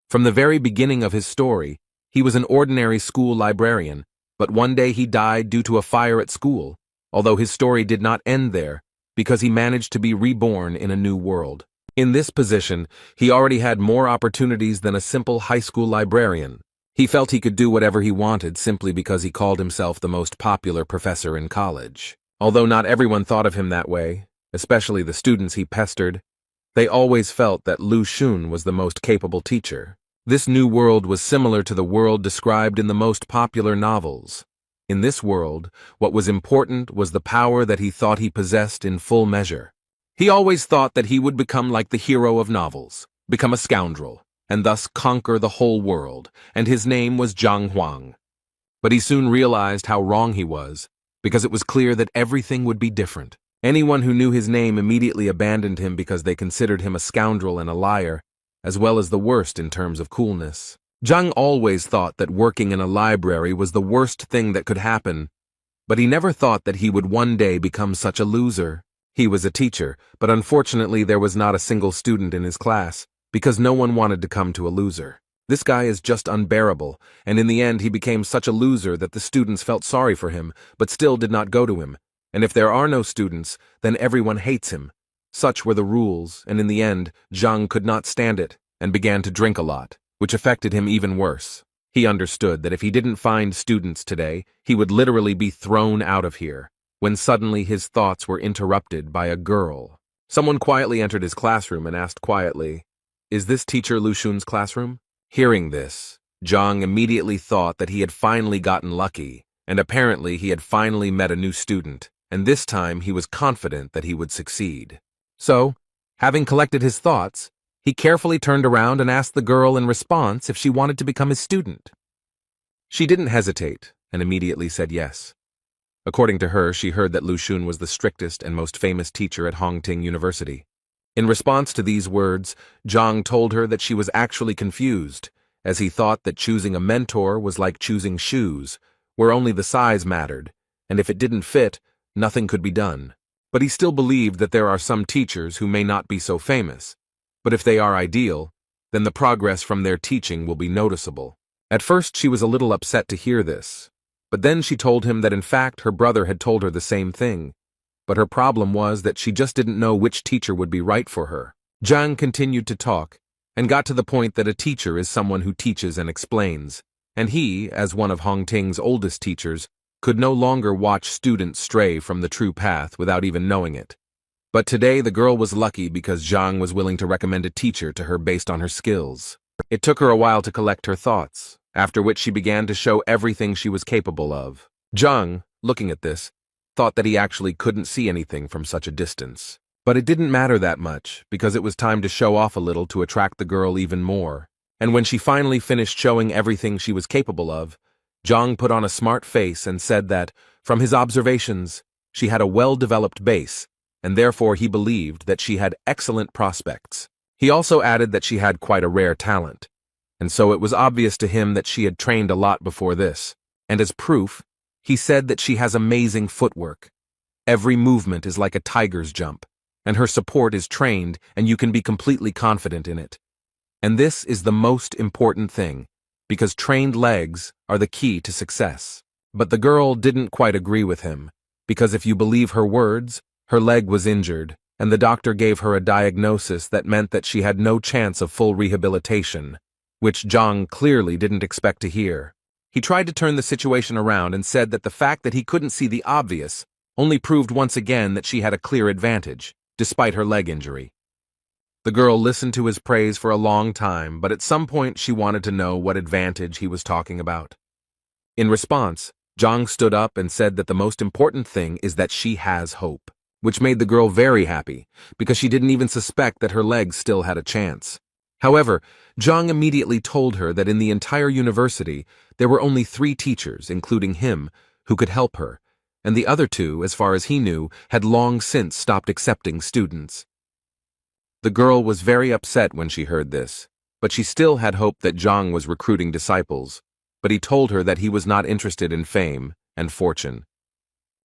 From the very beginning of his story, he was an ordinary school librarian, but one day he died due to a fire at school, although his story did not end there, because he managed to be reborn in a new world. In this position, he already had more opportunities than a simple high school librarian. He felt he could do whatever he wanted simply because he called himself the most popular professor in college. Although not everyone thought of him that way, especially the students he pestered, they always felt that Lu Xun was the most capable teacher. This new world was similar to the world described in the most popular novels. In this world, what was important was the power that he thought he possessed in full measure. He always thought that he would become like the hero of novels, become a scoundrel, and thus conquer the whole world, and his name was Zhang Huang. But he soon realized how wrong he was, because it was clear that everything would be different. Anyone who knew his name immediately abandoned him because they considered him a scoundrel and a liar, as well as the worst in terms of coolness. Zhang always thought that working in a library was the worst thing that could happen, but he never thought that he would one day become such a loser. He was a teacher, but unfortunately there was not a single student in his class, because no one wanted to come to a loser. This guy is just unbearable, and in the end he became such a loser that the students felt sorry for him, but still did not go to him. And if there are no students, then everyone hates him. Such were the rules, and in the end, Zhang could not stand it, and began to drink a lot, which affected him even worse. He understood that if he didn't find students today, he would literally be thrown out of here, when suddenly his thoughts were interrupted by a girl. Someone quietly entered his classroom and asked quietly, "Is this teacher Lu Xun's classroom?" Hearing this, Zhang immediately thought that he had finally gotten lucky, and apparently he had finally met a new student, and this time he was confident that he would succeed. So, having collected his thoughts, he carefully turned around and asked the girl in response if she wanted to become his student. She didn't hesitate, and immediately said yes. According to her, she heard that Lu Xun was the strictest and most famous teacher at Hongting University. In response to these words, Zhang told her that she was actually confused, as he thought that choosing a mentor was like choosing shoes, where only the size mattered, and if it didn't fit, nothing could be done. But he still believed that there are some teachers who may not be so famous, but if they are ideal, then the progress from their teaching will be noticeable. At first she was a little upset to hear this, but then she told him that in fact her brother had told her the same thing, but her problem was that she just didn't know which teacher would be right for her. Zhang continued to talk, and got to the point that a teacher is someone who teaches and explains, and he, as one of Hongting's oldest teachers, could no longer watch students stray from the true path without even knowing it. But today the girl was lucky because Zhang was willing to recommend a teacher to her based on her skills. It took her a while to collect her thoughts, after which she began to show everything she was capable of. Zhang, looking at this, thought that he actually couldn't see anything from such a distance. But it didn't matter that much, because it was time to show off a little to attract the girl even more. And when she finally finished showing everything she was capable of, Zhang put on a smart face and said that, from his observations, she had a well-developed base, and therefore he believed that she had excellent prospects. He also added that she had quite a rare talent, and so it was obvious to him that she had trained a lot before this. And as proof, he said that she has amazing footwork. Every movement is like a tiger's jump, and her support is trained, and you can be completely confident in it. And this is the most important thing, because trained legs are the key to success. But the girl didn't quite agree with him, because if you believe her words, her leg was injured, and the doctor gave her a diagnosis that meant that she had no chance of full rehabilitation, which Zhang clearly didn't expect to hear. He tried to turn the situation around and said that the fact that he couldn't see the obvious only proved once again that she had a clear advantage, despite her leg injury. The girl listened to his praise for a long time, but at some point she wanted to know what advantage he was talking about. In response, Zhang stood up and said that the most important thing is that she has hope, which made the girl very happy, because she didn't even suspect that her legs still had a chance. However, Zhang immediately told her that in the entire university, there were only 3 teachers, including him, who could help her, and the other 2, as far as he knew, had long since stopped accepting students. The girl was very upset when she heard this, but she still had hope that Zhang was recruiting disciples, but he told her that he was not interested in fame and fortune.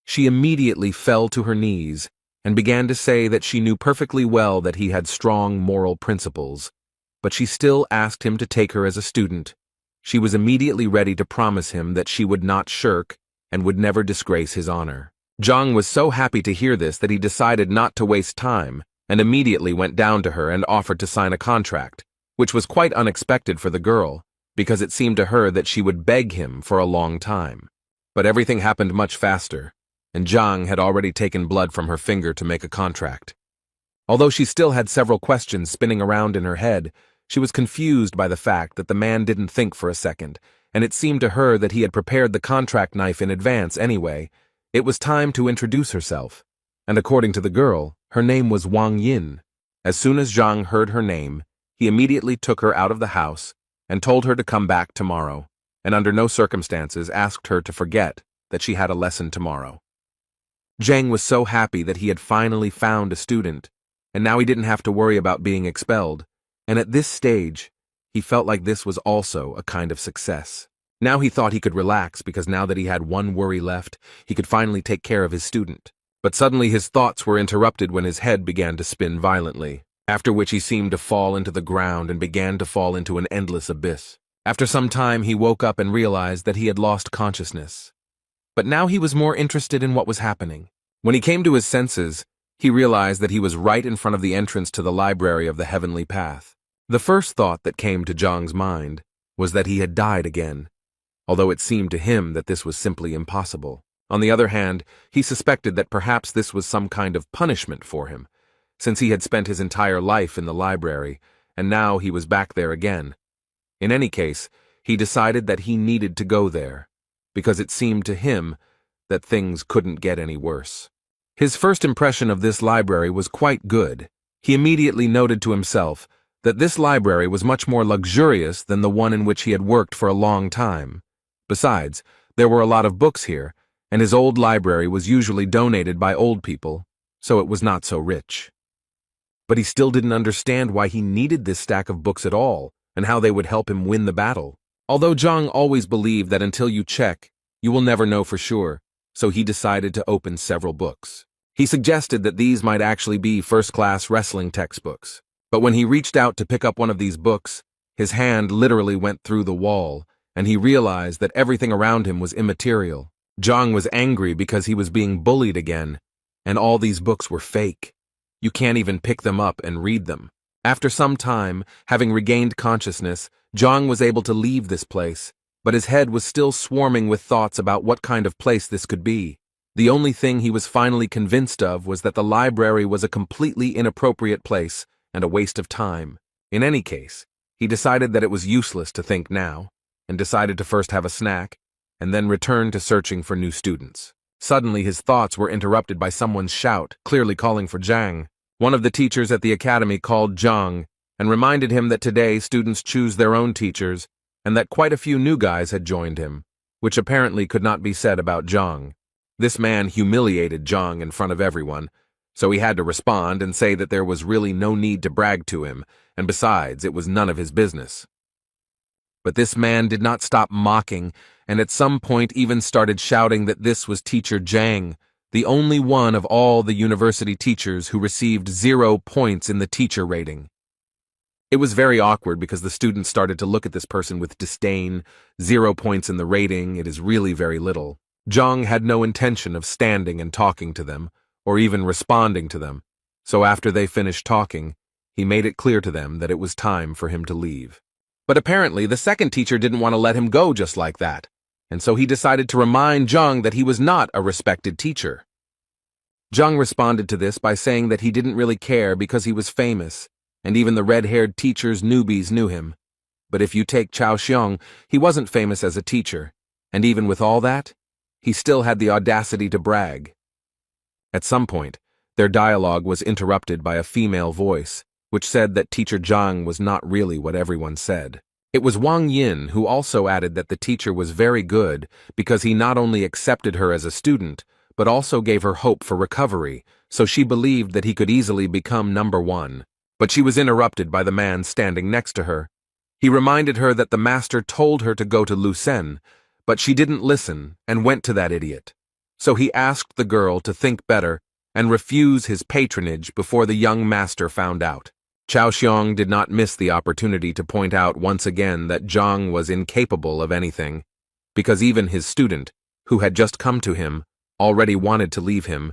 She immediately fell to her knees and began to say that she knew perfectly well that he had strong moral principles, but she still asked him to take her as a student. She was immediately ready to promise him that she would not shirk and would never disgrace his honor. Zhang was so happy to hear this that he decided not to waste time and immediately went down to her and offered to sign a contract, which was quite unexpected for the girl, because it seemed to her that she would beg him for a long time. But everything happened much faster, and Zhang had already taken blood from her finger to make a contract. Although she still had several questions spinning around in her head, she was confused by the fact that the man didn't think for a second, and it seemed to her that he had prepared the contract knife in advance anyway. It was time to introduce herself, and according to the girl, her name was Wang Yin. As soon as Zhang heard her name, he immediately took her out of the house and told her to come back tomorrow, and under no circumstances asked her to forget that she had a lesson tomorrow. Zhang was so happy that he had finally found a student, and now he didn't have to worry about being expelled, and at this stage, he felt like this was also a kind of success. Now he thought he could relax because now that he had one worry left, he could finally take care of his student. But suddenly his thoughts were interrupted when his head began to spin violently, after which he seemed to fall into the ground and began to fall into an endless abyss. After some time, he woke up and realized that he had lost consciousness. But now he was more interested in what was happening. When he came to his senses, he realized that he was right in front of the entrance to the library of the Heavenly Path. The first thought that came to Zhang's mind was that he had died again, although it seemed to him that this was simply impossible. On the other hand, he suspected that perhaps this was some kind of punishment for him, since he had spent his entire life in the library, and now he was back there again. In any case, he decided that he needed to go there, because it seemed to him that things couldn't get any worse. His first impression of this library was quite good. He immediately noted to himself that this library was much more luxurious than the one in which he had worked for a long time. Besides, there were a lot of books here, and his old library was usually donated by old people, so it was not so rich. But he still didn't understand why he needed this stack of books at all, and how they would help him win the battle. Although Zhang always believed that until you check, you will never know for sure, so he decided to open several books. He suggested that these might actually be first-class wrestling textbooks. But when he reached out to pick up one of these books, his hand literally went through the wall, and he realized that everything around him was immaterial. Zhang was angry because he was being bullied again, and all these books were fake. You can't even pick them up and read them. After some time, having regained consciousness, Zhang was able to leave this place, but his head was still swarming with thoughts about what kind of place this could be. The only thing he was finally convinced of was that the library was a completely inappropriate place and a waste of time. In any case, he decided that it was useless to think now, and decided to first have a snack, and then return to searching for new students. Suddenly his thoughts were interrupted by someone's shout, clearly calling for Zhang. One of the teachers at the academy called Zhang and reminded him that today students choose their own teachers and that quite a few new guys had joined him, which apparently could not be said about Zhang. This man humiliated Zhang in front of everyone, so he had to respond and say that there was really no need to brag to him, and besides, it was none of his business. But this man did not stop mocking, and at some point even started shouting that this was teacher Zhang, the only one of all the university teachers who received 0 points in the teacher rating. It was very awkward because the students started to look at this person with disdain. 0 points in the rating, it is really very little. Zhang had no intention of standing and talking to them, or even responding to them, so after they finished talking, he made it clear to them that it was time for him to leave. But apparently the second teacher didn't want to let him go just like that, and so he decided to remind Zhang that he was not a respected teacher. Zhang responded to this by saying that he didn't really care because he was famous, and even the red-haired teacher's newbies knew him. But if you take Chao Xiong, he wasn't famous as a teacher, and even with all that, he still had the audacity to brag. At some point, their dialogue was interrupted by a female voice, which said that teacher Zhang was not really what everyone said. It was Wang Yin who also added that the teacher was very good because he not only accepted her as a student, but also gave her hope for recovery, so she believed that he could easily become number 1. But she was interrupted by the man standing next to her. He reminded her that the master told her to go to Lucen, but she didn't listen and went to that idiot. So he asked the girl to think better and refuse his patronage before the young master found out. Chao Xiong did not miss the opportunity to point out once again that Zhang was incapable of anything, because even his student, who had just come to him, already wanted to leave him.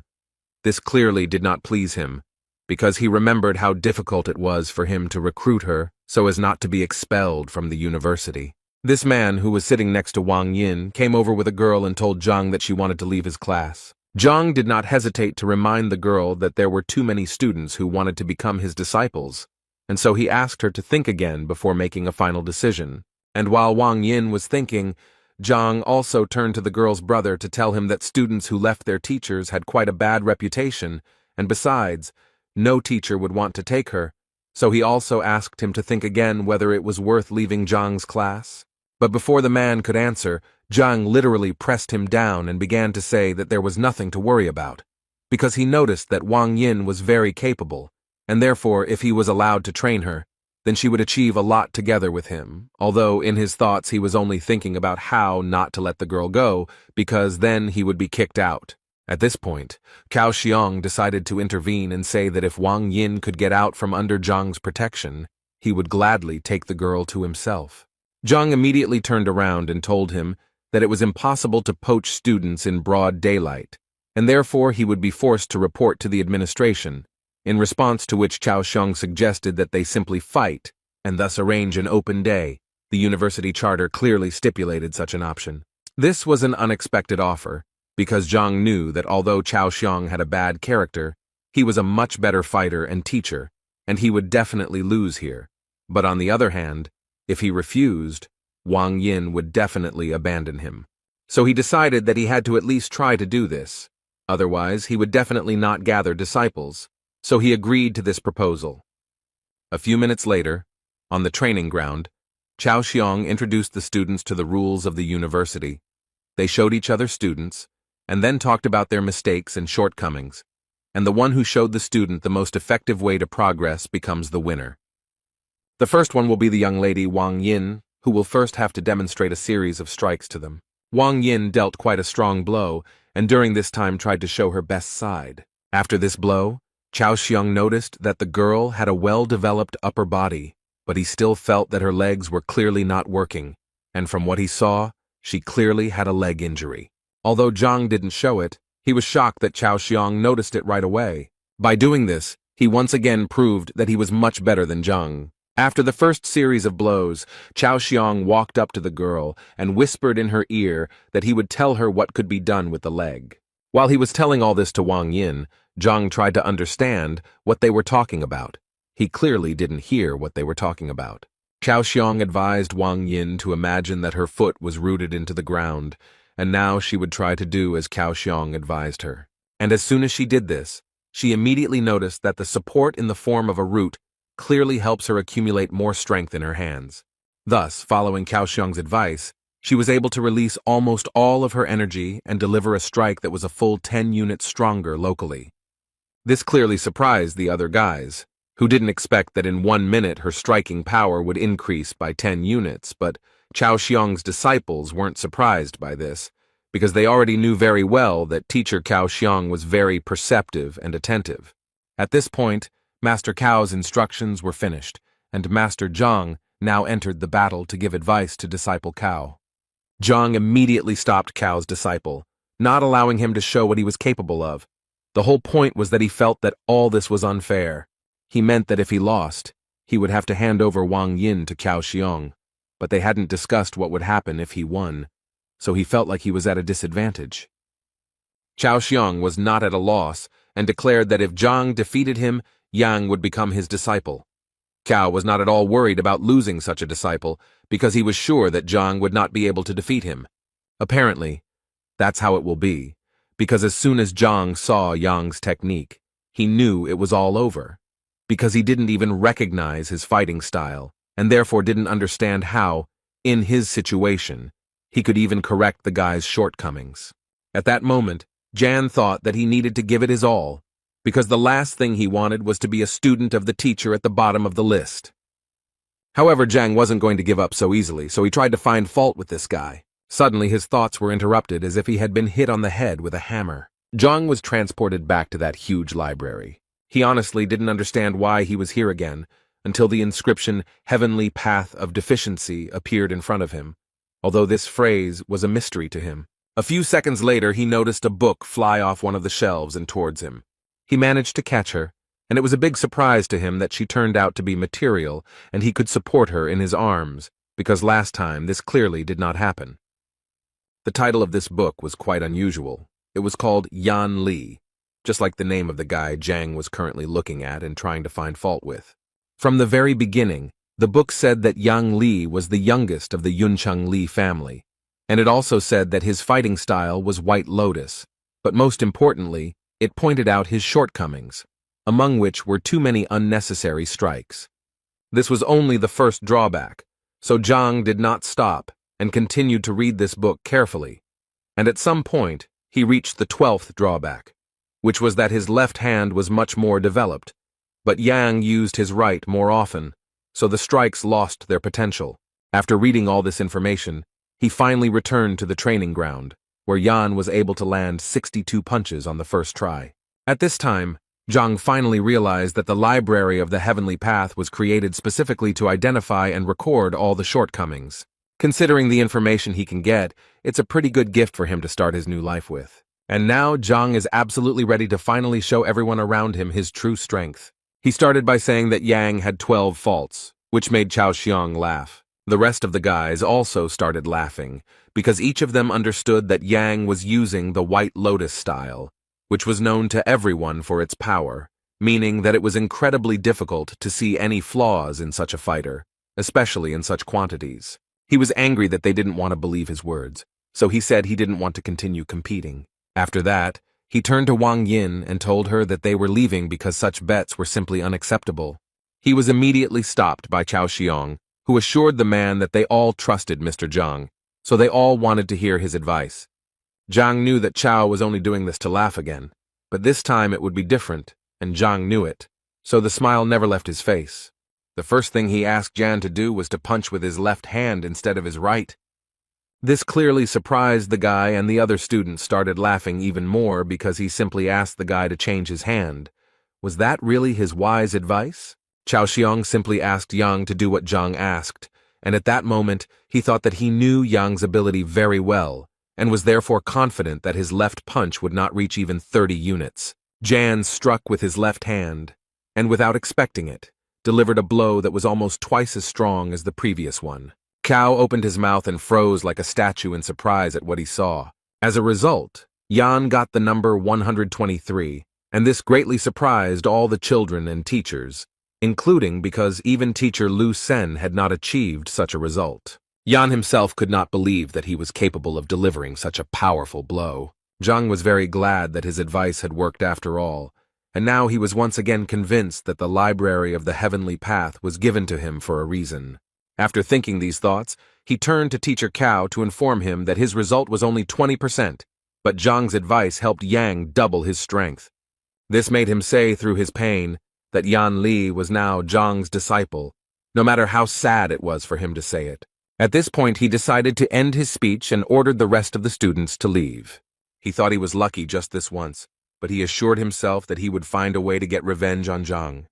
This clearly did not please him, because he remembered how difficult it was for him to recruit her so as not to be expelled from the university. This man, who was sitting next to Wang Yin, came over with a girl and told Zhang that she wanted to leave his class. Zhang did not hesitate to remind the girl that there were too many students who wanted to become his disciples, and so he asked her to think again before making a final decision. And while Wang Yin was thinking, Zhang also turned to the girl's brother to tell him that students who left their teachers had quite a bad reputation, and besides, no teacher would want to take her, so he also asked him to think again whether it was worth leaving Zhang's class. But before the man could answer, Zhang literally pressed him down and began to say that there was nothing to worry about, because he noticed that Wang Yin was very capable, and therefore if he was allowed to train her, then she would achieve a lot together with him, although in his thoughts he was only thinking about how not to let the girl go, because then he would be kicked out. At this point, Cao Xiong decided to intervene and say that if Wang Yin could get out from under Zhang's protection, he would gladly take the girl to himself. Zhang immediately turned around and told him that it was impossible to poach students in broad daylight, and therefore he would be forced to report to the administration, in response to which Cao Xiong suggested that they simply fight and thus arrange an open day. The university charter clearly stipulated such an option. This was an unexpected offer, because Zhang knew that although Cao Xiong had a bad character, he was a much better fighter and teacher, and he would definitely lose here. But on the other hand, if he refused, Wang Yin would definitely abandon him. So he decided that he had to at least try to do this. Otherwise, he would definitely not gather disciples. So he agreed to this proposal. A few minutes later, on the training ground, Cao Xiong introduced the students to the rules of the university. They showed each other students, and then talked about their mistakes and shortcomings, and the one who showed the student the most effective way to progress becomes the winner. The first one will be the young lady Wang Yin, who will first have to demonstrate a series of strikes to them. Wang Yin dealt quite a strong blow, and during this time tried to show her best side. After this blow, Cao Xiong noticed that the girl had a well-developed upper body, but he still felt that her legs were clearly not working, and from what he saw, she clearly had a leg injury. Although Zhang didn't show it, he was shocked that Cao Xiong noticed it right away. By doing this, he once again proved that he was much better than Zhang. After the first series of blows, Cao Xiong walked up to the girl and whispered in her ear that he would tell her what could be done with the leg. While he was telling all this to Wang Yin, Zhang tried to understand what they were talking about. He clearly didn't hear what they were talking about. Cao Xiong advised Wang Yin to imagine that her foot was rooted into the ground, and now she would try to do as Cao Xiong advised her. And as soon as she did this, she immediately noticed that the support in the form of a root clearly helps her accumulate more strength in her hands. Thus, following Cao Xiong's advice, she was able to release almost all of her energy and deliver a strike that was a full 10 units stronger locally. This clearly surprised the other guys, who didn't expect that in 1 minute her striking power would increase by 10 units, but Cao Xiong's disciples weren't surprised by this, because they already knew very well that teacher Cao Xiong was very perceptive and attentive. At this point, Master Cao's instructions were finished, and Master Zhang now entered the battle to give advice to disciple Cao. Zhang immediately stopped Cao's disciple, not allowing him to show what he was capable of. The whole point was that he felt that all this was unfair. He meant that if he lost, he would have to hand over Wang Yin to Cao Xiong, but they hadn't discussed what would happen if he won, so he felt like he was at a disadvantage. Cao Xiong was not at a loss and declared that if Zhang defeated him, Yang would become his disciple. Cao was not at all worried about losing such a disciple because he was sure that Zhang would not be able to defeat him. Apparently, that's how it will be, because as soon as Zhang saw Yang's technique, he knew it was all over, because he didn't even recognize his fighting style, and therefore didn't understand how, in his situation, he could even correct the guy's shortcomings. At that moment, Jan thought that he needed to give it his all, because the last thing he wanted was to be a student of the teacher at the bottom of the list. However, Zhang wasn't going to give up so easily, so he tried to find fault with this guy. Suddenly, his thoughts were interrupted as if he had been hit on the head with a hammer. Zhang was transported back to that huge library. He honestly didn't understand why he was here again, until the inscription "Heavenly Path of Deficiency" appeared in front of him, although this phrase was a mystery to him. A few seconds later, he noticed a book fly off one of the shelves and towards him. He managed to catch her, and it was a big surprise to him that she turned out to be material and he could support her in his arms, because last time this clearly did not happen. The title of this book was quite unusual. It was called Yan Li, just like the name of the guy Jang was currently looking at and trying to find fault with. From the very beginning, the book said that Yang Li was the youngest of the Yuncheng Li family, and it also said that his fighting style was White Lotus, but most importantly, it pointed out his shortcomings, among which were too many unnecessary strikes. This was only the first drawback, so Zhang did not stop and continued to read this book carefully, and at some point, he reached the 12th drawback, which was that his left hand was much more developed, but Yang used his right more often, so the strikes lost their potential. After reading all this information, he finally returned to the training ground, where Yan was able to land 62 punches on the first try. At this time, Zhang finally realized that the library of the Heavenly Path was created specifically to identify and record all the shortcomings. Considering the information he can get, it's a pretty good gift for him to start his new life with. And now Zhang is absolutely ready to finally show everyone around him his true strength. He started by saying that Yang had 12 faults, which made Chao Xiong laugh. The rest of the guys also started laughing, because each of them understood that Yang was using the White Lotus style, which was known to everyone for its power, meaning that it was incredibly difficult to see any flaws in such a fighter, especially in such quantities. He was angry that they didn't want to believe his words, so he said he didn't want to continue competing. After that, he turned to Wang Yin and told her that they were leaving because such bets were simply unacceptable. He was immediately stopped by Chao Xiong, who assured the man that they all trusted Mr. Zhang, so they all wanted to hear his advice. Zhang knew that Chao was only doing this to laugh again, but this time it would be different, and Zhang knew it, so the smile never left his face. The first thing he asked Jan to do was to punch with his left hand instead of his right. This clearly surprised the guy, and the other students started laughing even more because he simply asked the guy to change his hand. Was that really his wise advice? Chao Xiong simply asked Yang to do what Zhang asked, and at that moment he thought that he knew Yang's ability very well, and was therefore confident that his left punch would not reach even 30 units. Jan struck with his left hand, and without expecting it, delivered a blow that was almost twice as strong as the previous one. Cao opened his mouth and froze like a statue in surprise at what he saw. As a result, Yan got the number 123, and this greatly surprised all the children and teachers, including because even teacher Lu Sen had not achieved such a result. Yan himself could not believe that he was capable of delivering such a powerful blow. Zhang was very glad that his advice had worked after all, and now he was once again convinced that the library of the Heavenly Path was given to him for a reason. After thinking these thoughts, he turned to Teacher Cao to inform him that his result was only 20%, but Zhang's advice helped Yang double his strength. This made him say through his pain that Yan Li was now Zhang's disciple, no matter how sad it was for him to say it. At this point, he decided to end his speech and ordered the rest of the students to leave. He thought he was lucky just this once, but he assured himself that he would find a way to get revenge on Zhang.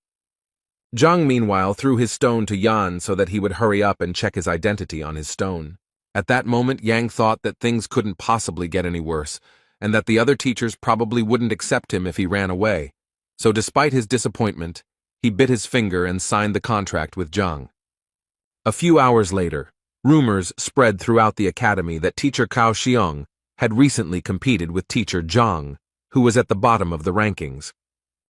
Zhang, meanwhile, threw his stone to Yan so that he would hurry up and check his identity on his stone. At that moment, Yang thought that things couldn't possibly get any worse, and that the other teachers probably wouldn't accept him if he ran away. So despite his disappointment, he bit his finger and signed the contract with Zhang. A few hours later, rumors spread throughout the academy that teacher Cao Xiong had recently competed with teacher Zhang, who was at the bottom of the rankings.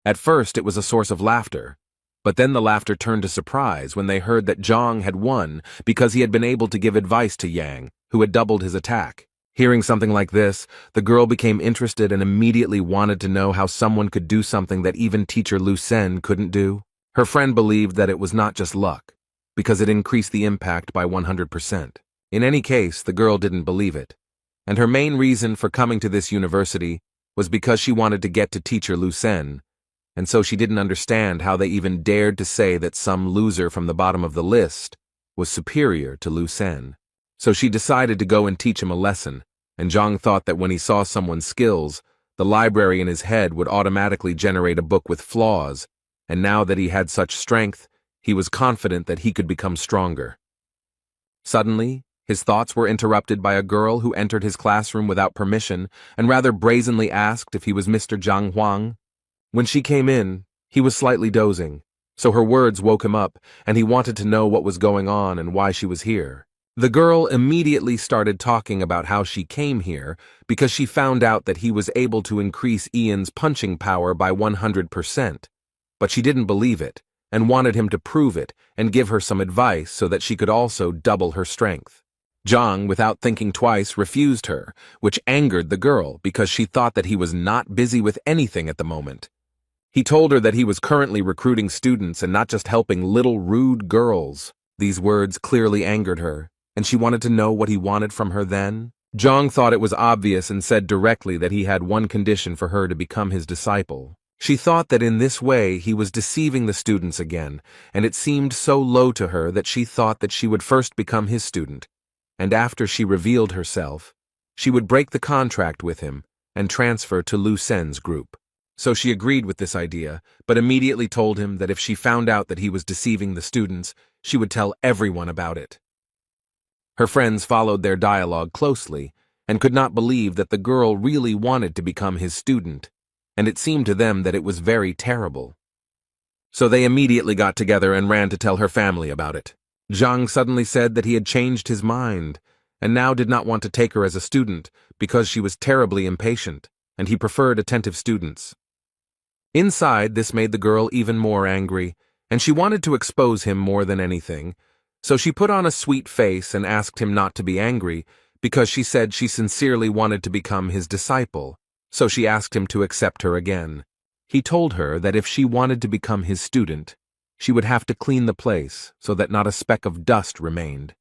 At first, it was a source of laughter, but then the laughter turned to surprise when they heard that Zhang had won because he had been able to give advice to Yang, who had doubled his attack. Hearing something like this, the girl became interested and immediately wanted to know how someone could do something that even teacher Lu Sen couldn't do. Her friend believed that it was not just luck, because it increased the impact by 100%. In any case, the girl didn't believe it, and her main reason for coming to this university was because she wanted to get to teacher Lu Sen, and so she didn't understand how they even dared to say that some loser from the bottom of the list was superior to Lu Sen. So she decided to go and teach him a lesson, and Zhang thought that when he saw someone's skills, The library in his head would automatically generate a book with flaws, and now that he had such strength, he was confident that he could become stronger. Suddenly, his thoughts were interrupted by a girl who entered his classroom without permission and rather brazenly asked if he was Mr. Zhang Huang. When she came in, he was slightly dozing, so her words woke him up, and he wanted to know what was going on and why she was here. The girl immediately started talking about how she came here because she found out that he was able to increase Ian's punching power by 100%. But she didn't believe it, and wanted him to prove it and give her some advice so that she could also double her strength. Zhang, without thinking twice, refused her, which angered the girl because she thought that he was not busy with anything at the moment. He told her that he was currently recruiting students and not just helping little rude girls. These words clearly angered her, and she wanted to know what he wanted from her then. Zhang thought it was obvious and said directly that he had one condition for her to become his disciple. She thought that in this way he was deceiving the students again, and it seemed so low to her that she thought that she would first become his student, and after she revealed herself, she would break the contract with him and transfer to Lu Sen's group. So she agreed with this idea, but immediately told him that if she found out that he was deceiving the students, she would tell everyone about it. Her friends followed their dialogue closely and could not believe that the girl really wanted to become his student, and it seemed to them that it was very terrible. So they immediately got together and ran to tell her family about it. Zhang suddenly said that he had changed his mind and now did not want to take her as a student because she was terribly impatient, and he preferred attentive students. Inside, this made the girl even more angry, and she wanted to expose him more than anything, so she put on a sweet face and asked him not to be angry because she said she sincerely wanted to become his disciple. So she asked him to accept her again. He told her that if she wanted to become his student, she would have to clean the place so that not a speck of dust remained,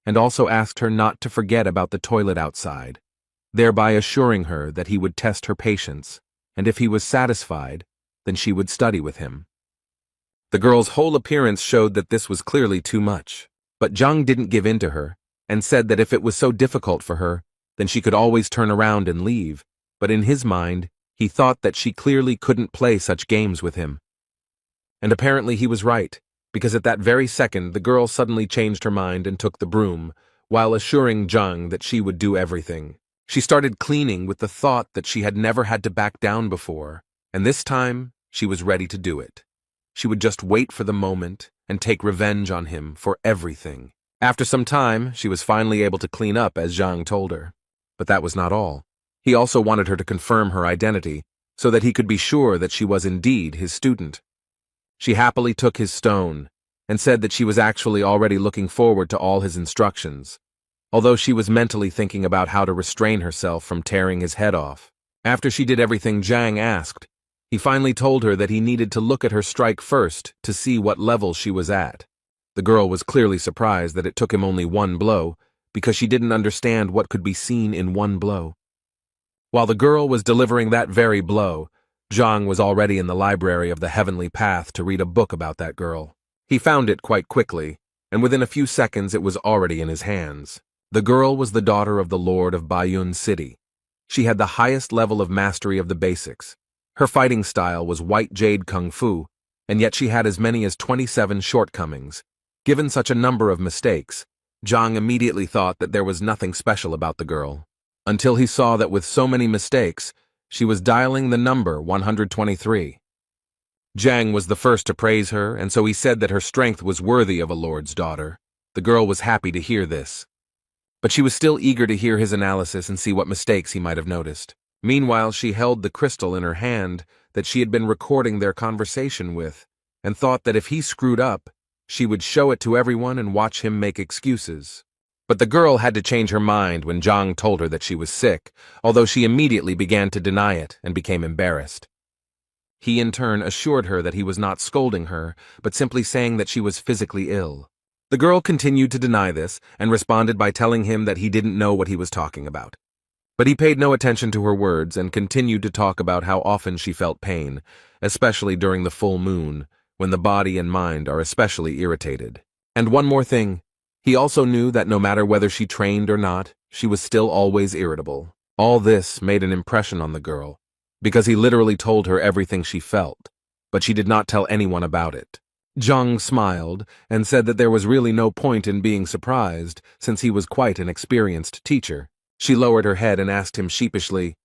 and also asked her not to forget about the toilet outside, thereby assuring her that he would test her patience, and if he was satisfied, then she would study with him. The girl's whole appearance showed that this was clearly too much, but Zhang didn't give in to her, and said that if it was so difficult for her, then she could always turn around and leave. But in his mind, he thought that she clearly couldn't play such games with him. And apparently he was right, because at that very second the girl suddenly changed her mind and took the broom, while assuring Zhang that she would do everything. She started cleaning with the thought that she had never had to back down before, and this time she was ready to do it. She would just wait for the moment and take revenge on him for everything. After some time, she was finally able to clean up as Zhang told her. But that was not all. He also wanted her to confirm her identity, so that he could be sure that she was indeed his student. She happily took his stone, and said that she was actually already looking forward to all his instructions, although she was mentally thinking about how to restrain herself from tearing his head off. After she did everything Zhang asked, he finally told her that he needed to look at her strike first to see what level she was at. The girl was clearly surprised that it took him only one blow, because she didn't understand what could be seen in one blow. While the girl was delivering that very blow, Zhang was already in the library of the Heavenly Path to read a book about that girl. He found it quite quickly, and within a few seconds it was already in his hands. The girl was the daughter of the Lord of Bayun City. She had the highest level of mastery of the basics. Her fighting style was white jade kung fu, and yet she had as many as 27 shortcomings. Given such a number of mistakes, Zhang immediately thought that there was nothing special about the girl, until he saw that with so many mistakes, she was dialing the number 123. Zhang was the first to praise her, and so he said that her strength was worthy of a lord's daughter. The girl was happy to hear this, but she was still eager to hear his analysis and see what mistakes he might have noticed. Meanwhile, she held the crystal in her hand that she had been recording their conversation with, and thought that if he screwed up, she would show it to everyone and watch him make excuses. But the girl had to change her mind when Zhang told her that she was sick, although she immediately began to deny it and became embarrassed. He in turn assured her that he was not scolding her, but simply saying that she was physically ill. The girl continued to deny this and responded by telling him that he didn't know what he was talking about. But he paid no attention to her words and continued to talk about how often she felt pain, especially during the full moon, when the body and mind are especially irritated. And one more thing. He also knew that no matter whether she trained or not, she was still always irritable. All this made an impression on the girl, because he literally told her everything she felt, but she did not tell anyone about it. Zhang smiled and said that there was really no point in being surprised, since he was quite an experienced teacher. She lowered her head and asked him sheepishly,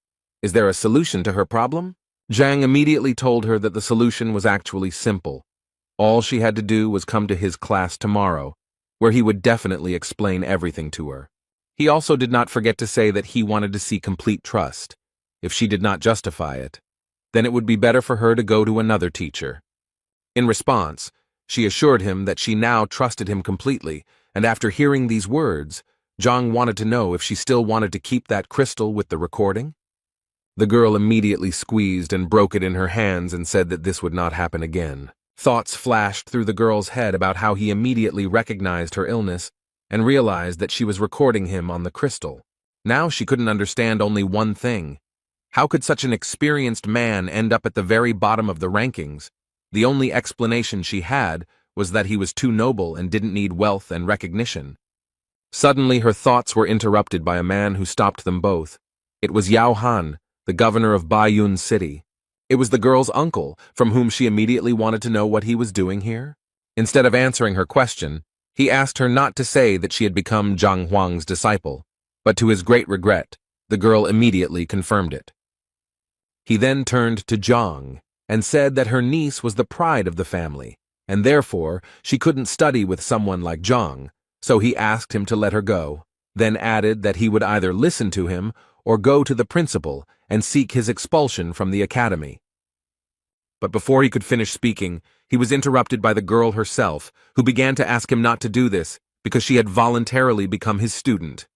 "Is there a solution to her problem?" Zhang immediately told her that the solution was actually simple. All she had to do was come to his class tomorrow, where he would definitely explain everything to her. He also did not forget to say that he wanted to see complete trust. If she did not justify it, then it would be better for her to go to another teacher. In response, she assured him that she now trusted him completely, and after hearing these words, Zhang wanted to know if she still wanted to keep that crystal with the recording. The girl immediately squeezed and broke it in her hands and said that this would not happen again. Thoughts flashed through the girl's head about how he immediately recognized her illness and realized that she was recording him on the crystal. Now she couldn't understand only one thing. How could such an experienced man end up at the very bottom of the rankings? The only explanation she had was that he was too noble and didn't need wealth and recognition. Suddenly her thoughts were interrupted by a man who stopped them both. It was Yao Han, the governor of Baiyun City. It was the girl's uncle, from whom she immediately wanted to know what he was doing here. Instead of answering her question, he asked her not to say that she had become Zhang Huang's disciple, but to his great regret, the girl immediately confirmed it. He then turned to Zhang and said that her niece was the pride of the family, and therefore she couldn't study with someone like Zhang, so he asked him to let her go, then added that he would either listen to him or go to the principal and seek his expulsion from the academy. But before he could finish speaking, he was interrupted by the girl herself, who began to ask him not to do this because she had voluntarily become his student.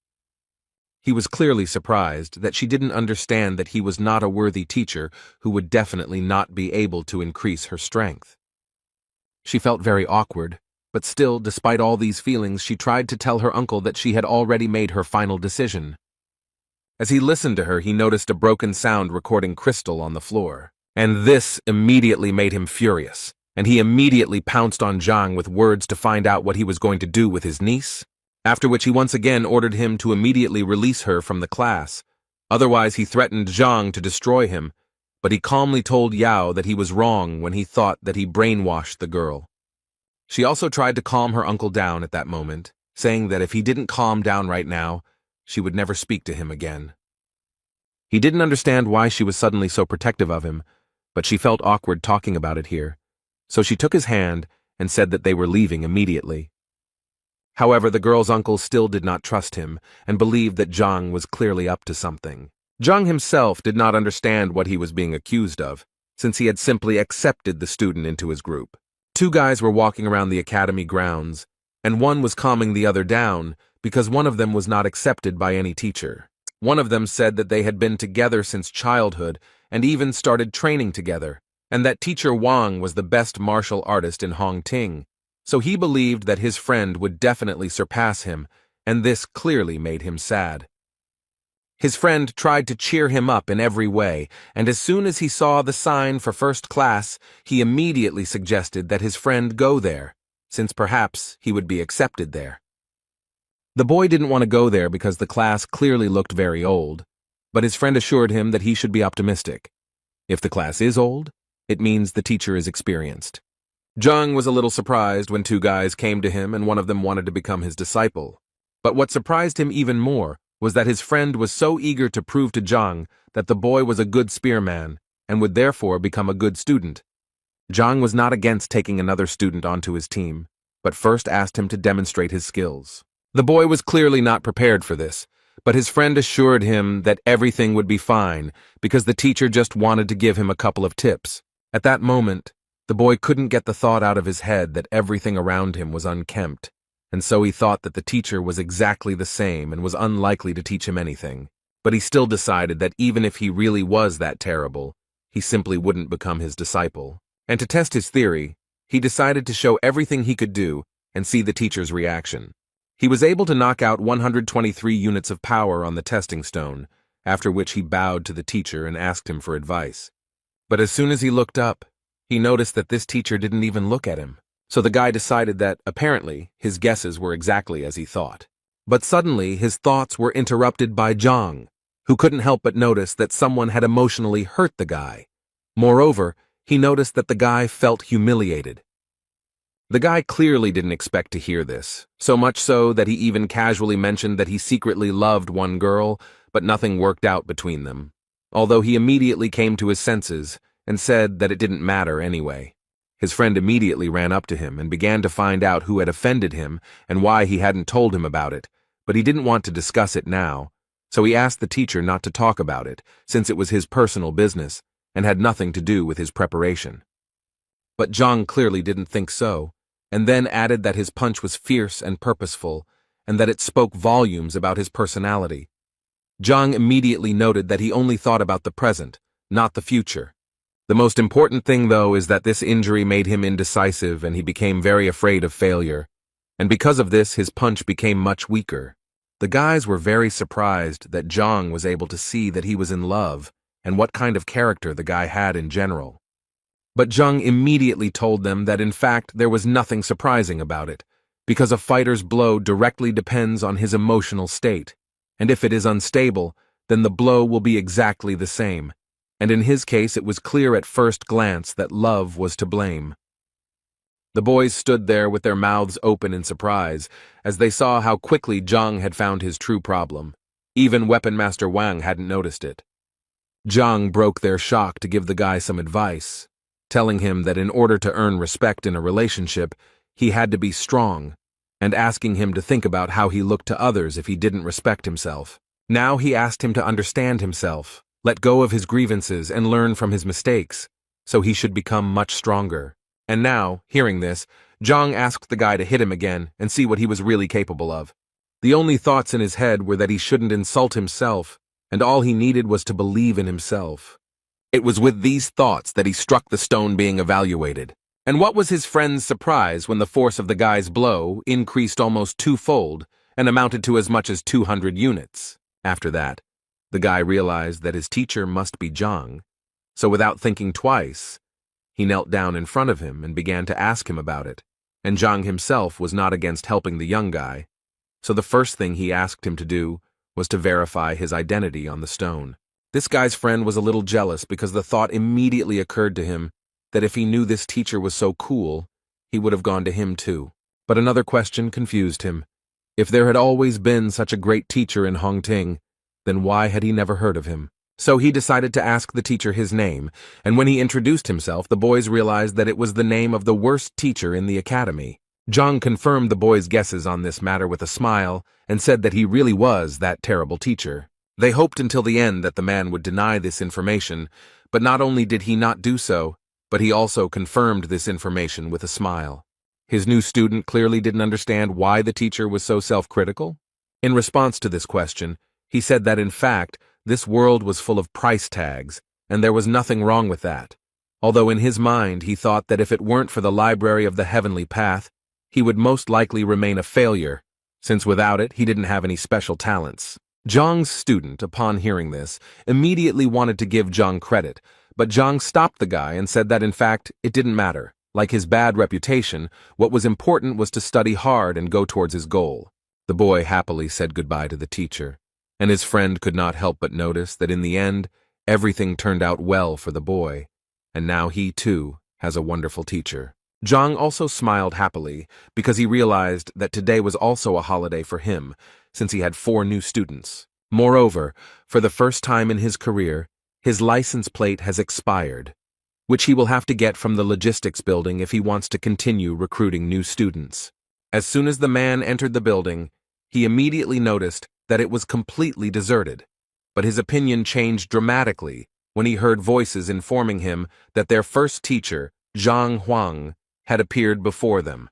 He was clearly surprised that she didn't understand that he was not a worthy teacher who would definitely not be able to increase her strength. She felt very awkward, but still, despite all these feelings, she tried to tell her uncle that she had already made her final decision. As he listened to her, he noticed a broken sound recording crystal on the floor, and this immediately made him furious, and he immediately pounced on Zhang with words to find out what he was going to do with his niece, after which he once again ordered him to immediately release her from the class. Otherwise, he threatened Zhang to destroy him, but he calmly told Yao that he was wrong when he thought that he brainwashed the girl. She also tried to calm her uncle down at that moment, saying that if he didn't calm down right now, she would never speak to him again. He didn't understand why she was suddenly so protective of him, but she felt awkward talking about it here, so she took his hand and said that they were leaving immediately. However, the girl's uncle still did not trust him and believed that Zhang was clearly up to something. Zhang himself did not understand what he was being accused of, since he had simply accepted the student into his group. Two guys were walking around the academy grounds, and one was calming the other down because one of them was not accepted by any teacher. One of them said that they had been together since childhood and even started training together, and that teacher Wang was the best martial artist in Hongting, so he believed that his friend would definitely surpass him, and this clearly made him sad. His friend tried to cheer him up in every way, and as soon as he saw the sign for first class, he immediately suggested that his friend go there, since perhaps he would be accepted there. The boy didn't want to go there because the class clearly looked very old, but his friend assured him that he should be optimistic. If the class is old, it means the teacher is experienced. Zhang was a little surprised when two guys came to him and one of them wanted to become his disciple. But what surprised him even more was that his friend was so eager to prove to Zhang that the boy was a good spearman and would therefore become a good student. Zhang was not against taking another student onto his team, but first asked him to demonstrate his skills. The boy was clearly not prepared for this, but his friend assured him that everything would be fine because the teacher just wanted to give him a couple of tips. At that moment, the boy couldn't get the thought out of his head that everything around him was unkempt, and so he thought that the teacher was exactly the same and was unlikely to teach him anything. But he still decided that even if he really was that terrible, he simply wouldn't become his disciple. And to test his theory, he decided to show everything he could do and see the teacher's reaction. He was able to knock out 123 units of power on the testing stone, after which he bowed to the teacher and asked him for advice. But as soon as he looked up, he noticed that this teacher didn't even look at him. So the guy decided that, apparently, his guesses were exactly as he thought. But suddenly, his thoughts were interrupted by Zhang, who couldn't help but notice that someone had emotionally hurt the guy. Moreover, he noticed that the guy felt humiliated. The guy clearly didn't expect to hear this, so much so that he even casually mentioned that he secretly loved one girl, but nothing worked out between them, although he immediately came to his senses and said that it didn't matter anyway. His friend immediately ran up to him and began to find out who had offended him and why he hadn't told him about it, but he didn't want to discuss it now, so he asked the teacher not to talk about it, since it was his personal business and had nothing to do with his preparation. But Zhang clearly didn't think so, and then added that his punch was fierce and purposeful, and that it spoke volumes about his personality. Zhang immediately noted that he only thought about the present, not the future. The most important thing, though, is that this injury made him indecisive and he became very afraid of failure, and because of this his punch became much weaker. The guys were very surprised that Zhang was able to see that he was in love and what kind of character the guy had in general. But Zhang immediately told them that in fact there was nothing surprising about it, because a fighter's blow directly depends on his emotional state, and if it is unstable, then the blow will be exactly the same. And in his case it was clear at first glance that love was to blame. The boys stood there with their mouths open in surprise, as they saw how quickly Zhang had found his true problem. Even Weapon Master Wang hadn't noticed it. Zhang broke their shock to give the guy some advice, telling him that in order to earn respect in a relationship, he had to be strong, and asking him to think about how he looked to others if he didn't respect himself. Now he asked him to understand himself, let go of his grievances and learn from his mistakes, so he should become much stronger. And now, hearing this, Zhang asked the guy to hit him again and see what he was really capable of. The only thoughts in his head were that he shouldn't insult himself, and all he needed was to believe in himself. It was with these thoughts that he struck the stone being evaluated. And what was his friend's surprise when the force of the guy's blow increased almost twofold and amounted to as much as 200 units. After that, the guy realized that his teacher must be Zhang, so without thinking twice, he knelt down in front of him and began to ask him about it, and Zhang himself was not against helping the young guy, so the first thing he asked him to do was to verify his identity on the stone. This guy's friend was a little jealous because the thought immediately occurred to him that if he knew this teacher was so cool, he would have gone to him too. But another question confused him. If there had always been such a great teacher in Hongting, then why had he never heard of him? So he decided to ask the teacher his name, and when he introduced himself, the boys realized that it was the name of the worst teacher in the academy. Zhang confirmed the boys' guesses on this matter with a smile and said that he really was that terrible teacher. They hoped until the end that the man would deny this information, but not only did he not do so, but he also confirmed this information with a smile. His new student clearly didn't understand why the teacher was so self-critical. In response to this question, he said that in fact, this world was full of price tags, and there was nothing wrong with that. Although in his mind he thought that if it weren't for the Library of the Heavenly Path, he would most likely remain a failure, since without it he didn't have any special talents. Zhang's student, upon hearing this, immediately wanted to give Zhang credit, but Zhang stopped the guy and said that in fact it didn't matter. Like his bad reputation, what was important was to study hard and go towards his goal. The boy happily said goodbye to the teacher, and his friend could not help but notice that in the end, everything turned out well for the boy, and now he too has a wonderful teacher. Zhang also smiled happily because he realized that today was also a holiday for him, since he had 4 new students. Moreover, for the first time in his career, his license plate has expired, which he will have to get from the logistics building if he wants to continue recruiting new students. As soon as the man entered the building, he immediately noticed that it was completely deserted, but his opinion changed dramatically when he heard voices informing him that their first teacher, Zhang Huang, had appeared before them.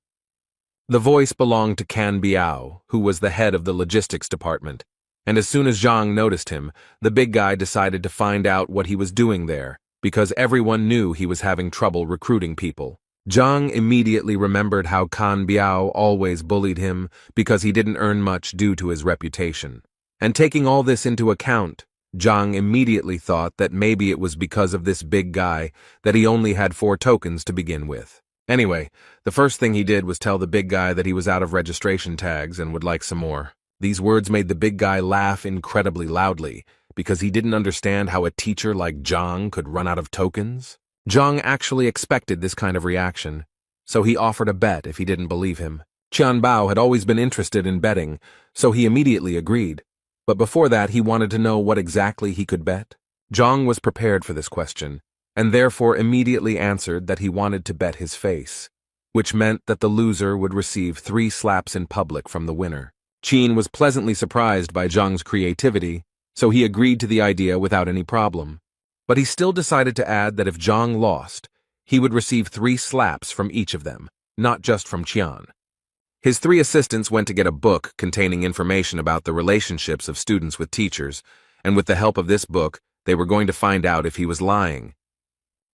The voice belonged to Can Biao, who was the head of the logistics department, and as soon as Zhang noticed him, the big guy decided to find out what he was doing there, because everyone knew he was having trouble recruiting people. Zhang immediately remembered how Can Biao always bullied him because he didn't earn much due to his reputation. And taking all this into account, Zhang immediately thought that maybe it was because of this big guy that he only had 4 tokens to begin with. Anyway, the first thing he did was tell the big guy that he was out of registration tags and would like some more. These words made the big guy laugh incredibly loudly, because he didn't understand how a teacher like Zhang could run out of tokens? Zhang actually expected this kind of reaction, so he offered a bet if he didn't believe him. Qianbao had always been interested in betting, so he immediately agreed. But before that, he wanted to know what exactly he could bet. Zhang was prepared for this question, and therefore immediately answered that he wanted to bet his face, which meant that the loser would receive 3 slaps in public from the winner. Qin was pleasantly surprised by Zhang's creativity, so he agreed to the idea without any problem. But he still decided to add that if Zhang lost, he would receive 3 slaps from each of them, not just from Qian. His 3 assistants went to get a book containing information about the relationships of students with teachers, and with the help of this book, they were going to find out if he was lying.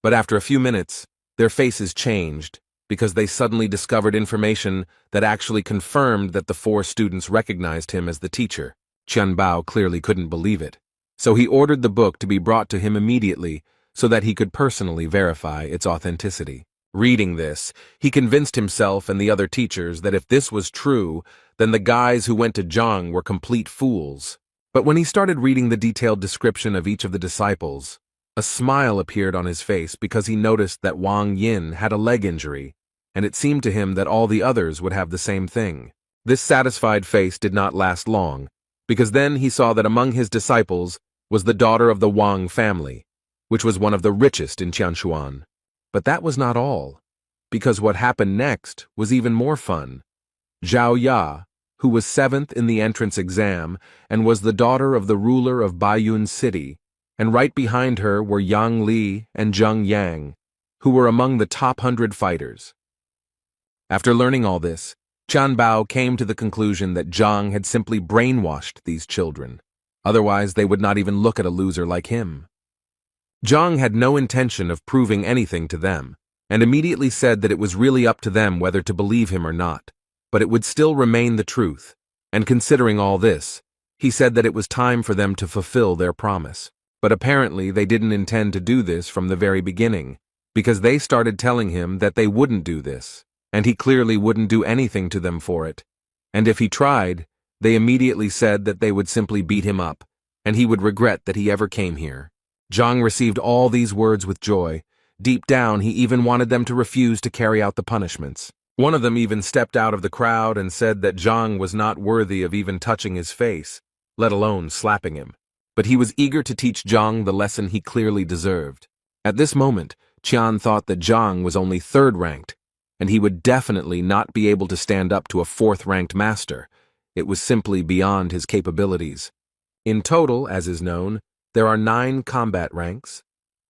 But after a few minutes, their faces changed because they suddenly discovered information that actually confirmed that the 4 students recognized him as the teacher. Qianbao clearly couldn't believe it, so he ordered the book to be brought to him immediately so that he could personally verify its authenticity. Reading this, he convinced himself and the other teachers that if this was true, then the guys who went to Zhang were complete fools. But when he started reading the detailed description of each of the disciples, a smile appeared on his face because he noticed that Wang Yin had a leg injury, and it seemed to him that all the others would have the same thing. This satisfied face did not last long, because then he saw that among his disciples was the daughter of the Wang family, which was one of the richest in Qianshuan. But that was not all, because what happened next was even more fun. Zhao Ya, who was 7th in the entrance exam and was the daughter of the ruler of Baiyun City, and right behind her were Yang Li and Zheng Yang, who were among the top 100 fighters. After learning all this, Qianbao came to the conclusion that Zhang had simply brainwashed these children. Otherwise, they would not even look at a loser like him. Zhang had no intention of proving anything to them, and immediately said that it was really up to them whether to believe him or not, but it would still remain the truth, and considering all this, he said that it was time for them to fulfill their promise. But apparently they didn't intend to do this from the very beginning, because they started telling him that they wouldn't do this, and he clearly wouldn't do anything to them for it. And if he tried, they immediately said that they would simply beat him up, and he would regret that he ever came here. Zhang received all these words with joy. Deep down, he even wanted them to refuse to carry out the punishments. One of them even stepped out of the crowd and said that Zhang was not worthy of even touching his face, let alone slapping him. But he was eager to teach Zhang the lesson he clearly deserved. At this moment, Qian thought that Zhang was only 3rd ranked, and he would definitely not be able to stand up to a 4th-ranked master. It was simply beyond his capabilities. In total, as is known, there are 9 combat ranks.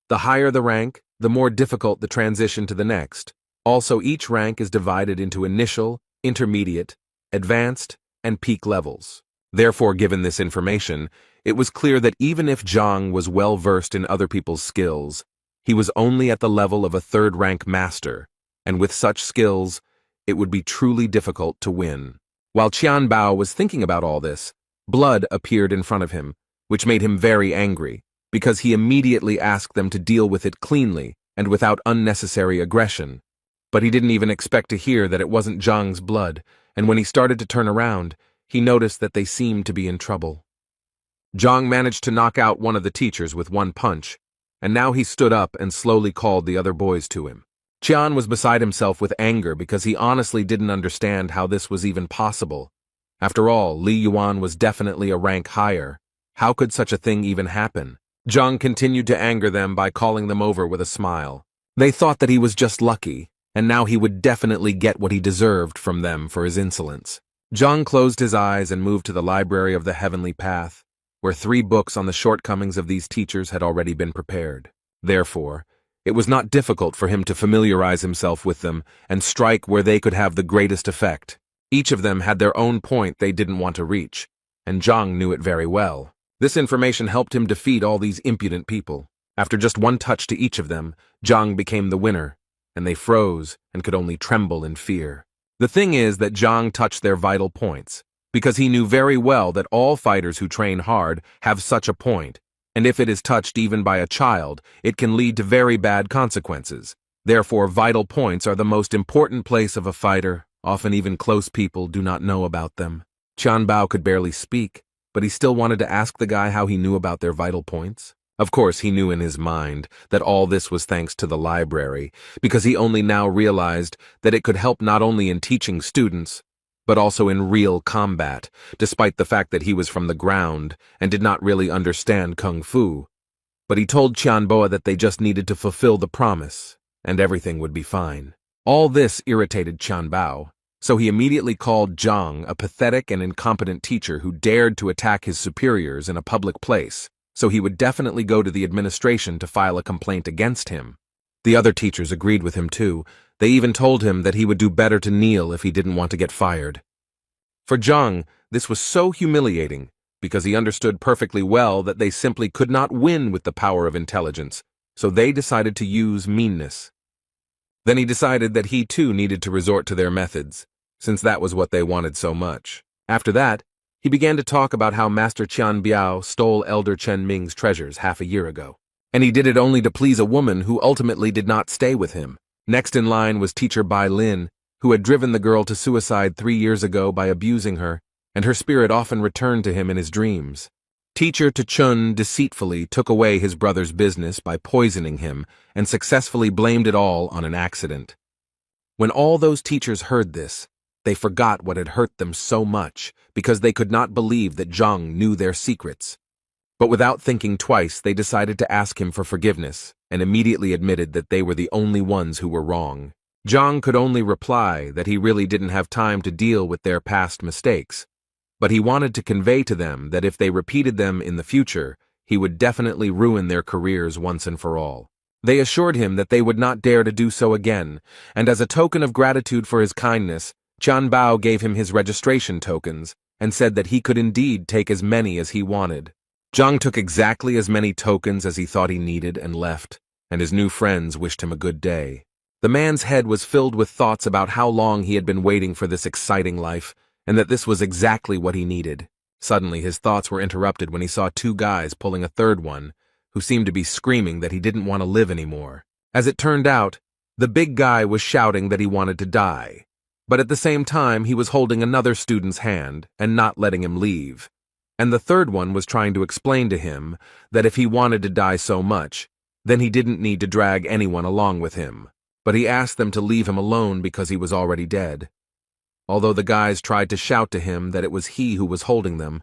The higher the rank, the more difficult the transition to the next. Also, each rank is divided into initial, intermediate, advanced, and peak levels. Therefore, given this information, it was clear that even if Zhang was well versed in other people's skills, he was only at the level of a 3rd-rank master, and with such skills, it would be truly difficult to win. While Qianbao was thinking about all this, blood appeared in front of him, which made him very angry, because he immediately asked them to deal with it cleanly and without unnecessary aggression. But he didn't even expect to hear that it wasn't Zhang's blood, and when he started to turn around, he noticed that they seemed to be in trouble. Zhang managed to knock out one of the teachers with one punch, and now he stood up and slowly called the other boys to him. Qian was beside himself with anger because he honestly didn't understand how this was even possible. After all, Li Yuan was definitely a rank higher. How could such a thing even happen? Zhang continued to anger them by calling them over with a smile. They thought that he was just lucky, and now he would definitely get what he deserved from them for his insolence. Zhang closed his eyes and moved to the library of the Heavenly Path, where 3 books on the shortcomings of these teachers had already been prepared. Therefore, it was not difficult for him to familiarize himself with them and strike where they could have the greatest effect. Each of them had their own point they didn't want to reach, and Zhang knew it very well. This information helped him defeat all these impudent people. After just one touch to each of them, Zhang became the winner, and they froze and could only tremble in fear. The thing is that Zhang touched their vital points, because he knew very well that all fighters who train hard have such a point, and if it is touched even by a child, it can lead to very bad consequences. Therefore, vital points are the most important place of a fighter. Often even close people do not know about them. Qianbao could barely speak, but he still wanted to ask the guy how he knew about their vital points. Of course, he knew in his mind that all this was thanks to the library, because he only now realized that it could help not only in teaching students, but also in real combat, despite the fact that he was from the ground and did not really understand kung fu. But he told Tianboa that they just needed to fulfill the promise, and everything would be fine. All this irritated Tianbao, so he immediately called Zhang a pathetic and incompetent teacher who dared to attack his superiors in a public place, so he would definitely go to the administration to file a complaint against him. The other teachers agreed with him too. They even told him that he would do better to kneel if he didn't want to get fired. For Zhang, this was so humiliating, because he understood perfectly well that they simply could not win with the power of intelligence, so they decided to use meanness. Then he decided that he too needed to resort to their methods, since that was what they wanted so much. After that, he began to talk about how Master Qian Biao stole Elder Chen Ming's treasures half a year ago. And he did it only to please a woman who ultimately did not stay with him. Next in line was teacher Bai Lin, who had driven the girl to suicide 3 years ago by abusing her, and her spirit often returned to him in his dreams. Teacher Chun deceitfully took away his brother's business by poisoning him and successfully blamed it all on an accident. When all those teachers heard this, they forgot what had hurt them so much because they could not believe that Zhang knew their secrets. But without thinking twice, they decided to ask him for forgiveness and immediately admitted that they were the only ones who were wrong. Zhang could only reply that he really didn't have time to deal with their past mistakes, but he wanted to convey to them that if they repeated them in the future, he would definitely ruin their careers once and for all. They assured him that they would not dare to do so again, and as a token of gratitude for his kindness, Tian Bao gave him his registration tokens and said that he could indeed take as many as he wanted. Zhang took exactly as many tokens as he thought he needed and left, and his new friends wished him a good day. The man's head was filled with thoughts about how long he had been waiting for this exciting life, and that this was exactly what he needed. Suddenly, his thoughts were interrupted when he saw 2 guys pulling a third one, who seemed to be screaming that he didn't want to live anymore. As it turned out, the big guy was shouting that he wanted to die, but at the same time he was holding another student's hand and not letting him leave. And the third one was trying to explain to him that if he wanted to die so much, then he didn't need to drag anyone along with him. But he asked them to leave him alone because he was already dead. Although the guys tried to shout to him that it was he who was holding them,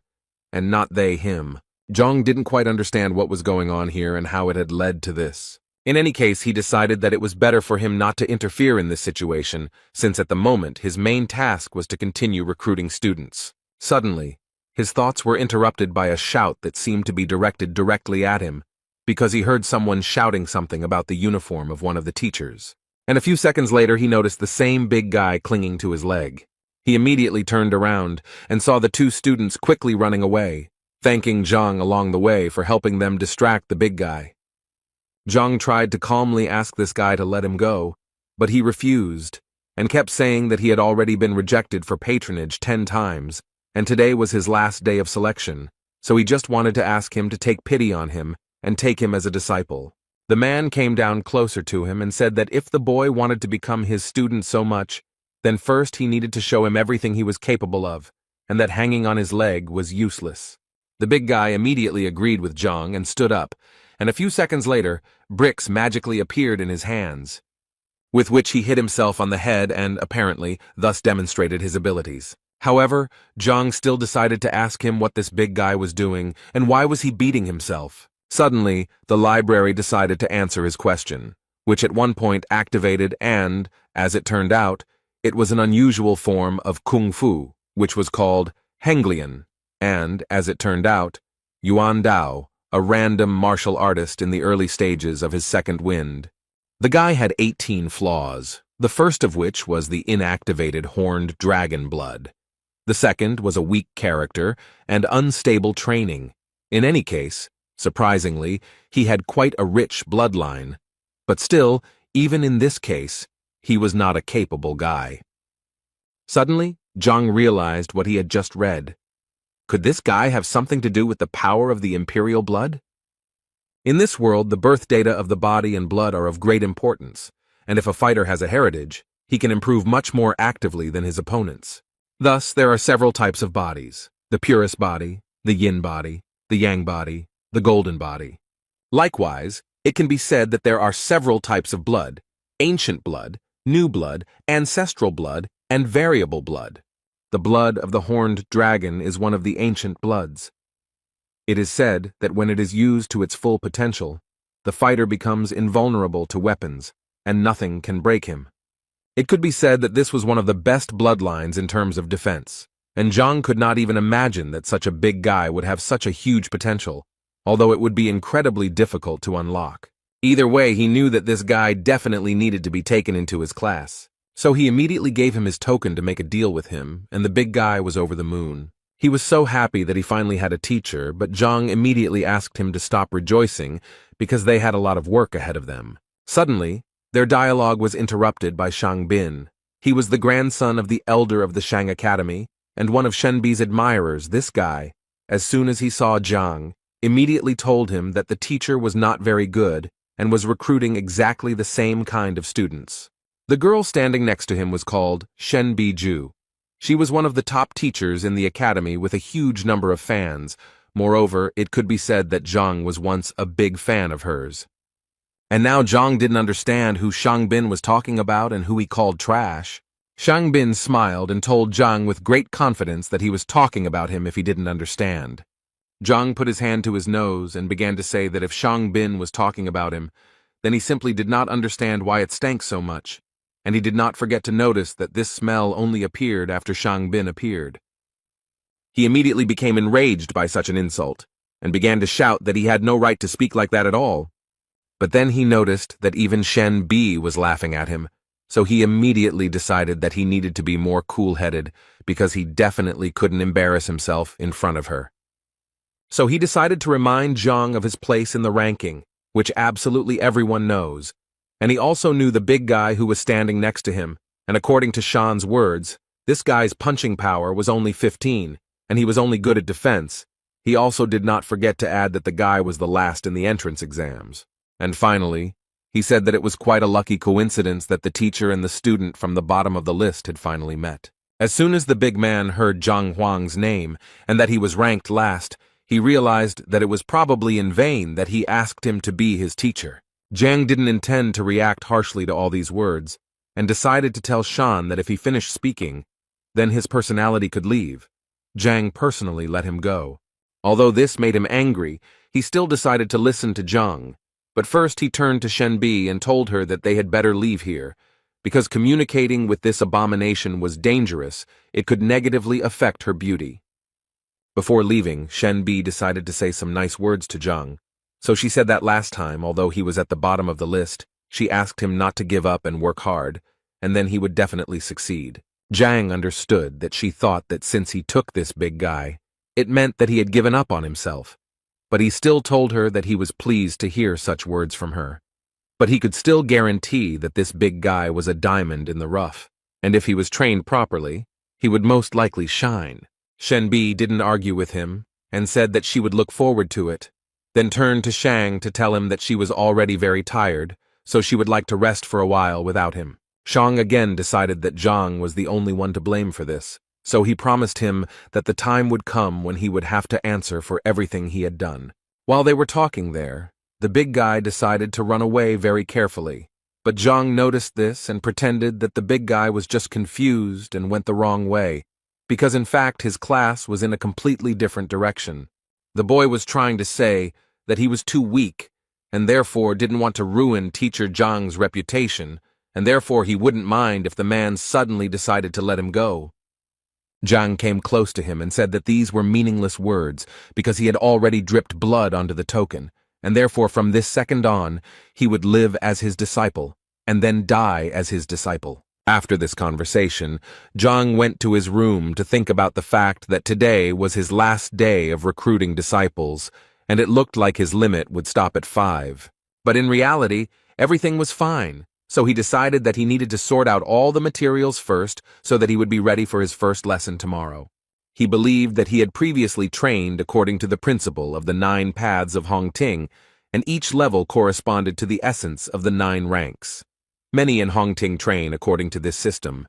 and not they him. Zhang didn't quite understand what was going on here and how it had led to this. In any case, he decided that it was better for him not to interfere in this situation, since at the moment his main task was to continue recruiting students. Suddenly, his thoughts were interrupted by a shout that seemed to be directed directly at him, because he heard someone shouting something about the uniform of one of the teachers. And a few seconds later he noticed the same big guy clinging to his leg. He immediately turned around and saw the 2 students quickly running away, thanking Zhang along the way for helping them distract the big guy. Zhang tried to calmly ask this guy to let him go, but he refused, and kept saying that he had already been rejected for patronage 10 times, and today was his last day of selection, so he just wanted to ask him to take pity on him and take him as a disciple. The man came down closer to him and said that if the boy wanted to become his student so much, then first he needed to show him everything he was capable of, and that hanging on his leg was useless. The big guy immediately agreed with Zhang and stood up, and a few seconds later, bricks magically appeared in his hands, with which he hit himself on the head and, apparently, thus demonstrated his abilities. However, Zhang still decided to ask him what this big guy was doing and why was he beating himself. Suddenly, the library decided to answer his question, which at one point activated and, as it turned out, it was an unusual form of kung fu, which was called Henglian, and, as it turned out, Yuan Dao, a random martial artist in the early stages of his second wind. The guy had 18 flaws, the first of which was the inactivated horned dragon blood. The second was a weak character and unstable training. In any case, surprisingly, he had quite a rich bloodline. But still, even in this case, he was not a capable guy. Suddenly, Zhang realized what he had just read. Could this guy have something to do with the power of the imperial blood? In this world, the birth data of the body and blood are of great importance, and if a fighter has a heritage, he can improve much more actively than his opponents. Thus, there are several types of bodies: the purest body, the yin body, the yang body, the golden body. Likewise, it can be said that there are several types of blood: ancient blood, new blood, ancestral blood, and variable blood. The blood of the horned dragon is one of the ancient bloods. It is said that when it is used to its full potential, the fighter becomes invulnerable to weapons, and nothing can break him. It could be said that this was one of the best bloodlines in terms of defense, and Zhang could not even imagine that such a big guy would have such a huge potential, although it would be incredibly difficult to unlock. Either way, he knew that this guy definitely needed to be taken into his class. So he immediately gave him his token to make a deal with him, and the big guy was over the moon. He was so happy that he finally had a teacher, but Zhang immediately asked him to stop rejoicing because they had a lot of work ahead of them. Suddenly, their dialogue was interrupted by Shang Bin. He was the grandson of the elder of the Shang Academy, and one of Shenbi's admirers. This guy, as soon as he saw Zhang, immediately told him that the teacher was not very good and was recruiting exactly the same kind of students. The girl standing next to him was called Shenbi Ju. She was one of the top teachers in the academy with a huge number of fans. Moreover, it could be said that Zhang was once a big fan of hers. And now Zhang didn't understand who Shang Bin was talking about and who he called trash. Shang Bin smiled and told Zhang with great confidence that he was talking about him if he didn't understand. Zhang put his hand to his nose and began to say that if Shang Bin was talking about him, then he simply did not understand why it stank so much, and he did not forget to notice that this smell only appeared after Shang Bin appeared. He immediately became enraged by such an insult, and began to shout that he had no right to speak like that at all. But then he noticed that even Shen Bi was laughing at him, so he immediately decided that he needed to be more cool-headed because he definitely couldn't embarrass himself in front of her. So he decided to remind Zhang of his place in the ranking, which absolutely everyone knows, and he also knew the big guy who was standing next to him, and according to Shan's words, this guy's punching power was only 15, and he was only good at defense. He also did not forget to add that the guy was the last in the entrance exams. And finally, he said that it was quite a lucky coincidence that the teacher and the student from the bottom of the list had finally met. As soon as the big man heard Zhang Huang's name, and that he was ranked last, he realized that it was probably in vain that he asked him to be his teacher. Zhang didn't intend to react harshly to all these words, and decided to tell Shan that if he finished speaking, then his personality could leave. Zhang personally let him go. Although this made him angry, he still decided to listen to Zhang. But first he turned to Shenbi and told her that they had better leave here, because communicating with this abomination was dangerous. It could negatively affect her beauty. Before leaving, Shenbi decided to say some nice words to Zhang. So she said that last time, although he was at the bottom of the list, she asked him not to give up and work hard, and then he would definitely succeed. Zhang understood that she thought that since he took this big guy, it meant that he had given up on himself. But he still told her that he was pleased to hear such words from her. But he could still guarantee that this big guy was a diamond in the rough, and if he was trained properly, he would most likely shine. Shenbi didn't argue with him, and said that she would look forward to it, then turned to Shang to tell him that she was already very tired, so she would like to rest for a while without him. Shang again decided that Zhang was the only one to blame for this, so he promised him that the time would come when he would have to answer for everything he had done. While they were talking there, the big guy decided to run away very carefully, but Zhang noticed this and pretended that the big guy was just confused and went the wrong way, because in fact his class was in a completely different direction. The boy was trying to say that he was too weak, and therefore didn't want to ruin teacher Zhang's reputation, and therefore he wouldn't mind if the man suddenly decided to let him go. Zhang came close to him and said that these were meaningless words because he had already dripped blood onto the token, and therefore from this second on, he would live as his disciple, and then die as his disciple. After this conversation, Zhang went to his room to think about the fact that today was his last day of recruiting disciples, and it looked like his limit would stop at 5. But in reality, everything was fine, so he decided that he needed to sort out all the materials first so that he would be ready for his first lesson tomorrow. He believed that he had previously trained according to the principle of the 9 paths of Hongting, and each level corresponded to the essence of the 9 ranks. Many in Hongting train according to this system.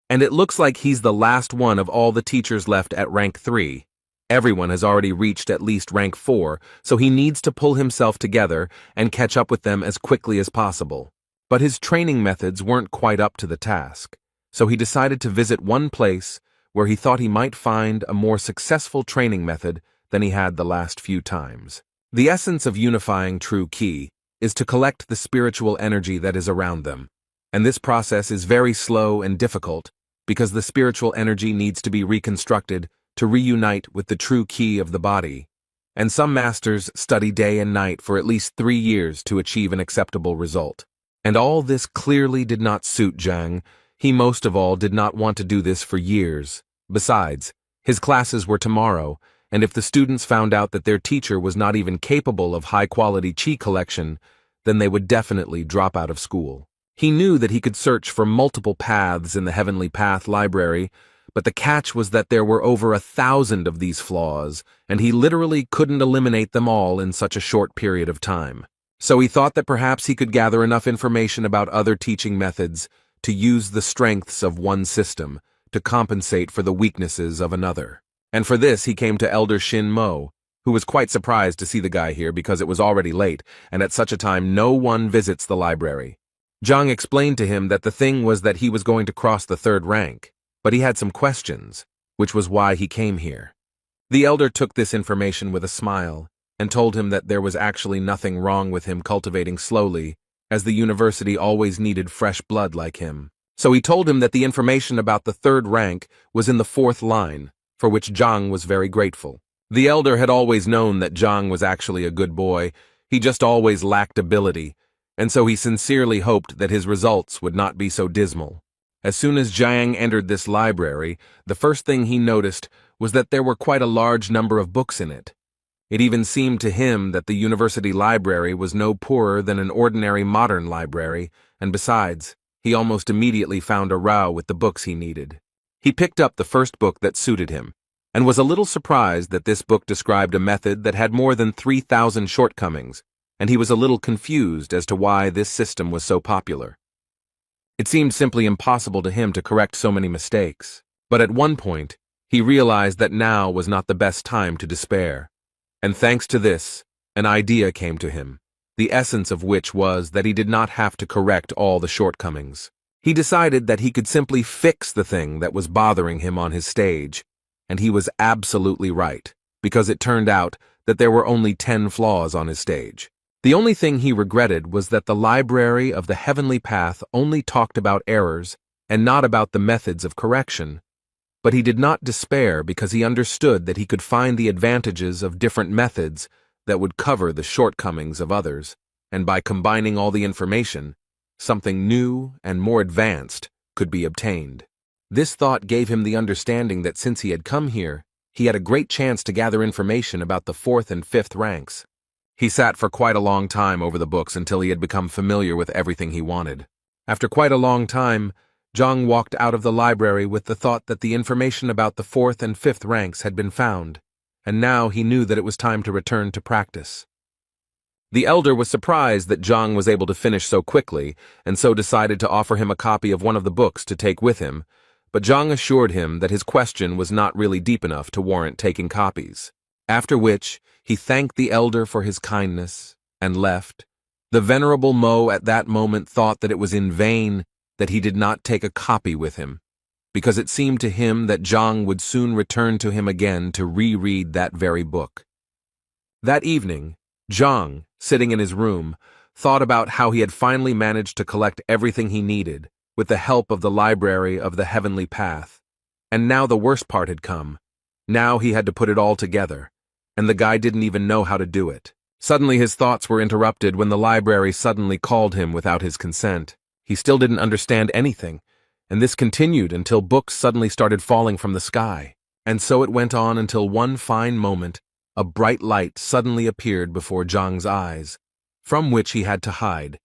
And it looks like he's the last one of all the teachers left at rank 3. Everyone has already reached at least rank 4, so he needs to pull himself together and catch up with them as quickly as possible. But his training methods weren't quite up to the task, so he decided to visit one place where he thought he might find a more successful training method than he had the last few times. The essence of unifying true ki is to collect the spiritual energy that is around them, and this process is very slow and difficult because the spiritual energy needs to be reconstructed to reunite with the true ki of the body, and some masters study day and night for at least 3 years to achieve an acceptable result. And all this clearly did not suit Zhang. He most of all did not want to do this for years. Besides, his classes were tomorrow, and if the students found out that their teacher was not even capable of high-quality qi collection, then they would definitely drop out of school. He knew that he could search for multiple paths in the Heavenly Path library, but the catch was that there were over 1,000 of these flaws, and he literally couldn't eliminate them all in such a short period of time. So he thought that perhaps he could gather enough information about other teaching methods to use the strengths of one system to compensate for the weaknesses of another. And for this he came to Elder Shin Mo, who was quite surprised to see the guy here because it was already late, and at such a time no one visits the library. Zhang explained to him that the thing was that he was going to cross the 3rd rank, but he had some questions, which was why he came here. The elder took this information with a smile and told him that there was actually nothing wrong with him cultivating slowly, as the university always needed fresh blood like him. So he told him that the information about the 3rd rank was in the 4th line, for which Zhang was very grateful. The elder had always known that Zhang was actually a good boy, he just always lacked ability, and so he sincerely hoped that his results would not be so dismal. As soon as Zhang entered this library, the first thing he noticed was that there were quite a large number of books in it. It even seemed to him that the university library was no poorer than an ordinary modern library, and besides, he almost immediately found a row with the books he needed. He picked up the first book that suited him, and was a little surprised that this book described a method that had more than 3,000 shortcomings, and he was a little confused as to why this system was so popular. It seemed simply impossible to him to correct so many mistakes, but at one point, he realized that now was not the best time to despair. And thanks to this, an idea came to him, the essence of which was that he did not have to correct all the shortcomings. He decided that he could simply fix the thing that was bothering him on his stage, and he was absolutely right, because it turned out that there were only 10 flaws on his stage. The only thing he regretted was that the library of the Heavenly Path only talked about errors and not about the methods of correction. But he did not despair because he understood that he could find the advantages of different methods that would cover the shortcomings of others, and by combining all the information, something new and more advanced could be obtained. This thought gave him the understanding that since he had come here, he had a great chance to gather information about the 4th and 5th ranks. He sat for quite a long time over the books until he had become familiar with everything he wanted. After quite a long time, Zhang walked out of the library with the thought that the information about the 4th and 5th ranks had been found, and now he knew that it was time to return to practice. The elder was surprised that Zhang was able to finish so quickly, and so decided to offer him a copy of one of the books to take with him, but Zhang assured him that his question was not really deep enough to warrant taking copies. After which, he thanked the elder for his kindness and left. The venerable Mo at that moment thought that it was in vain that he did not take a copy with him, because it seemed to him that Zhang would soon return to him again to reread that very book. That evening, Zhang, sitting in his room, thought about how he had finally managed to collect everything he needed with the help of the library of the Heavenly Path. And now the worst part had come. Now he had to put it all together, and the guy didn't even know how to do it. Suddenly his thoughts were interrupted when the library suddenly called him without his consent. He still didn't understand anything, and this continued until books suddenly started falling from the sky. And so it went on until one fine moment, a bright light suddenly appeared before Zhang's eyes, from which he had to hide,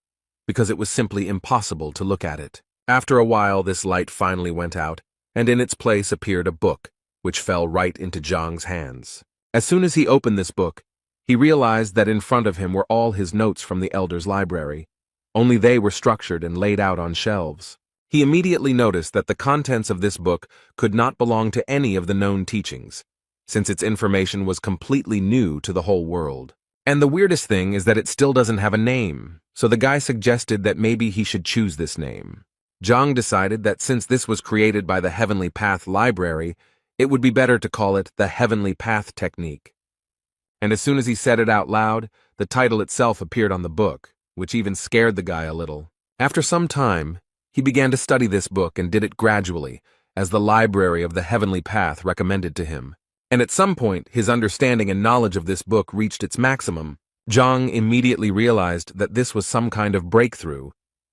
because it was simply impossible to look at it. After a while this light finally went out, and in its place appeared a book, which fell right into Zhang's hands. As soon as he opened this book, he realized that in front of him were all his notes from the elder's library, only they were structured and laid out on shelves. He immediately noticed that the contents of this book could not belong to any of the known teachings, since its information was completely new to the whole world. And the weirdest thing is that it still doesn't have a name, so the guy suggested that maybe he should choose this name. Zhang decided that since this was created by the Heavenly Path Library, it would be better to call it the Heavenly Path Technique. And as soon as he said it out loud, the title itself appeared on the book, which even scared the guy a little. After some time, he began to study this book and did it gradually, as the library of the Heavenly Path recommended to him. And at some point, his understanding and knowledge of this book reached its maximum. Zhang immediately realized that this was some kind of breakthrough,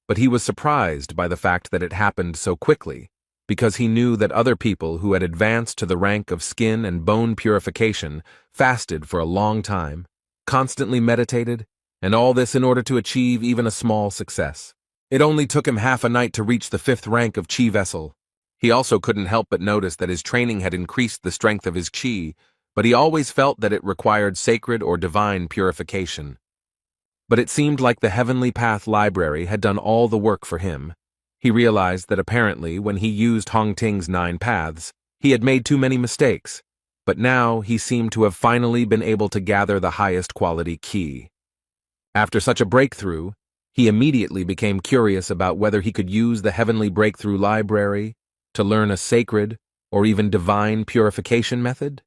but he was surprised by the fact that it happened so quickly, because he knew that other people who had advanced to the rank of skin and bone purification fasted for a long time, constantly meditated, and all this in order to achieve even a small success. It only took him half a night to reach the 5th rank of Qi vessel. He also couldn't help but notice that his training had increased the strength of his Qi, but he always felt that it required sacred or divine purification. But it seemed like the Heavenly Path Library had done all the work for him. He realized that apparently when he used Hongting's 9 paths, he had made too many mistakes, but now he seemed to have finally been able to gather the highest quality Qi. After such a breakthrough, he immediately became curious about whether he could use the Heavenly Breakthrough Library to learn a sacred or even divine purification method.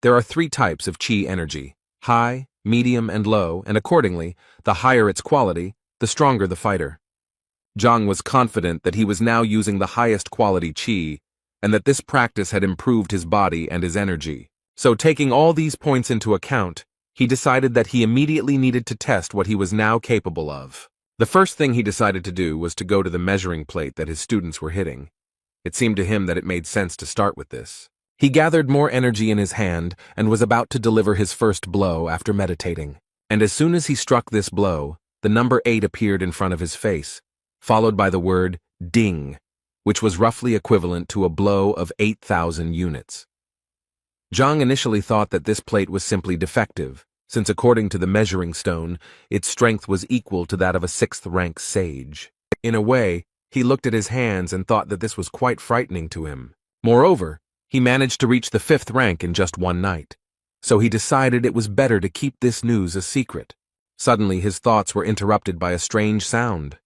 There are 3 types of Qi energy: high, medium, and low, and accordingly, the higher its quality, the stronger the fighter. Zhang was confident that he was now using the highest quality Qi, and that this practice had improved his body and his energy. So taking all these points into account, he decided that he immediately needed to test what he was now capable of. The first thing he decided to do was to go to the measuring plate that his students were hitting. It seemed to him that it made sense to start with this. He gathered more energy in his hand and was about to deliver his first blow after meditating. And as soon as he struck this blow, the number 8 appeared in front of his face, followed by the word ding, which was roughly equivalent to a blow of 8,000 units. Zhang initially thought that this plate was simply defective, since according to the measuring stone, its strength was equal to that of a 6th-rank sage. In a way, he looked at his hands and thought that this was quite frightening to him. Moreover, he managed to reach the 5th rank in just one night, so he decided it was better to keep this news a secret. Suddenly, his thoughts were interrupted by a strange sound.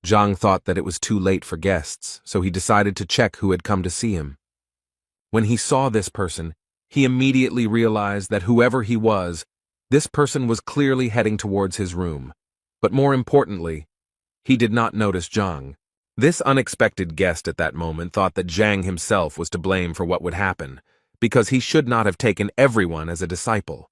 Zhang thought that it was too late for guests, so he decided to check who had come to see him. When he saw this person, he immediately realized that whoever he was, this person was clearly heading towards his room. But more importantly, he did not notice Zhang. This unexpected guest at that moment thought that Zhang himself was to blame for what would happen, because he should not have taken everyone as a disciple.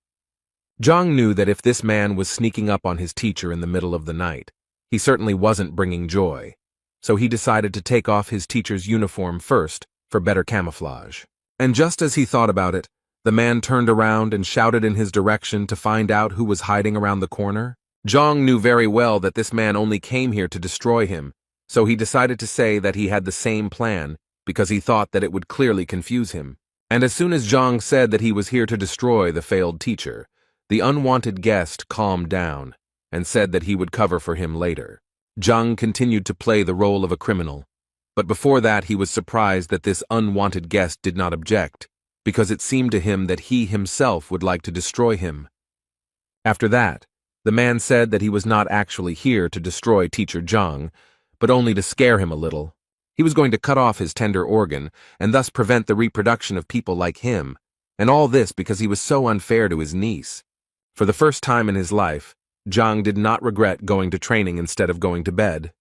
Zhang knew that if this man was sneaking up on his teacher in the middle of the night, he certainly wasn't bringing joy, so he decided to take off his teacher's uniform first for better camouflage. And just as he thought about it, the man turned around and shouted in his direction to find out who was hiding around the corner. Zhang knew very well that this man only came here to destroy him, so he decided to say that he had the same plan because he thought that it would clearly confuse him. And as soon as Zhang said that he was here to destroy the failed teacher, the unwanted guest calmed down and said that he would cover for him later. Zhang continued to play the role of a criminal, but before that he was surprised that this unwanted guest did not object, because it seemed to him that he himself would like to destroy him. After that, the man said that he was not actually here to destroy Teacher Zhang, but only to scare him a little. He was going to cut off his tender organ and thus prevent the reproduction of people like him, and all this because he was so unfair to his niece. For the first time in his life, Zhang did not regret going to training instead of going to bed,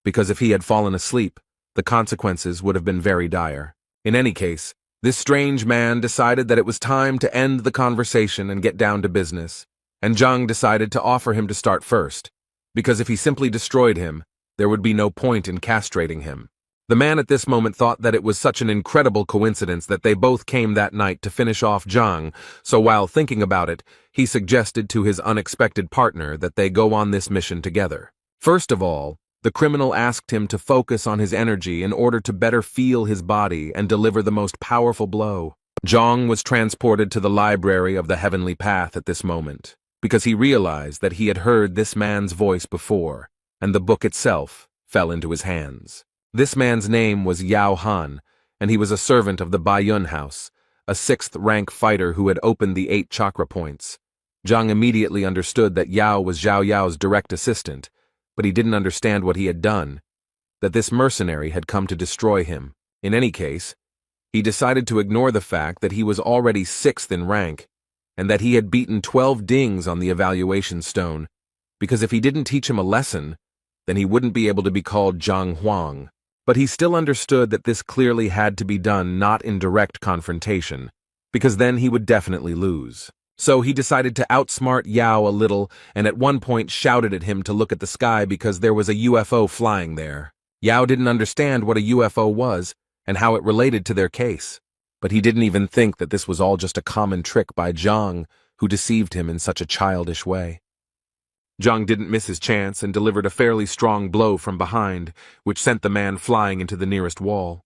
because if he had fallen asleep, the consequences would have been very dire. In any case, this strange man decided that it was time to end the conversation and get down to business, and Zhang decided to offer him to start first, because if he simply destroyed him, there would be no point in castrating him. The man at this moment thought that it was such an incredible coincidence that they both came that night to finish off Zhang, so while thinking about it, he suggested to his unexpected partner that they go on this mission together. First of all, the criminal asked him to focus on his energy in order to better feel his body and deliver the most powerful blow. Zhang was transported to the library of the Heavenly Path at this moment, because he realized that he had heard this man's voice before, and the book itself fell into his hands. This man's name was Yao Han, and he was a servant of the Baiyun house, a 6th-rank fighter who had opened the 8 chakra points. Zhang immediately understood that Yao was Zhao Yao's direct assistant, but he didn't understand what he had done, that this mercenary had come to destroy him. In any case, he decided to ignore the fact that he was already 6th in rank, and that he had beaten 12 dings on the evaluation stone, because if he didn't teach him a lesson, then he wouldn't be able to be called Zhang Huang. But he still understood that this clearly had to be done not in direct confrontation, because then he would definitely lose. So he decided to outsmart Yao a little and at one point shouted at him to look at the sky because there was a UFO flying there. Yao didn't understand what a UFO was and how it related to their case, but he didn't even think that this was all just a common trick by Zhang, who deceived him in such a childish way. Zhang didn't miss his chance and delivered a fairly strong blow from behind, which sent the man flying into the nearest wall.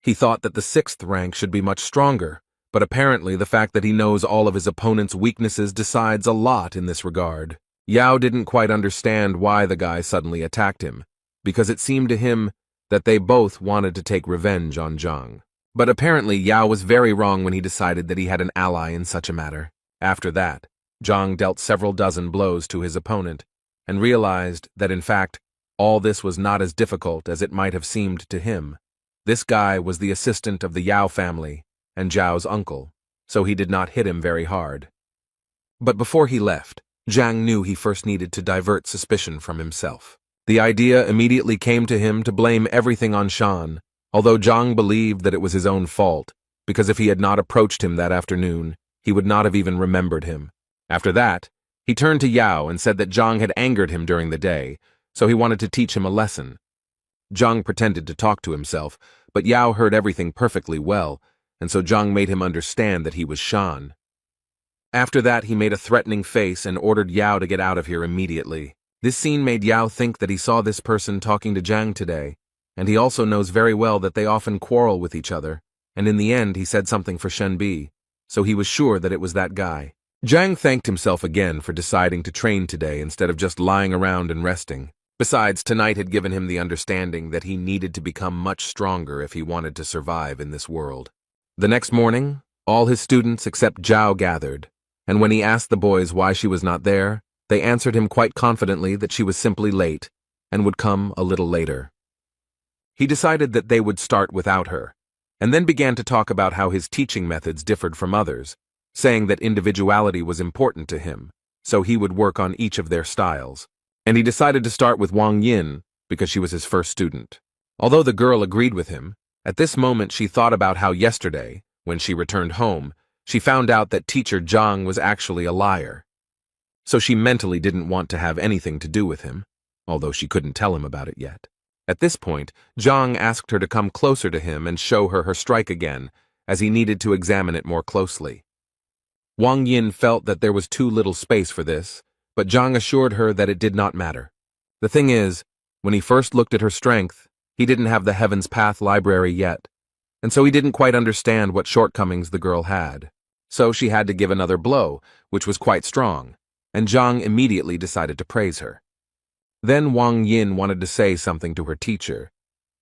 He thought that the 6th rank should be much stronger, but apparently the fact that he knows all of his opponent's weaknesses decides a lot in this regard. Yao didn't quite understand why the guy suddenly attacked him, because it seemed to him that they both wanted to take revenge on Zhang. But apparently Yao was very wrong when he decided that he had an ally in such a matter. After that, Zhang dealt several dozen blows to his opponent, and realized that in fact, all this was not as difficult as it might have seemed to him. This guy was the assistant of the Yao family, and Zhao's uncle, so he did not hit him very hard. But before he left, Zhang knew he first needed to divert suspicion from himself. The idea immediately came to him to blame everything on Shan, although Zhang believed that it was his own fault, because if he had not approached him that afternoon, he would not have even remembered him. After that, he turned to Yao and said that Zhang had angered him during the day, so he wanted to teach him a lesson. Zhang pretended to talk to himself, but Yao heard everything perfectly well, and so Zhang made him understand that he was Shan. After that, he made a threatening face and ordered Yao to get out of here immediately. This scene made Yao think that he saw this person talking to Zhang today, and he also knows very well that they often quarrel with each other, and in the end he said something for Shenbi, so he was sure that it was that guy. Zhang thanked himself again for deciding to train today instead of just lying around and resting. Besides, tonight had given him the understanding that he needed to become much stronger if he wanted to survive in this world. The next morning, all his students except Zhao gathered, and when he asked the boys why she was not there, they answered him quite confidently that she was simply late and would come a little later. He decided that they would start without her, and then began to talk about how his teaching methods differed from others, saying that individuality was important to him, so he would work on each of their styles. And he decided to start with Wang Yin because she was his first student. Although the girl agreed with him, at this moment she thought about how yesterday, when she returned home, she found out that teacher Zhang was actually a liar. So she mentally didn't want to have anything to do with him, although she couldn't tell him about it yet. At this point, Zhang asked her to come closer to him and show her strike again, as he needed to examine it more closely. Wang Yin felt that there was too little space for this, but Zhang assured her that it did not matter. The thing is, when he first looked at her strength, he didn't have the Heaven's Path library yet, and so he didn't quite understand what shortcomings the girl had. So she had to give another blow, which was quite strong, and Zhang immediately decided to praise her. Then Wang Yin wanted to say something to her teacher,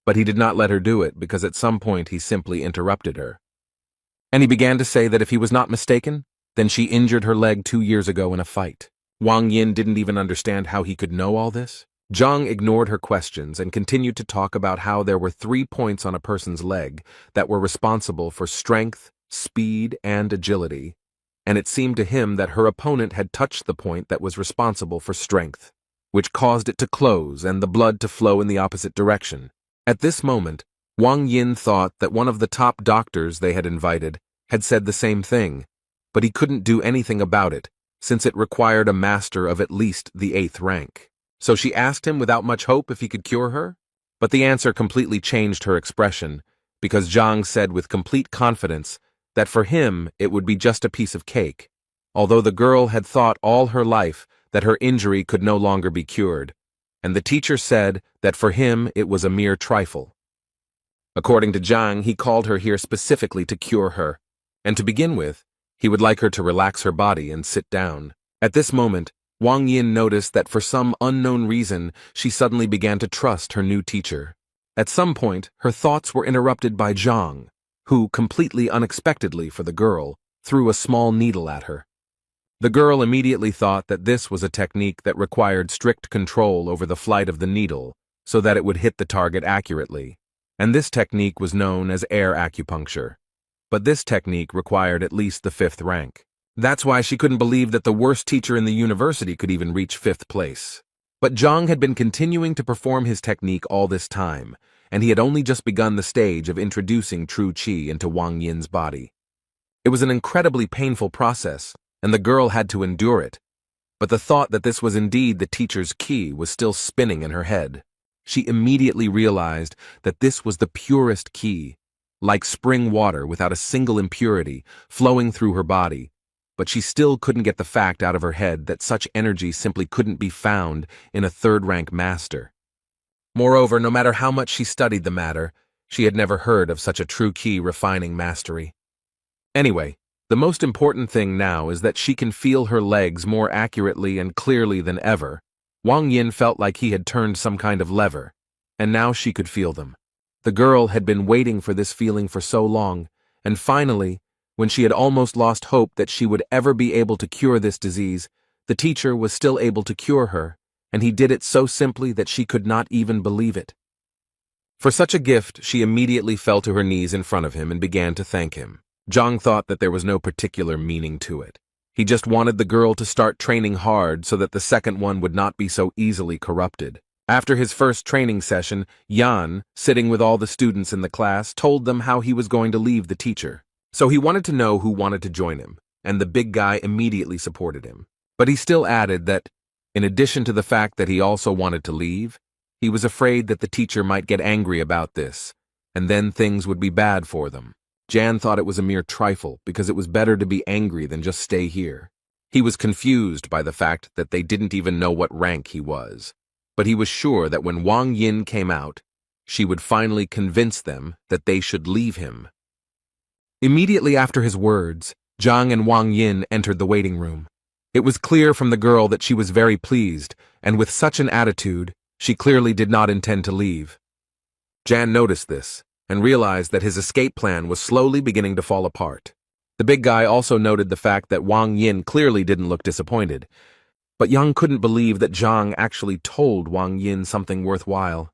but he did not let her do it because at some point he simply interrupted her. And he began to say that if he was not mistaken, then she injured her leg 2 years ago in a fight. Wang Yin didn't even understand how he could know all this. Zhang ignored her questions and continued to talk about how there were 3 points on a person's leg that were responsible for strength, speed, and agility, and it seemed to him that her opponent had touched the point that was responsible for strength, which caused it to close and the blood to flow in the opposite direction. At this moment, Wang Yin thought that one of the top doctors they had invited had said the same thing, but he couldn't do anything about it, since it required a master of at least the 8th rank. So she asked him without much hope if he could cure her, but the answer completely changed her expression, because Zhang said with complete confidence that for him it would be just a piece of cake, although the girl had thought all her life that her injury could no longer be cured, and the teacher said that for him it was a mere trifle. According to Zhang, he called her here specifically to cure her, and to begin with, he would like her to relax her body and sit down. At this moment, Wang Yin noticed that for some unknown reason, she suddenly began to trust her new teacher. At some point, her thoughts were interrupted by Zhang, who, completely unexpectedly for the girl, threw a small needle at her. The girl immediately thought that this was a technique that required strict control over the flight of the needle so that it would hit the target accurately, and this technique was known as air acupuncture. But this technique required at least the 5th rank. That's why she couldn't believe that the worst teacher in the university could even reach 5th place. But Zhang had been continuing to perform his technique all this time, and he had only just begun the stage of introducing true qi into Wang Yin's body. It was an incredibly painful process, and the girl had to endure it. But the thought that this was indeed the teacher's qi was still spinning in her head. She immediately realized that this was the purest qi, like spring water without a single impurity, flowing through her body. But she still couldn't get the fact out of her head that such energy simply couldn't be found in a 3rd-rank master. Moreover, no matter how much she studied the matter, she had never heard of such a true qi refining mastery. Anyway, the most important thing now is that she can feel her legs more accurately and clearly than ever. Wang Yin felt like he had turned some kind of lever, and now she could feel them. The girl had been waiting for this feeling for so long, and finally, when she had almost lost hope that she would ever be able to cure this disease, the teacher was still able to cure her, and he did it so simply that she could not even believe it. For such a gift, she immediately fell to her knees in front of him and began to thank him. Zhang thought that there was no particular meaning to it. He just wanted the girl to start training hard so that the second one would not be so easily corrupted. After his first training session, Yan, sitting with all the students in the class, told them how he was going to leave the teacher. So he wanted to know who wanted to join him, and the big guy immediately supported him. But he still added that, in addition to the fact that he also wanted to leave, he was afraid that the teacher might get angry about this, and then things would be bad for them. Jan thought it was a mere trifle because it was better to be angry than just stay here. He was confused by the fact that they didn't even know what rank he was, but he was sure that when Wang Yin came out, she would finally convince them that they should leave him. Immediately after his words, Zhang and Wang Yin entered the waiting room. It was clear from the girl that she was very pleased, and with such an attitude, she clearly did not intend to leave. Jan noticed this, and realized that his escape plan was slowly beginning to fall apart. The big guy also noted the fact that Wang Yin clearly didn't look disappointed, but Yang couldn't believe that Zhang actually told Wang Yin something worthwhile.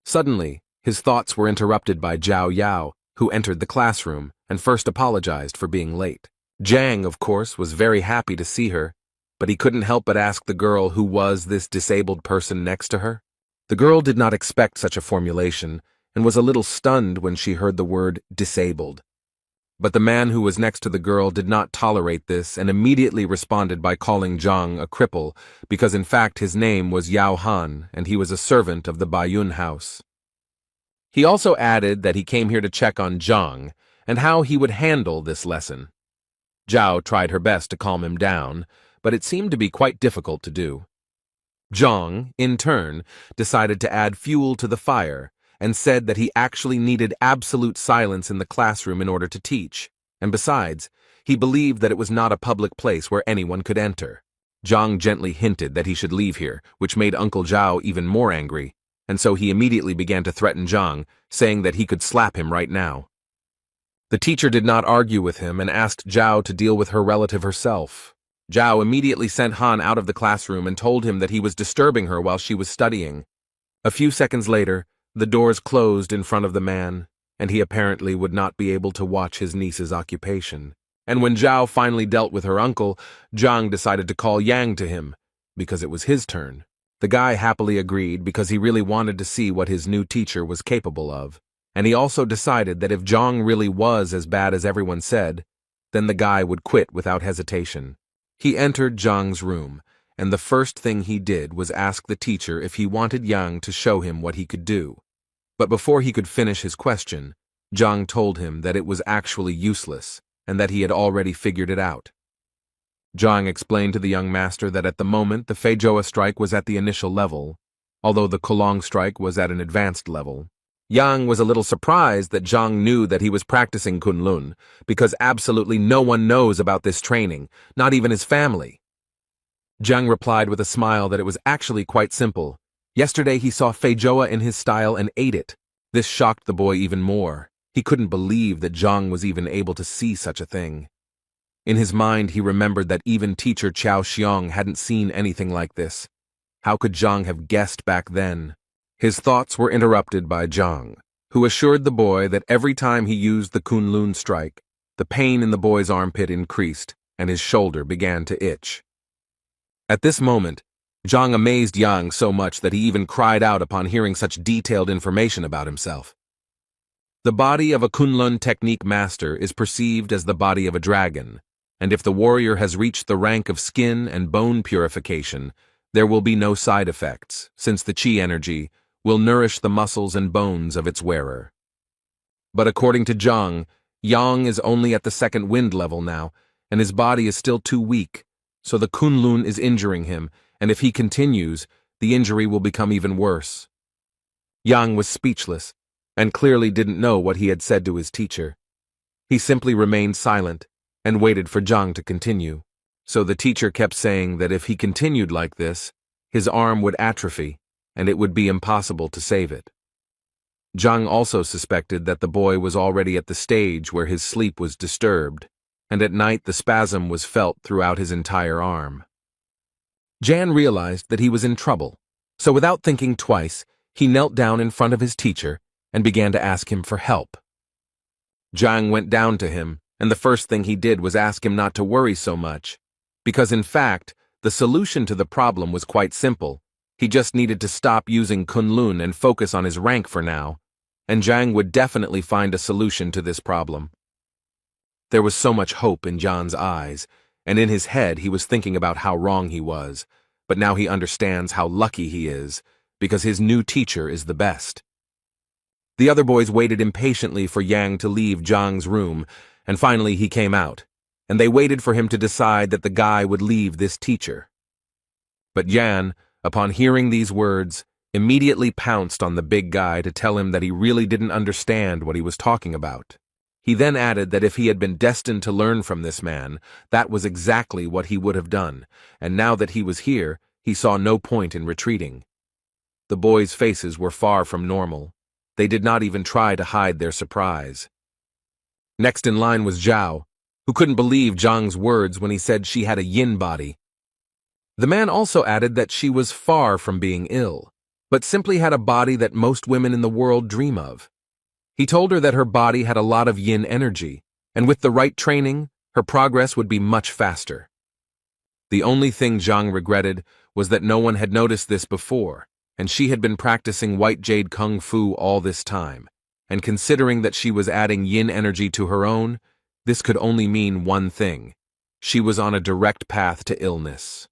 Suddenly, his thoughts were interrupted by Zhao Yao, who entered the classroom and first apologized for being late. Zhang, of course, was very happy to see her, but he couldn't help but ask the girl who was this disabled person next to her. The girl did not expect such a formulation and was a little stunned when she heard the word disabled. But the man who was next to the girl did not tolerate this and immediately responded by calling Zhang a cripple because in fact his name was Yao Han and he was a servant of the Baiyun house. He also added that he came here to check on Zhang and how he would handle this lesson. Zhao tried her best to calm him down, but it seemed to be quite difficult to do. Zhang, in turn, decided to add fuel to the fire and said that he actually needed absolute silence in the classroom in order to teach, and besides, he believed that it was not a public place where anyone could enter. Zhang gently hinted that he should leave here, which made Uncle Zhao even more angry, and so he immediately began to threaten Zhang, saying that he could slap him right now. The teacher did not argue with him and asked Zhao to deal with her relative herself. Zhao immediately sent Han out of the classroom and told him that he was disturbing her while she was studying. A few seconds later, the doors closed in front of the man, and he apparently would not be able to watch his niece's occupation. And when Zhao finally dealt with her uncle, Zhang decided to call Yang to him, because it was his turn. The guy happily agreed because he really wanted to see what his new teacher was capable of, and he also decided that if Zhang really was as bad as everyone said, then the guy would quit without hesitation. He entered Zhang's room, and the first thing he did was ask the teacher if he wanted Yang to show him what he could do. But before he could finish his question, Zhang told him that it was actually useless, and that he had already figured it out. Zhang explained to the young master that at the moment the Feijoa strike was at the initial level, although the Kolong strike was at an advanced level. Yang was a little surprised that Zhang knew that he was practicing Kunlun, because absolutely no one knows about this training, not even his family. Zhang replied with a smile that it was actually quite simple. Yesterday he saw Feijoa in his style and ate it. This shocked the boy even more. He couldn't believe that Zhang was even able to see such a thing. In his mind, he remembered that even teacher Qiao Xiong hadn't seen anything like this. How could Zhang have guessed back then? His thoughts were interrupted by Zhang, who assured the boy that every time he used the Kunlun strike, the pain in the boy's armpit increased and his shoulder began to itch. At this moment, Zhang amazed Yang so much that he even cried out upon hearing such detailed information about himself. The body of a Kunlun technique master is perceived as the body of a dragon, and if the warrior has reached the rank of skin and bone purification, there will be no side effects, since the qi energy will nourish the muscles and bones of its wearer. But according to Zhang, Yang is only at the second wind level now, and his body is still too weak, so the Kunlun is injuring him, and if he continues, the injury will become even worse. Yang was speechless, and clearly didn't know what he had said to his teacher. He simply remained silent, and waited for Zhang to continue. So the teacher kept saying that if he continued like this, his arm would atrophy, and it would be impossible to save it. Zhang also suspected that the boy was already at the stage where his sleep was disturbed, and at night the spasm was felt throughout his entire arm. Jan realized that he was in trouble, so without thinking twice, he knelt down in front of his teacher and began to ask him for help. Zhang went down to him, and the first thing he did was ask him not to worry so much, because in fact, the solution to the problem was quite simple. He just needed to stop using Kunlun and focus on his rank for now, and Zhang would definitely find a solution to this problem. There was so much hope in Jan's eyes, and in his head he was thinking about how wrong he was, but now he understands how lucky he is, because his new teacher is the best. The other boys waited impatiently for Yang to leave Zhang's room, and finally he came out, and they waited for him to decide that the guy would leave this teacher. But Yan, upon hearing these words, immediately pounced on the big guy to tell him that he really didn't understand what he was talking about. He then added that if he had been destined to learn from this man, that was exactly what he would have done, and now that he was here, he saw no point in retreating. The boys' faces were far from normal. They did not even try to hide their surprise. Next in line was Zhao, who couldn't believe Zhang's words when he said she had a yin body. The man also added that she was far from being ill, but simply had a body that most women in the world dream of. He told her that her body had a lot of yin energy, and with the right training, her progress would be much faster. The only thing Zhang regretted was that no one had noticed this before, and she had been practicing white jade kung fu all this time, and considering that she was adding yin energy to her own, this could only mean one thing. She was on a direct path to illness.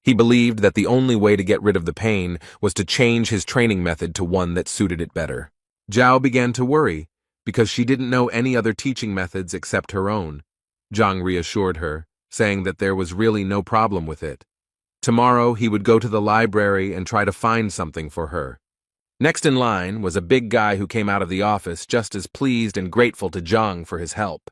He believed that the only way to get rid of the pain was to change his training method to one that suited it better. Zhao began to worry, because she didn't know any other teaching methods except her own. Zhang reassured her, saying that there was really no problem with it. Tomorrow he would go to the library and try to find something for her. Next in line was a big guy who came out of the office just as pleased and grateful to Zhang for his help.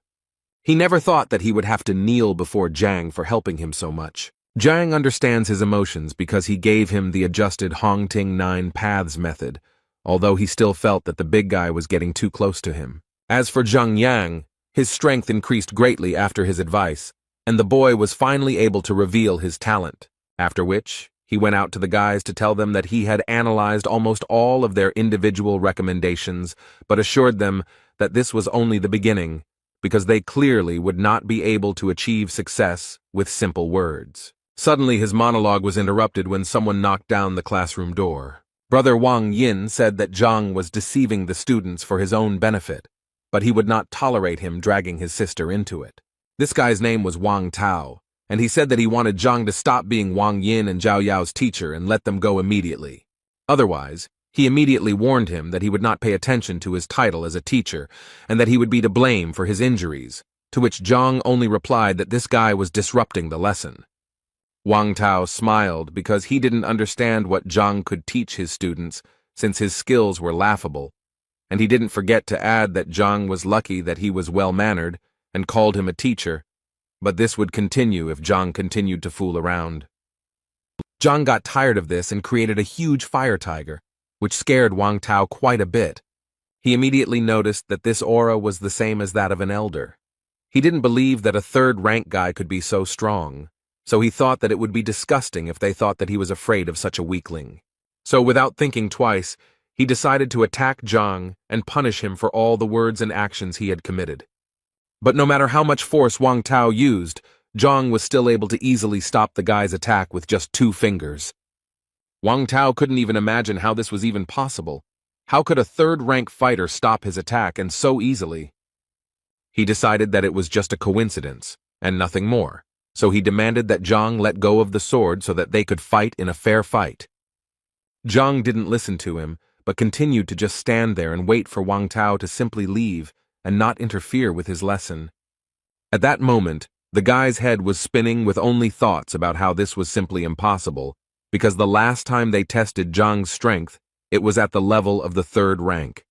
He never thought that he would have to kneel before Zhang for helping him so much. Zhang understands his emotions because he gave him the adjusted Hongting 9 Paths method, although he still felt that the big guy was getting too close to him. As for Zhang Yang, his strength increased greatly after his advice, and the boy was finally able to reveal his talent, after which he went out to the guys to tell them that he had analyzed almost all of their individual recommendations, but assured them that this was only the beginning, because they clearly would not be able to achieve success with simple words. Suddenly his monologue was interrupted when someone knocked down the classroom door. Brother Wang Yin said that Zhang was deceiving the students for his own benefit, but he would not tolerate him dragging his sister into it. This guy's name was Wang Tao, and he said that he wanted Zhang to stop being Wang Yin and Zhao Yao's teacher and let them go immediately. Otherwise, he immediately warned him that he would not pay attention to his title as a teacher and that he would be to blame for his injuries, to which Zhang only replied that this guy was disrupting the lesson. Wang Tao smiled because he didn't understand what Zhang could teach his students since his skills were laughable, and he didn't forget to add that Zhang was lucky that he was well-mannered and called him a teacher, but this would continue if Zhang continued to fool around. Zhang got tired of this and created a huge fire tiger, which scared Wang Tao quite a bit. He immediately noticed that this aura was the same as that of an elder. He didn't believe that a third-rank guy could be so strong, so he thought that it would be disgusting if they thought that he was afraid of such a weakling. So without thinking twice, he decided to attack Zhang and punish him for all the words and actions he had committed. But no matter how much force Wang Tao used, Zhang was still able to easily stop the guy's attack with just 2 fingers. Wang Tao couldn't even imagine how this was even possible. How could a third-rank fighter stop his attack and so easily? He decided that it was just a coincidence, and nothing more, so he demanded that Zhang let go of the sword so that they could fight in a fair fight. Zhang didn't listen to him, but continued to just stand there and wait for Wang Tao to simply leave and not interfere with his lesson. At that moment, the guy's head was spinning with only thoughts about how this was simply impossible, because the last time they tested Zhang's strength, it was at the level of the 3rd rank.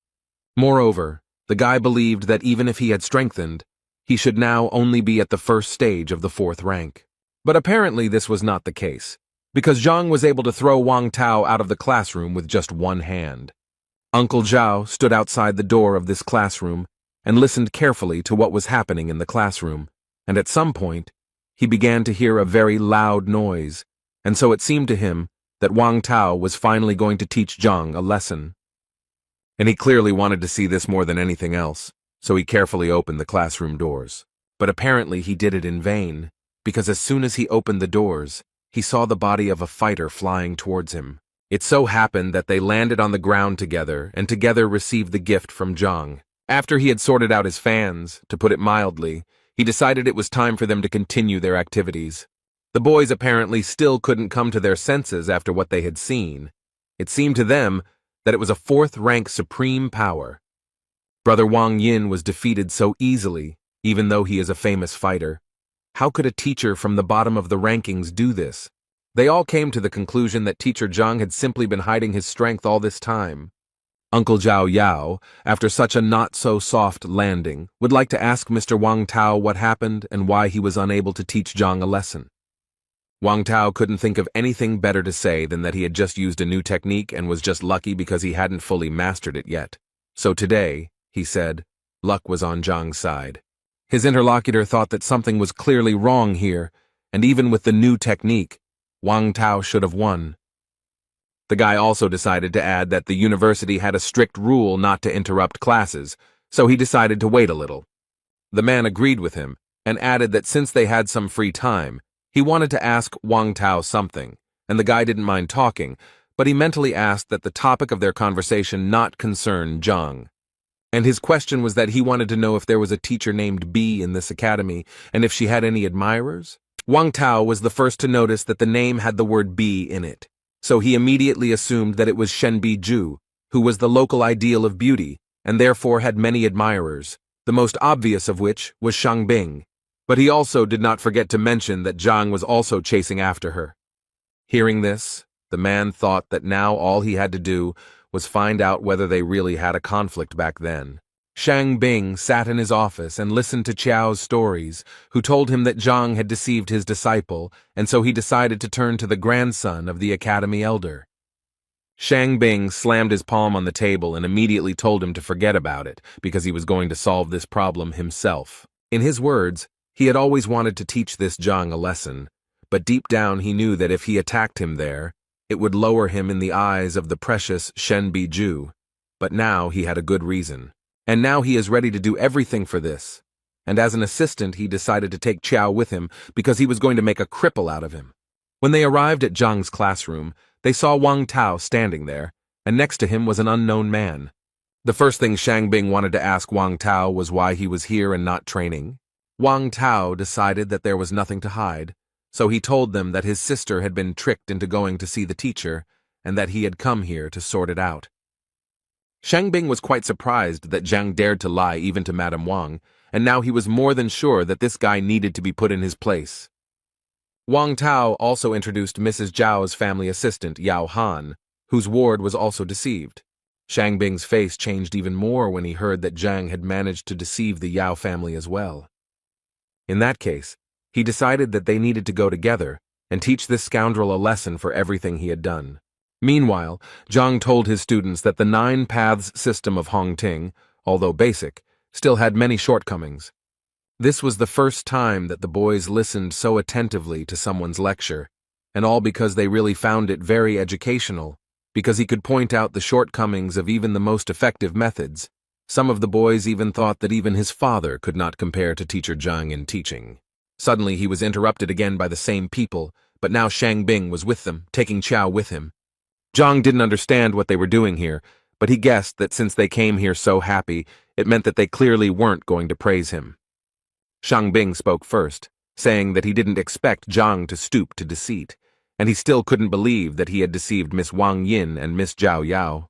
Moreover, the guy believed that even if he had strengthened, he should now only be at the 1st stage of the 4th rank. But apparently this was not the case, because Zhang was able to throw Wang Tao out of the classroom with just 1 hand. Uncle Zhao stood outside the door of this classroom and listened carefully to what was happening in the classroom, and at some point, he began to hear a very loud noise, and so it seemed to him that Wang Tao was finally going to teach Zhang a lesson. And he clearly wanted to see this more than anything else, so he carefully opened the classroom doors. But apparently he did it in vain, because as soon as he opened the doors, he saw the body of a fighter flying towards him. It so happened that they landed on the ground together and together received the gift from Zhang. After he had sorted out his fans, to put it mildly, he decided it was time for them to continue their activities. The boys apparently still couldn't come to their senses after what they had seen. It seemed to them that it was a 4th-rank supreme power. Brother Wang Yin was defeated so easily, even though he is a famous fighter. How could a teacher from the bottom of the rankings do this? They all came to the conclusion that teacher Zhang had simply been hiding his strength all this time. Uncle Zhao Yao, after such a not-so-soft landing, would like to ask Mr. Wang Tao what happened and why he was unable to teach Zhang a lesson. Wang Tao couldn't think of anything better to say than that he had just used a new technique and was just lucky because he hadn't fully mastered it yet. So today, he said, luck was on Zhang's side. His interlocutor thought that something was clearly wrong here, and even with the new technique, Wang Tao should have won. The guy also decided to add that the university had a strict rule not to interrupt classes, so he decided to wait a little. The man agreed with him, and added that since they had some free time, he wanted to ask Wang Tao something, and the guy didn't mind talking, but he mentally asked that the topic of their conversation not concern Zhang. And his question was that he wanted to know if there was a teacher named B in this academy, and if she had any admirers. Wang Tao was the first to notice that the name had the word B in it, so he immediately assumed that it was Shenbi Zhu, who was the local ideal of beauty, and therefore had many admirers, the most obvious of which was Shang Bing. But he also did not forget to mention that Zhang was also chasing after her. Hearing this, the man thought that now all he had to do was find out whether they really had a conflict back then. Shang Bing sat in his office and listened to Qiao's stories, who told him that Zhang had deceived his disciple, and so he decided to turn to the grandson of the academy elder. Shang Bing slammed his palm on the table and immediately told him to forget about it, because he was going to solve this problem himself. In his words, he had always wanted to teach this Zhang a lesson, but deep down he knew that if he attacked him there, it would lower him in the eyes of the precious Shenbi Zhu. But now he had a good reason. And now he is ready to do everything for this. And as an assistant, he decided to take Qiao with him because he was going to make a cripple out of him. When they arrived at Zhang's classroom, they saw Wang Tao standing there, and next to him was an unknown man. The first thing Shang Bing wanted to ask Wang Tao was why he was here and not training. Wang Tao decided that there was nothing to hide, so he told them that his sister had been tricked into going to see the teacher, and that he had come here to sort it out. Shang Bing was quite surprised that Zhang dared to lie even to Madame Wang, and now he was more than sure that this guy needed to be put in his place. Wang Tao also introduced Mrs. Zhao's family assistant, Yao Han, whose ward was also deceived. Shang Bing's face changed even more when he heard that Zhang had managed to deceive the Yao family as well. In that case, he decided that they needed to go together and teach this scoundrel a lesson for everything he had done. Meanwhile, Zhang told his students that the nine paths system of Hongting, although basic, still had many shortcomings. This was the first time that the boys listened so attentively to someone's lecture, and all because they really found it very educational, because he could point out the shortcomings of even the most effective methods. Some of the boys even thought that even his father could not compare to Teacher Zhang in teaching. Suddenly he was interrupted again by the same people, but now Shang Bing was with them, taking Chao with him. Zhang didn't understand what they were doing here, but he guessed that since they came here so happy, it meant that they clearly weren't going to praise him. Shang Bing spoke first, saying that he didn't expect Zhang to stoop to deceit, and he still couldn't believe that he had deceived Miss Wang Yin and Miss Zhao Yao.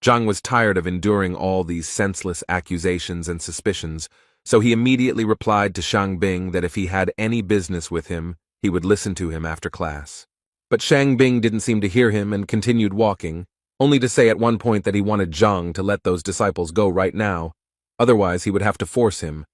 Zhang was tired of enduring all these senseless accusations and suspicions, so he immediately replied to Shang Bing that if he had any business with him, he would listen to him after class. But Shang Bing didn't seem to hear him and continued walking, only to say at one point that he wanted Zhang to let those disciples go right now, otherwise he would have to force him.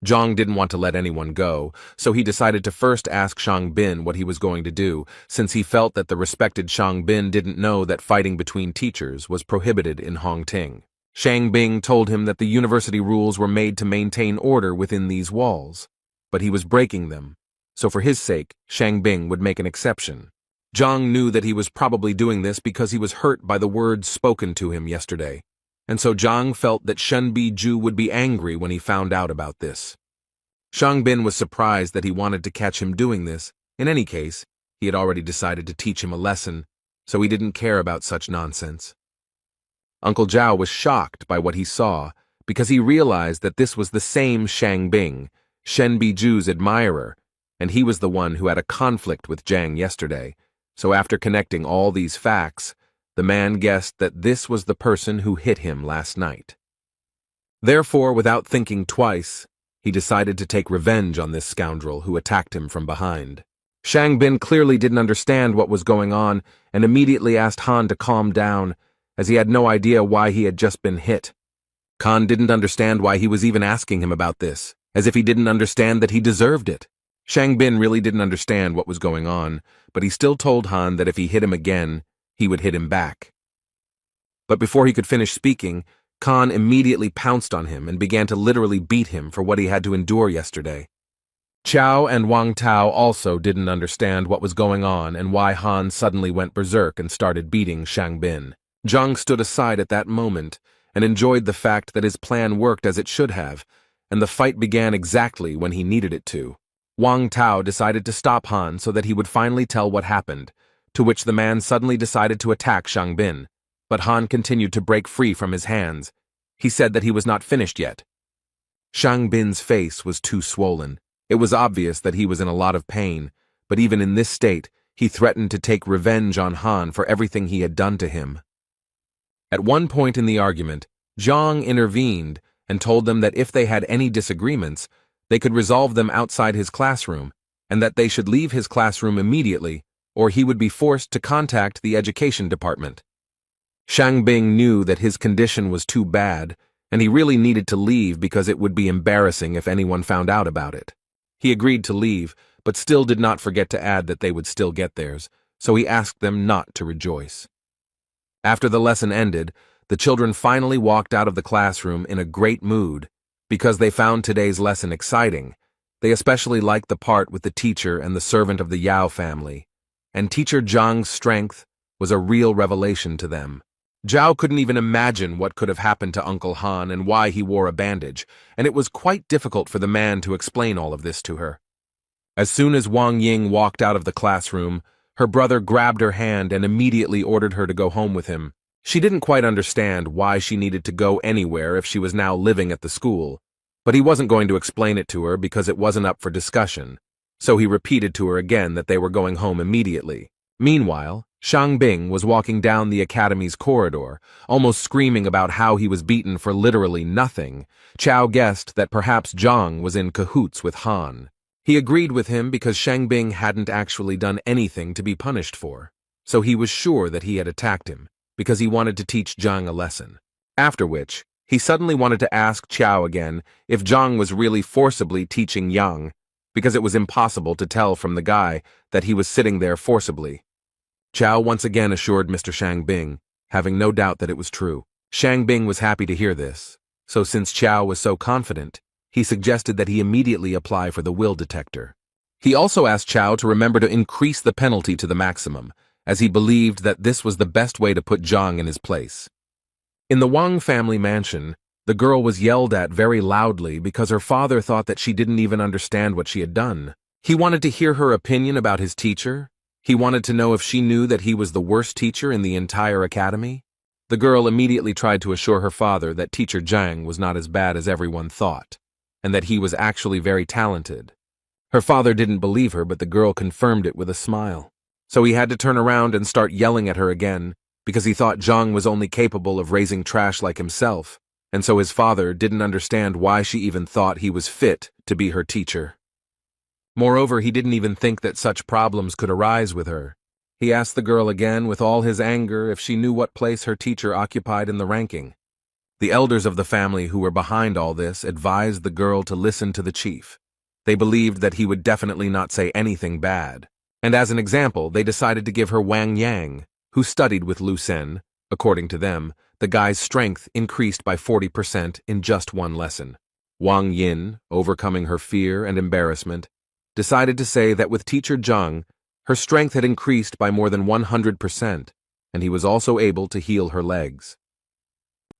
Zhang didn't want to let anyone go, so he decided to first ask Shang Bin what he was going to do, since he felt that the respected Shang Bin didn't know that fighting between teachers was prohibited in Hongting. Shang Bing told him that the university rules were made to maintain order within these walls, but he was breaking them, so for his sake, Shang Bing would make an exception. Zhang knew that he was probably doing this because he was hurt by the words spoken to him yesterday, and so Zhang felt that Shen Biju would be angry when he found out about this. Shang Bin was surprised that he wanted to catch him doing this. In any case, he had already decided to teach him a lesson, so he didn't care about such nonsense. Uncle Zhao was shocked by what he saw, because he realized that this was the same Shang Bing, Shen Biju's admirer, and he was the one who had a conflict with Zhang yesterday. So after connecting all these facts, the man guessed that this was the person who hit him last night. Therefore, without thinking twice, he decided to take revenge on this scoundrel who attacked him from behind. Shang Bin clearly didn't understand what was going on and immediately asked Han to calm down, as he had no idea why he had just been hit. Han didn't understand why he was even asking him about this, as if he didn't understand that he deserved it. Shang Bin really didn't understand what was going on, but he still told Han that if he hit him again, he would hit him back. But before he could finish speaking, Khan immediately pounced on him and began to literally beat him for what he had to endure yesterday. Chao and Wang Tao also didn't understand what was going on and why Han suddenly went berserk and started beating Shang Bin. Zhang stood aside at that moment and enjoyed the fact that his plan worked as it should have, and the fight began exactly when he needed it to. Wang Tao decided to stop Han so that he would finally tell what happened, to which the man suddenly decided to attack Shang Bin, but Han continued to break free from his hands. He said that he was not finished yet. Shang Bin's face was too swollen. It was obvious that he was in a lot of pain, but even in this state, he threatened to take revenge on Han for everything he had done to him. At one point in the argument, Zhang intervened and told them that if they had any disagreements, they could resolve them outside his classroom, and that they should leave his classroom immediately, or he would be forced to contact the education department. Shang Bing knew that his condition was too bad, and he really needed to leave because it would be embarrassing if anyone found out about it. He agreed to leave, but still did not forget to add that they would still get theirs, so he asked them not to rejoice. After the lesson ended, the children finally walked out of the classroom in a great mood, because they found today's lesson exciting. They especially liked the part with the teacher and the servant of the Yao family, and Teacher Zhang's strength was a real revelation to them. Zhao couldn't even imagine what could have happened to Uncle Han and why he wore a bandage, and it was quite difficult for the man to explain all of this to her. As soon as Wang Ying walked out of the classroom, her brother grabbed her hand and immediately ordered her to go home with him. She didn't quite understand why she needed to go anywhere if she was now living at the school, but he wasn't going to explain it to her because it wasn't up for discussion, so he repeated to her again that they were going home immediately. Meanwhile, Shang Bing was walking down the academy's corridor, almost screaming about how he was beaten for literally nothing. Chao guessed that perhaps Zhang was in cahoots with Han. He agreed with him because Shang Bing hadn't actually done anything to be punished for, so he was sure that he had attacked him, because he wanted to teach Zhang a lesson. After which, he suddenly wanted to ask Chao again if Zhang was really forcibly teaching Yang, because it was impossible to tell from the guy that he was sitting there forcibly. Chow once again assured Mr. Shangbing, having no doubt that it was true. Shangbing was happy to hear this, so since Chow was so confident, he suggested that he immediately apply for the will detector. He also asked Chow to remember to increase the penalty to the maximum, as he believed that this was the best way to put Zhang in his place. In the Wang family mansion, the girl was yelled at very loudly because her father thought that she didn't even understand what she had done. He wanted to hear her opinion about his teacher. He wanted to know if she knew that he was the worst teacher in the entire academy. The girl immediately tried to assure her father that teacher Zhang was not as bad as everyone thought, and that he was actually very talented. Her father didn't believe her, but the girl confirmed it with a smile. So he had to turn around and start yelling at her again, because he thought Zhang was only capable of raising trash like himself, and so his father didn't understand why she even thought he was fit to be her teacher. Moreover, he didn't even think that such problems could arise with her. He asked the girl again with all his anger if she knew what place her teacher occupied in the ranking. The elders of the family who were behind all this advised the girl to listen to the chief. They believed that he would definitely not say anything bad, and as an example, they decided to give her Wang Yang, who studied with Lu Sen. According to them, the guy's strength increased by 40% in just one lesson. Wang Yin, overcoming her fear and embarrassment, decided to say that with teacher Zhang, her strength had increased by more than 100%, and he was also able to heal her legs.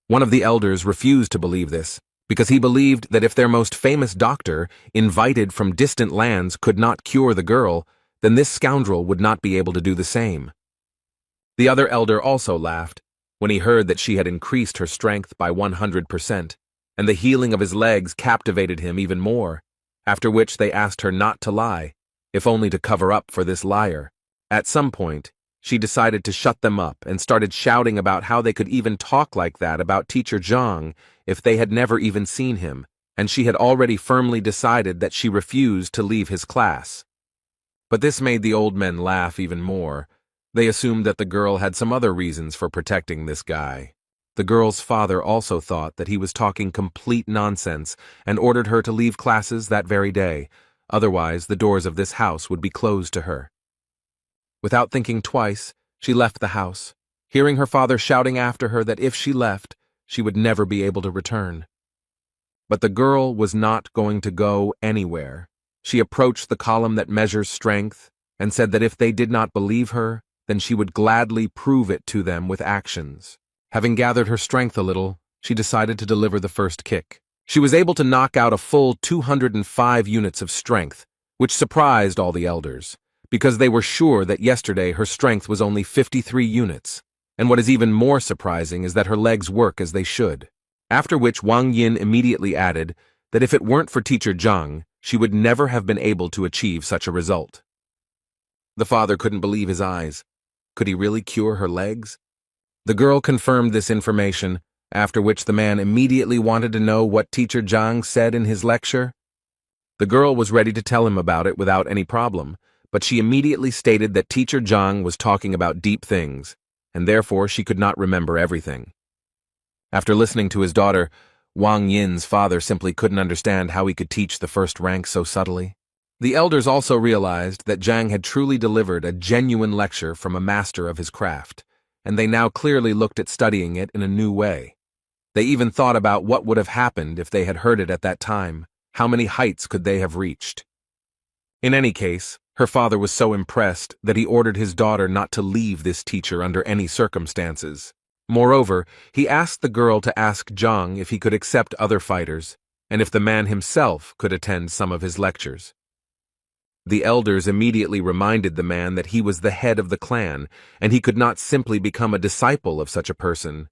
One of the elders refused to believe this, because he believed that if their most famous doctor, invited from distant lands, could not cure the girl, then this scoundrel would not be able to do the same. The other elder also laughed when he heard that she had increased her strength by 100%, and the healing of his legs captivated him even more, after which they asked her not to lie, if only to cover up for this liar. At some point, she decided to shut them up and started shouting about how they could even talk like that about teacher Zhang if they had never even seen him, and she had already firmly decided that she refused to leave his class. But this made the old men laugh even more. They assumed that the girl had some other reasons for protecting this guy. The girl's father also thought that he was talking complete nonsense and ordered her to leave classes that very day. Otherwise, the doors of this house would be closed to her. Without thinking twice, she left the house, hearing her father shouting after her that if she left, she would never be able to return. But the girl was not going to go anywhere. She approached the column that measures strength and said that if they did not believe her, then she would gladly prove it to them with actions. Having gathered her strength a little, she decided to deliver the first kick. She was able to knock out a full 205 units of strength, which surprised all the elders, because they were sure that yesterday her strength was only 53 units, and what is even more surprising is that her legs work as they should. After which Wang Yin immediately added that if it weren't for teacher Zhang, she would never have been able to achieve such a result. The father couldn't believe his eyes. Could he really cure her legs? The girl confirmed this information, after which the man immediately wanted to know what teacher Zhang said in his lecture. The girl was ready to tell him about it without any problem, but she immediately stated that teacher Zhang was talking about deep things, and therefore she could not remember everything. After listening to his daughter, Wang Yin's father simply couldn't understand how he could teach the first rank so subtly. The elders also realized that Zhang had truly delivered a genuine lecture from a master of his craft, and they now clearly looked at studying it in a new way. They even thought about what would have happened if they had heard it at that time. How many heights could they have reached? In any case, her father was so impressed that he ordered his daughter not to leave this teacher under any circumstances. Moreover, he asked the girl to ask Zhang if he could accept other fighters, and if the man himself could attend some of his lectures. The elders immediately reminded the man that he was the head of the clan, and he could not simply become a disciple of such a person,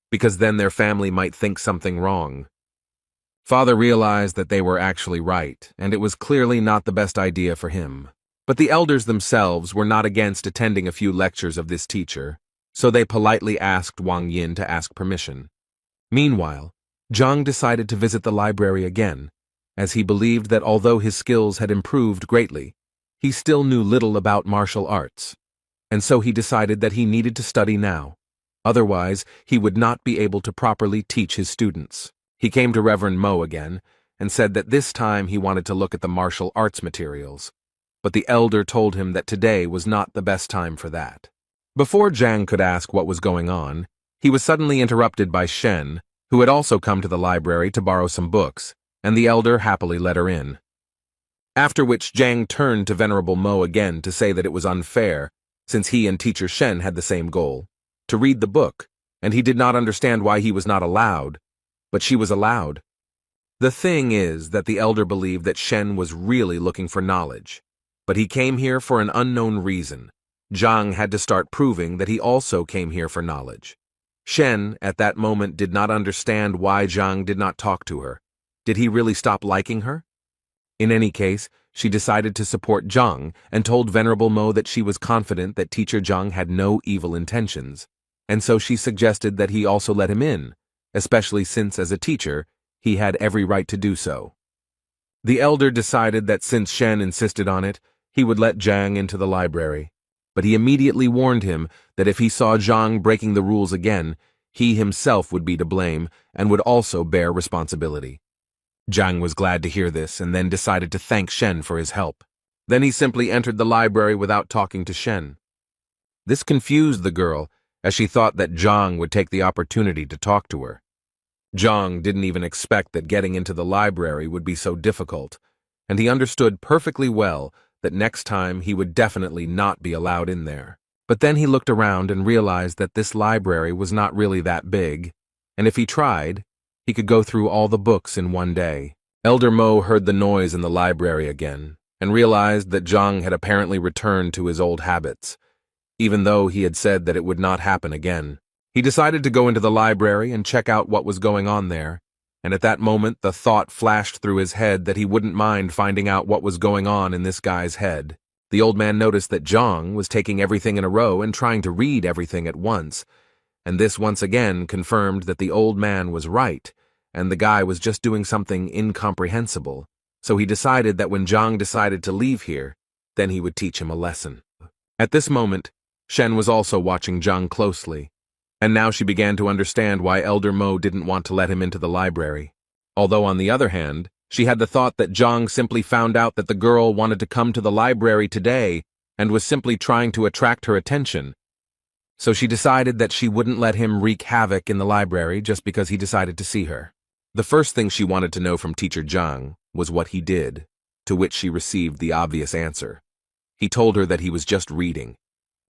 because then their family might think something wrong. Father realized that they were actually right, and it was clearly not the best idea for him. But the elders themselves were not against attending a few lectures of this teacher, so they politely asked Wang Yin to ask permission. Meanwhile, Zhang decided to visit the library again, as he believed that although his skills had improved greatly, he still knew little about martial arts, and so he decided that he needed to study now. Otherwise, he would not be able to properly teach his students. He came to Reverend Mo again, and said that this time he wanted to look at the martial arts materials, but the elder told him that today was not the best time for that. Before Zhang could ask what was going on, he was suddenly interrupted by Shen, who had also come to the library to borrow some books, and the elder happily let her in. After which Zhang turned to Venerable Mo again to say that it was unfair, since he and Teacher Shen had the same goal, to read the book, and he did not understand why he was not allowed, but she was allowed. The thing is that the elder believed that Shen was really looking for knowledge, but he came here for an unknown reason. Zhang had to start proving that he also came here for knowledge. Shen, at that moment, did not understand why Zhang did not talk to her. Did he really stop liking her? In any case, she decided to support Zhang and told Venerable Mo that she was confident that Teacher Zhang had no evil intentions, and so she suggested that he also let him in, especially since, as a teacher, he had every right to do so. The elder decided that since Shen insisted on it, he would let Zhang into the library, but he immediately warned him that if he saw Zhang breaking the rules again, he himself would be to blame and would also bear responsibility. Zhang was glad to hear this and then decided to thank Shen for his help. Then he simply entered the library without talking to Shen. This confused the girl, as she thought that Zhang would take the opportunity to talk to her. Zhang didn't even expect that getting into the library would be so difficult, and he understood perfectly well that next time he would definitely not be allowed in there. But then he looked around and realized that this library was not really that big, and if he tried, he could go through all the books in one day. Elder Mo heard the noise in the library again, and realized that Zhang had apparently returned to his old habits, even though he had said that it would not happen again. He decided to go into the library and check out what was going on there, and at that moment the thought flashed through his head that he wouldn't mind finding out what was going on in this guy's head. The old man noticed that Zhang was taking everything in a row and trying to read everything at once, and this once again confirmed that the old man was right, and the guy was just doing something incomprehensible, so he decided that when Zhang decided to leave here, then he would teach him a lesson. At this moment, Shen was also watching Zhang closely, and now she began to understand why Elder Mo didn't want to let him into the library. Although on the other hand, she had the thought that Zhang simply found out that the girl wanted to come to the library today and was simply trying to attract her attention. So she decided that she wouldn't let him wreak havoc in the library just because he decided to see her. The first thing she wanted to know from Teacher Zhang was what he did, to which she received the obvious answer. He told her that he was just reading.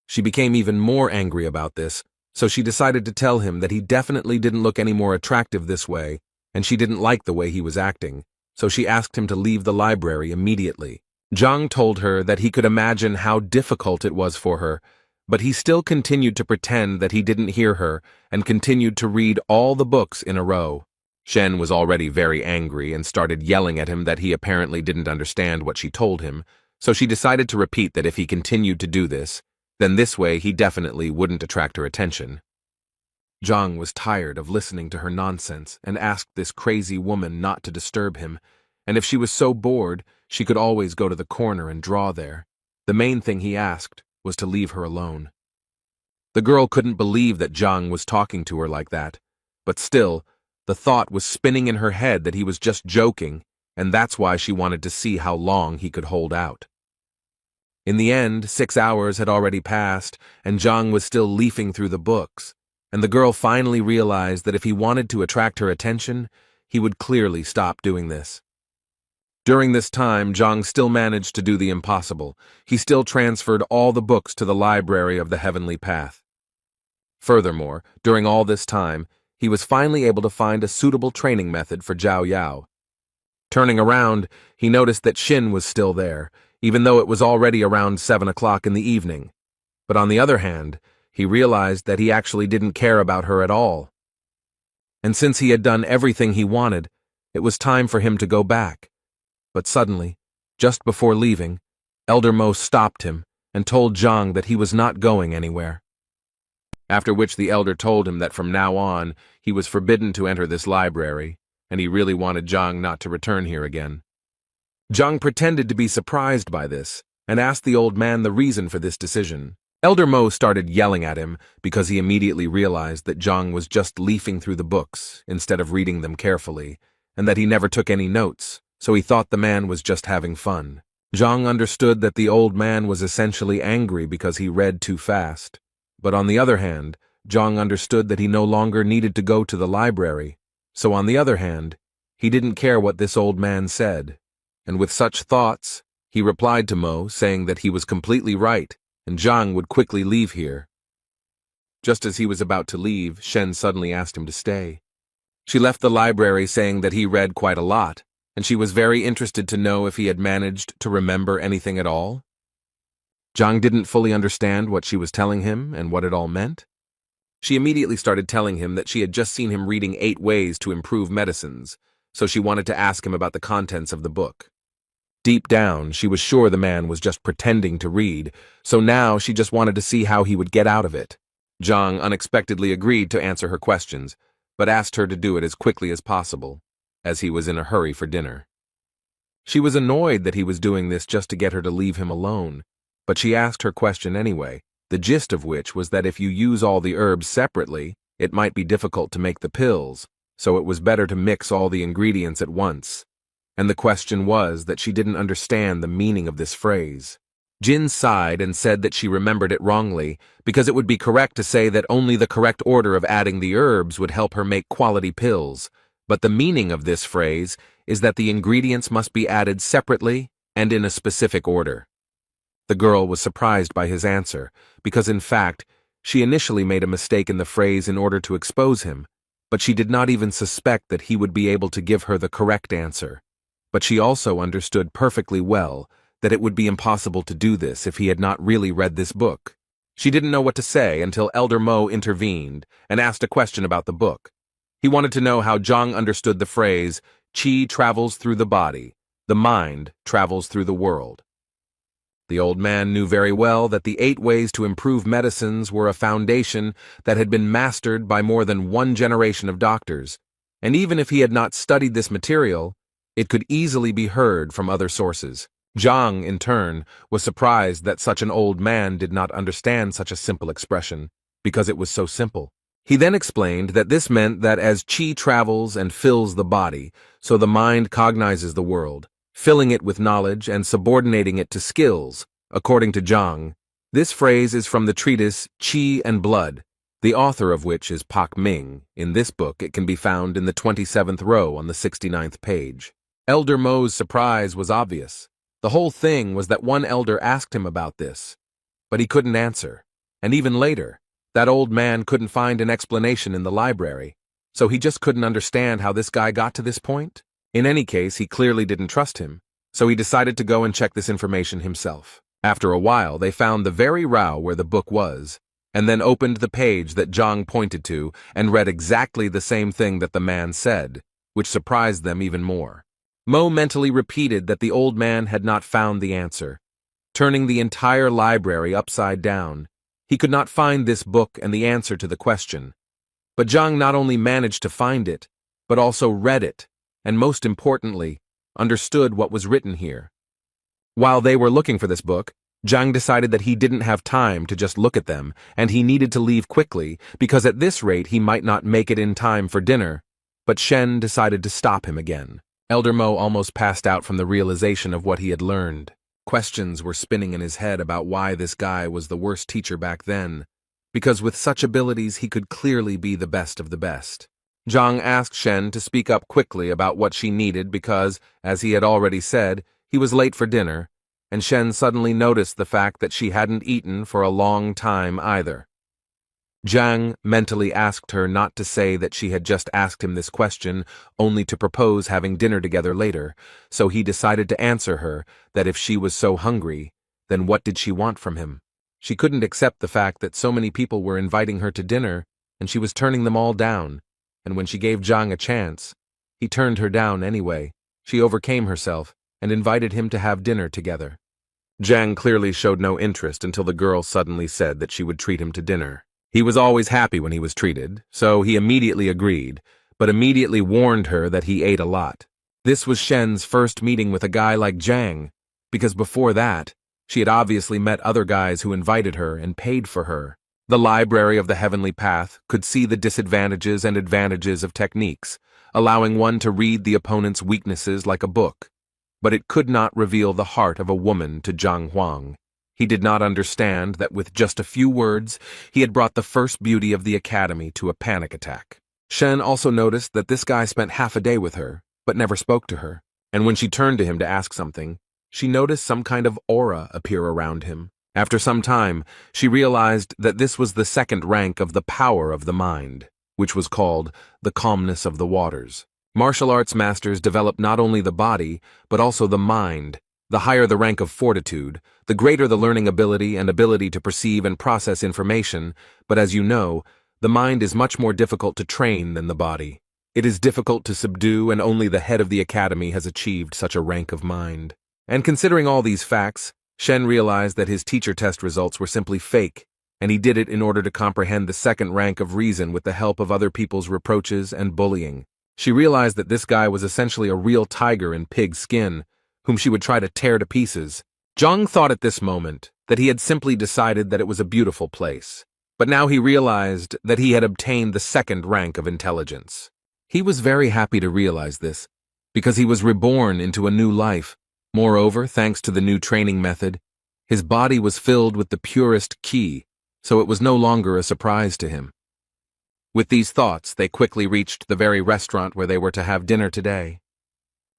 She became even more angry about this, so she decided to tell him that he definitely didn't look any more attractive this way, and she didn't like the way he was acting, so she asked him to leave the library immediately. Zhang told her that he could imagine how difficult it was for her, but he still continued to pretend that he didn't hear her and continued to read all the books in a row. Shen was already very angry and started yelling at him that he apparently didn't understand what she told him, so she decided to repeat that if he continued to do this, then this way he definitely wouldn't attract her attention. Zhang was tired of listening to her nonsense and asked this crazy woman not to disturb him, and if she was so bored, she could always go to the corner and draw there. The main thing he asked was to leave her alone. The girl couldn't believe that Zhang was talking to her like that, but still, the thought was spinning in her head that he was just joking, and that's why she wanted to see how long he could hold out. In the end, 6 hours had already passed, and Zhang was still leafing through the books, and the girl finally realized that if he wanted to attract her attention, he would clearly stop doing this. During this time, Zhang still managed to do the impossible. He still transferred all the books to the library of the Heavenly Path. Furthermore, during all this time, he was finally able to find a suitable training method for Zhao Yao. Turning around, he noticed that Xin was still there, even though it was already around 7 o'clock in the evening. But on the other hand, he realized that he actually didn't care about her at all. And since he had done everything he wanted, it was time for him to go back. But suddenly, just before leaving, Elder Mo stopped him and told Zhang that he was not going anywhere. After which the elder told him that from now on, he was forbidden to enter this library, and he really wanted Zhang not to return here again. Zhang pretended to be surprised by this, and asked the old man the reason for this decision. Elder Mo started yelling at him because he immediately realized that Zhang was just leafing through the books instead of reading them carefully, and that he never took any notes, so he thought the man was just having fun. Zhang understood that the old man was essentially angry because he read too fast, But on the other hand, Zhang understood that he no longer needed to go to the library. So on the other hand, he didn't care what this old man said. And with such thoughts, he replied to Mo, saying that he was completely right, and Zhang would quickly leave here. Just as he was about to leave, Shen suddenly asked him to stay. She left the library saying that he read quite a lot, and she was very interested to know if he had managed to remember anything at all. Zhang didn't fully understand what she was telling him and what it all meant. She immediately started telling him that she had just seen him reading 8 ways to improve medicines, so she wanted to ask him about the contents of the book. Deep down, she was sure the man was just pretending to read, so now she just wanted to see how he would get out of it. Zhang unexpectedly agreed to answer her questions, but asked her to do it as quickly as possible, as he was in a hurry for dinner. She was annoyed that he was doing this just to get her to leave him alone, but she asked her question anyway, the gist of which was that if you use all the herbs separately, it might be difficult to make the pills, so it was better to mix all the ingredients at once. And the question was that she didn't understand the meaning of this phrase. Jin sighed and said that she remembered it wrongly, because it would be correct to say that only the correct order of adding the herbs would help her make quality pills, but the meaning of this phrase is that the ingredients must be added separately and in a specific order. The girl was surprised by his answer, because in fact, she initially made a mistake in the phrase in order to expose him, but she did not even suspect that he would be able to give her the correct answer. But she also understood perfectly well that it would be impossible to do this if he had not really read this book. She didn't know what to say until Elder Mo intervened and asked a question about the book. He wanted to know how Zhang understood the phrase, "Qi travels through the body, the mind travels through the world." The old man knew very well that the 8 ways to improve medicines were a foundation that had been mastered by more than one generation of doctors, and even if he had not studied this material, it could easily be heard from other sources. Zhang, in turn, was surprised that such an old man did not understand such a simple expression, because it was so simple. He then explained that this meant that as qi travels and fills the body, so the mind cognizes the world, filling it with knowledge and subordinating it to skills. According to Zhang, this phrase is from the treatise Qi and Blood, the author of which is Pak Ming. In this book, it can be found in the 27th row on the 69th page. Elder Mo's surprise was obvious. The whole thing was that one elder asked him about this, but he couldn't answer. And even later, that old man couldn't find an explanation in the library, so he just couldn't understand how this guy got to this point. In any case, he clearly didn't trust him, so he decided to go and check this information himself. After a while, they found the very row where the book was, and then opened the page that Zhang pointed to and read exactly the same thing that the man said, which surprised them even more. Mo mentally repeated that the old man had not found the answer, turning the entire library upside down. He could not find this book and the answer to the question. But Zhang not only managed to find it, but also read it, and most importantly, understood what was written here. While they were looking for this book, Zhang decided that he didn't have time to just look at them, and he needed to leave quickly, because at this rate he might not make it in time for dinner. But Shen decided to stop him again. Elder Mo almost passed out from the realization of what he had learned. Questions were spinning in his head about why this guy was the worst teacher back then, because with such abilities he could clearly be the best of the best. Zhang asked Shen to speak up quickly about what she needed because, as he had already said, he was late for dinner, and Shen suddenly noticed the fact that she hadn't eaten for a long time either. Zhang mentally asked her not to say that she had just asked him this question only to propose having dinner together later, so he decided to answer her that if she was so hungry, then what did she want from him? She couldn't accept the fact that so many people were inviting her to dinner, and she was turning them all down, and when she gave Zhang a chance, he turned her down anyway. She overcame herself and invited him to have dinner together. Zhang clearly showed no interest until the girl suddenly said that she would treat him to dinner. He was always happy when he was treated, so he immediately agreed, but immediately warned her that he ate a lot. This was Shen's first meeting with a guy like Zhang, because before that, she had obviously met other guys who invited her and paid for her. The Library of the Heavenly Path could see the disadvantages and advantages of techniques, allowing one to read the opponent's weaknesses like a book, but it could not reveal the heart of a woman to Zhang Huang. He did not understand that with just a few words, he had brought the first beauty of the academy to a panic attack. Shen also noticed that this guy spent half a day with her, but never spoke to her. And when she turned to him to ask something, she noticed some kind of aura appear around him. After some time, she realized that this was the second rank of the power of the mind, which was called the calmness of the waters. Martial arts masters develop not only the body, but also the mind. The higher the rank of fortitude, the greater the learning ability and ability to perceive and process information, but as you know, the mind is much more difficult to train than the body. It is difficult to subdue, and only the head of the academy has achieved such a rank of mind. And considering all these facts, Shen realized that his teacher test results were simply fake, and he did it in order to comprehend the second rank of reason with the help of other people's reproaches and bullying. She realized that this guy was essentially a real tiger in pig skin, whom she would try to tear to pieces. Zhang thought at this moment that he had simply decided that it was a beautiful place, but now he realized that he had obtained the second rank of intelligence. He was very happy to realize this, because he was reborn into a new life. Moreover, thanks to the new training method, his body was filled with the purest qi, so it was no longer a surprise to him. With these thoughts, they quickly reached the very restaurant where they were to have dinner today.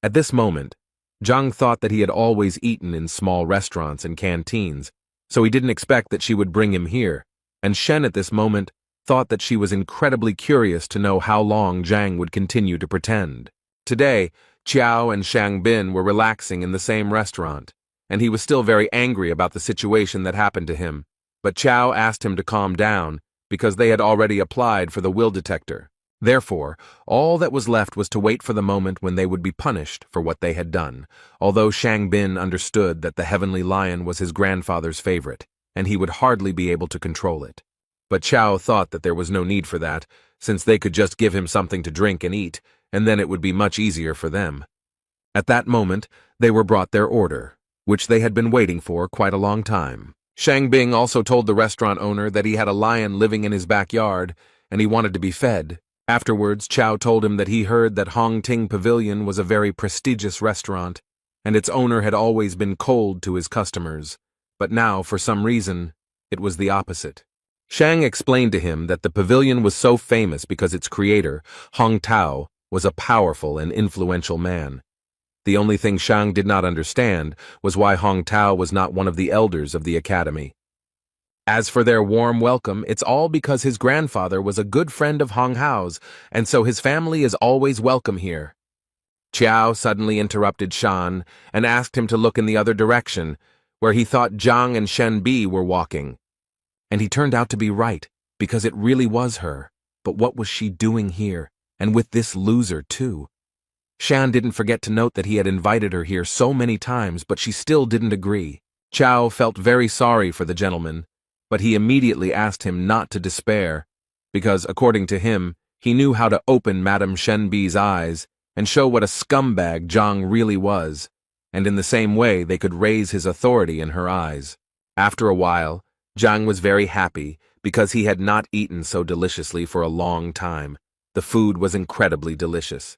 At this moment, Zhang thought that he had always eaten in small restaurants and canteens, so he didn't expect that she would bring him here, and Shen at this moment thought that she was incredibly curious to know how long Zhang would continue to pretend. Today, Qiao and Shang Bin were relaxing in the same restaurant, and he was still very angry about the situation that happened to him, but Qiao asked him to calm down because they had already applied for the will detector. Therefore, all that was left was to wait for the moment when they would be punished for what they had done, although Shang Bin understood that the heavenly lion was his grandfather's favorite, and he would hardly be able to control it. But Qiao thought that there was no need for that, since they could just give him something to drink and eat, and then it would be much easier for them. At that moment, they were brought their order, which they had been waiting for quite a long time. Shang Bing also told the restaurant owner that he had a lion living in his backyard, and he wanted to be fed. Afterwards, Qiao told him that he heard that Hong Ting Pavilion was a very prestigious restaurant, and its owner had always been cold to his customers, but now, for some reason, it was the opposite. Shang explained to him that the pavilion was so famous because its creator, Hong Tao, was a powerful and influential man. The only thing Shang did not understand was why Hong Tao was not one of the elders of the academy. As for their warm welcome, it's all because his grandfather was a good friend of Hong Hao's, and so his family is always welcome here. Qiao suddenly interrupted Shan and asked him to look in the other direction, where he thought Zhang and Shen Bi were walking. And he turned out to be right, because it really was her. But what was she doing here, and with this loser too? Shan didn't forget to note that he had invited her here so many times, but she still didn't agree. Qiao felt very sorry for the gentleman, but he immediately asked him not to despair, because, according to him, he knew how to open Madame Shenbi's eyes and show what a scumbag Zhang really was, and in the same way they could raise his authority in her eyes. After a while, Zhang was very happy because he had not eaten so deliciously for a long time. The food was incredibly delicious.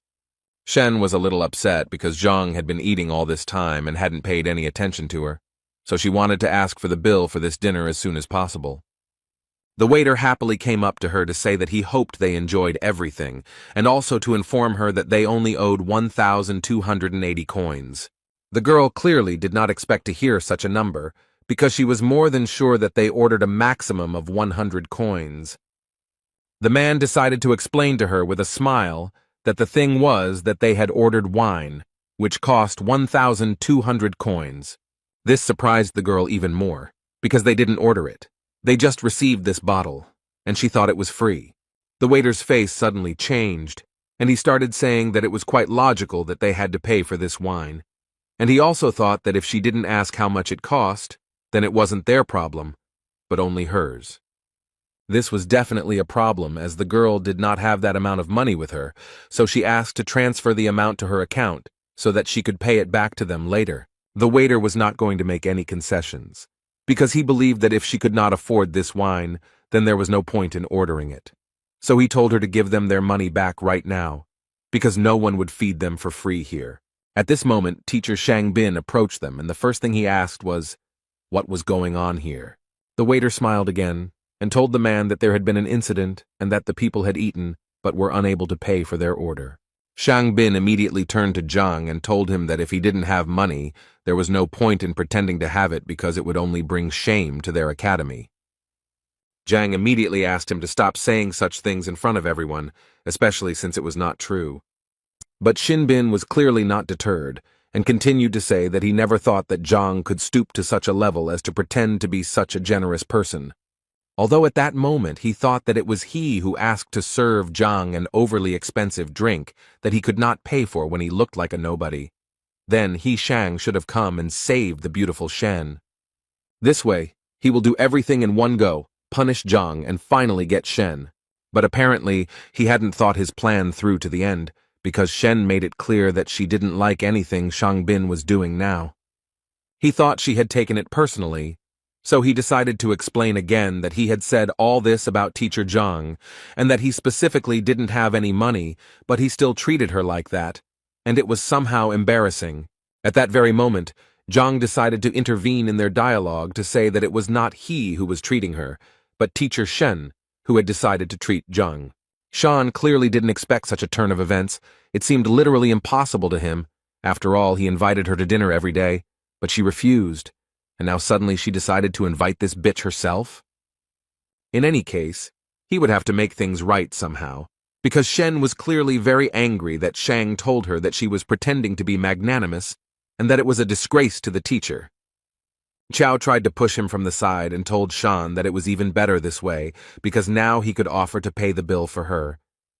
Shen was a little upset because Zhang had been eating all this time and hadn't paid any attention to her, so she wanted to ask for the bill for this dinner as soon as possible. The waiter happily came up to her to say that he hoped they enjoyed everything, and also to inform her that they only owed 1,280 coins. The girl clearly did not expect to hear such a number, because she was more than sure that they ordered a maximum of 100 coins. The man decided to explain to her with a smile that the thing was that they had ordered wine, which cost 1,200 coins. This surprised the girl even more, because they didn't order it. They just received this bottle, and she thought it was free. The waiter's face suddenly changed, and he started saying that it was quite logical that they had to pay for this wine. And he also thought that if she didn't ask how much it cost, then it wasn't their problem, but only hers. This was definitely a problem, as the girl did not have that amount of money with her, so she asked to transfer the amount to her account so that she could pay it back to them later. The waiter was not going to make any concessions, because he believed that if she could not afford this wine, then there was no point in ordering it. So he told her to give them their money back right now, because no one would feed them for free here. At this moment, teacher Shang Bin approached them, and the first thing he asked was, what was going on here. The waiter smiled again and told the man that there had been an incident and that the people had eaten but were unable to pay for their order. Shang Bin immediately turned to Zhang and told him that if he didn't have money, there was no point in pretending to have it because it would only bring shame to their academy. Zhang immediately asked him to stop saying such things in front of everyone, especially since it was not true. But Xin Bin was clearly not deterred, and continued to say that he never thought that Zhang could stoop to such a level as to pretend to be such a generous person. Although at that moment he thought that it was he who asked to serve Zhang an overly expensive drink that he could not pay for when he looked like a nobody. Then he, Shang, should have come and saved the beautiful Shen. This way, he will do everything in one go, punish Zhang, and finally get Shen. But apparently, he hadn't thought his plan through to the end, because Shen made it clear that she didn't like anything Shang Bin was doing now. He thought she had taken it personally, so he decided to explain again that he had said all this about teacher Zhang, and that he specifically didn't have any money, but he still treated her like that, and it was somehow embarrassing. At that very moment, Zhang decided to intervene in their dialogue to say that it was not he who was treating her, but teacher Shen, who had decided to treat Zhang. Shan clearly didn't expect such a turn of events. It seemed literally impossible to him. After all, he invited her to dinner every day, but she refused. And now suddenly she decided to invite this bitch herself? In any case, he would have to make things right somehow, because Shen was clearly very angry that Shang told her that she was pretending to be magnanimous and that it was a disgrace to the teacher. Chao tried to push him from the side and told Shan that it was even better this way because now he could offer to pay the bill for her,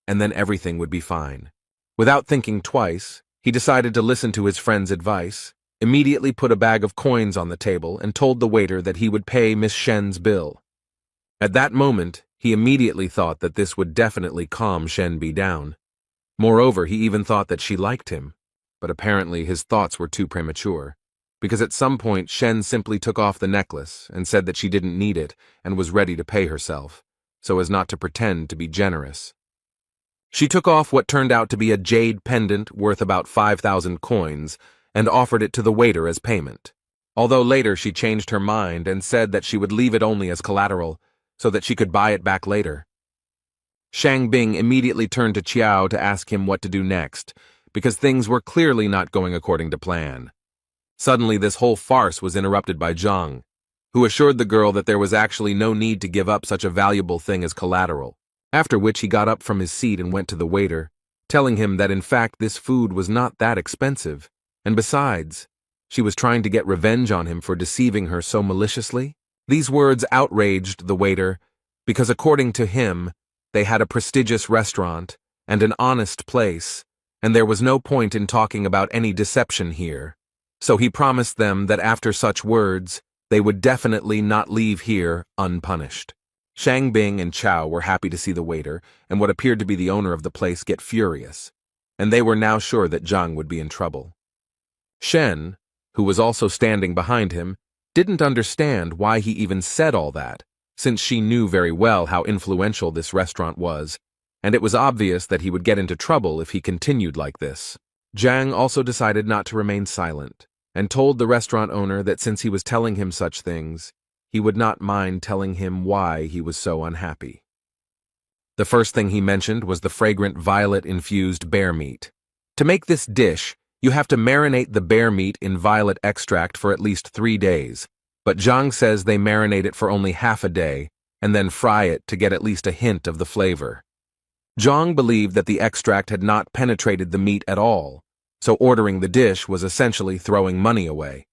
and then everything would be fine. Without thinking twice, he decided to listen to his friend's advice, immediately put a bag of coins on the table and told the waiter that he would pay Miss Shen's bill. At that moment, he immediately thought that this would definitely calm Shen Bi down. Moreover, he even thought that she liked him, but apparently his thoughts were too premature, because at some point Shen simply took off the necklace and said that she didn't need it and was ready to pay herself, so as not to pretend to be generous. She took off what turned out to be a jade pendant worth about 5,000 coins, and offered it to the waiter as payment. Although later she changed her mind and said that she would leave it only as collateral, so that she could buy it back later. Shang Bing immediately turned to Qiao to ask him what to do next, because things were clearly not going according to plan. Suddenly this whole farce was interrupted by Zhang, who assured the girl that there was actually no need to give up such a valuable thing as collateral, after which he got up from his seat and went to the waiter, telling him that in fact this food was not that expensive. And besides, she was trying to get revenge on him for deceiving her so maliciously. These words outraged the waiter, because according to him, they had a prestigious restaurant and an honest place, and there was no point in talking about any deception here. So he promised them that after such words, they would definitely not leave here unpunished. Shang Bing and Chao were happy to see the waiter and what appeared to be the owner of the place get furious, and they were now sure that Zhang would be in trouble. Shen, who was also standing behind him, didn't understand why he even said all that, since she knew very well how influential this restaurant was, and it was obvious that he would get into trouble if he continued like this. Zhang also decided not to remain silent, and told the restaurant owner that since he was telling him such things, he would not mind telling him why he was so unhappy. The first thing he mentioned was the fragrant violet-infused bear meat. To make this dish, you have to marinate the bear meat in violet extract for at least 3 days, but Zhang says they marinate it for only half a day and then fry it to get at least a hint of the flavor. Zhang believed that the extract had not penetrated the meat at all, so ordering the dish was essentially throwing money away.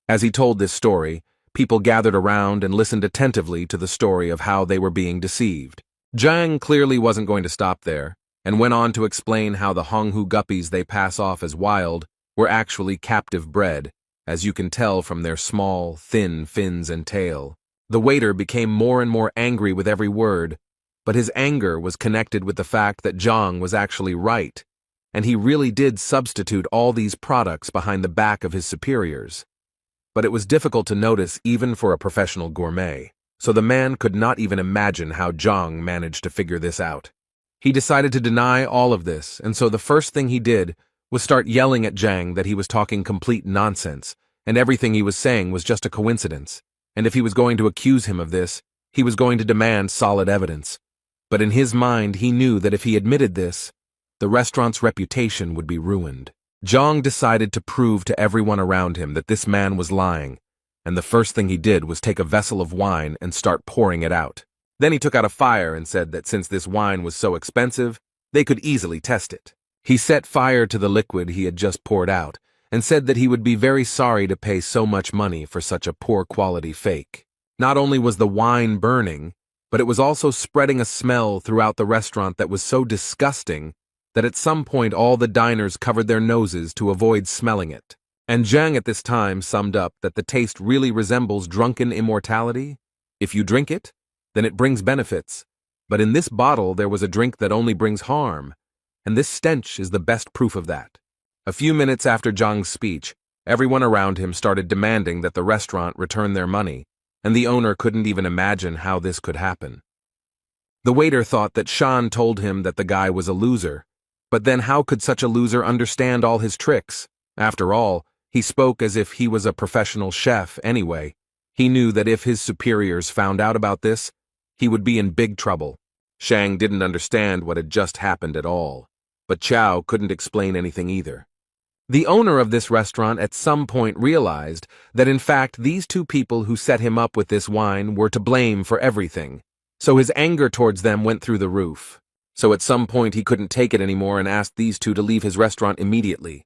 As he told this story, people gathered around and listened attentively to the story of how they were being deceived. Zhang clearly wasn't going to stop there, and went on to explain how the Honghu guppies they pass off as wild were actually captive bred, as you can tell from their small, thin fins and tail. The waiter became more and more angry with every word, but his anger was connected with the fact that Zhang was actually right, and he really did substitute all these products behind the back of his superiors. But it was difficult to notice even for a professional gourmet, so the man could not even imagine how Zhang managed to figure this out. He decided to deny all of this, and so the first thing he did was start yelling at Zhang that he was talking complete nonsense, and everything he was saying was just a coincidence, and if he was going to accuse him of this, he was going to demand solid evidence. But in his mind, he knew that if he admitted this, the restaurant's reputation would be ruined. Zhang decided to prove to everyone around him that this man was lying, and the first thing he did was take a vessel of wine and start pouring it out. Then he took out a fire and said that since this wine was so expensive, they could easily test it. He set fire to the liquid he had just poured out, and said that he would be very sorry to pay so much money for such a poor quality fake. Not only was the wine burning, but it was also spreading a smell throughout the restaurant that was so disgusting that at some point all the diners covered their noses to avoid smelling it. And Zhang at this time summed up that the taste really resembles drunken immortality. If you drink it, then it brings benefits. But in this bottle there was a drink that only brings harm, and this stench is the best proof of that. A few minutes after Zhang's speech, everyone around him started demanding that the restaurant return their money, and the owner couldn't even imagine how this could happen. The waiter thought that Shan told him that the guy was a loser, but then how could such a loser understand all his tricks? After all, he spoke as if he was a professional chef anyway. He knew that if his superiors found out about this, he would be in big trouble. Shang didn't understand what had just happened at all, but Chow couldn't explain anything either. The owner of this restaurant at some point realized that in fact these two people who set him up with this wine were to blame for everything, so his anger towards them went through the roof. So at some point he couldn't take it anymore and asked these two to leave his restaurant immediately.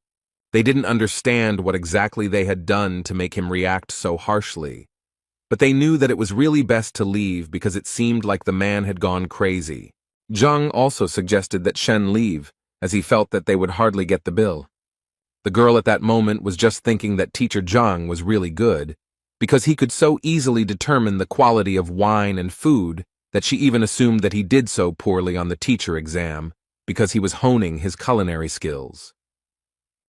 They didn't understand what exactly they had done to make him react so harshly, but they knew that it was really best to leave because it seemed like the man had gone crazy. Zhang also suggested that Shen leave, as he felt that they would hardly get the bill. The girl at that moment was just thinking that Teacher Zhang was really good, because he could so easily determine the quality of wine and food that she even assumed that he did so poorly on the teacher exam, because he was honing his culinary skills.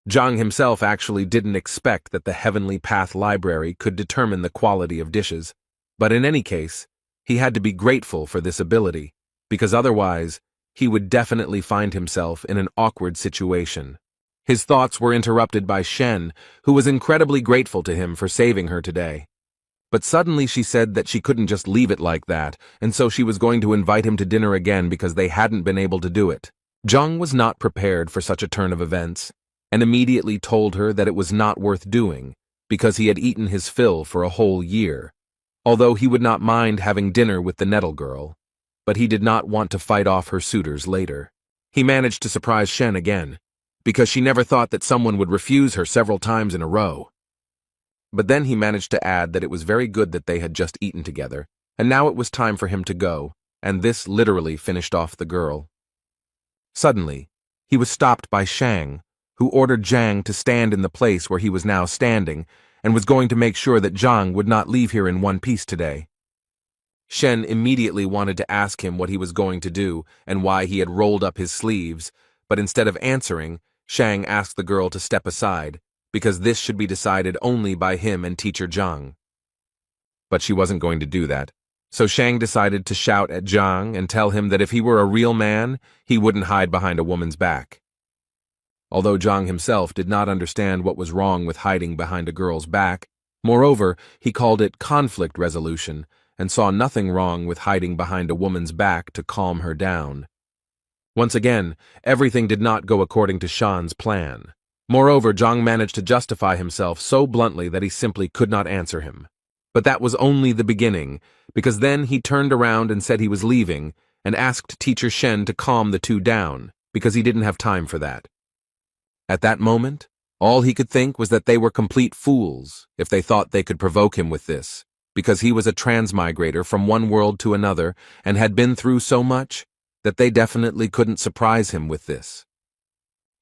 Zhang himself actually didn't expect that the Heavenly Path Library could determine the quality of dishes, but in any case, he had to be grateful for this ability, because otherwise, he would definitely find himself in an awkward situation. His thoughts were interrupted by Shen, who was incredibly grateful to him for saving her today. But suddenly she said that she couldn't just leave it like that, and so she was going to invite him to dinner again because they hadn't been able to do it. Zhang was not prepared for such a turn of events, and immediately told her that it was not worth doing, because he had eaten his fill for a whole year, although he would not mind having dinner with the Nettle girl, but he did not want to fight off her suitors later. He managed to surprise Shen again, because she never thought that someone would refuse her several times in a row. But then he managed to add that it was very good that they had just eaten together, and now it was time for him to go, and this literally finished off the girl. Suddenly, he was stopped by Shang, who ordered Zhang to stand in the place where he was now standing, and was going to make sure that Zhang would not leave here in one piece today. Shen immediately wanted to ask him what he was going to do and why he had rolled up his sleeves, but instead of answering, Shang asked the girl to step aside, because this should be decided only by him and Teacher Zhang. But she wasn't going to do that, so Shang decided to shout at Zhang and tell him that if he were a real man, he wouldn't hide behind a woman's back. Although Zhang himself did not understand what was wrong with hiding behind a girl's back, moreover, he called it conflict resolution and saw nothing wrong with hiding behind a woman's back to calm her down. Once again, everything did not go according to Shan's plan. Moreover, Zhang managed to justify himself so bluntly that he simply could not answer him. But that was only the beginning, because then he turned around and said he was leaving, and asked Teacher Shen to calm the two down, because he didn't have time for that. At that moment, all he could think was that they were complete fools if they thought they could provoke him with this, because he was a transmigrator from one world to another and had been through so much that they definitely couldn't surprise him with this.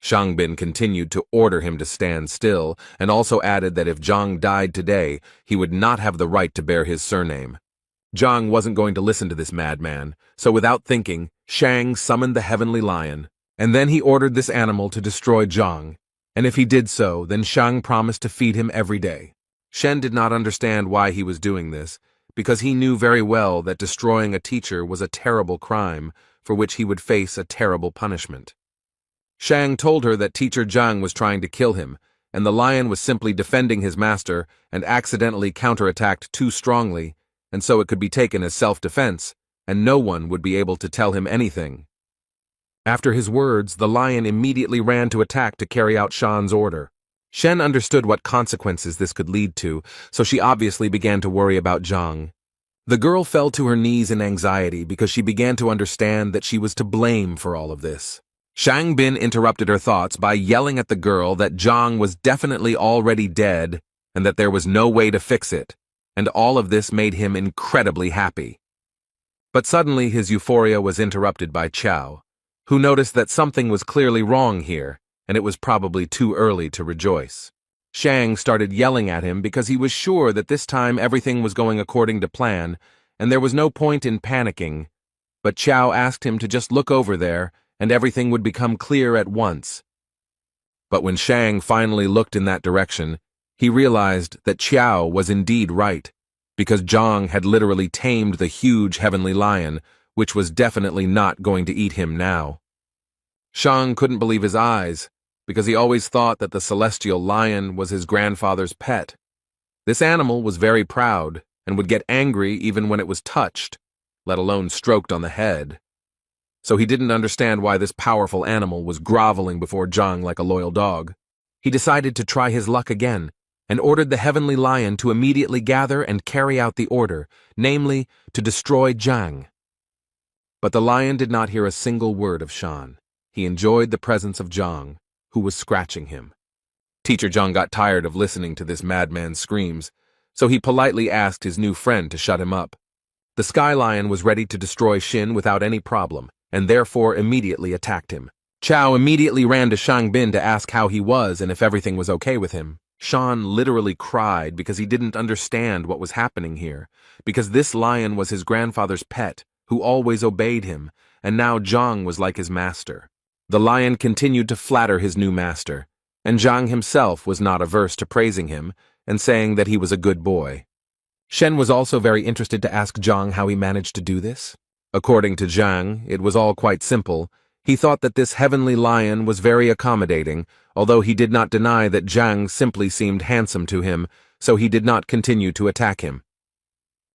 Shangbin continued to order him to stand still, and also added that if Zhang died today, he would not have the right to bear his surname. Zhang wasn't going to listen to this madman, so without thinking, Shang summoned the heavenly lion, and then he ordered this animal to destroy Zhang, and if he did so, then Shang promised to feed him every day. Shen did not understand why he was doing this, because he knew very well that destroying a teacher was a terrible crime, for which he would face a terrible punishment. Shang told her that Teacher Zhang was trying to kill him, and the lion was simply defending his master and accidentally counterattacked too strongly, and so it could be taken as self-defense, and no one would be able to tell him anything. After his words, the lion immediately ran to attack to carry out Shan's order. Shen understood what consequences this could lead to, so she obviously began to worry about Zhang. The girl fell to her knees in anxiety because she began to understand that she was to blame for all of this. Shang Bin interrupted her thoughts by yelling at the girl that Zhang was definitely already dead and that there was no way to fix it, and all of this made him incredibly happy. But suddenly his euphoria was interrupted by Qiao, who noticed that something was clearly wrong here, and it was probably too early to rejoice. Shang started yelling at him because he was sure that this time everything was going according to plan, and there was no point in panicking, but Qiao asked him to just look over there, and everything would become clear at once. But when Shang finally looked in that direction, he realized that Qiao was indeed right, because Zhang had literally tamed the huge heavenly lion, which was definitely not going to eat him now. Shang couldn't believe his eyes, because he always thought that the celestial lion was his grandfather's pet. This animal was very proud and would get angry even when it was touched, let alone stroked on the head. So he didn't understand why this powerful animal was groveling before Zhang like a loyal dog. He decided to try his luck again, and ordered the heavenly lion to immediately gather and carry out the order, namely, to destroy Zhang. But the lion did not hear a single word of Shan. He enjoyed the presence of Zhang, who was scratching him. Teacher Zhang got tired of listening to this madman's screams, so he politely asked his new friend to shut him up. The Sky Lion was ready to destroy Xin without any problem, and therefore immediately attacked him. Qiao immediately ran to Shang Bin to ask how he was and if everything was okay with him. Shan literally cried because he didn't understand what was happening here, because this lion was his grandfather's pet, who always obeyed him, and now Zhang was like his master. The lion continued to flatter his new master, and Zhang himself was not averse to praising him and saying that he was a good boy. Shen was also very interested to ask Zhang how he managed to do this. According to Zhang, it was all quite simple. He thought that this heavenly lion was very accommodating, although he did not deny that Zhang simply seemed handsome to him, so he did not continue to attack him.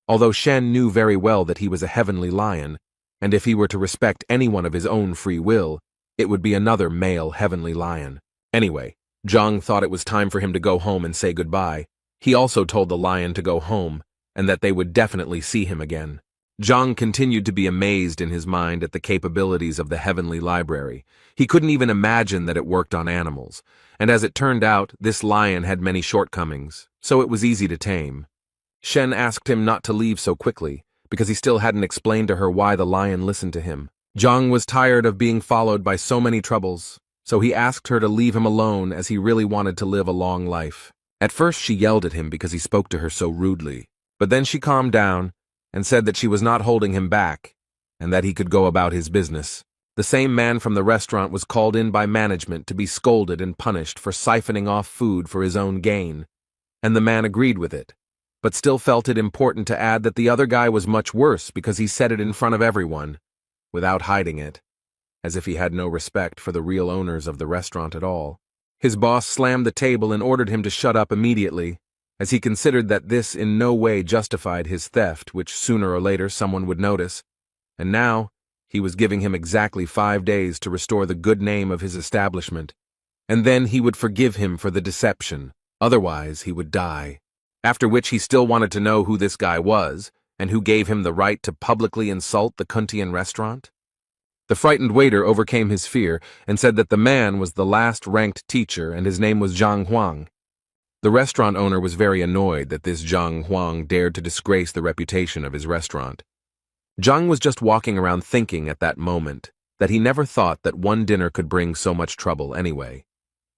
Although Shen knew very well that he was a heavenly lion, and if he were to respect anyone of his own free will, it would be another male heavenly lion. Anyway, Zhang thought it was time for him to go home and say goodbye. He also told the lion to go home, and that they would definitely see him again. Zhang continued to be amazed in his mind at the capabilities of the heavenly library. He couldn't even imagine that it worked on animals, and as it turned out, this lion had many shortcomings, so it was easy to tame. Shen asked him not to leave so quickly, because he still hadn't explained to her why the lion listened to him. Zhang was tired of being followed by so many troubles, so he asked her to leave him alone as he really wanted to live a long life. At first she yelled at him because he spoke to her so rudely, but then she calmed down and said that she was not holding him back, and that he could go about his business. The same man from the restaurant was called in by management to be scolded and punished for siphoning off food for his own gain, and the man agreed with it, but still felt it important to add that the other guy was much worse because he said it in front of everyone, without hiding it, as if he had no respect for the real owners of the restaurant at all. His boss slammed the table and ordered him to shut up immediately, as he considered that this in no way justified his theft, which sooner or later someone would notice, and now he was giving him exactly 5 days to restore the good name of his establishment, and then he would forgive him for the deception, otherwise he would die. After which he still wanted to know who this guy was, and who gave him the right to publicly insult the Kuntian restaurant? The frightened waiter overcame his fear and said that the man was the last-ranked teacher and his name was Zhang Huang. The restaurant owner was very annoyed that this Zhang Huang dared to disgrace the reputation of his restaurant. Zhang was just walking around thinking at that moment that he never thought that one dinner could bring so much trouble anyway.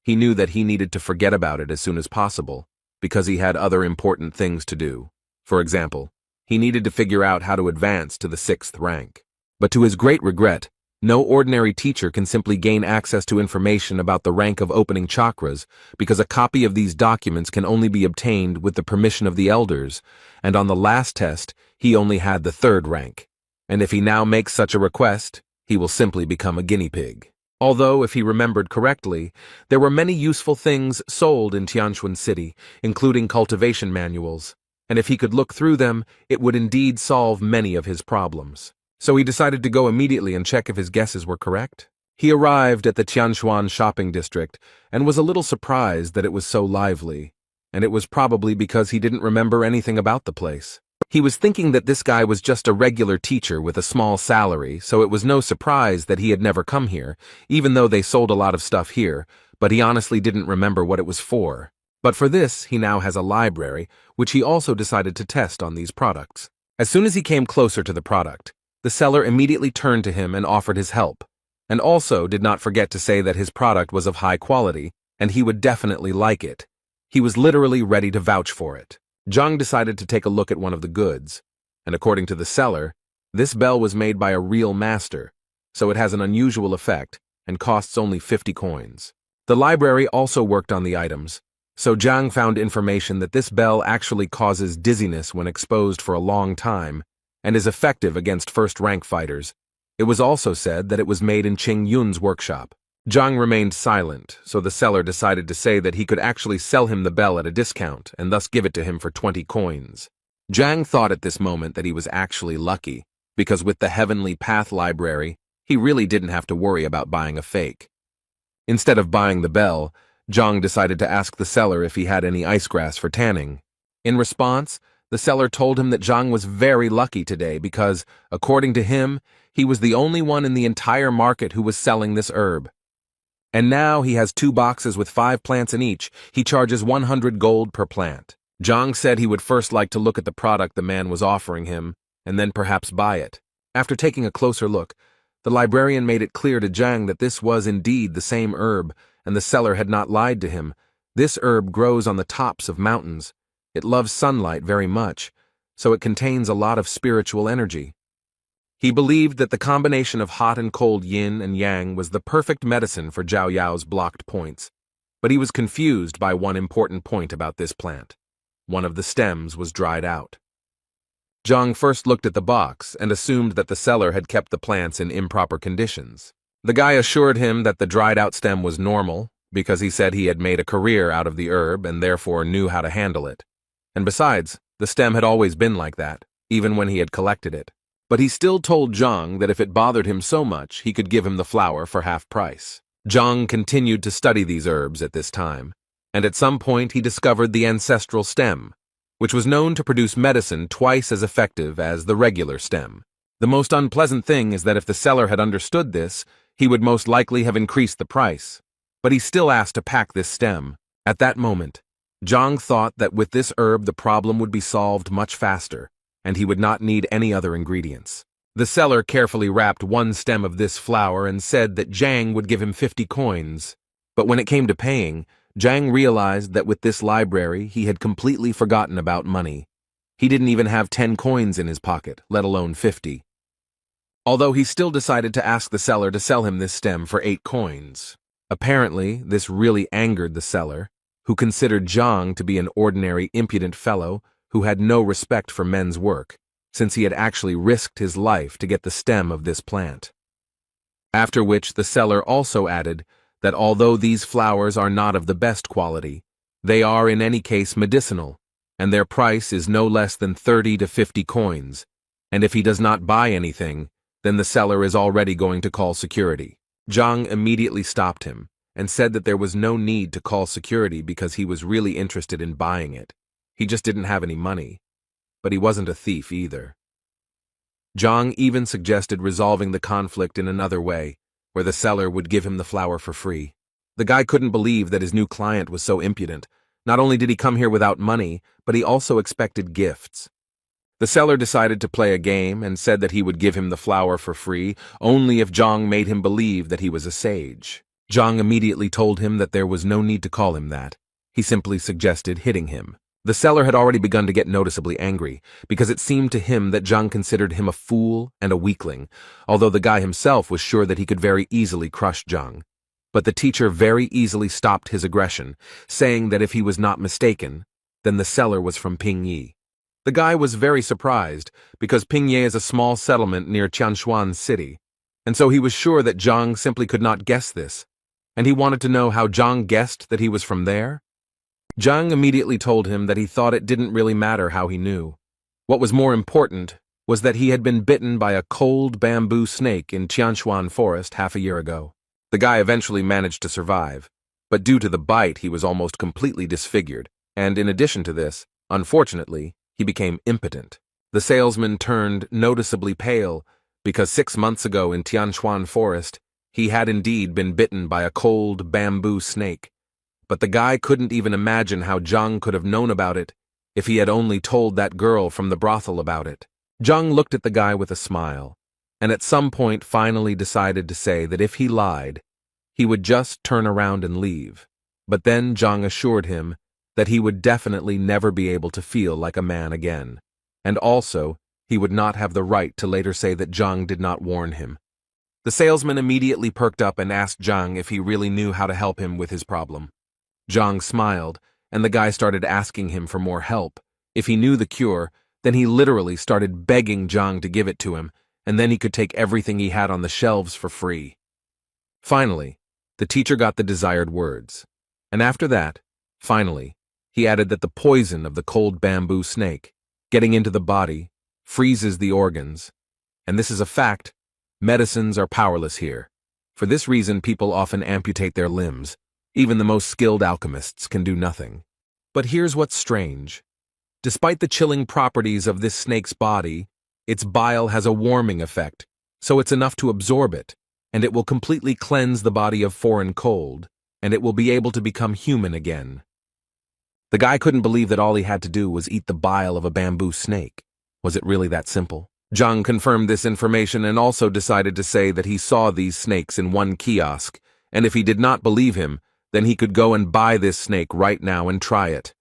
He knew that he needed to forget about it as soon as possible, because he had other important things to do. For example, he needed to figure out how to advance to the 6th rank. But to his great regret, no ordinary teacher can simply gain access to information about the rank of opening chakras, because a copy of these documents can only be obtained with the permission of the elders, and on the last test, he only had the 3rd rank. And if he now makes such a request, he will simply become a guinea pig. Although, if he remembered correctly, there were many useful things sold in Tianquan City, including cultivation manuals, and if he could look through them, it would indeed solve many of his problems. So he decided to go immediately and check if his guesses were correct. He arrived at the Tianquan shopping district and was a little surprised that it was so lively, and it was probably because he didn't remember anything about the place. He was thinking that this guy was just a regular teacher with a small salary, so it was no surprise that he had never come here, even though they sold a lot of stuff here, but he honestly didn't remember what it was for. But for this, he now has a library, which he also decided to test on these products. As soon as he came closer to the product, the seller immediately turned to him and offered his help, and also did not forget to say that his product was of high quality, and he would definitely like it. He was literally ready to vouch for it. Zhang decided to take a look at one of the goods, and according to the seller, this bell was made by a real master, so it has an unusual effect and costs only 50 coins. The library also worked on the items, so Zhang found information that this bell actually causes dizziness when exposed for a long time and is effective against first-rank fighters. It was also said that it was made in Qing Yun's workshop. Zhang remained silent, so the seller decided to say that he could actually sell him the bell at a discount and thus give it to him for 20 coins. Zhang thought at this moment that he was actually lucky, because with the Heavenly Path library, he really didn't have to worry about buying a fake. Instead of buying the bell, Zhang decided to ask the seller if he had any ice grass for tanning. In response, the seller told him that Zhang was very lucky today because, according to him, he was the only one in the entire market who was selling this herb. And now he has 2 boxes with 5 plants in each. He charges 100 gold per plant. Zhang said he would first like to look at the product the man was offering him, and then perhaps buy it. After taking a closer look, the librarian made it clear to Zhang that this was indeed the same herb, and the seller had not lied to him. This herb grows on the tops of mountains. It loves sunlight very much, so it contains a lot of spiritual energy. He believed that the combination of hot and cold yin and yang was the perfect medicine for Zhao Yao's blocked points, but he was confused by one important point about this plant. One of the stems was dried out. Zhang first looked at the box and assumed that the seller had kept the plants in improper conditions. The guy assured him that the dried-out stem was normal, because he said he had made a career out of the herb and therefore knew how to handle it. And besides, the stem had always been like that, even when he had collected it. But he still told Zhang that if it bothered him so much, he could give him the flower for half price. Zhang continued to study these herbs at this time, and at some point he discovered the ancestral stem, which was known to produce medicine twice as effective as the regular stem. The most unpleasant thing is that if the seller had understood this, he would most likely have increased the price. But he still asked to pack this stem. At that moment, Zhang thought that with this herb the problem would be solved much faster, and he would not need any other ingredients. The seller carefully wrapped 1 stem of this flower and said that Zhang would give him 50 coins. But when it came to paying, Zhang realized that with this library he had completely forgotten about money. He didn't even have 10 coins in his pocket, let alone 50. Although he still decided to ask the seller to sell him this stem for 8 coins. Apparently, this really angered the seller, who considered Zhang to be an ordinary impudent fellow who had no respect for men's work, since he had actually risked his life to get the stem of this plant. After which the seller also added that although these flowers are not of the best quality, they are in any case medicinal, and their price is no less than 30 to 50 coins, and if he does not buy anything, then the seller is already going to call security. Zhang immediately stopped him and said that there was no need to call security because he was really interested in buying it. He just didn't have any money, but he wasn't a thief either. Zhang even suggested resolving the conflict in another way, where the seller would give him the flower for free. The guy couldn't believe that his new client was so impudent. Not only did he come here without money, but he also expected gifts. The seller decided to play a game and said that he would give him the flower for free only if Zhang made him believe that he was a sage. Zhang immediately told him that there was no need to call him that. He simply suggested hitting him. The seller had already begun to get noticeably angry, because it seemed to him that Zhang considered him a fool and a weakling, although the guy himself was sure that he could very easily crush Zhang. But the teacher very easily stopped his aggression, saying that if he was not mistaken, then the seller was from Pingyi. The guy was very surprised, because Pingyi is a small settlement near Tianquan City. And so he was sure that Zhang simply could not guess this, and he wanted to know how Zhang guessed that he was from there. Zhang immediately told him that he thought it didn't really matter how he knew. What was more important was that he had been bitten by a cold bamboo snake in Tianshuan forest half a year ago. The guy eventually managed to survive, but due to the bite he was almost completely disfigured, and in addition to this, unfortunately, he became impotent. The salesman turned noticeably pale because 6 months ago in Tianshuan forest, he had indeed been bitten by a cold bamboo snake. But the guy couldn't even imagine how Zhang could have known about it if he had only told that girl from the brothel about it. Zhang looked at the guy with a smile, and at some point finally decided to say that if he lied, he would just turn around and leave. But then Zhang assured him that he would definitely never be able to feel like a man again, and also he would not have the right to later say that Zhang did not warn him. The salesman immediately perked up and asked Zhang if he really knew how to help him with his problem. Zhang smiled, and the guy started asking him for more help. If he knew the cure, then he literally started begging Zhang to give it to him, and then he could take everything he had on the shelves for free. Finally, the teacher got the desired words, and after that, finally, he added that the poison of the cold bamboo snake, getting into the body, freezes the organs. And this is a fact. Medicines are powerless here. For this reason, people often amputate their limbs. Even the most skilled alchemists can do nothing. But here's what's strange. Despite the chilling properties of this snake's body, its bile has a warming effect, so it's enough to absorb it, and it will completely cleanse the body of foreign cold, and it will be able to become human again. The guy couldn't believe that all he had to do was eat the bile of a bamboo snake. Was it really that simple? Zhang confirmed this information and also decided to say that he saw these snakes in one kiosk, and if he did not believe him, then he could go and buy this snake right now and try it.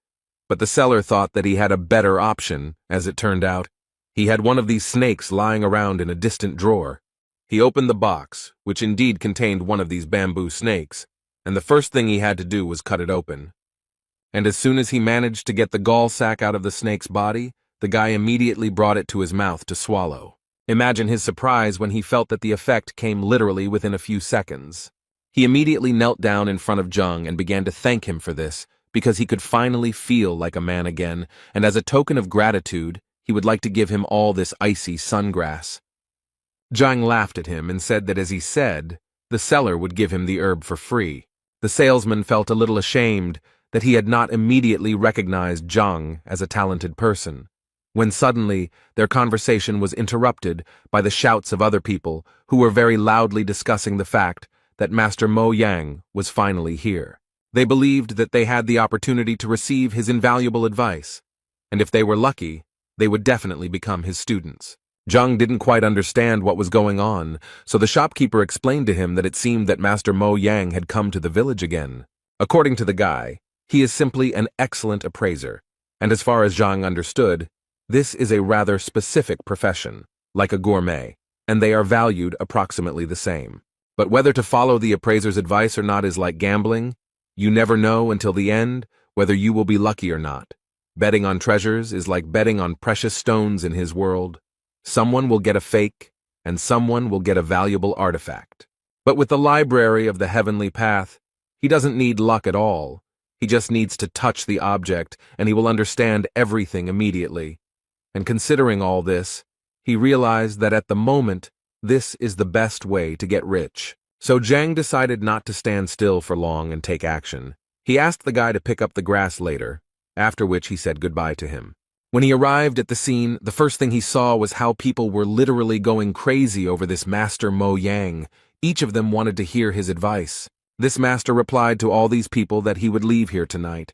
But the seller thought that he had a better option, as it turned out. He had one of these snakes lying around in a distant drawer. He opened the box, which indeed contained one of these bamboo snakes, and the first thing he had to do was cut it open. And as soon as he managed to get the gall sac out of the snake's body, the guy immediately brought it to his mouth to swallow. Imagine his surprise when he felt that the effect came literally within a few seconds. He immediately knelt down in front of Zhang and began to thank him for this, because he could finally feel like a man again, and as a token of gratitude, he would like to give him all this icy sungrass. Zhang laughed at him and said that as he said, the seller would give him the herb for free. The salesman felt a little ashamed that he had not immediately recognized Zhang as a talented person, when suddenly their conversation was interrupted by the shouts of other people who were very loudly discussing the fact that Master Mo Yang was finally here. They believed that they had the opportunity to receive his invaluable advice, and if they were lucky, they would definitely become his students. Zhang didn't quite understand what was going on, so the shopkeeper explained to him that it seemed that Master Mo Yang had come to the village again. According to the guy, he is simply an excellent appraiser, and as far as Zhang understood, this is a rather specific profession, like a gourmet, and they are valued approximately the same. But whether to follow the appraiser's advice or not is like gambling. You never know until the end whether you will be lucky or not. Betting on treasures is like betting on precious stones in his world. Someone will get a fake, and someone will get a valuable artifact. But with the library of the heavenly path, he doesn't need luck at all. He just needs to touch the object, and he will understand everything immediately. And considering all this, he realized that at the moment, this is the best way to get rich. So Zhang decided not to stand still for long and take action. He asked the guy to pick up the grass later, after which he said goodbye to him. When he arrived at the scene, the first thing he saw was how people were literally going crazy over this Master Mo Yang. Each of them wanted to hear his advice. This master replied to all these people that he would leave here tonight,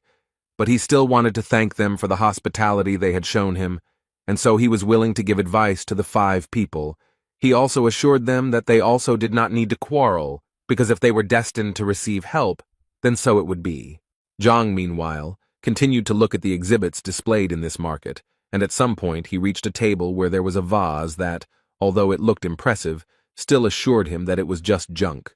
but he still wanted to thank them for the hospitality they had shown him, and so he was willing to give advice to the 5 people. He also assured them that they also did not need to quarrel, because if they were destined to receive help, then so it would be. Zhang, meanwhile, continued to look at the exhibits displayed in this market, and at some point he reached a table where there was a vase that, although it looked impressive, still assured him that it was just junk.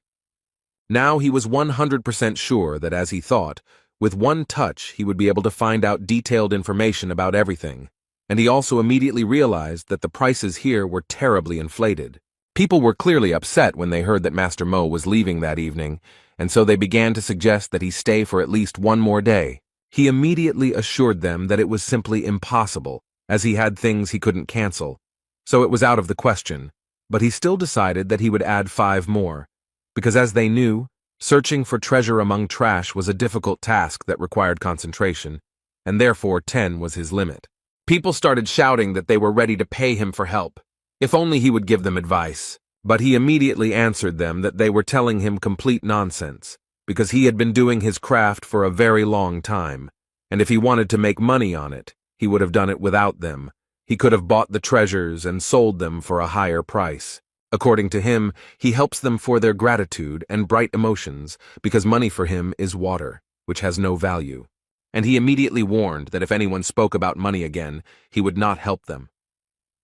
Now he was 100% sure that, as he thought, with one touch he would be able to find out detailed information about everything, and he also immediately realized that the prices here were terribly inflated. People were clearly upset when they heard that Master Mo was leaving that evening, and so they began to suggest that he stay for at least one more day. He immediately assured them that it was simply impossible, as he had things he couldn't cancel, so it was out of the question, but he still decided that he would add 5 more, because as they knew, searching for treasure among trash was a difficult task that required concentration, and therefore 10 was his limit. People started shouting that they were ready to pay him for help, if only he would give them advice, but he immediately answered them that they were telling him complete nonsense, because he had been doing his craft for a very long time, and if he wanted to make money on it, he would have done it without them. He could have bought the treasures and sold them for a higher price. According to him, he helps them for their gratitude and bright emotions, because money for him is water, which has no value. And he immediately warned that if anyone spoke about money again, he would not help them.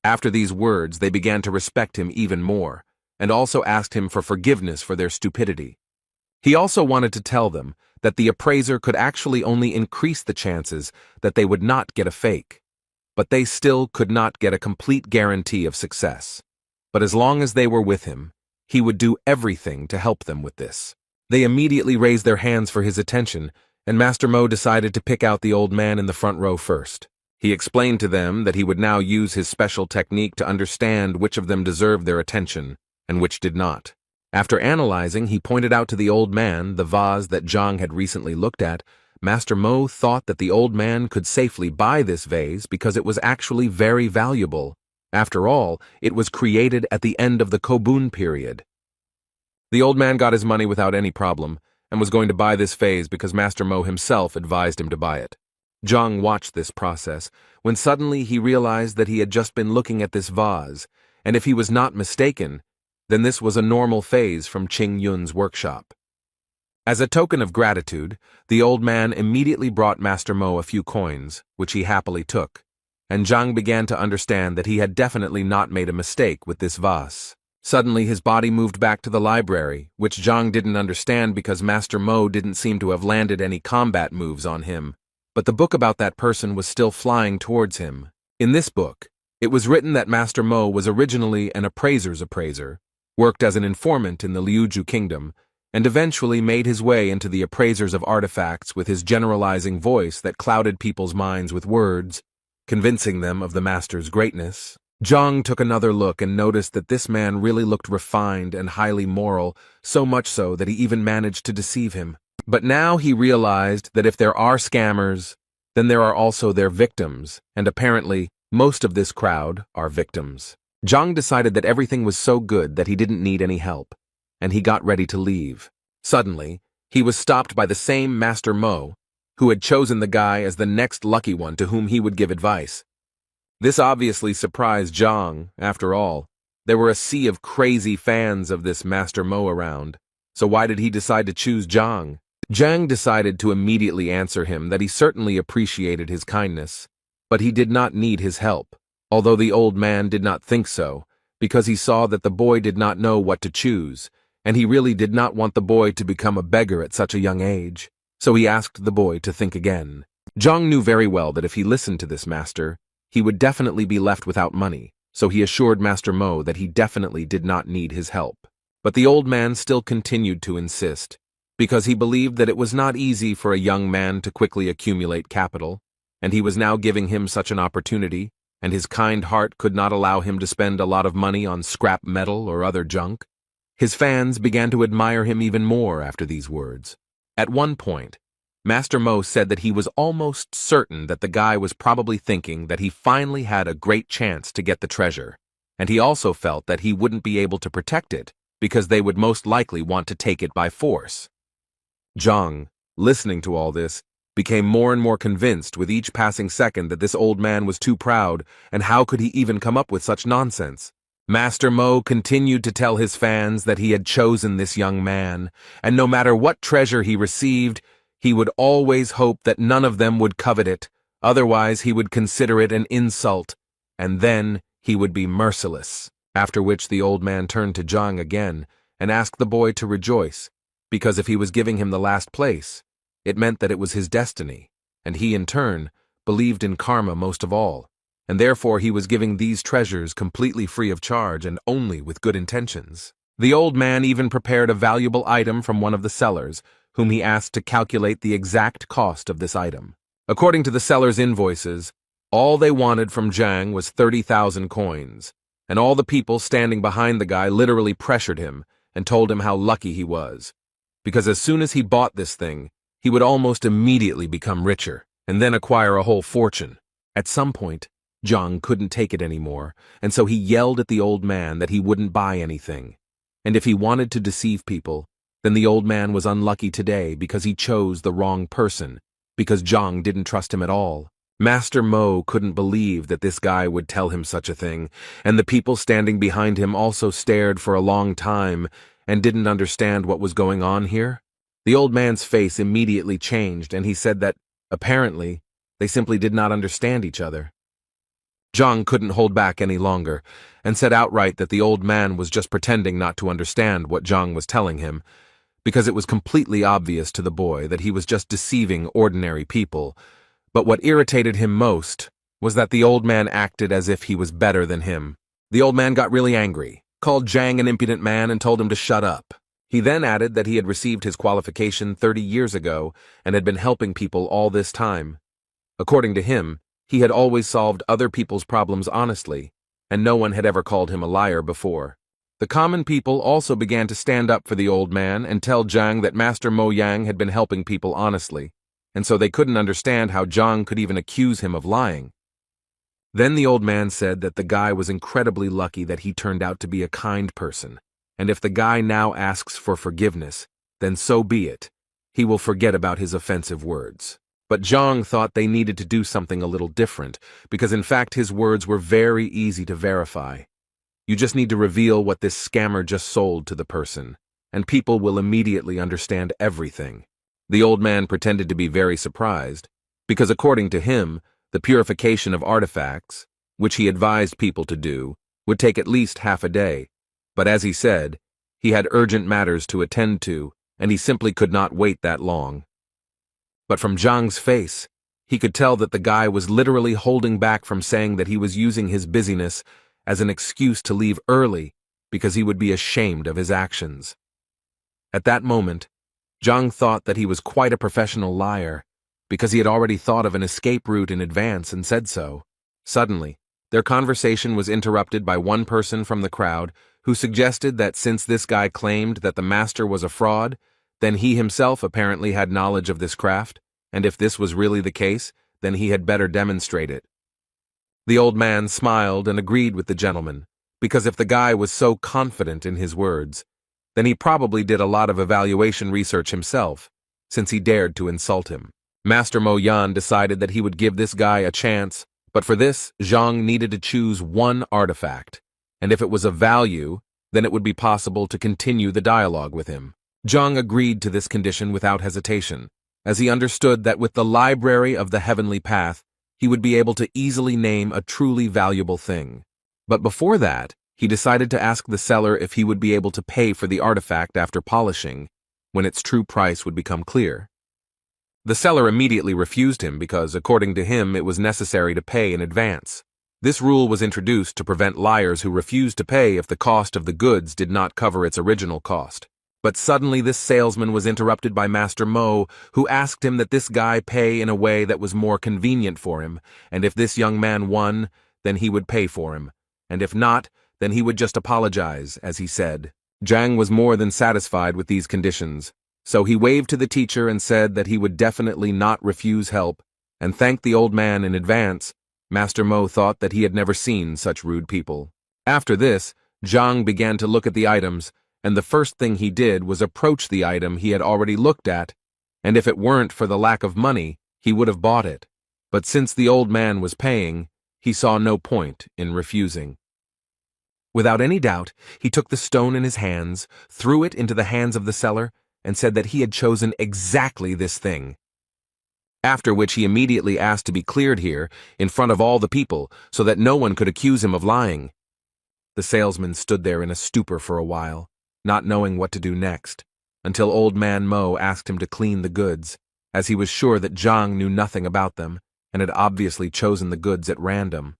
After these words, they began to respect him even more, and also asked him for forgiveness for their stupidity. He also wanted to tell them that the appraiser could actually only increase the chances that they would not get a fake, but they still could not get a complete guarantee of success. But as long as they were with him, he would do everything to help them with this. They immediately raised their hands for his attention, and Master Mo decided to pick out the old man in the front row first. He explained to them that he would now use his special technique to understand which of them deserved their attention and which did not. After analyzing, he pointed out to the old man the vase that Zhang had recently looked at. Master Mo thought that the old man could safely buy this vase because it was actually very valuable. After all, it was created at the end of the Kobun period. The old man got his money without any problem and was going to buy this vase because Master Mo himself advised him to buy it. Zhang watched this process, when suddenly he realized that he had just been looking at this vase, and if he was not mistaken, then this was a normal phase from Qing Yun's workshop. As a token of gratitude, the old man immediately brought Master Mo a few coins, which he happily took, and Zhang began to understand that he had definitely not made a mistake with this vase. Suddenly his body moved back to the library, which Zhang didn't understand because Master Mo didn't seem to have landed any combat moves on him. But the book about that person was still flying towards him. In this book, it was written that Master Mo was originally an appraiser's appraiser, worked as an informant in the Liuju kingdom, and eventually made his way into the appraisers of artifacts with his generalizing voice that clouded people's minds with words, convincing them of the master's greatness. Zhang took another look and noticed that this man really looked refined and highly moral, so much so that he even managed to deceive him. But now he realized that if there are scammers, then there are also their victims, and apparently, most of this crowd are victims. Zhang decided that everything was so good that he didn't need any help, and he got ready to leave. Suddenly, he was stopped by the same Master Mo, who had chosen the guy as the next lucky one to whom he would give advice. This obviously surprised Zhang. After all, there were a sea of crazy fans of this Master Mo around, so why did he decide to choose Zhang? Zhang decided to immediately answer him that he certainly appreciated his kindness, but he did not need his help, although the old man did not think so, because he saw that the boy did not know what to choose, and he really did not want the boy to become a beggar at such a young age, so he asked the boy to think again. Zhang knew very well that if he listened to this master, he would definitely be left without money, so he assured Master Mo that he definitely did not need his help. But the old man still continued to insist, because he believed that it was not easy for a young man to quickly accumulate capital, and he was now giving him such an opportunity, and his kind heart could not allow him to spend a lot of money on scrap metal or other junk. His fans began to admire him even more after these words. At one point, Master Mo said that he was almost certain that the guy was probably thinking that he finally had a great chance to get the treasure, and he also felt that he wouldn't be able to protect it because they would most likely want to take it by force. Zhang, listening to all this, became more and more convinced with each passing second that this old man was too proud, and how could he even come up with such nonsense? Master Mo continued to tell his fans that he had chosen this young man, and no matter what treasure he received, he would always hope that none of them would covet it, otherwise he would consider it an insult, and then he would be merciless. After which the old man turned to Zhang again and asked the boy to rejoice, because if he was giving him the last place, it meant that it was his destiny, and he in turn believed in karma most of all, and therefore he was giving these treasures completely free of charge and only with good intentions. The old man even prepared a valuable item from one of the sellers, whom he asked to calculate the exact cost of this item. According to the seller's invoices, all they wanted from Zhang was 30,000 coins, and all the people standing behind the guy literally pressured him and told him how lucky he was, because as soon as he bought this thing, he would almost immediately become richer and then acquire a whole fortune. At some point, Zhang couldn't take it anymore, and so he yelled at the old man that he wouldn't buy anything. And if he wanted to deceive people, then the old man was unlucky today because he chose the wrong person, because Zhang didn't trust him at all. Master Mo couldn't believe that this guy would tell him such a thing, and the people standing behind him also stared for a long time and didn't understand what was going on here. The old man's face immediately changed, and he said that, apparently, they simply did not understand each other. Zhang couldn't hold back any longer, and said outright that the old man was just pretending not to understand what Zhang was telling him, because it was completely obvious to the boy that he was just deceiving ordinary people. But what irritated him most was that the old man acted as if he was better than him. The old man got really angry, called Zhang an impudent man, and told him to shut up. He then added that he had received his qualification 30 years ago and had been helping people all this time. According to him, he had always solved other people's problems honestly, and no one had ever called him a liar before. The common people also began to stand up for the old man and tell Zhang that Master Mo Yang had been helping people honestly, and so they couldn't understand how Zhang could even accuse him of lying. Then the old man said that the guy was incredibly lucky that he turned out to be a kind person, and if the guy now asks for forgiveness, then so be it. He will forget about his offensive words. But Zhang thought they needed to do something a little different, because in fact his words were very easy to verify. You just need to reveal what this scammer just sold to the person, and people will immediately understand everything. The old man pretended to be very surprised, because according to him, the purification of artifacts, which he advised people to do, would take at least half a day. But as he said, he had urgent matters to attend to, and he simply could not wait that long. But from Zhang's face, he could tell that the guy was literally holding back from saying that he was using his busyness as an excuse to leave early because he would be ashamed of his actions. At that moment, Zhang thought that he was quite a professional liar because he had already thought of an escape route in advance and said so. Suddenly, their conversation was interrupted by one person from the crowd who suggested that since this guy claimed that the master was a fraud, then he himself apparently had knowledge of this craft, and if this was really the case, then he had better demonstrate it. The old man smiled and agreed with the gentleman, because if the guy was so confident in his words, then he probably did a lot of evaluation research himself, since he dared to insult him. Master Mo Yan decided that he would give this guy a chance, but for this, Zhang needed to choose one artifact, and if it was of value, then it would be possible to continue the dialogue with him. Zhang agreed to this condition without hesitation, as he understood that with the library of the heavenly path, he would be able to easily name a truly valuable thing. But before that, he decided to ask the seller if he would be able to pay for the artifact after polishing, when its true price would become clear. The seller immediately refused him because, according to him, it was necessary to pay in advance. This rule was introduced to prevent liars who refused to pay if the cost of the goods did not cover its original cost. But suddenly this salesman was interrupted by Master Mo, who asked him that this guy pay in a way that was more convenient for him, and if this young man won, then he would pay for him, and if not, then he would just apologize, as he said. Zhang was more than satisfied with these conditions, so he waved to the teacher and said that he would definitely not refuse help, and thanked the old man in advance. Master Mo thought that he had never seen such rude people. After this, Zhang began to look at the items, and the first thing he did was approach the item he had already looked at, and if it weren't for the lack of money, he would have bought it. But since the old man was paying, he saw no point in refusing. Without any doubt, he took the stone in his hands, threw it into the hands of the seller, and said that he had chosen exactly this thing. After which he immediately asked to be cleared here, in front of all the people, so that no one could accuse him of lying. The salesman stood there in a stupor for a while, not knowing what to do next, until old man Mo asked him to clean the goods, as he was sure that Zhang knew nothing about them, and had obviously chosen the goods at random.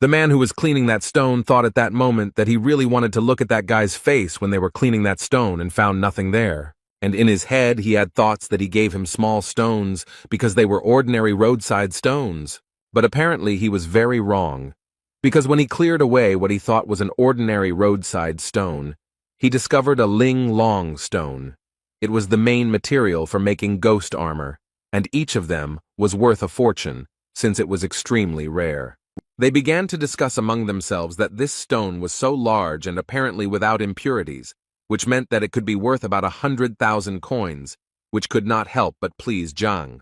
The man who was cleaning that stone thought at that moment that he really wanted to look at that guy's face when they were cleaning that stone and found nothing there. And in his head he had thoughts that he gave him small stones because they were ordinary roadside stones. But apparently he was very wrong, because when he cleared away what he thought was an ordinary roadside stone, he discovered a ling long stone. It was the main material for making ghost armor, and each of them was worth a fortune, since it was extremely rare. They began to discuss among themselves that this stone was so large and apparently without impurities, which meant that it could be worth about 100,000 coins, which could not help but please Zhang.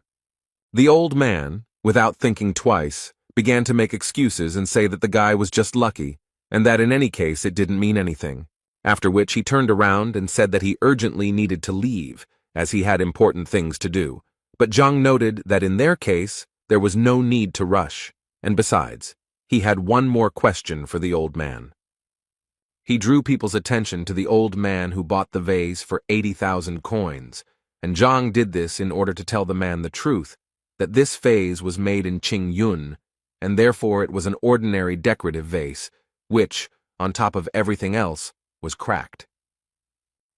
The old man, without thinking twice, began to make excuses and say that the guy was just lucky, and that in any case it didn't mean anything, after which he turned around and said that he urgently needed to leave, as he had important things to do. But Zhang noted that in their case, there was no need to rush, and besides, he had one more question for the old man. He drew people's attention to the old man who bought the vase for 80,000 coins, and Zhang did this in order to tell the man the truth, that this vase was made in Qingyun, and therefore it was an ordinary decorative vase, which, on top of everything else, was cracked.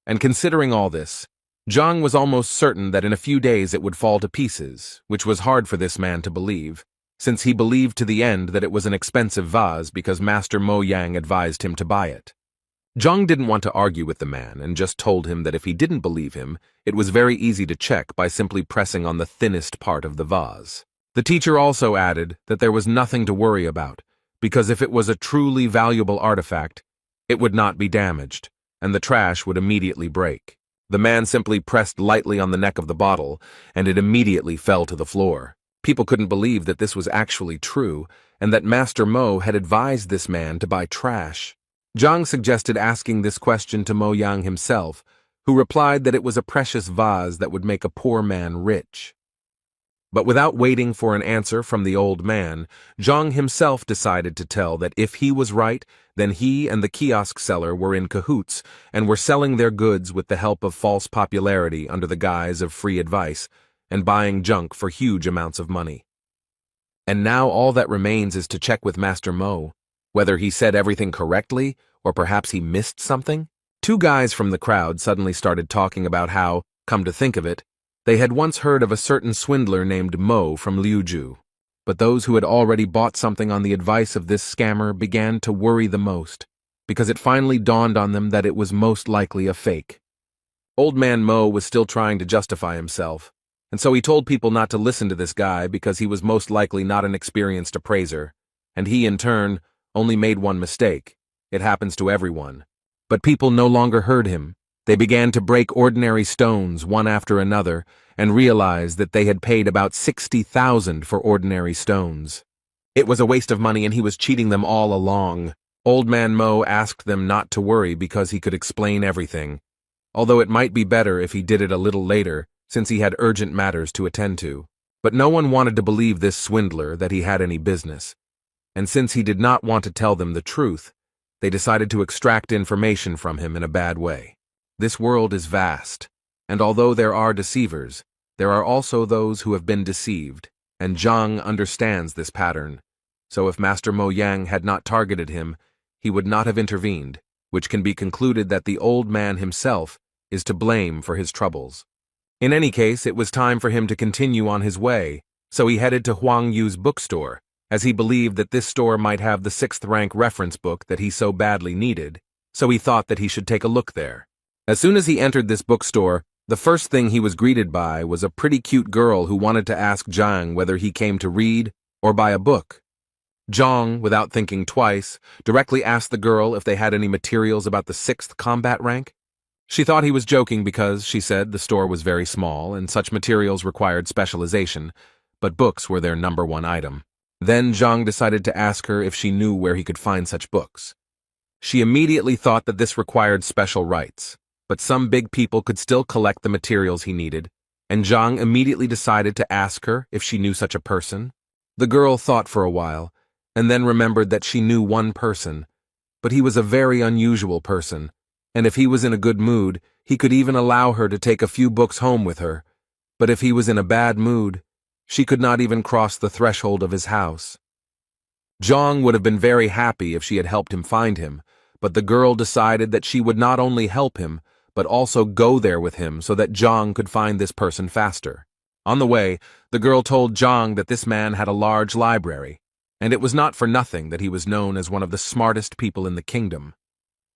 And considering all this, Zhang was almost certain that in a few days it would fall to pieces, which was hard for this man to believe, since he believed to the end that it was an expensive vase because Master Mo Yang advised him to buy it. Zhang didn't want to argue with the man and just told him that if he didn't believe him, it was very easy to check by simply pressing on the thinnest part of the vase. The teacher also added that there was nothing to worry about, because if it was a truly valuable artifact, it would not be damaged, and the trash would immediately break. The man simply pressed lightly on the neck of the bottle, and it immediately fell to the floor. People couldn't believe that this was actually true, and that Master Mo had advised this man to buy trash. Zhang suggested asking this question to Mo Yang himself, who replied that it was a precious vase that would make a poor man rich. But without waiting for an answer from the old man, Zhang himself decided to tell that if he was right, then he and the kiosk seller were in cahoots and were selling their goods with the help of false popularity under the guise of free advice, and buying junk for huge amounts of money. And now all that remains is to check with Master Mo, whether he said everything correctly, or perhaps he missed something. Two guys from the crowd suddenly started talking about how, come to think of it, they had once heard of a certain swindler named Mo from Liuju. But those who had already bought something on the advice of this scammer began to worry the most, because it finally dawned on them that it was most likely a fake. Old man Mo was still trying to justify himself, and so he told people not to listen to this guy because he was most likely not an experienced appraiser, and he, in turn, only made one mistake. It happens to everyone. But people no longer heard him. They began to break ordinary stones one after another and realized that they had paid about 60,000 for ordinary stones. It was a waste of money and he was cheating them all along. Old man Mo asked them not to worry because he could explain everything, although it might be better if he did it a little later, since he had urgent matters to attend to. But no one wanted to believe this swindler that he had any business, and since he did not want to tell them the truth, they decided to extract information from him in a bad way. This world is vast, and although there are deceivers, there are also those who have been deceived, and Zhang understands this pattern. So if Master Mo Yang had not targeted him, he would not have intervened, which can be concluded that the old man himself is to blame for his troubles. In any case, it was time for him to continue on his way, so he headed to Huang Yu's bookstore, as he believed that this store might have the 6th-rank reference book that he so badly needed, so he thought that he should take a look there. As soon as he entered this bookstore, the first thing he was greeted by was a pretty cute girl who wanted to ask Zhang whether he came to read or buy a book. Zhang, without thinking twice, directly asked the girl if they had any materials about the 6th combat rank. She thought he was joking because, she said, the store was very small and such materials required specialization, but books were their #1 item. Then Zhang decided to ask her if she knew where he could find such books. She immediately thought that this required special rights, but some big people could still collect the materials he needed, and Zhang immediately decided to ask her if she knew such a person. The girl thought for a while, and then remembered that she knew one person, but he was a very unusual person, and if he was in a good mood, he could even allow her to take a few books home with her, but if he was in a bad mood, she could not even cross the threshold of his house. Zhang would have been very happy if she had helped him find him, but the girl decided that she would not only help him, but also go there with him so that Zhang could find this person faster. On the way, the girl told Zhang that this man had a large library, and it was not for nothing that he was known as one of the smartest people in the kingdom.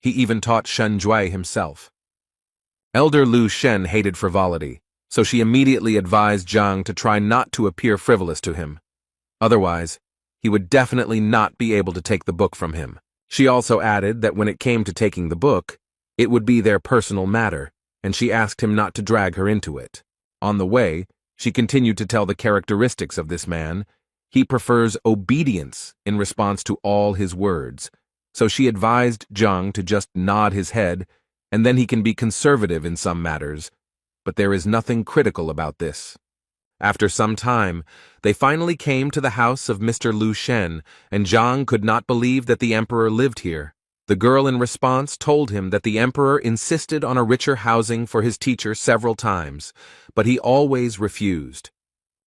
He even taught Shen Jue himself. Elder Lu Shen hated frivolity, so she immediately advised Zhang to try not to appear frivolous to him. Otherwise, he would definitely not be able to take the book from him. She also added that when it came to taking the book, it would be their personal matter, and she asked him not to drag her into it. On the way, she continued to tell the characteristics of this man. He prefers obedience in response to all his words, so she advised Zhang to just nod his head, and then he can be conservative in some matters, but there is nothing critical about this. After some time, they finally came to the house of Mr. Lu Shen, and Zhang could not believe that the emperor lived here. The girl in response told him that the emperor insisted on a richer housing for his teacher several times, but he always refused.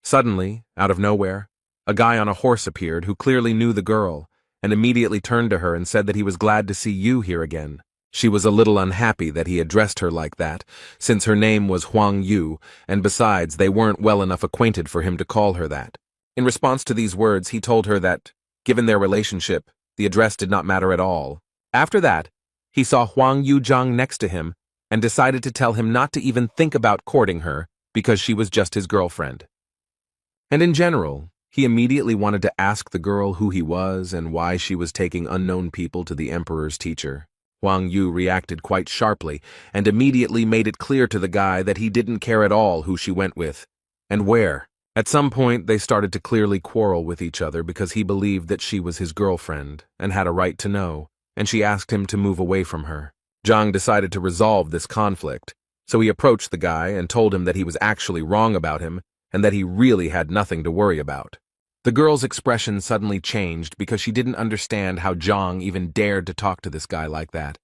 Suddenly, out of nowhere, a guy on a horse appeared who clearly knew the girl, and immediately turned to her and said that he was glad to see you here again. She was a little unhappy that he addressed her like that, since her name was Huang Yu, and besides, they weren't well enough acquainted for him to call her that. In response to these words, he told her that, given their relationship, the address did not matter at all. After that, he saw Huang Yu Zhang next to him, and decided to tell him not to even think about courting her, because she was just his girlfriend. And in general, he immediately wanted to ask the girl who he was and why she was taking unknown people to the emperor's teacher. Huang Yu reacted quite sharply and immediately made it clear to the guy that he didn't care at all who she went with, and where. At some point, they started to clearly quarrel with each other because he believed that she was his girlfriend and had a right to know, and she asked him to move away from her. Zhang decided to resolve this conflict, so he approached the guy and told him that he was actually wrong about him and that he really had nothing to worry about. The girl's expression suddenly changed because she didn't understand how Zhang even dared to talk to this guy like that.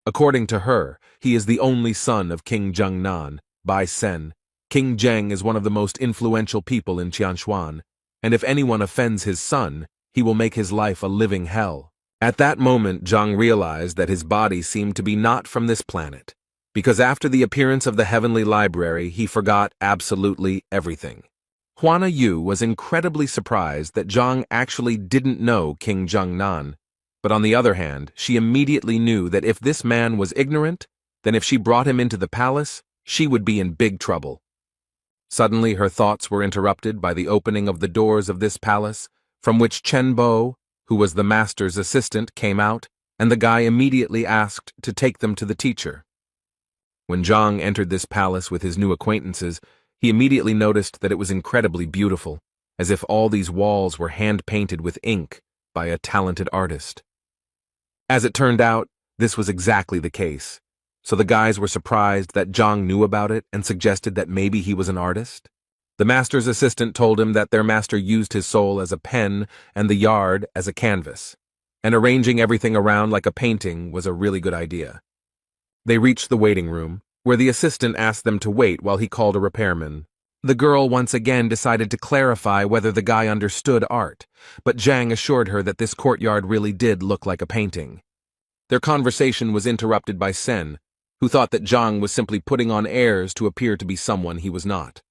According to her, he is the only son of King Zhengnan, Bai Sen. King Zheng is one of the most influential people in Qianshuan, and if anyone offends his son, he will make his life a living hell. At that moment, Zhang realized that his body seemed to be not from this planet, because after the appearance of the heavenly library, he forgot absolutely everything. Huana Yu was incredibly surprised that Zhang actually didn't know King Zhengnan, but on the other hand, she immediately knew that if this man was ignorant, then if she brought him into the palace, she would be in big trouble. Suddenly her thoughts were interrupted by the opening of the doors of this palace, from which Chen Bo, who was the master's assistant, came out, and the guy immediately asked to take them to the teacher. When Zhang entered this palace with his new acquaintances, he immediately noticed that it was incredibly beautiful, as if all these walls were hand-painted with ink by a talented artist. As it turned out, this was exactly the case, so the guys were surprised that Zhang knew about it and suggested that maybe he was an artist. The master's assistant told him that their master used his soul as a pen and the yard as a canvas, and arranging everything around like a painting was a really good idea. They reached the waiting room, where the assistant asked them to wait while he called a repairman. The girl once again decided to clarify whether the guy understood art, but Zhang assured her that this courtyard really did look like a painting. Their conversation was interrupted by Sen, who thought that Zhang was simply putting on airs to appear to be someone he was not.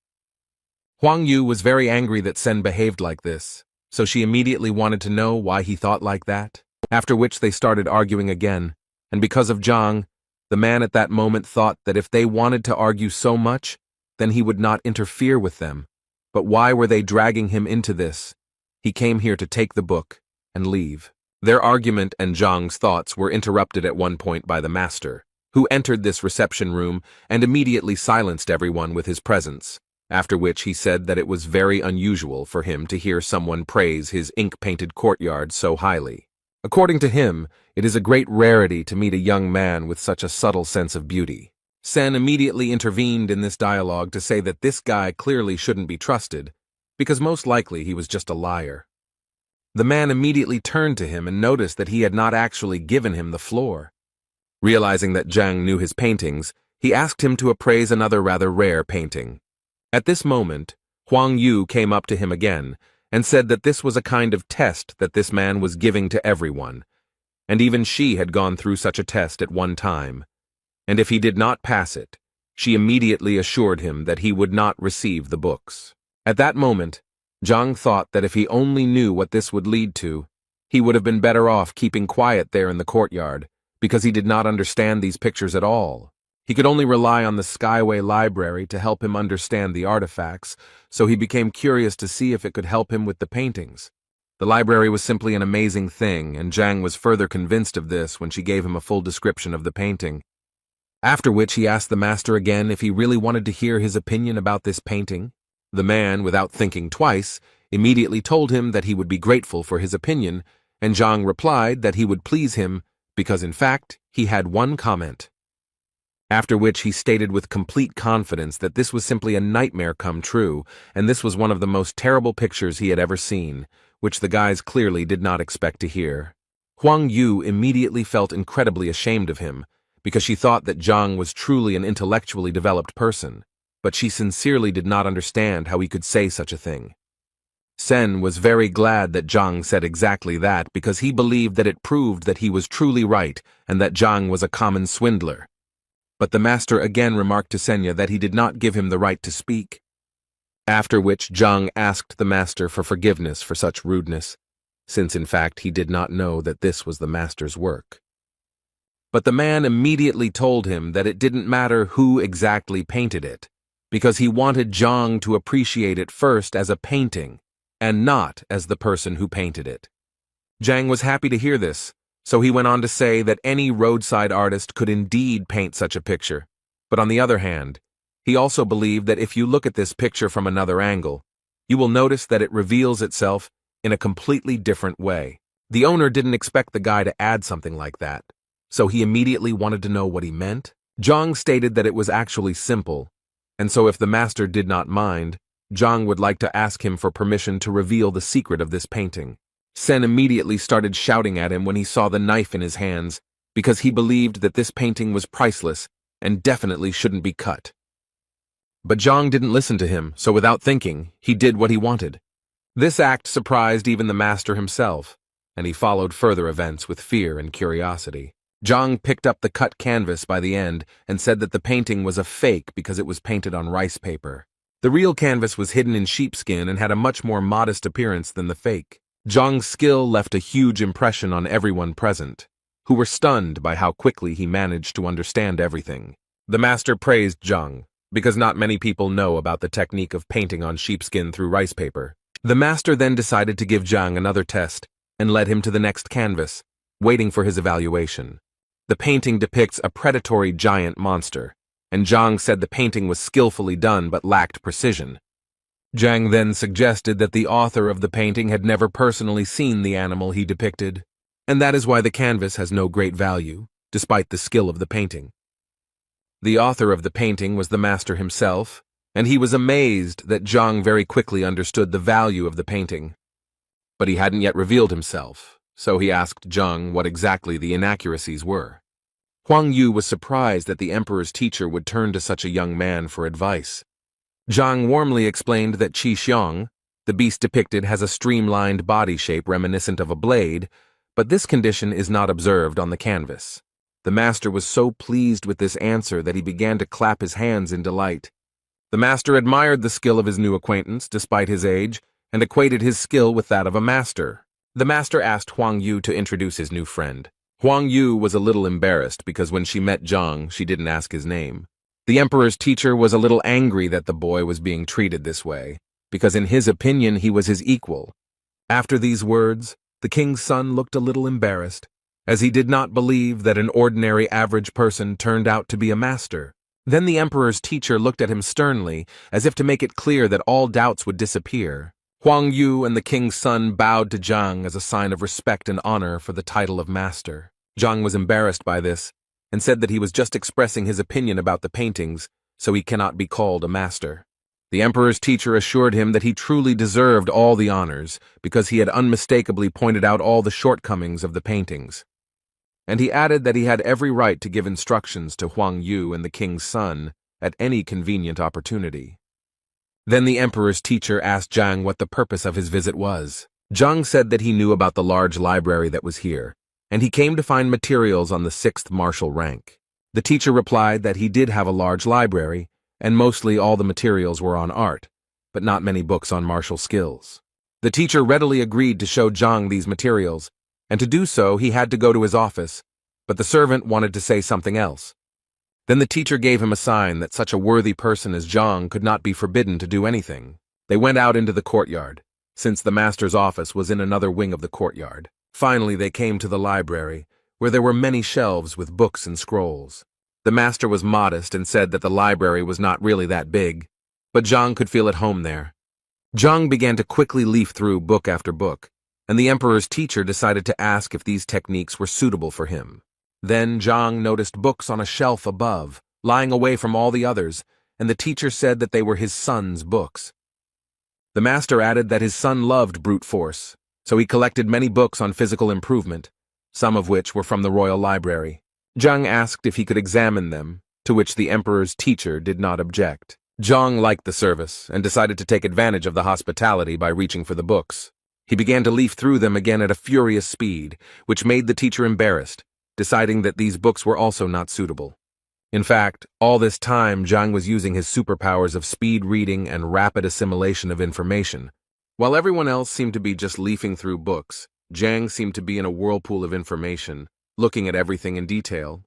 Huang Yu was very angry that Sen behaved like this, so she immediately wanted to know why he thought like that, after which they started arguing again, and because of Zhang, the man at that moment thought that if they wanted to argue so much, then he would not interfere with them. But why were they dragging him into this? He came here to take the book and leave. Their argument and Zhang's thoughts were interrupted at one point by the master, who entered this reception room and immediately silenced everyone with his presence, after which he said that it was very unusual for him to hear someone praise his ink-painted courtyard so highly. According to him, it is a great rarity to meet a young man with such a subtle sense of beauty. Sen immediately intervened in this dialogue to say that this guy clearly shouldn't be trusted, because most likely he was just a liar. The man immediately turned to him and noticed that he had not actually given him the floor. Realizing that Zhang knew his paintings, he asked him to appraise another rather rare painting. At this moment, Huang Yu came up to him again, and said that this was a kind of test that this man was giving to everyone, and even she had gone through such a test at one time, and if he did not pass it, she immediately assured him that he would not receive the books. At that moment, Zhang thought that if he only knew what this would lead to, he would have been better off keeping quiet there in the courtyard, because he did not understand these pictures at all. He could only rely on the Skyway Library to help him understand the artifacts, so he became curious to see if it could help him with the paintings. The library was simply an amazing thing, and Zhang was further convinced of this when she gave him a full description of the painting. After which he asked the master again if he really wanted to hear his opinion about this painting. The man, without thinking twice, immediately told him that he would be grateful for his opinion, and Zhang replied that he would please him because, in fact, he had one comment. After which he stated with complete confidence that this was simply a nightmare come true, and this was one of the most terrible pictures he had ever seen, which the guys clearly did not expect to hear. Huang Yu immediately felt incredibly ashamed of him, because she thought that Zhang was truly an intellectually developed person, but she sincerely did not understand how he could say such a thing. Sen was very glad that Zhang said exactly that because he believed that it proved that he was truly right and that Zhang was a common swindler. But the master again remarked to Senya that he did not give him the right to speak. After which Zhang asked the master for forgiveness for such rudeness, since in fact he did not know that this was the master's work. But the man immediately told him that it didn't matter who exactly painted it, because he wanted Zhang to appreciate it first as a painting, and not as the person who painted it. Zhang was happy to hear this, so he went on to say that any roadside artist could indeed paint such a picture, but on the other hand, he also believed that if you look at this picture from another angle, you will notice that it reveals itself in a completely different way. The owner didn't expect the guy to add something like that, so he immediately wanted to know what he meant. Zhang stated that it was actually simple, and so if the master did not mind, Zhang would like to ask him for permission to reveal the secret of this painting. Sen immediately started shouting at him when he saw the knife in his hands, because he believed that this painting was priceless and definitely shouldn't be cut. But Zhang didn't listen to him, so without thinking, he did what he wanted. This act surprised even the master himself, and he followed further events with fear and curiosity. Zhang picked up the cut canvas by the end and said that the painting was a fake because it was painted on rice paper. The real canvas was hidden in sheepskin and had a much more modest appearance than the fake. Zhang's skill left a huge impression on everyone present, who were stunned by how quickly he managed to understand everything. The master praised Zhang, because not many people know about the technique of painting on sheepskin through rice paper. The master then decided to give Zhang another test and led him to the next canvas, waiting for his evaluation. The painting depicts a predatory giant monster, and Zhang said the painting was skillfully done but lacked precision. Zhang then suggested that the author of the painting had never personally seen the animal he depicted, and that is why the canvas has no great value, despite the skill of the painting. The author of the painting was the master himself, and he was amazed that Zhang very quickly understood the value of the painting. But he hadn't yet revealed himself, so he asked Zhang what exactly the inaccuracies were. Huang Yu was surprised that the emperor's teacher would turn to such a young man for advice. Zhang warmly explained that Qi Xiong, the beast depicted, has a streamlined body shape reminiscent of a blade, but this condition is not observed on the canvas. The master was so pleased with this answer that he began to clap his hands in delight. The master admired the skill of his new acquaintance, despite his age, and equated his skill with that of a master. The master asked Huang Yu to introduce his new friend. Huang Yu was a little embarrassed because when she met Zhang, she didn't ask his name. The emperor's teacher was a little angry that the boy was being treated this way, because in his opinion he was his equal. After these words, the king's son looked a little embarrassed, as he did not believe that an ordinary average person turned out to be a master. Then the emperor's teacher looked at him sternly, as if to make it clear that all doubts would disappear. Huang Yu and the king's son bowed to Zhang as a sign of respect and honor for the title of master. Zhang was embarrassed by this, and said that he was just expressing his opinion about the paintings, so he cannot be called a master. The emperor's teacher assured him that he truly deserved all the honors, because he had unmistakably pointed out all the shortcomings of the paintings. And he added that he had every right to give instructions to Huang Yu and the king's son at any convenient opportunity. Then the emperor's teacher asked Zhang what the purpose of his visit was. Zhang said that he knew about the large library that was here, and he came to find materials on the 6th martial rank. The teacher replied that he did have a large library, and mostly all the materials were on art, but not many books on martial skills. The teacher readily agreed to show Zhang these materials, and to do so he had to go to his office, but the servant wanted to say something else. Then the teacher gave him a sign that such a worthy person as Zhang could not be forbidden to do anything. They went out into the courtyard, since the master's office was in another wing of the courtyard. Finally they came to the library, where there were many shelves with books and scrolls. The master was modest and said that the library was not really that big, but Zhang could feel at home there. Zhang began to quickly leaf through book after book, and the emperor's teacher decided to ask if these techniques were suitable for him. Then Zhang noticed books on a shelf above, lying away from all the others, and the teacher said that they were his son's books. The master added that his son loved brute force, so he collected many books on physical improvement, some of which were from the royal library. Zhang asked if he could examine them, to which the emperor's teacher did not object. Zhang liked the service and decided to take advantage of the hospitality by reaching for the books. He began to leaf through them again at a furious speed, which made the teacher embarrassed, deciding that these books were also not suitable. In fact, all this time Zhang was using his superpowers of speed reading and rapid assimilation of information. While everyone else seemed to be just leafing through books, Zhang seemed to be in a whirlpool of information, looking at everything in detail.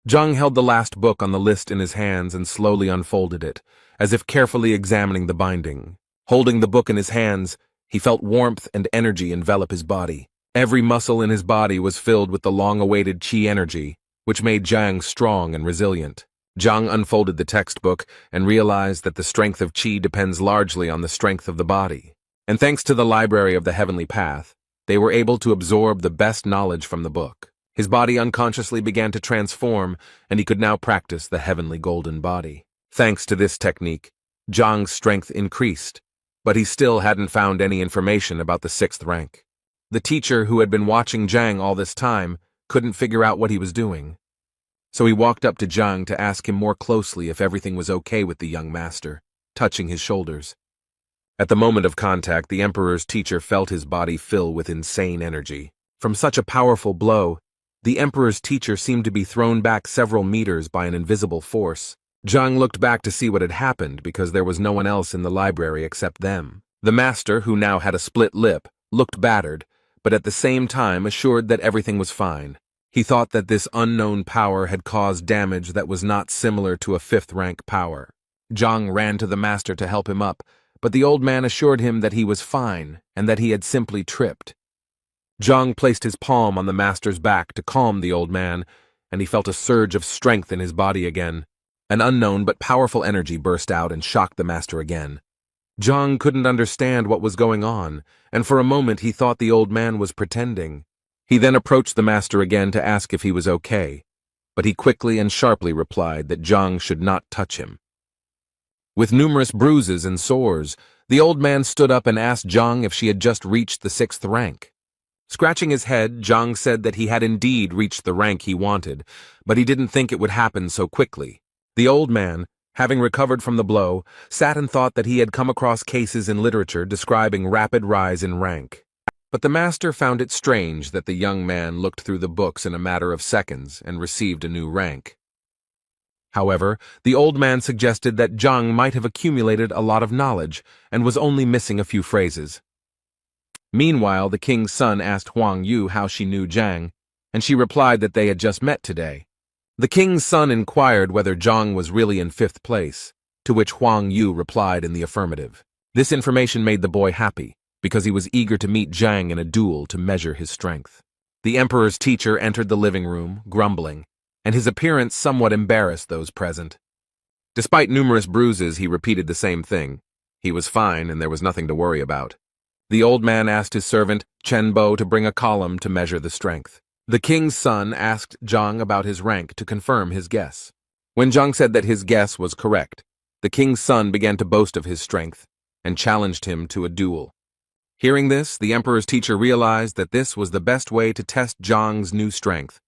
Zhang held the last book on the list in his hands and slowly unfolded it, as if carefully examining the binding. Holding the book in his hands, he felt warmth and energy envelop his body. Every muscle in his body was filled with the long-awaited qi energy, which made Zhang strong and resilient. Zhang unfolded the textbook and realized that the strength of qi depends largely on the strength of the body. And thanks to the library of the heavenly path, they were able to absorb the best knowledge from the book. His body unconsciously began to transform, and he could now practice the heavenly golden body. Thanks to this technique, Zhang's strength increased, but he still hadn't found any information about the 6th rank. The teacher, who had been watching Zhang all this time, couldn't figure out what he was doing. So he walked up to Zhang to ask him more closely if everything was okay with the young master, touching his shoulders. At the moment of contact, the emperor's teacher felt his body fill with insane energy. From such a powerful blow, the emperor's teacher seemed to be thrown back several meters by an invisible force. Zhang looked back to see what had happened because there was no one else in the library except them. The master, who now had a split lip, looked battered, but at the same time assured that everything was fine. He thought that this unknown power had caused damage that was not similar to a 5th rank power. Zhang ran to the master to help him up, but the old man assured him that he was fine and that he had simply tripped. Zhang placed his palm on the master's back to calm the old man, and he felt a surge of strength in his body again. An unknown but powerful energy burst out and shocked the master again. Zhang couldn't understand what was going on, and for a moment he thought the old man was pretending. He then approached the master again to ask if he was okay, but he quickly and sharply replied that Zhang should not touch him. With numerous bruises and sores, the old man stood up and asked Zhang if she had just reached the 6th rank. Scratching his head, Zhang said that he had indeed reached the rank he wanted, but he didn't think it would happen so quickly. The old man, having recovered from the blow, sat and thought that he had come across cases in literature describing rapid rise in rank. But the master found it strange that the young man looked through the books in a matter of seconds and received a new rank. However, the old man suggested that Zhang might have accumulated a lot of knowledge and was only missing a few phrases. Meanwhile, the king's son asked Huang Yu how she knew Zhang, and she replied that they had just met today. The king's son inquired whether Zhang was really in 5th place, to which Huang Yu replied in the affirmative. This information made the boy happy, because he was eager to meet Zhang in a duel to measure his strength. The emperor's teacher entered the living room, grumbling, and his appearance somewhat embarrassed those present. Despite numerous bruises, he repeated the same thing. He was fine, and there was nothing to worry about. The old man asked his servant, Chen Bo, to bring a column to measure the strength. The king's son asked Zhang about his rank to confirm his guess. When Zhang said that his guess was correct, the king's son began to boast of his strength and challenged him to a duel. Hearing this, the emperor's teacher realized that this was the best way to test Zhang's new strength.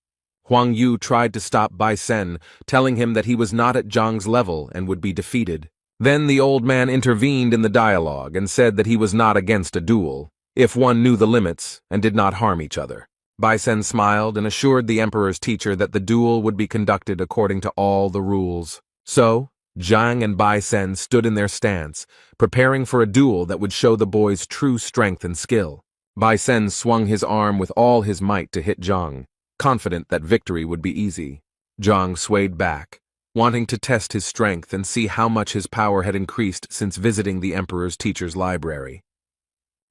Huang Yu tried to stop Bai Sen, telling him that he was not at Zhang's level and would be defeated. Then the old man intervened in the dialogue and said that he was not against a duel, if one knew the limits and did not harm each other. Bai Sen smiled and assured the emperor's teacher that the duel would be conducted according to all the rules. So, Zhang and Bai Sen stood in their stance, preparing for a duel that would show the boy's true strength and skill. Bai Sen swung his arm with all his might to hit Zhang, confident that victory would be easy. Zhang swayed back, wanting to test his strength and see how much his power had increased since visiting the emperor's teacher's library.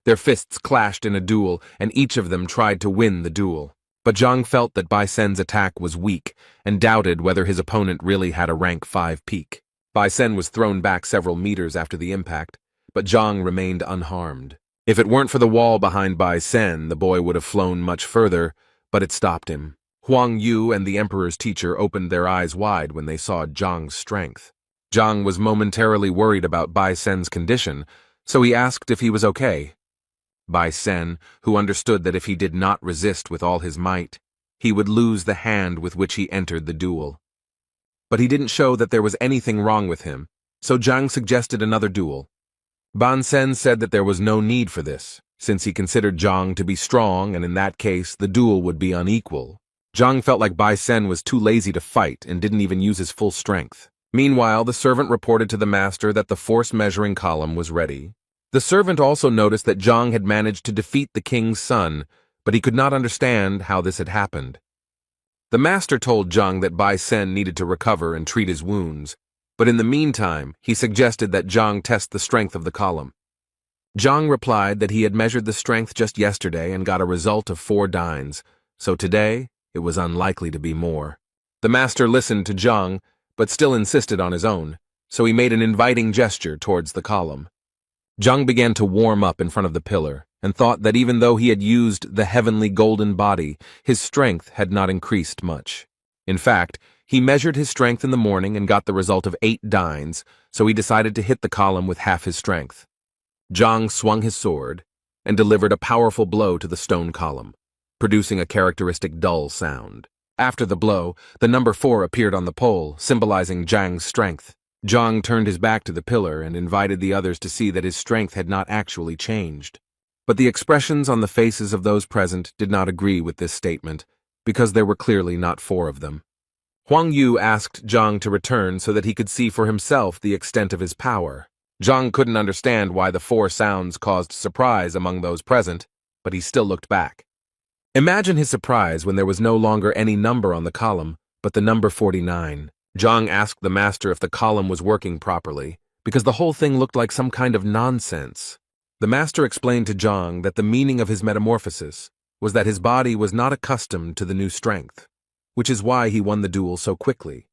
Their fists clashed in a duel, and each of them tried to win the duel. But Zhang felt that Bai Sen's attack was weak and doubted whether his opponent really had a rank 5 peak. Bai Sen was thrown back several meters after the impact, but Zhang remained unharmed. If it weren't for the wall behind Bai Sen, the boy would have flown much further, but it stopped him. Huang Yu and the emperor's teacher opened their eyes wide when they saw Zhang's strength. Zhang was momentarily worried about Bai Sen's condition, so he asked if he was okay. Bai Sen, who understood that if he did not resist with all his might, he would lose the hand with which he entered the duel. But he didn't show that there was anything wrong with him, so Zhang suggested another duel. Ban Sen said that there was no need for this, since he considered Zhang to be strong, and in that case the duel would be unequal. Zhang felt like Bai Sen was too lazy to fight and didn't even use his full strength. Meanwhile, the servant reported to the master that the force measuring column was ready. The servant also noticed that Zhang had managed to defeat the king's son, but he could not understand how this had happened. The master told Zhang that Bai Sen needed to recover and treat his wounds, but in the meantime, he suggested that Zhang test the strength of the column. Zhang replied that he had measured the strength just yesterday and got a result of 4 dynes, so today it was unlikely to be more. The master listened to Zhang, but still insisted on his own, so he made an inviting gesture towards the column. Zhang began to warm up in front of the pillar, and thought that even though he had used the heavenly golden body, his strength had not increased much. In fact, he measured his strength in the morning and got the result of 8 dynes, so he decided to hit the column with half his strength. Zhang swung his sword and delivered a powerful blow to the stone column, producing a characteristic dull sound. After the blow, the number 4 appeared on the pole, symbolizing Zhang's strength. Zhang turned his back to the pillar and invited the others to see that his strength had not actually changed. But the expressions on the faces of those present did not agree with this statement, because there were clearly not 4 of them. Huang Yu asked Zhang to return so that he could see for himself the extent of his power. Zhang couldn't understand why the 4 sounds caused surprise among those present, but he still looked back. Imagine his surprise when there was no longer any number on the column, but the number 49. Zhang asked the master if the column was working properly, because the whole thing looked like some kind of nonsense. The master explained to Zhang that the meaning of his metamorphosis was that his body was not accustomed to the new strength, which is why he won the duel so quickly.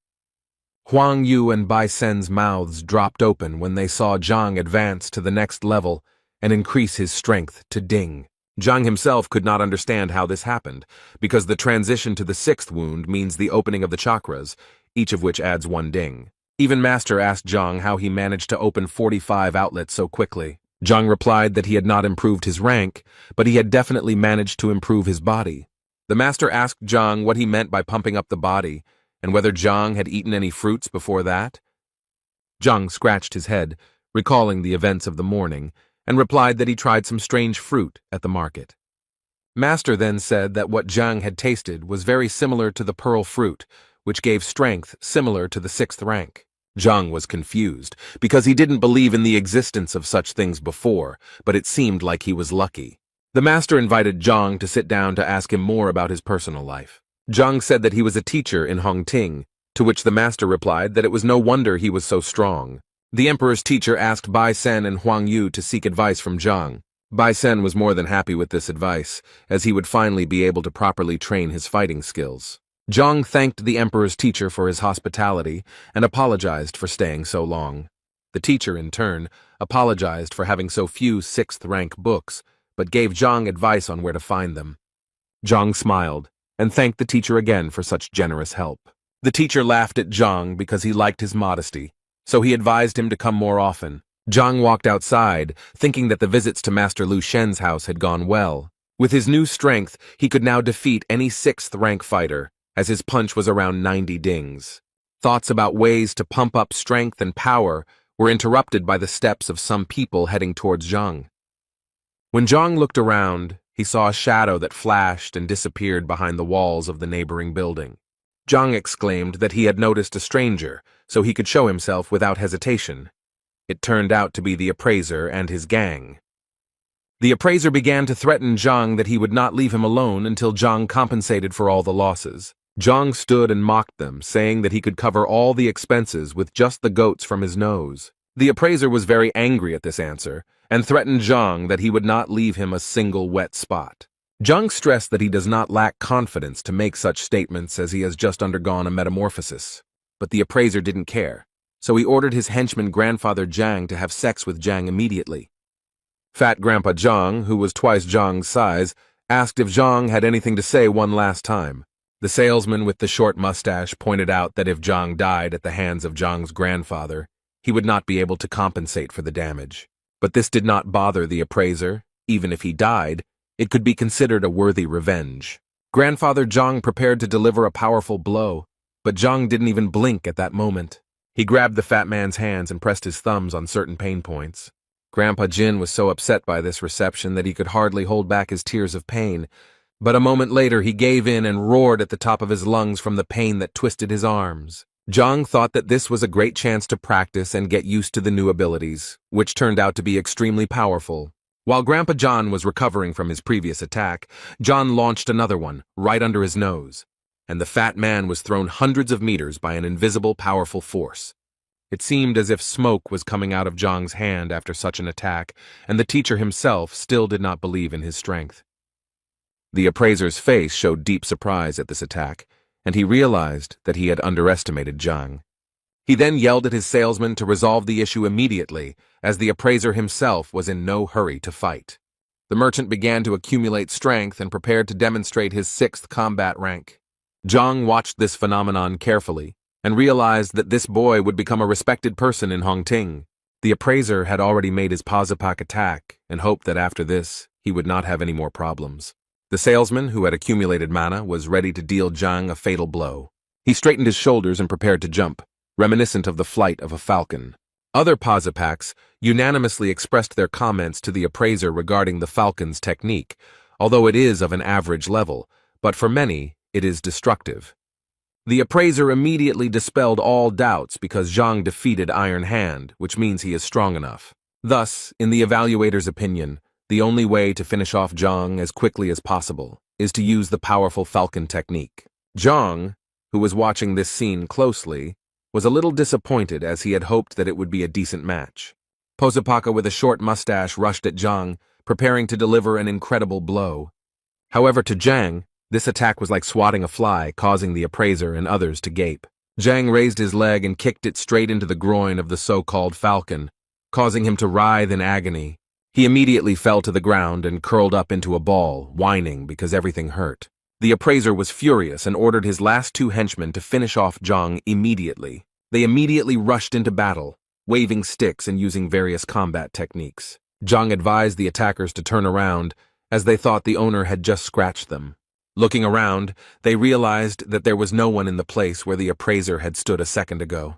Huang Yu and Bai Sen's mouths dropped open when they saw Zhang advance to the next level and increase his strength to ding. Zhang himself could not understand how this happened, because the transition to the 6th wound means the opening of the chakras, each of which adds 1 ding. Even Master asked Zhang how he managed to open 45 outlets so quickly. Zhang replied that he had not improved his rank, but he had definitely managed to improve his body. The Master asked Zhang what he meant by pumping up the body, and whether Zhang had eaten any fruits before that. Zhang scratched his head, recalling the events of the morning, and replied that he tried some strange fruit at the market. Master then said that what Zhang had tasted was very similar to the pearl fruit, which gave strength similar to the 6th rank. Zhang was confused, because he didn't believe in the existence of such things before, but it seemed like he was lucky. The master invited Zhang to sit down to ask him more about his personal life. Zhang said that he was a teacher in Hongting, to which the master replied that it was no wonder he was so strong. The emperor's teacher asked Bai Sen and Huang Yu to seek advice from Zhang. Bai Sen was more than happy with this advice, as he would finally be able to properly train his fighting skills. Zhang thanked the emperor's teacher for his hospitality and apologized for staying so long. The teacher, in turn, apologized for having so few 6th-rank books, but gave Zhang advice on where to find them. Zhang smiled and thanked the teacher again for such generous help. The teacher laughed at Zhang because he liked his modesty, so he advised him to come more often. Zhang walked outside, thinking that the visits to Master Lu Shen's house had gone well. With his new strength, he could now defeat any 6th-rank fighter, as his punch was around 90 dings. Thoughts about ways to pump up strength and power were interrupted by the steps of some people heading towards Zhang. When Zhang looked around, he saw a shadow that flashed and disappeared behind the walls of the neighboring building. Zhang exclaimed that he had noticed a stranger, so he could show himself without hesitation. It turned out to be the appraiser and his gang. The appraiser began to threaten Zhang that he would not leave him alone until Zhang compensated for all the losses. Zhang stood and mocked them, saying that he could cover all the expenses with just the goats from his nose. The appraiser was very angry at this answer, and threatened Zhang that he would not leave him a single wet spot. Zhang stressed that he does not lack confidence to make such statements as he has just undergone a metamorphosis. But the appraiser didn't care, so he ordered his henchman grandfather Zhang to have sex with Zhang immediately. Fat Grandpa Zhang, who was twice Zhang's size, asked if Zhang had anything to say one last time. The salesman with the short mustache pointed out that if Zhang died at the hands of Zhang's grandfather, he would not be able to compensate for the damage. But this did not bother the appraiser. Even if he died, it could be considered a worthy revenge. Grandfather Zhang prepared to deliver a powerful blow, but Zhang didn't even blink at that moment. He grabbed the fat man's hands and pressed his thumbs on certain pain points. Grandpa Jin was so upset by this reception that he could hardly hold back his tears of pain, but a moment later he gave in and roared at the top of his lungs from the pain that twisted his arms. Zhang thought that this was a great chance to practice and get used to the new abilities, which turned out to be extremely powerful. While Grandpa John was recovering from his previous attack, John launched another one, right under his nose, and the fat man was thrown hundreds of meters by an invisible, powerful force. It seemed as if smoke was coming out of Zhang's hand after such an attack, and the teacher himself still did not believe in his strength. The appraiser's face showed deep surprise at this attack, and he realized that he had underestimated Zhang. He then yelled at his salesman to resolve the issue immediately, as the appraiser himself was in no hurry to fight. The merchant began to accumulate strength and prepared to demonstrate his 6th combat rank. Zhang watched this phenomenon carefully, and realized that this boy would become a respected person in Hongting. The appraiser had already made his Pazapak attack, and hoped that after this, he would not have any more problems. The salesman, who had accumulated mana, was ready to deal Zhang a fatal blow. He straightened his shoulders and prepared to jump, reminiscent of the flight of a falcon. Other Pazapaks unanimously expressed their comments to the appraiser regarding the falcon's technique, although it is of an average level, but for many, it is destructive. The appraiser immediately dispelled all doubts because Zhang defeated Iron Hand, which means he is strong enough. Thus, in the evaluator's opinion, the only way to finish off Zhang as quickly as possible is to use the powerful falcon technique. Zhang, who was watching this scene closely, was a little disappointed as he had hoped that it would be a decent match. Posapaka with a short mustache rushed at Zhang, preparing to deliver an incredible blow. However, to Zhang, this attack was like swatting a fly, causing the appraiser and others to gape. Zhang raised his leg and kicked it straight into the groin of the so-called falcon, causing him to writhe in agony. He immediately fell to the ground and curled up into a ball, whining because everything hurt. The appraiser was furious and ordered his last 2 henchmen to finish off Zhang immediately. They immediately rushed into battle, waving sticks and using various combat techniques. Zhang advised the attackers to turn around, as they thought the owner had just scratched them. Looking around, they realized that there was no one in the place where the appraiser had stood a second ago.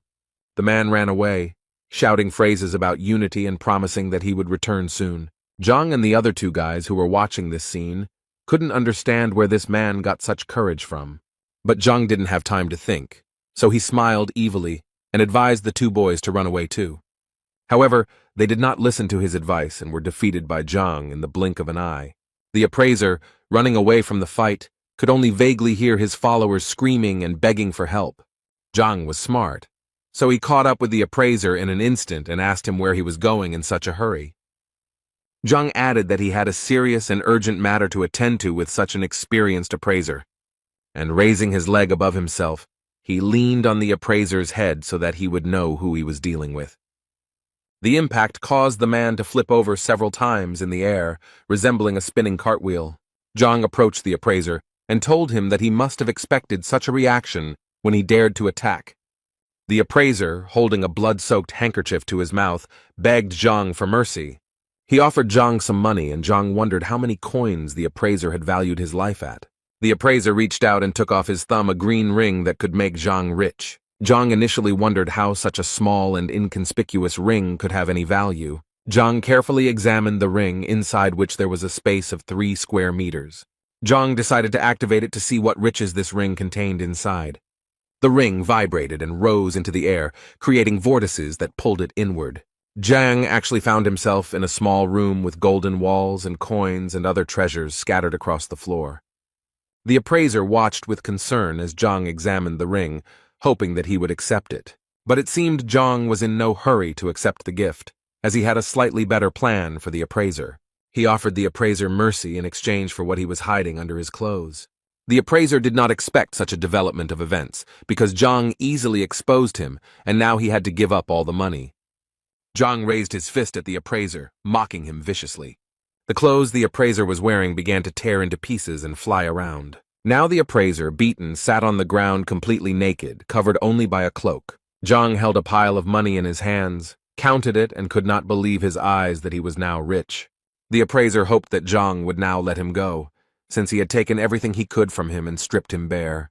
The man ran away, shouting phrases about unity and promising that he would return soon. Zhang and the other 2 guys who were watching this scene couldn't understand where this man got such courage from. But Zhang didn't have time to think, so he smiled evilly and advised the 2 boys to run away too. However, they did not listen to his advice and were defeated by Zhang in the blink of an eye. The appraiser, running away from the fight, could only vaguely hear his followers screaming and begging for help. Zhang was smart, so he caught up with the appraiser in an instant and asked him where he was going in such a hurry. Zhang added that he had a serious and urgent matter to attend to with such an experienced appraiser, and raising his leg above himself, he leaned on the appraiser's head so that he would know who he was dealing with. The impact caused the man to flip over several times in the air, resembling a spinning cartwheel. Zhang approached the appraiser and told him that he must have expected such a reaction when he dared to attack. The appraiser, holding a blood-soaked handkerchief to his mouth, begged Zhang for mercy. He offered Zhang some money, and Zhang wondered how many coins the appraiser had valued his life at. The appraiser reached out and took off his thumb a green ring that could make Zhang rich. Zhang initially wondered how such a small and inconspicuous ring could have any value. Zhang carefully examined the ring, inside which there was a space of 3 square meters. Zhang decided to activate it to see what riches this ring contained inside. The ring vibrated and rose into the air, creating vortices that pulled it inward. Zhang actually found himself in a small room with golden walls and coins and other treasures scattered across the floor. The appraiser watched with concern as Zhang examined the ring, hoping that he would accept it. But it seemed Zhang was in no hurry to accept the gift, as he had a slightly better plan for the appraiser. He offered the appraiser mercy in exchange for what he was hiding under his clothes. The appraiser did not expect such a development of events, because Zhang easily exposed him, and now he had to give up all the money. Zhang raised his fist at the appraiser, mocking him viciously. The clothes the appraiser was wearing began to tear into pieces and fly around. Now the appraiser, beaten, sat on the ground completely naked, covered only by a cloak. Zhang held a pile of money in his hands, counted it, and could not believe his eyes that he was now rich. The appraiser hoped that Zhang would now let him go, since he had taken everything he could from him and stripped him bare.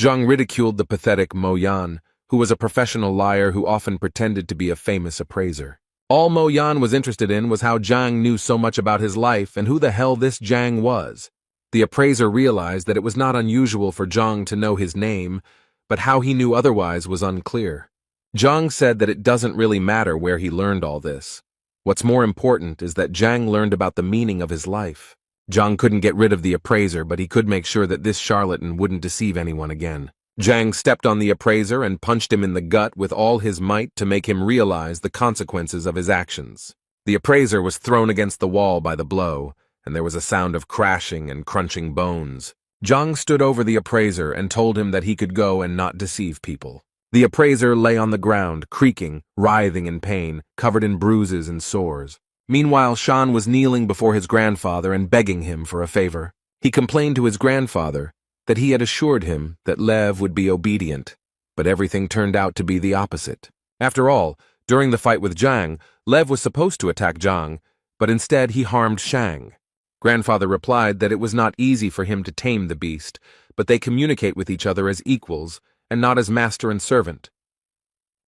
Zhang ridiculed the pathetic Mo Yan, who was a professional liar who often pretended to be a famous appraiser. All Mo Yan was interested in was how Zhang knew so much about his life and who the hell this Zhang was. The appraiser realized that it was not unusual for Zhang to know his name, but how he knew otherwise was unclear. Zhang said that it doesn't really matter where he learned all this. What's more important is that Zhang learned about the meaning of his life. Zhang couldn't get rid of the appraiser, but he could make sure that this charlatan wouldn't deceive anyone again. Zhang stepped on the appraiser and punched him in the gut with all his might to make him realize the consequences of his actions. The appraiser was thrown against the wall by the blow, and there was a sound of crashing and crunching bones. Zhang stood over the appraiser and told him that he could go and not deceive people. The appraiser lay on the ground, creaking, writhing in pain, covered in bruises and sores. Meanwhile, Shan was kneeling before his grandfather and begging him for a favor. He complained to his grandfather that he had assured him that Lev would be obedient, but everything turned out to be the opposite. After all, during the fight with Zhang, Lev was supposed to attack Zhang, but instead he harmed Shang. Grandfather replied that it was not easy for him to tame the beast, but they communicate with each other as equals and not as master and servant.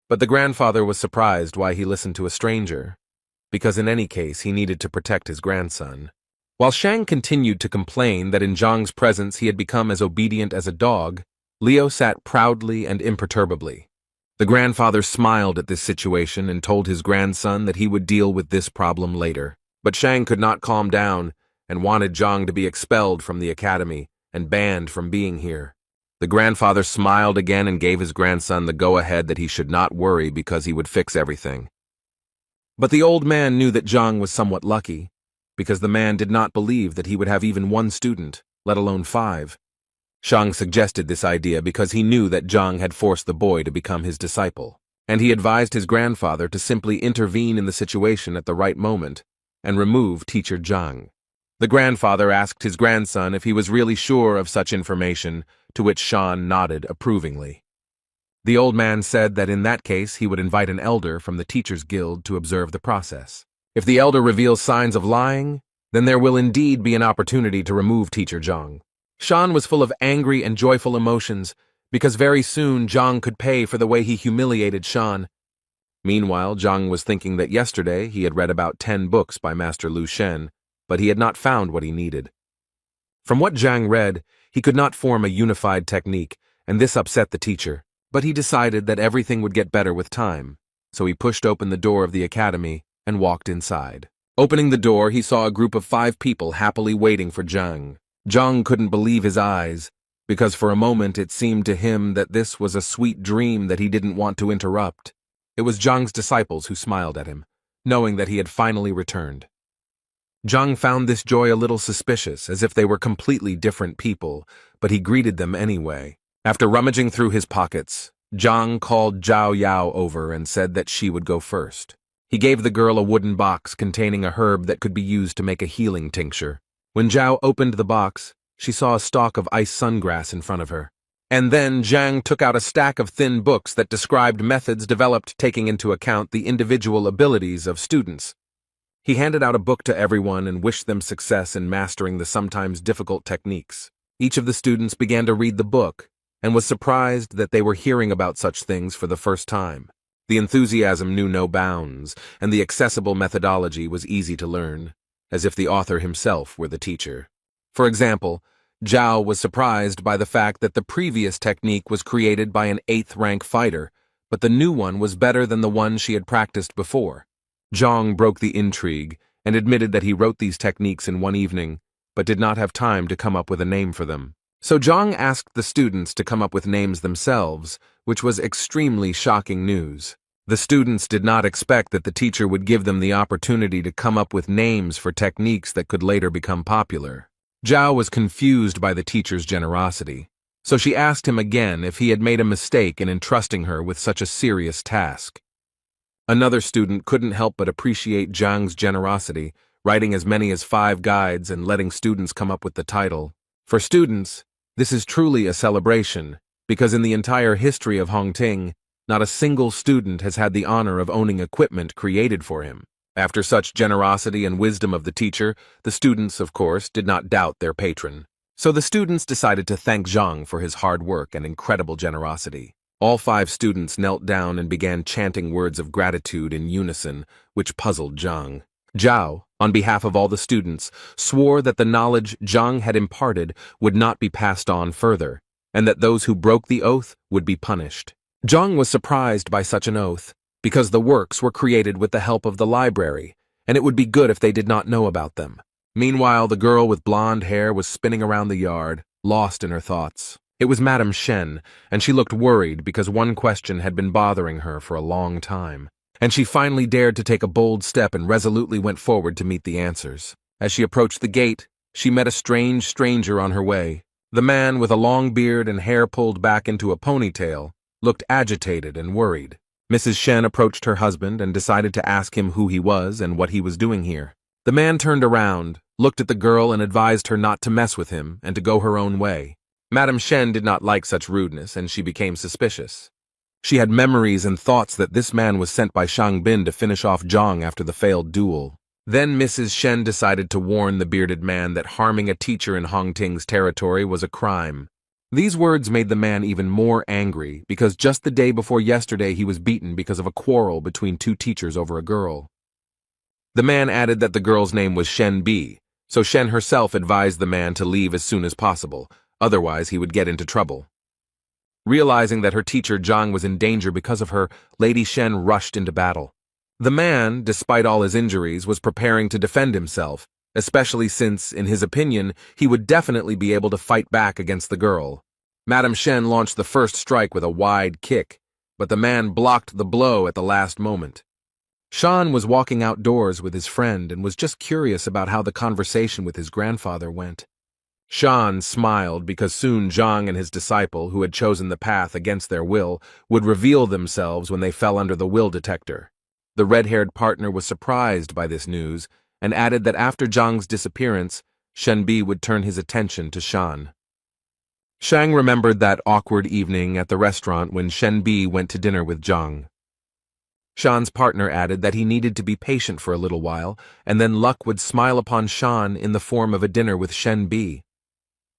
But the grandfather was surprised why he listened to a stranger, because in any case he needed to protect his grandson. While Shang continued to complain that in Zhang's presence he had become as obedient as a dog, Liu sat proudly and imperturbably. The grandfather smiled at this situation and told his grandson that he would deal with this problem later. But Shang could not calm down and wanted Zhang to be expelled from the academy and banned from being here. The grandfather smiled again and gave his grandson the go-ahead that he should not worry because he would fix everything. But the old man knew that Zhang was somewhat lucky, because the man did not believe that he would have even 1 student, let alone 5. Shang suggested this idea because he knew that Zhang had forced the boy to become his disciple, and he advised his grandfather to simply intervene in the situation at the right moment and remove teacher Zhang. The grandfather asked his grandson if he was really sure of such information, to which Shan nodded approvingly. The old man said that in that case he would invite an elder from the Teachers Guild to observe the process. If the elder reveals signs of lying, then there will indeed be an opportunity to remove teacher Zhang. Shan was full of angry and joyful emotions, because very soon Zhang could pay for the way he humiliated Shan. Meanwhile, Zhang was thinking that yesterday he had read about 10 books by Master Lu Shen, but he had not found what he needed. From what Zhang read, he could not form a unified technique, and this upset the teacher. But he decided that everything would get better with time, so he pushed open the door of the academy and walked inside. Opening the door, he saw a group of 5 people happily waiting for Zhang. Zhang couldn't believe his eyes, because for a moment it seemed to him that this was a sweet dream that he didn't want to interrupt. It was Zhang's disciples who smiled at him, knowing that he had finally returned. Zhang found this joy a little suspicious, as if they were completely different people, but he greeted them anyway. After rummaging through his pockets, Zhang called Zhao Yao over and said that she would go first. He gave the girl a wooden box containing a herb that could be used to make a healing tincture. When Zhao opened the box, she saw a stalk of ice sungrass in front of her. And then Zhang took out a stack of thin books that described methods developed taking into account the individual abilities of students. He handed out a book to everyone and wished them success in mastering the sometimes difficult techniques. Each of the students began to read the book, and was surprised that they were hearing about such things for the first time. The enthusiasm knew no bounds, and the accessible methodology was easy to learn, as if the author himself were the teacher. For example, Zhao was surprised by the fact that the previous technique was created by an 8th-rank fighter, but the new one was better than the one she had practiced before. Zhang broke the intrigue and admitted that he wrote these techniques in one evening, but did not have time to come up with a name for them. So Zhang asked the students to come up with names themselves, which was extremely shocking news. The students did not expect that the teacher would give them the opportunity to come up with names for techniques that could later become popular. Zhao was confused by the teacher's generosity, so she asked him again if he had made a mistake in entrusting her with such a serious task. Another student couldn't help but appreciate Zhang's generosity, writing as many as 5 guides and letting students come up with the title. For students, this is truly a celebration, because in the entire history of Hongting, not a single student has had the honor of owning equipment created for him. After such generosity and wisdom of the teacher, the students, of course, did not doubt their patron. So the students decided to thank Zhang for his hard work and incredible generosity. All 5 students knelt down and began chanting words of gratitude in unison, which puzzled Zhang. Zhao, on behalf of all the students, swore that the knowledge Zhang had imparted would not be passed on further, and that those who broke the oath would be punished. Zhang was surprised by such an oath, because the works were created with the help of the library, and it would be good if they did not know about them. Meanwhile, the girl with blonde hair was spinning around the yard, lost in her thoughts. It was Madame Shen, and she looked worried because one question had been bothering her for a long time. And she finally dared to take a bold step and resolutely went forward to meet the answers. As she approached the gate, she met a strange stranger on her way. The man, with a long beard and hair pulled back into a ponytail, looked agitated and worried. Mrs. Shen approached her husband and decided to ask him who he was and what he was doing here. The man turned around, looked at the girl and advised her not to mess with him and to go her own way. Madame Shen did not like such rudeness, and she became suspicious. She had memories and thoughts that this man was sent by Shang Bin to finish off Zhang after the failed duel. Then Mrs. Shen decided to warn the bearded man that harming a teacher in Hongting's territory was a crime. These words made the man even more angry, because just the day before yesterday he was beaten because of a quarrel between 2 teachers over a girl. The man added that the girl's name was Shen Bi, so Shen herself advised the man to leave as soon as possible, otherwise he would get into trouble. Realizing that her teacher Zhang was in danger because of her, Lady Shen rushed into battle. The man, despite all his injuries, was preparing to defend himself, especially since, in his opinion, he would definitely be able to fight back against the girl. Madame Shen launched the first strike with a wide kick, but the man blocked the blow at the last moment. Shan was walking outdoors with his friend and was just curious about how the conversation with his grandfather went. Shan smiled because soon Zhang and his disciple, who had chosen the path against their will, would reveal themselves when they fell under the will detector. The red-haired partner was surprised by this news and added that after Zhang's disappearance, Shenbi would turn his attention to Shan. Shang remembered that awkward evening at the restaurant when Shenbi went to dinner with Zhang. Shan's partner added that he needed to be patient for a little while, and then luck would smile upon Shan in the form of a dinner with Shenbi.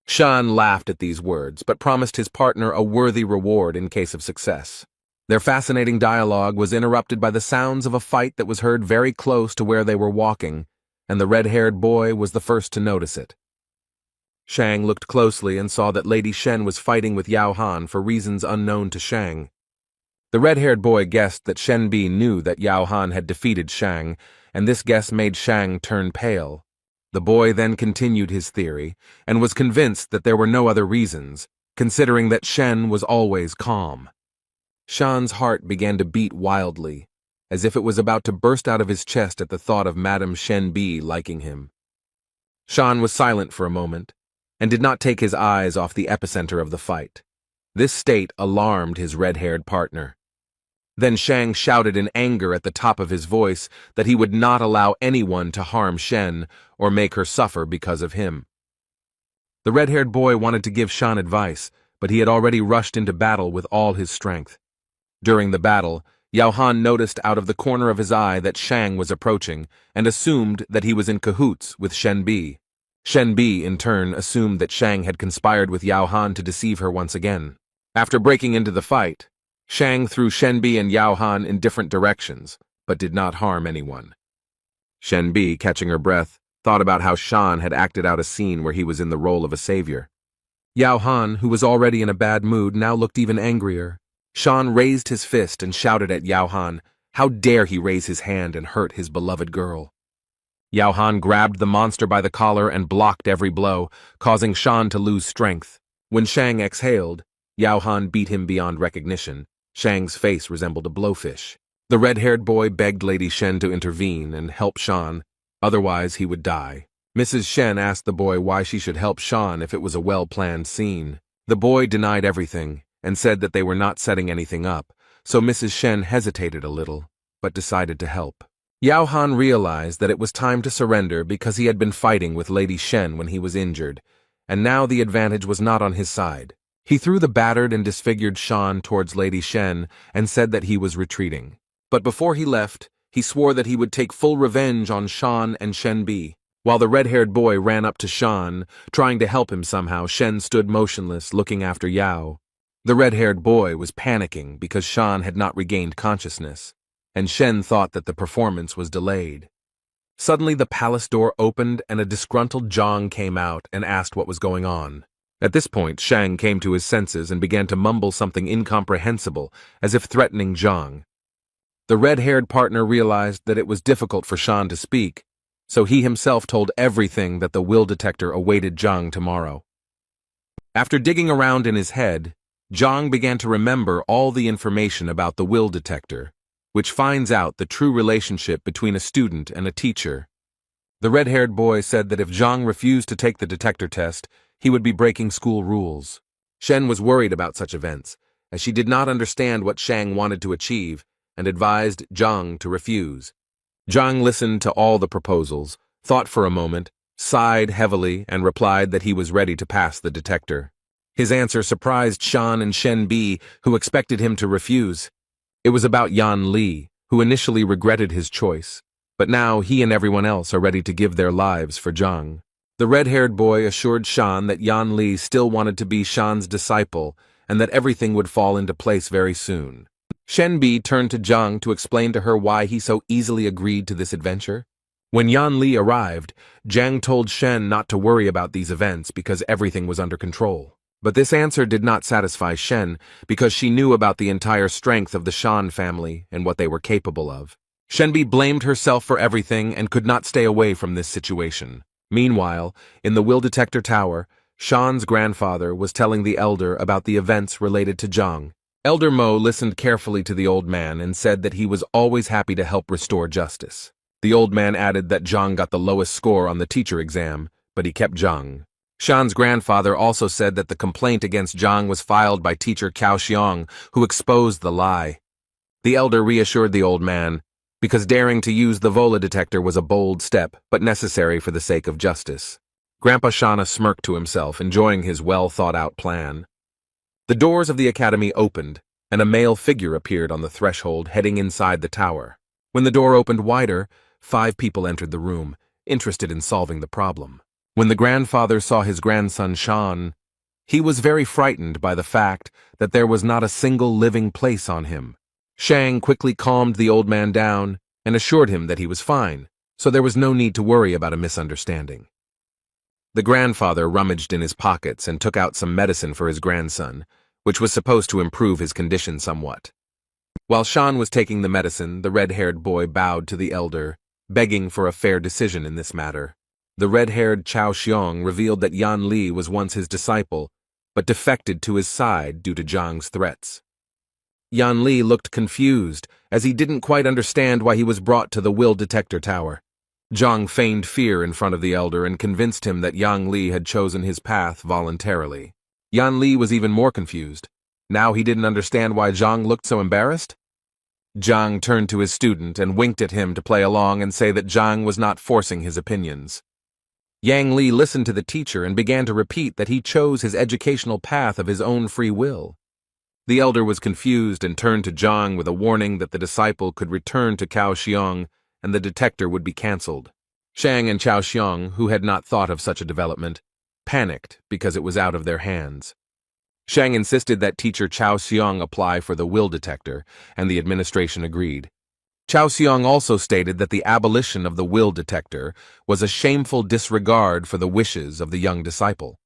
Shan laughed at these words, but promised his partner a worthy reward in case of success. Their fascinating dialogue was interrupted by the sounds of a fight that was heard very close to where they were walking, and the red-haired boy was the first to notice it. Shang looked closely and saw that Lady Shen was fighting with Yao Han for reasons unknown to Shang. The red-haired boy guessed that Shenbi knew that Yao Han had defeated Shang, and this guess made Shang turn pale. The boy then continued his theory, and was convinced that there were no other reasons, considering that Shen was always calm. Shan's heart began to beat wildly, as if it was about to burst out of his chest at the thought of Madame Shenbi liking him. Shan was silent for a moment, and did not take his eyes off the epicenter of the fight. This state alarmed his red-haired partner. Then Shang shouted in anger at the top of his voice that he would not allow anyone to harm Shen or make her suffer because of him. The red-haired boy wanted to give Shan advice, but he had already rushed into battle with all his strength. During the battle, Yao Han noticed out of the corner of his eye that Shang was approaching and assumed that he was in cahoots with Shenbi. Shenbi, in turn, assumed that Shang had conspired with Yao Han to deceive her once again. After breaking into the fight, Shang threw Shenbi and Yao Han in different directions, but did not harm anyone. Shenbi, catching her breath, thought about how Shan had acted out a scene where he was in the role of a savior. Yao Han, who was already in a bad mood, now looked even angrier. Shan raised his fist and shouted at Yao Han, how dare he raise his hand and hurt his beloved girl. Yao Han grabbed the monster by the collar and blocked every blow, causing Shan to lose strength. When Shang exhaled, Yao Han beat him beyond recognition. Shang's face resembled a blowfish. The red-haired boy begged Lady Shen to intervene and help Shan, otherwise he would die. Mrs. Shen asked the boy why she should help Shan if it was a well-planned scene. The boy denied everything and said that they were not setting anything up, so Mrs. Shen hesitated a little, but decided to help. Yao Han realized that it was time to surrender because he had been fighting with Lady Shen when he was injured, and now the advantage was not on his side. He threw the battered and disfigured Shan towards Lady Shen and said that he was retreating. But before he left, he swore that he would take full revenge on Shan and Shenbi. While the red-haired boy ran up to Shan, trying to help him somehow, Shen stood motionless, looking after Yao. The red-haired boy was panicking because Shan had not regained consciousness, and Shen thought that the performance was delayed. Suddenly the palace door opened and a disgruntled Zhang came out and asked what was going on. At this point, Shang came to his senses and began to mumble something incomprehensible, as if threatening Zhang. The red-haired partner realized that it was difficult for Shan to speak, so he himself told everything that the will detector awaited Zhang tomorrow. After digging around in his head, Zhang began to remember all the information about the will detector, which finds out the true relationship between a student and a teacher. The red-haired boy said that if Zhang refused to take the detector test, he would be breaking school rules. Shen was worried about such events, as she did not understand what Shang wanted to achieve, and advised Zhang to refuse. Zhang listened to all the proposals, thought for a moment, sighed heavily, and replied that he was ready to pass the detector. His answer surprised Shan and Shenbi, who expected him to refuse. It was about Yan Li, who initially regretted his choice, but now he and everyone else are ready to give their lives for Zhang. The red-haired boy assured Shan that Yan Li still wanted to be Shan's disciple and that everything would fall into place very soon. Shenbi turned to Zhang to explain to her why he so easily agreed to this adventure. When Yan Li arrived, Zhang told Shen not to worry about these events because everything was under control. But this answer did not satisfy Shen because she knew about the entire strength of the Shan family and what they were capable of. Shenbi blamed herself for everything and could not stay away from this situation. Meanwhile, in the will detector tower, Shan's grandfather was telling the elder about the events related to Zhang. Elder Mo listened carefully to the old man and said that he was always happy to help restore justice. The old man added that Zhang got the lowest score on the teacher exam, but he kept Zhang. Shan's grandfather also said that the complaint against Zhang was filed by teacher Cao Xiong, who exposed the lie. The elder reassured the old man, because daring to use the Vola detector was a bold step, but necessary for the sake of justice. Grandpa Shana smirked to himself, enjoying his well-thought-out plan. The doors of the academy opened, and a male figure appeared on the threshold heading inside the tower. When the door opened wider, 5 people entered the room, interested in solving the problem. When the grandfather saw his grandson Shan, he was very frightened by the fact that there was not a single living place on him. Shang quickly calmed the old man down and assured him that he was fine, so there was no need to worry about a misunderstanding. The grandfather rummaged in his pockets and took out some medicine for his grandson, which was supposed to improve his condition somewhat. While Shan was taking the medicine, the red-haired boy bowed to the elder, begging for a fair decision in this matter. The red-haired Cao Xiong revealed that Yan Li was once his disciple, but defected to his side due to Zhang's threats. Yan Li looked confused, as he didn't quite understand why he was brought to the will detector tower. Zhang feigned fear in front of the elder and convinced him that Yan Li had chosen his path voluntarily. Yan Li was even more confused. Now he didn't understand why Zhang looked so embarrassed. Zhang turned to his student and winked at him to play along and say that Zhang was not forcing his opinions. Yang Li listened to the teacher and began to repeat that he chose his educational path of his own free will. The elder was confused and turned to Zhang with a warning that the disciple could return to Cao Xiong and the detector would be cancelled. Shang and Cao Xiong, who had not thought of such a development, panicked because it was out of their hands. Shang insisted that teacher Chao Xiong apply for the will detector, and the administration agreed. Chao Xiong also stated that the abolition of the will detector was a shameful disregard for the wishes of the young disciple.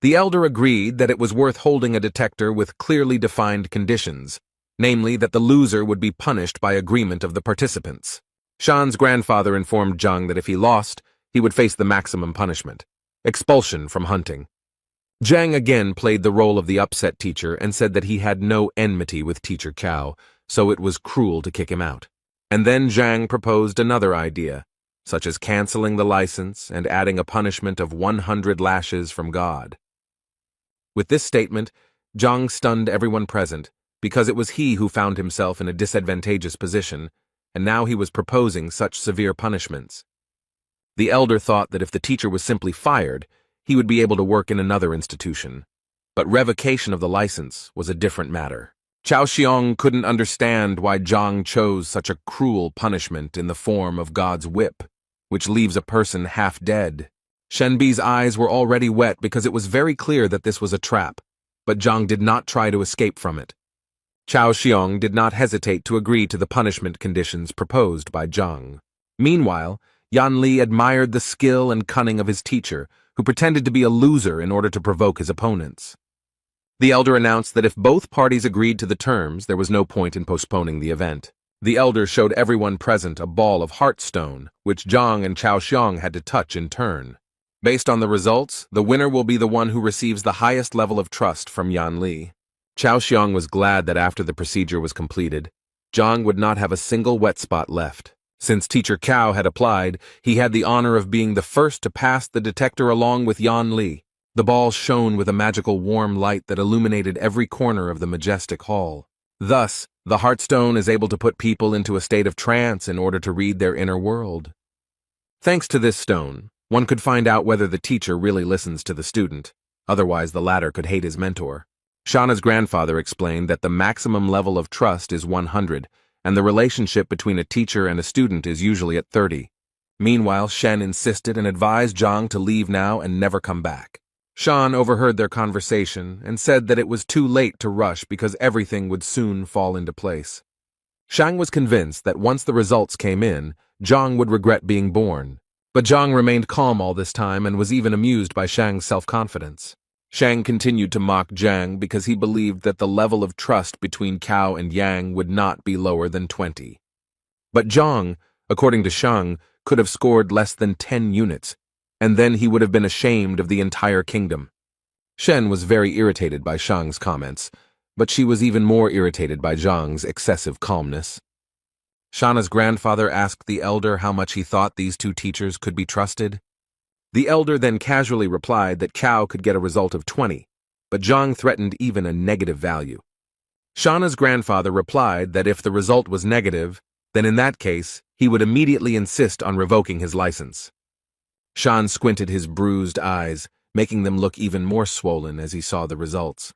The elder agreed that it was worth holding a detector with clearly defined conditions, namely that the loser would be punished by agreement of the participants. Shan's grandfather informed Zhang that if he lost, he would face the maximum punishment, expulsion from hunting. Zhang again played the role of the upset teacher and said that he had no enmity with teacher Cao, so it was cruel to kick him out. And then Zhang proposed another idea, such as canceling the license and adding a punishment of 100 lashes from God. With this statement, Zhang stunned everyone present, because it was he who found himself in a disadvantageous position, and now he was proposing such severe punishments. The elder thought that if the teacher was simply fired, he would be able to work in another institution. But revocation of the license was a different matter. Chao Xiong couldn't understand why Zhang chose such a cruel punishment in the form of God's whip, which leaves a person half dead. Shenbi's eyes were already wet because it was very clear that this was a trap, but Zhang did not try to escape from it. Chao Xiong did not hesitate to agree to the punishment conditions proposed by Zhang. Meanwhile, Yan Li admired the skill and cunning of his teacher, who pretended to be a loser in order to provoke his opponents. The elder announced that if both parties agreed to the terms, there was no point in postponing the event. The elder showed everyone present a ball of heartstone, which Zhang and Chao Xiong had to touch in turn. Based on the results, the winner will be the one who receives the highest level of trust from Yan Li. Chao Xiong was glad that after the procedure was completed, Zhang would not have a single wet spot left. Since teacher Cao had applied, he had the honor of being the first to pass the detector along with Yan Li. The ball shone with a magical warm light that illuminated every corner of the majestic hall. Thus, the Heartstone is able to put people into a state of trance in order to read their inner world. Thanks to this stone, one could find out whether the teacher really listens to the student, otherwise the latter could hate his mentor. Shauna's grandfather explained that the maximum level of trust is 100, and the relationship between a teacher and a student is usually at 30. Meanwhile, Shen insisted and advised Zhang to leave now and never come back. Shan overheard their conversation and said that it was too late to rush because everything would soon fall into place. Shang was convinced that once the results came in, Zhang would regret being born. But Zhang remained calm all this time and was even amused by Shang's self-confidence. Shang continued to mock Zhang because he believed that the level of trust between Cao and Yang would not be lower than 20. But Zhang, according to Shang, could have scored less than 10 units, and then he would have been ashamed of the entire kingdom. Shen was very irritated by Shang's comments, but she was even more irritated by Zhang's excessive calmness. Shauna's grandfather asked the elder how much he thought these two teachers could be trusted. The elder then casually replied that Cao could get a result of 20, but Zhang threatened even a negative value. Shauna's grandfather replied that if the result was negative, then in that case, he would immediately insist on revoking his license. Shan squinted his bruised eyes, making them look even more swollen as he saw the results.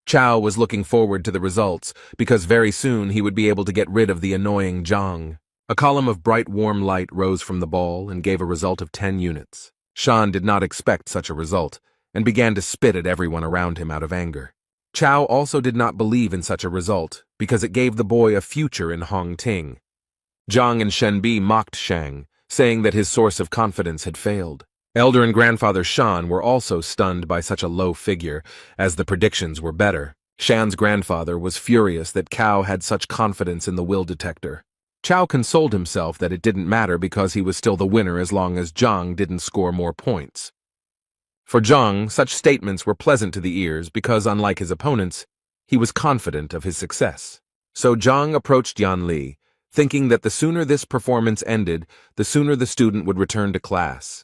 Chao was looking forward to the results because very soon he would be able to get rid of the annoying Zhang. A column of bright warm light rose from the ball and gave a result of 10 units. Shan did not expect such a result, and began to spit at everyone around him out of anger. Chao also did not believe in such a result, because it gave the boy a future in Hongting. Zhang and Shenbi mocked Shang, saying that his source of confidence had failed. Elder and grandfather Shan were also stunned by such a low figure, as the predictions were better. Shan's grandfather was furious that Cao had such confidence in the will detector. Chao consoled himself that it didn't matter because he was still the winner as long as Zhang didn't score more points. For Zhang, such statements were pleasant to the ears because, unlike his opponents, he was confident of his success. So Zhang approached Yan Li, thinking that the sooner this performance ended, the sooner the student would return to class.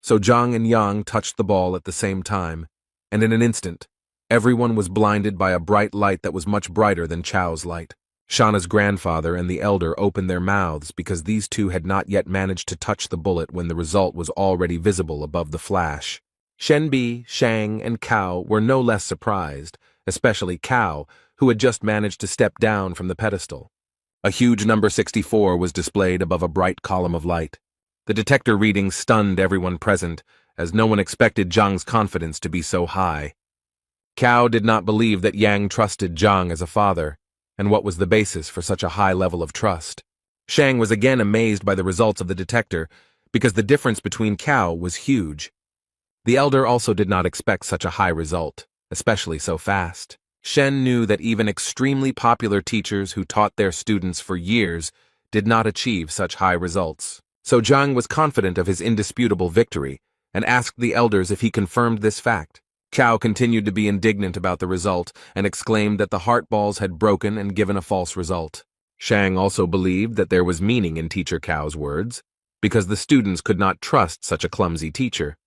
So Zhang and Yang touched the ball at the same time, and in an instant, everyone was blinded by a bright light that was much brighter than Chao's light. Shauna's grandfather and the elder opened their mouths because these two had not yet managed to touch the bullet when the result was already visible above the flash. Shenbi, Shang, and Cao were no less surprised, especially Cao, who had just managed to step down from the pedestal. A huge number 64 was displayed above a bright column of light. The detector reading stunned everyone present, as no one expected Zhang's confidence to be so high. Cao did not believe that Yang trusted Zhang as a father, and what was the basis for such a high level of trust. Shang was again amazed by the results of the detector, because the difference between Cao was huge. The elder also did not expect such a high result, especially so fast. Shen knew that even extremely popular teachers who taught their students for years did not achieve such high results. So Zhang was confident of his indisputable victory, and asked the elders if he confirmed this fact. Cao continued to be indignant about the result, and exclaimed that the heart balls had broken and given a false result. Shang also believed that there was meaning in Teacher Cao's words, because the students could not trust such a clumsy teacher.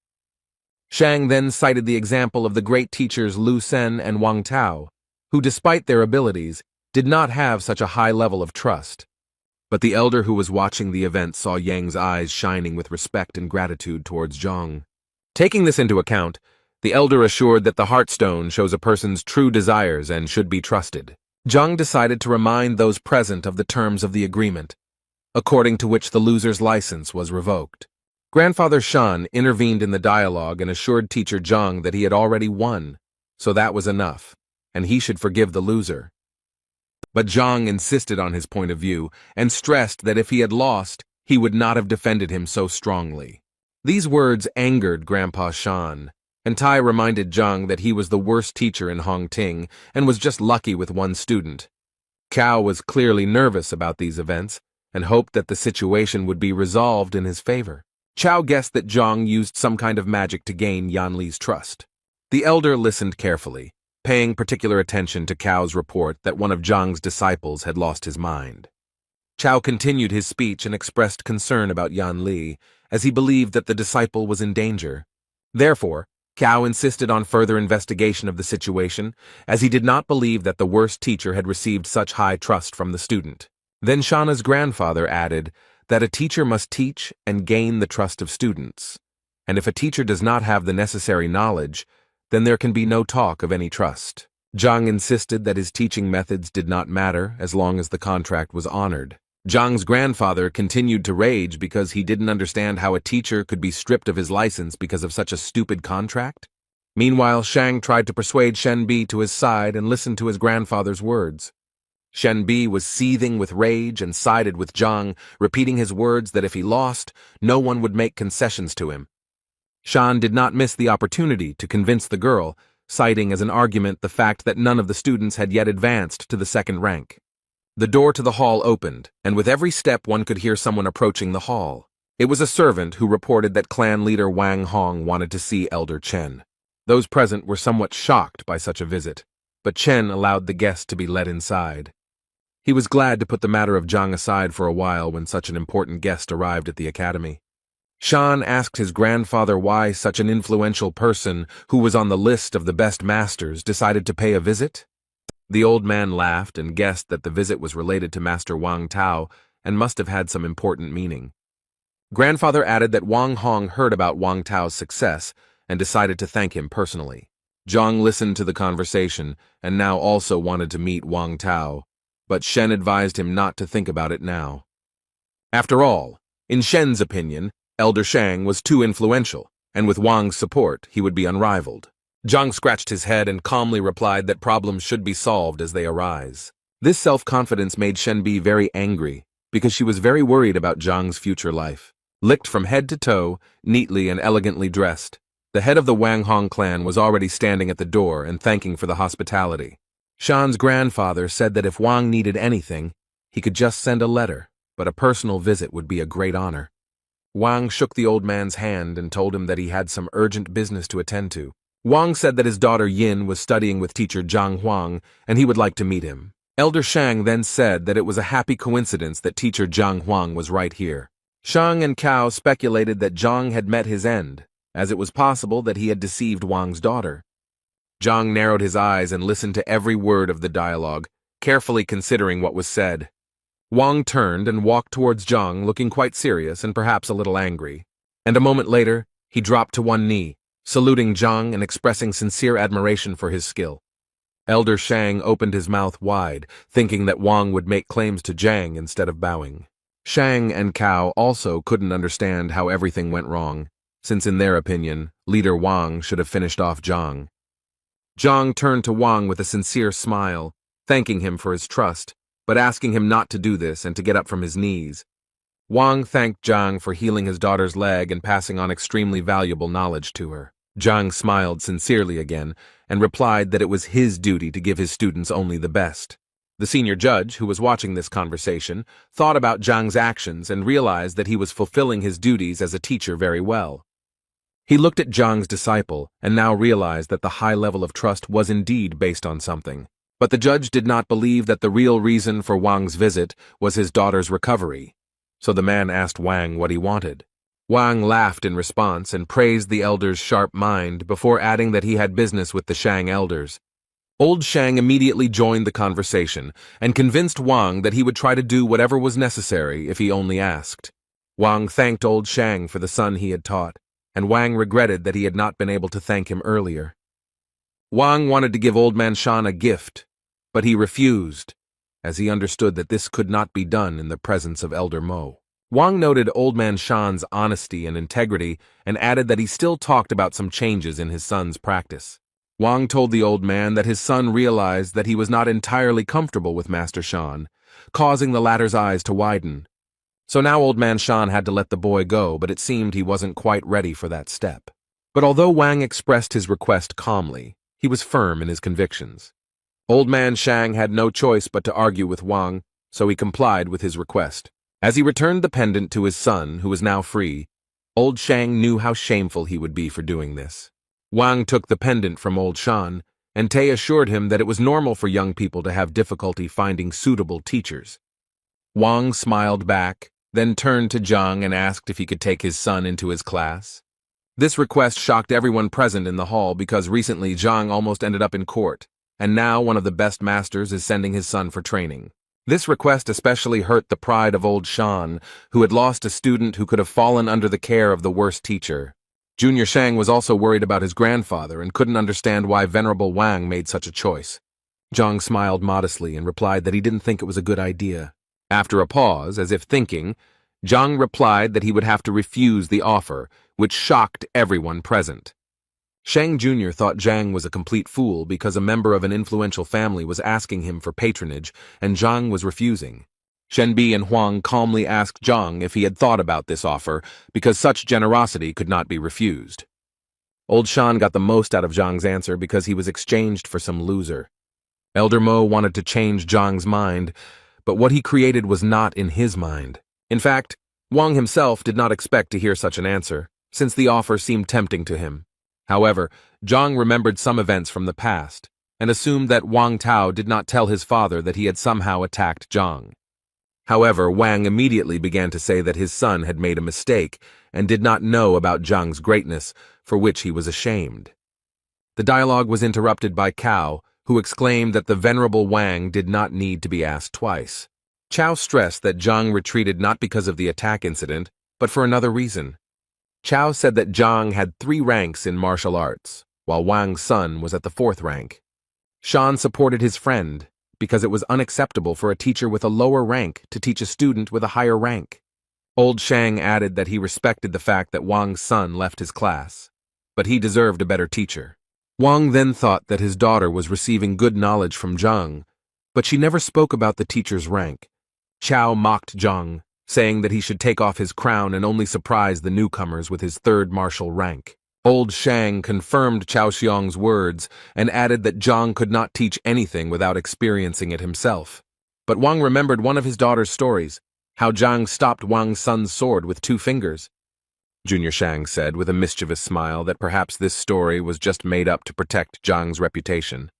Shang then cited the example of the great teachers Lu Sen and Wang Tao, who despite their abilities, did not have such a high level of trust. But the elder who was watching the event saw Yang's eyes shining with respect and gratitude towards Zhang. Taking this into account, the elder assured that the Heartstone shows a person's true desires and should be trusted. Zhang decided to remind those present of the terms of the agreement, according to which the loser's license was revoked. Grandfather Shan intervened in the dialogue and assured teacher Zhang that he had already won, so that was enough, and he should forgive the loser. But Zhang insisted on his point of view and stressed that if he had lost, he would not have defended him so strongly. These words angered Grandpa Shan, and Tai reminded Zhang that he was the worst teacher in Hongting and was just lucky with one student. Cao was clearly nervous about these events and hoped that the situation would be resolved in his favor. Chao guessed that Zhang used some kind of magic to gain Yan Li's trust. The elder listened carefully, paying particular attention to Cao's report that one of Zhang's disciples had lost his mind. Chao continued his speech and expressed concern about Yan Li, as he believed that the disciple was in danger. Therefore, Cao insisted on further investigation of the situation, as he did not believe that the worst teacher had received such high trust from the student. Then Shana's grandfather added that a teacher must teach and gain the trust of students, and if a teacher does not have the necessary knowledge, then there can be no talk of any trust. Zhang insisted that his teaching methods did not matter as long as the contract was honored. Zhang's grandfather continued to rage because he didn't understand how a teacher could be stripped of his license because of such a stupid contract. Meanwhile, Shang tried to persuade Shen Bi to his side and listened to his grandfather's words. Shen Bi was seething with rage and sided with Zhang, repeating his words that if he lost, no one would make concessions to him. Shan did not miss the opportunity to convince the girl, citing as an argument the fact that none of the students had yet advanced to the second rank. The door to the hall opened, and with every step one could hear someone approaching the hall. It was a servant who reported that clan leader Wang Hong wanted to see Elder Chen. Those present were somewhat shocked by such a visit, but Chen allowed the guest to be led inside. He was glad to put the matter of Zhang aside for a while when such an important guest arrived at the academy. Shan asked his grandfather why such an influential person, who was on the list of the best masters, decided to pay a visit. The old man laughed and guessed that the visit was related to Master Wang Tao and must have had some important meaning. Grandfather added that Wang Hong heard about Wang Tao's success and decided to thank him personally. Zhang listened to the conversation and now also wanted to meet Wang Tao, but Shen advised him not to think about it now. After all, in Shen's opinion, Elder Shang was too influential, and with Wang's support, he would be unrivaled. Zhang scratched his head and calmly replied that problems should be solved as they arise. This self-confidence made Shen Bi very angry, because she was very worried about Zhang's future life. Licked from head to toe, neatly and elegantly dressed, the head of the Wang Hong clan was already standing at the door and thanking for the hospitality. Shan's grandfather said that if Wang needed anything, he could just send a letter, but a personal visit would be a great honor. Wang shook the old man's hand and told him that he had some urgent business to attend to. Wang said that his daughter Yin was studying with teacher Zhang Huang, and he would like to meet him. Elder Shang then said that it was a happy coincidence that teacher Zhang Huang was right here. Shang and Cao speculated that Zhang had met his end, as it was possible that he had deceived Wang's daughter. Zhang narrowed his eyes and listened to every word of the dialogue, carefully considering what was said. Wang turned and walked towards Zhang, looking quite serious and perhaps a little angry. And a moment later, he dropped to one knee, saluting Zhang and expressing sincere admiration for his skill. Elder Shang opened his mouth wide, thinking that Wang would make claims to Zhang instead of bowing. Shang and Cao also couldn't understand how everything went wrong, since in their opinion, leader Wang should have finished off Zhang. Zhang turned to Wang with a sincere smile, thanking him for his trust, but asking him not to do this and to get up from his knees. Wang thanked Zhang for healing his daughter's leg and passing on extremely valuable knowledge to her. Zhang smiled sincerely again and replied that it was his duty to give his students only the best. The senior judge, who was watching this conversation, thought about Zhang's actions and realized that he was fulfilling his duties as a teacher very well. He looked at Zhang's disciple and now realized that the high level of trust was indeed based on something. But the judge did not believe that the real reason for Wang's visit was his daughter's recovery. So the man asked Wang what he wanted. Wang laughed in response and praised the elder's sharp mind before adding that he had business with the Shang elders. Old Shang immediately joined the conversation and convinced Wang that he would try to do whatever was necessary if he only asked. Wang thanked Old Shang for the son he had taught, and Wang regretted that he had not been able to thank him earlier. Wang wanted to give Old Man Shan a gift, but he refused, as he understood that this could not be done in the presence of Elder Mo. Wang noted Old Man Shan's honesty and integrity and added that he still talked about some changes in his son's practice. Wang told the old man that his son realized that he was not entirely comfortable with Master Shan, causing the latter's eyes to widen. So now Old Man Shan had to let the boy go, but it seemed he wasn't quite ready for that step. But although Wang expressed his request calmly, he was firm in his convictions. Old Man Shang had no choice but to argue with Wang, so he complied with his request. As he returned the pendant to his son, who was now free, Old Shang knew how shameful he would be for doing this. Wang took the pendant from Old Shan, and Tay assured him that it was normal for young people to have difficulty finding suitable teachers. Wang smiled back, then turned to Zhang and asked if he could take his son into his class. This request shocked everyone present in the hall because recently Zhang almost ended up in court, and now one of the best masters is sending his son for training. This request especially hurt the pride of Old Shan, who had lost a student who could have fallen under the care of the worst teacher. Junior Shang was also worried about his grandfather and couldn't understand why Venerable Wang made such a choice. Zhang smiled modestly and replied that he didn't think it was a good idea. After a pause, as if thinking, Zhang replied that he would have to refuse the offer, which shocked everyone present. Shang Jr. thought Zhang was a complete fool because a member of an influential family was asking him for patronage, and Zhang was refusing. Shenbi and Huang calmly asked Zhang if he had thought about this offer, because such generosity could not be refused. Old Shan got the most out of Zhang's answer because he was exchanged for some loser. Elder Mo wanted to change Zhang's mind, but what he created was not in his mind. In fact, Wang himself did not expect to hear such an answer, since the offer seemed tempting to him. However, Zhang remembered some events from the past, and assumed that Wang Tao did not tell his father that he had somehow attacked Zhang. However, Wang immediately began to say that his son had made a mistake and did not know about Zhang's greatness, for which he was ashamed. The dialogue was interrupted by Cao, who exclaimed that the venerable Wang did not need to be asked twice. Cao stressed that Zhang retreated not because of the attack incident, but for another reason. Cao said that Zhang had 3 ranks in martial arts, while Wang's son was at the 4th rank. Shan supported his friend, because it was unacceptable for a teacher with a lower rank to teach a student with a higher rank. Old Shang added that he respected the fact that Wang's son left his class, but he deserved a better teacher. Wang then thought that his daughter was receiving good knowledge from Zhang, but she never spoke about the teacher's rank. Cao mocked Zhang, saying that he should take off his crown and only surprise the newcomers with his 3rd martial rank. Old Shang confirmed Cao Xiong's words and added that Zhang could not teach anything without experiencing it himself. But Wang remembered one of his daughter's stories, how Zhang stopped Wang's son's sword with 2 fingers. Junior Shang said with a mischievous smile that perhaps this story was just made up to protect Zhang's reputation.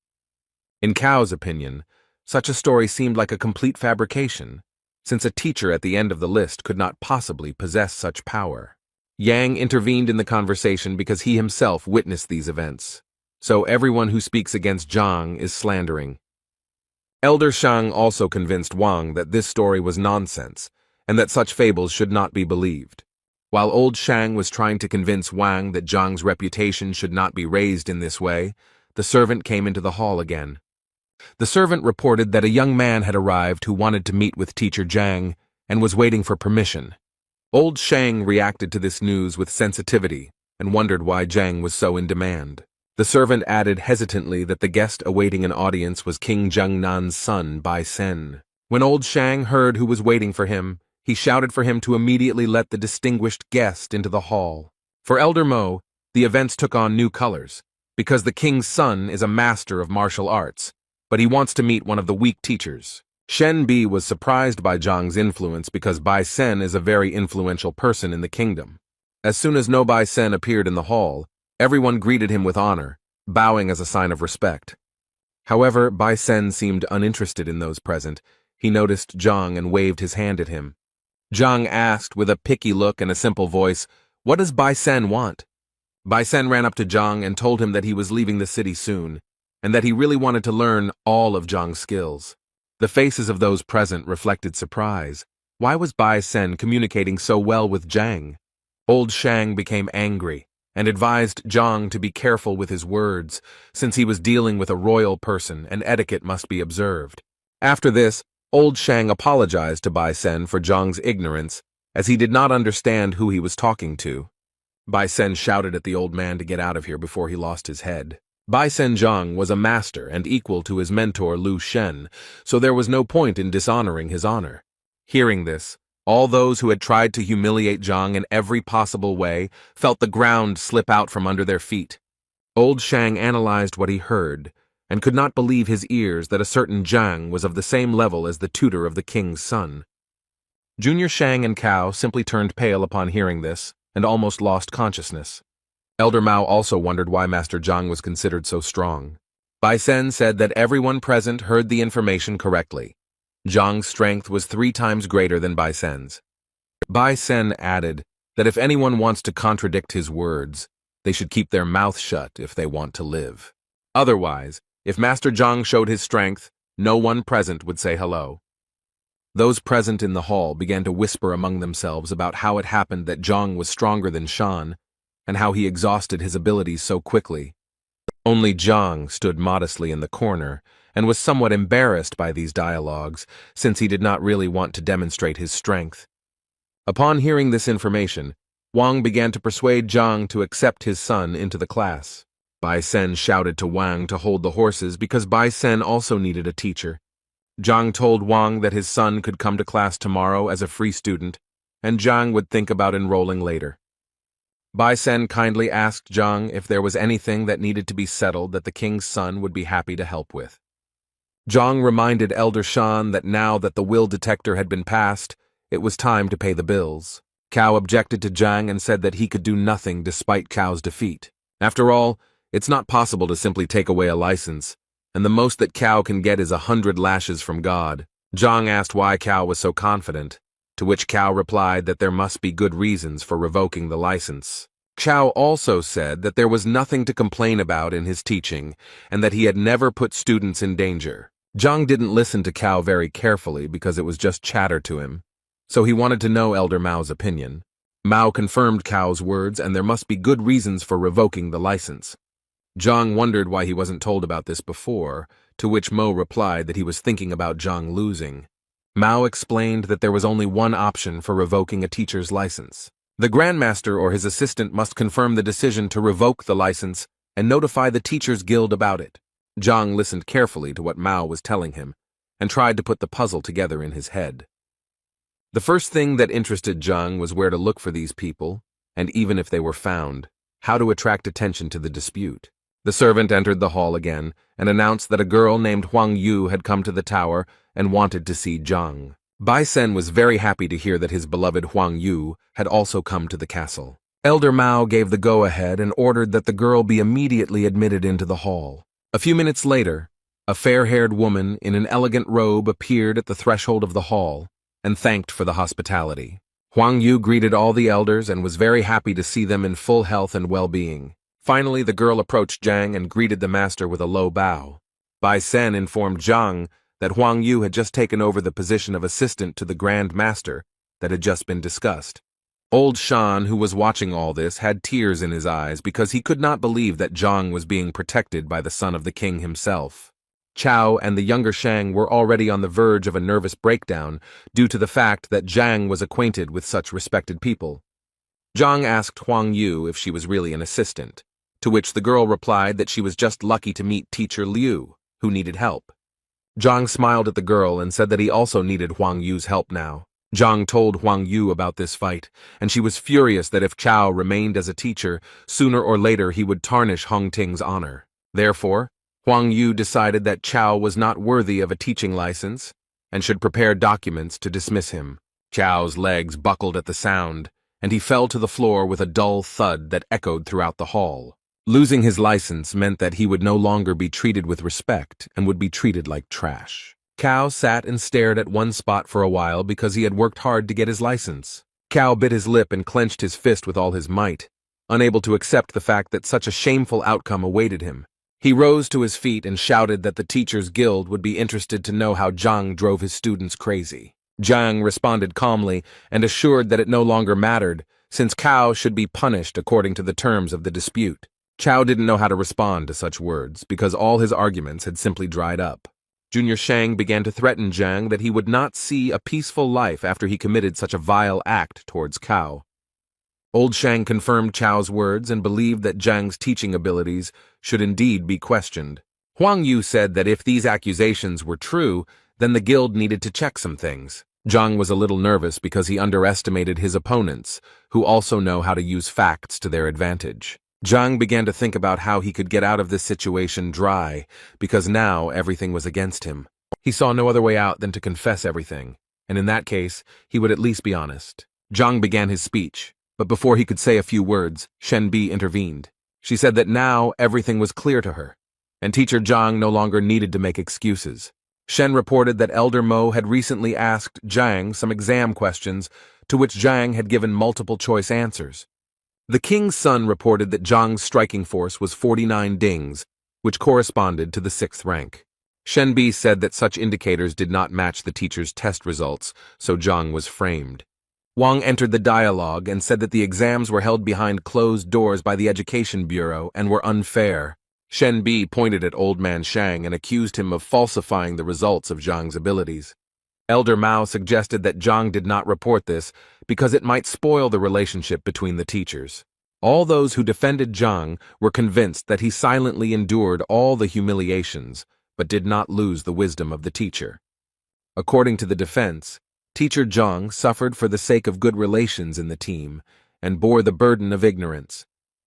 In Cao's opinion, such a story seemed like a complete fabrication, since a teacher at the end of the list could not possibly possess such power. Yang intervened in the conversation because he himself witnessed these events, so everyone who speaks against Zhang is slandering. Elder Shang also convinced Wang that this story was nonsense, and that such fables should not be believed. While Old Shang was trying to convince Wang that Zhang's reputation should not be raised in this way, the servant came into the hall again. The servant reported that a young man had arrived who wanted to meet with Teacher Zhang and was waiting for permission. Old Shang reacted to this news with sensitivity and wondered why Zhang was so in demand. The servant added hesitantly that the guest awaiting an audience was King Jiangnan's son, Bai Sen. When old Shang heard who was waiting for him, he shouted for him to immediately let the distinguished guest into the hall. For Elder Mo, the events took on new colors, because the king's son is a master of martial arts, but he wants to meet one of the weak teachers. Shen Bi was surprised by Zhang's influence because Bai Sen is a very influential person in the kingdom. As soon as No Bai Sen appeared in the hall, everyone greeted him with honor, bowing as a sign of respect. However, Bai Sen seemed uninterested in those present. He noticed Zhang and waved his hand at him. Zhang asked with a picky look and a simple voice, "What does Bai Sen want?" Bai Sen ran up to Zhang and told him that he was leaving the city soon, and that he really wanted to learn all of Zhang's skills. The faces of those present reflected surprise. Why was Bai Sen communicating so well with Zhang? Old Shang became angry and advised Zhang to be careful with his words, since he was dealing with a royal person and etiquette must be observed. After this, Old Shang apologized to Bai Sen for Zhang's ignorance, as he did not understand who he was talking to. Bai Sen shouted at the old man to get out of here before he lost his head. Bai Sen Zhang was a master and equal to his mentor Lu Shen, so there was no point in dishonoring his honor. Hearing this, all those who had tried to humiliate Zhang in every possible way felt the ground slip out from under their feet. Old Shang analyzed what he heard, and could not believe his ears that a certain Zhang was of the same level as the tutor of the king's son. Junior Shang and Cao simply turned pale upon hearing this, and almost lost consciousness. Elder Mao also wondered why Master Zhang was considered so strong. Bai Sen said that everyone present heard the information correctly. Zhang's strength was 3 times greater than Bai Sen's. Bai Sen added that if anyone wants to contradict his words, they should keep their mouth shut if they want to live. Otherwise, if Master Zhang showed his strength, no one present would say hello. Those present in the hall began to whisper among themselves about how it happened that Zhang was stronger than Shan, and how he exhausted his abilities so quickly. Only Zhang stood modestly in the corner, and was somewhat embarrassed by these dialogues, since he did not really want to demonstrate his strength. Upon hearing this information, Wang began to persuade Zhang to accept his son into the class. Bai Sen shouted to Wang to hold the horses because Bai Sen also needed a teacher. Zhang told Wang that his son could come to class tomorrow as a free student, and Zhang would think about enrolling later. Bai Sen kindly asked Zhang if there was anything that needed to be settled that the king's son would be happy to help with. Zhang reminded Elder Shan that now that the will detector had been passed, it was time to pay the bills. Cao objected to Zhang and said that he could do nothing despite Cao's defeat. After all, it's not possible to simply take away a license, and the most that Cao can get is 100 lashes from God. Zhang asked why Cao was so confident, to which Cao replied that there must be good reasons for revoking the license. Cao also said that there was nothing to complain about in his teaching, and that he had never put students in danger. Zhang didn't listen to Cao very carefully because it was just chatter to him, so he wanted to know Elder Mao's opinion. Mao confirmed Cao's words, and there must be good reasons for revoking the license. Zhang wondered why he wasn't told about this before, to which Mo replied that he was thinking about Zhang losing. Mao explained that there was only one option for revoking a teacher's license. The Grandmaster or his assistant must confirm the decision to revoke the license and notify the Teachers Guild about it. Zhang listened carefully to what Mao was telling him and tried to put the puzzle together in his head. The first thing that interested Zhang was where to look for these people, and even if they were found, how to attract attention to the dispute. The servant entered the hall again and announced that a girl named Huang Yu had come to the tower and wanted to see Zhang. Bai Sen was very happy to hear that his beloved Huang Yu had also come to the castle. Elder Mao gave the go-ahead and ordered that the girl be immediately admitted into the hall. A few minutes later, a fair-haired woman in an elegant robe appeared at the threshold of the hall and thanked for the hospitality. Huang Yu greeted all the elders and was very happy to see them in full health and well-being. Finally, the girl approached Zhang and greeted the master with a low bow. Bai Sen informed Zhang that Huang Yu had just taken over the position of assistant to the Grand Master that had just been discussed. Old Shan, who was watching all this, had tears in his eyes because he could not believe that Zhang was being protected by the son of the king himself. Cao and the younger Shang were already on the verge of a nervous breakdown due to the fact that Zhang was acquainted with such respected people. Zhang asked Huang Yu if she was really an assistant, to which the girl replied that she was just lucky to meet teacher Liu, who needed help. Zhang smiled at the girl and said that he also needed Huang Yu's help now. Zhang told Huang Yu about this fight, and she was furious that if Chao remained as a teacher, sooner or later he would tarnish Hong Ting's honor. Therefore, Huang Yu decided that Chao was not worthy of a teaching license and should prepare documents to dismiss him. Chao's legs buckled at the sound, and he fell to the floor with a dull thud that echoed throughout the hall. Losing his license meant that he would no longer be treated with respect and would be treated like trash. Cao sat and stared at one spot for a while because he had worked hard to get his license. Cao bit his lip and clenched his fist with all his might, unable to accept the fact that such a shameful outcome awaited him. He rose to his feet and shouted that the Teachers Guild would be interested to know how Zhang drove his students crazy. Zhang responded calmly and assured that it no longer mattered, since Cao should be punished according to the terms of the dispute. Cao didn't know how to respond to such words because all his arguments had simply dried up. Junior Shang began to threaten Zhang that he would not see a peaceful life after he committed such a vile act towards Cao. Old Shang confirmed Chao's words and believed that Zhang's teaching abilities should indeed be questioned. Huang Yu said that if these accusations were true, then the guild needed to check some things. Zhang was a little nervous because he underestimated his opponents, who also know how to use facts to their advantage. Zhang began to think about how he could get out of this situation dry, because now everything was against him. He saw no other way out than to confess everything, and in that case, he would at least be honest. Zhang began his speech, but before he could say a few words, Shen Bi intervened. She said that now everything was clear to her, and teacher Zhang no longer needed to make excuses. Shen reported that Elder Mo had recently asked Zhang some exam questions, to which Zhang had given multiple-choice answers. The king's son reported that Zhang's striking force was 49 dings, which corresponded to the 6th rank. Shen Bi said that such indicators did not match the teacher's test results, so Zhang was framed. Wang entered the dialogue and said that the exams were held behind closed doors by the Education Bureau and were unfair. Shen Bi pointed at Old Man Shang and accused him of falsifying the results of Zhang's abilities. Elder Mao suggested that Zhang did not report this because it might spoil the relationship between the teachers. All those who defended Zhang were convinced that he silently endured all the humiliations, but did not lose the wisdom of the teacher. According to the defense, Teacher Zhang suffered for the sake of good relations in the team and bore the burden of ignorance.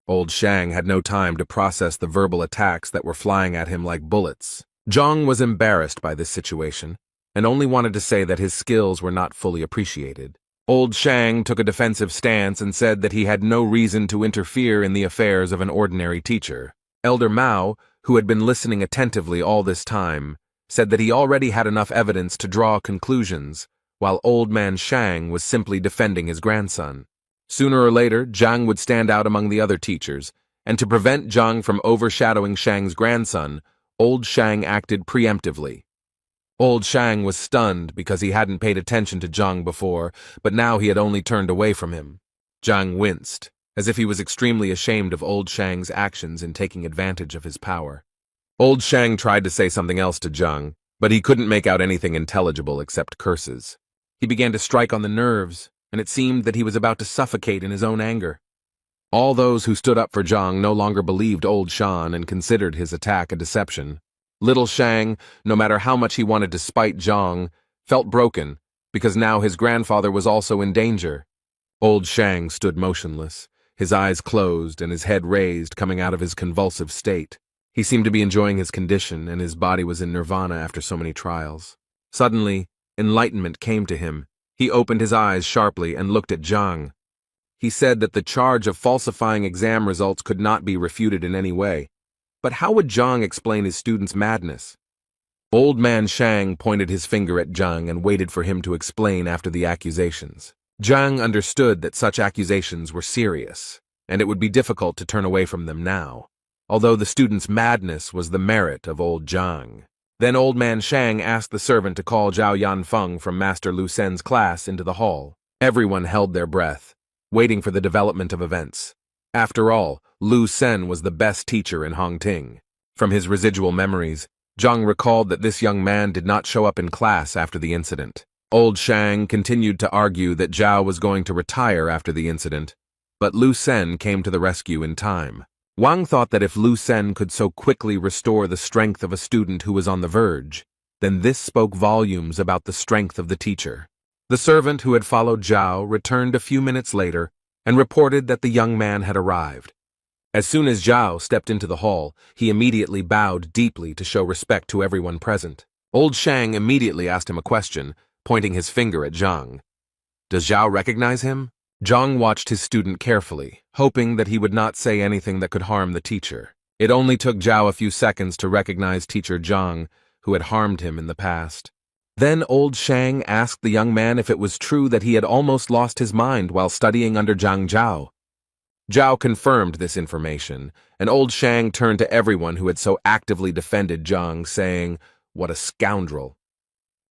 Old Shang had no time to process the verbal attacks that were flying at him like bullets. Zhang was embarrassed by this situation and only wanted to say that his skills were not fully appreciated. Old Shang took a defensive stance and said that he had no reason to interfere in the affairs of an ordinary teacher. Elder Mao, who had been listening attentively all this time, said that he already had enough evidence to draw conclusions, while Old Man Shang was simply defending his grandson. Sooner or later, Zhang would stand out among the other teachers, and to prevent Zhang from overshadowing Shang's grandson, Old Shang acted preemptively. Old Shang was stunned because he hadn't paid attention to Zhang before, but now he had only turned away from him. Zhang winced, as if he was extremely ashamed of Old Shang's actions in taking advantage of his power. Old Shang tried to say something else to Zhang, but he couldn't make out anything intelligible except curses. He began to strike on the nerves, and it seemed that he was about to suffocate in his own anger. All those who stood up for Zhang no longer believed Old Shan and considered his attack a deception. Little Shang, no matter how much he wanted to spite Zhang, felt broken because now his grandfather was also in danger. Old Shang stood motionless, his eyes closed and his head raised, coming out of his convulsive state. He seemed to be enjoying his condition, and his body was in nirvana after so many trials. Suddenly, enlightenment came to him. He opened his eyes sharply and looked at Zhang. He said that the charge of falsifying exam results could not be refuted in any way. But how would Zhang explain his student's madness? Old Man Shang pointed his finger at Zhang and waited for him to explain after the accusations. Zhang understood that such accusations were serious, and it would be difficult to turn away from them now, although the student's madness was the merit of old Zhang. Then Old Man Shang asked the servant to call Zhao Yanfeng from Master Lu Sen's class into the hall. Everyone held their breath, waiting for the development of events. After all, Lu Sen was the best teacher in Hongting. From his residual memories, Zhang recalled that this young man did not show up in class after the incident. Old Shang continued to argue that Zhao was going to retire after the incident, but Lu Sen came to the rescue in time. Wang thought that if Lu Sen could so quickly restore the strength of a student who was on the verge, then this spoke volumes about the strength of the teacher. The servant who had followed Zhao returned a few minutes later and reported that the young man had arrived. As soon as Zhao stepped into the hall, he immediately bowed deeply to show respect to everyone present. Old Shang immediately asked him a question, pointing his finger at Zhang. "Does Zhao recognize him?" Zhang watched his student carefully, hoping that he would not say anything that could harm the teacher. It only took Zhao a few seconds to recognize teacher Zhang, who had harmed him in the past. Then old Shang asked the young man if it was true that he had almost lost his mind while studying under Zhang Zhao. Zhao confirmed this information, and old Shang turned to everyone who had so actively defended Zhang, saying, "What a scoundrel."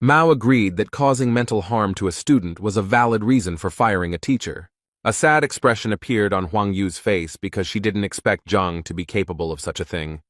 Mao agreed that causing mental harm to a student was a valid reason for firing a teacher. A sad expression appeared on Huang Yu's face because she didn't expect Zhang to be capable of such a thing.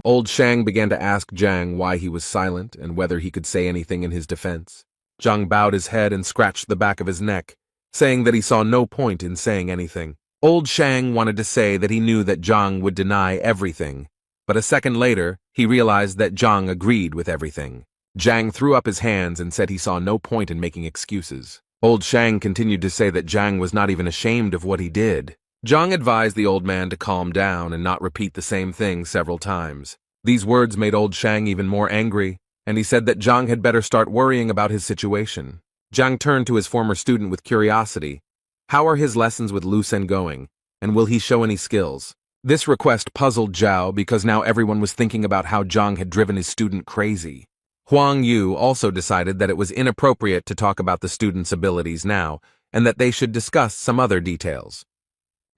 Old Shang began to ask Zhang why he was silent and whether he could say anything in his defense. Zhang bowed his head and scratched the back of his neck, saying that he saw no point in saying anything. Old Shang wanted to say that he knew that Zhang would deny everything, but a second later, he realized that Zhang agreed with everything. Zhang threw up his hands and said he saw no point in making excuses. Old Shang continued to say that Zhang was not even ashamed of what he did. Zhang advised the old man to calm down and not repeat the same thing several times. These words made old Shang even more angry, and he said that Zhang had better start worrying about his situation. Zhang turned to his former student with curiosity. How are his lessons with Lu Sen going, and will he show any skills? This request puzzled Zhao because now everyone was thinking about how Zhang had driven his student crazy. Huang Yu also decided that it was inappropriate to talk about the student's abilities now, and that they should discuss some other details.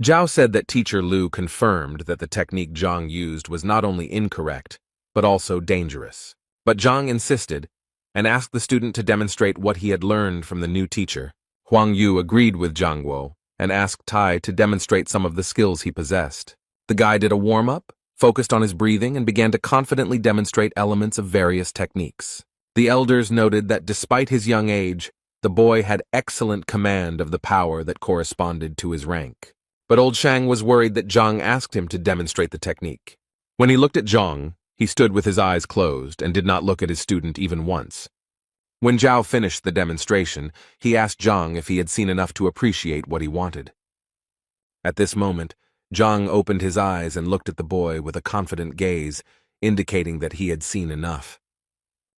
Zhao said that teacher Lu confirmed that the technique Zhang used was not only incorrect, but also dangerous. But Zhang insisted, and asked the student to demonstrate what he had learned from the new teacher. Huang Yu agreed with Zhang Guo, and asked Tai to demonstrate some of the skills he possessed. The guy did a warm-up, focused on his breathing, and began to confidently demonstrate elements of various techniques. The elders noted that despite his young age, the boy had excellent command of the power that corresponded to his rank. But old Shang was worried that Zhang asked him to demonstrate the technique. When he looked at Zhang, he stood with his eyes closed and did not look at his student even once. When Zhao finished the demonstration, he asked Zhang if he had seen enough to appreciate what he wanted. At this moment, Zhang opened his eyes and looked at the boy with a confident gaze, indicating that he had seen enough.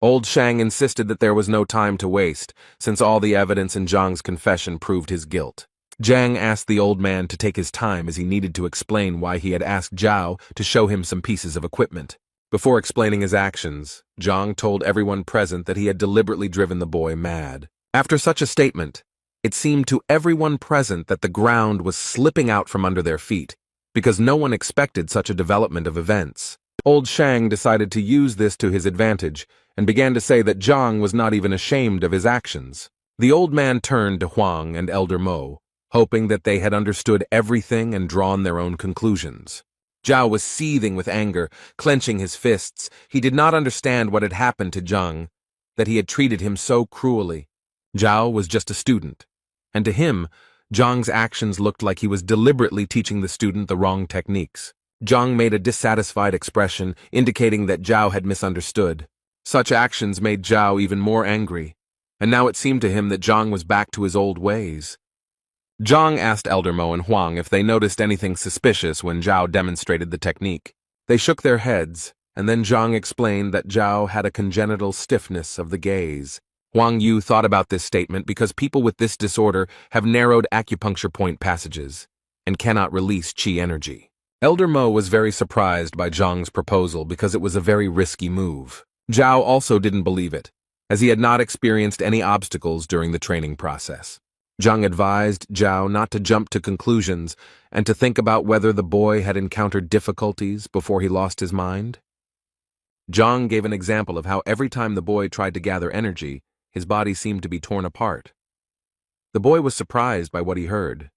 Old Shang insisted that there was no time to waste, since all the evidence in Zhang's confession proved his guilt. Zhang asked the old man to take his time as he needed to explain why he had asked Zhao to show him some pieces of equipment. Before explaining his actions, Zhang told everyone present that he had deliberately driven the boy mad. After such a statement, it seemed to everyone present that the ground was slipping out from under their feet, because no one expected such a development of events. Old Shang decided to use this to his advantage, and began to say that Zhang was not even ashamed of his actions. The old man turned to Huang and Elder Mo, hoping that they had understood everything and drawn their own conclusions. Zhao was seething with anger, clenching his fists. He did not understand what had happened to Zhang, that he had treated him so cruelly. Zhao was just a student, and to him, Zhang's actions looked like he was deliberately teaching the student the wrong techniques. Zhang made a dissatisfied expression, indicating that Zhao had misunderstood. Such actions made Zhao even more angry, and now it seemed to him that Zhang was back to his old ways. Zhang asked Elder Mo and Huang if they noticed anything suspicious when Zhao demonstrated the technique. They shook their heads, and then Zhang explained that Zhao had a congenital stiffness of the gaze. Huang Yu thought about this statement because people with this disorder have narrowed acupuncture point passages and cannot release qi energy. Elder Mo was very surprised by Zhang's proposal because it was a very risky move. Zhao also didn't believe it, as he had not experienced any obstacles during the training process. Zhang advised Zhao not to jump to conclusions and to think about whether the boy had encountered difficulties before he lost his mind. Zhang gave an example of how every time the boy tried to gather energy, his body seemed to be torn apart. The boy was surprised by what he heard.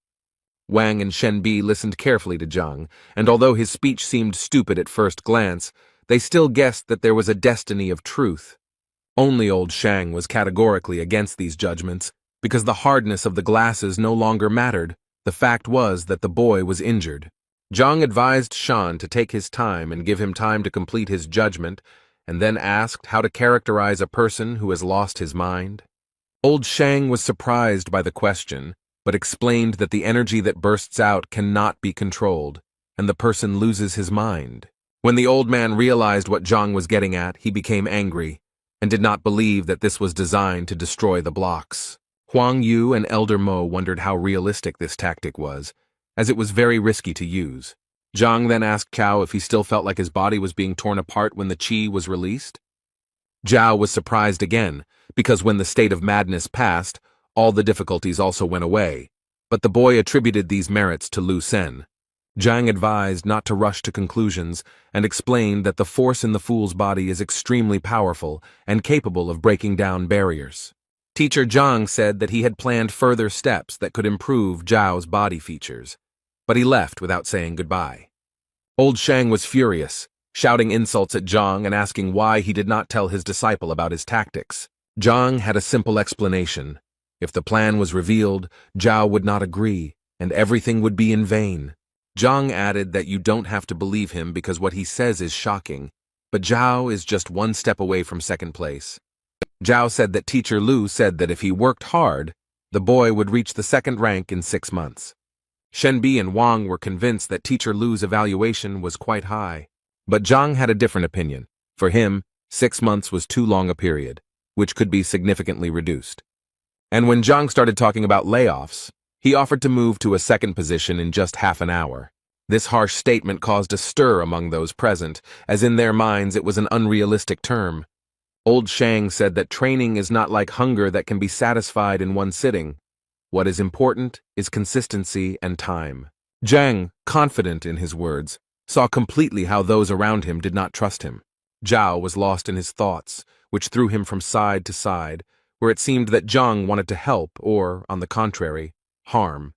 Wang and Shen Bi listened carefully to Zhang, and although his speech seemed stupid at first glance, they still guessed that there was a destiny of truth. Only old Shang was categorically against these judgments, because the hardness of the glasses no longer mattered. The fact was that the boy was injured. Zhang advised Shan to take his time and give him time to complete his judgment, and then asked how to characterize a person who has lost his mind. Old Shang was surprised by the question, but explained that the energy that bursts out cannot be controlled, and the person loses his mind. When the old man realized what Zhang was getting at, he became angry, and did not believe that this was designed to destroy the blocks. Huang Yu and Elder Mo wondered how realistic this tactic was, as it was very risky to use. Zhang then asked Cao if he still felt like his body was being torn apart when the qi was released. Zhao was surprised again, because when the state of madness passed, all the difficulties also went away, but the boy attributed these merits to Lu Sen. Zhang advised not to rush to conclusions and explained that the force in the fool's body is extremely powerful and capable of breaking down barriers. Teacher Zhang said that he had planned further steps that could improve Zhao's body features, but he left without saying goodbye. Old Shang was furious, shouting insults at Zhang and asking why he did not tell his disciple about his tactics. Zhang had a simple explanation. If the plan was revealed, Zhao would not agree, and everything would be in vain. Zhang added that you don't have to believe him because what he says is shocking, but Zhao is just one step away from second place. Zhao said that Teacher Lu said that if he worked hard, the boy would reach the second rank in 6 months. Shenbi and Wang were convinced that Teacher Lu's evaluation was quite high. But Zhang had a different opinion. For him, 6 months was too long a period, which could be significantly reduced. And when Zhang started talking about layoffs, he offered to move to a second position in just half an hour. This harsh statement caused a stir among those present, as in their minds it was an unrealistic term. Old Shang said that training is not like hunger that can be satisfied in one sitting. What is important is consistency and time. Zhang, confident in his words, saw completely how those around him did not trust him. Zhao was lost in his thoughts, which threw him from side to side, where it seemed that Zhang wanted to help or, on the contrary, harm.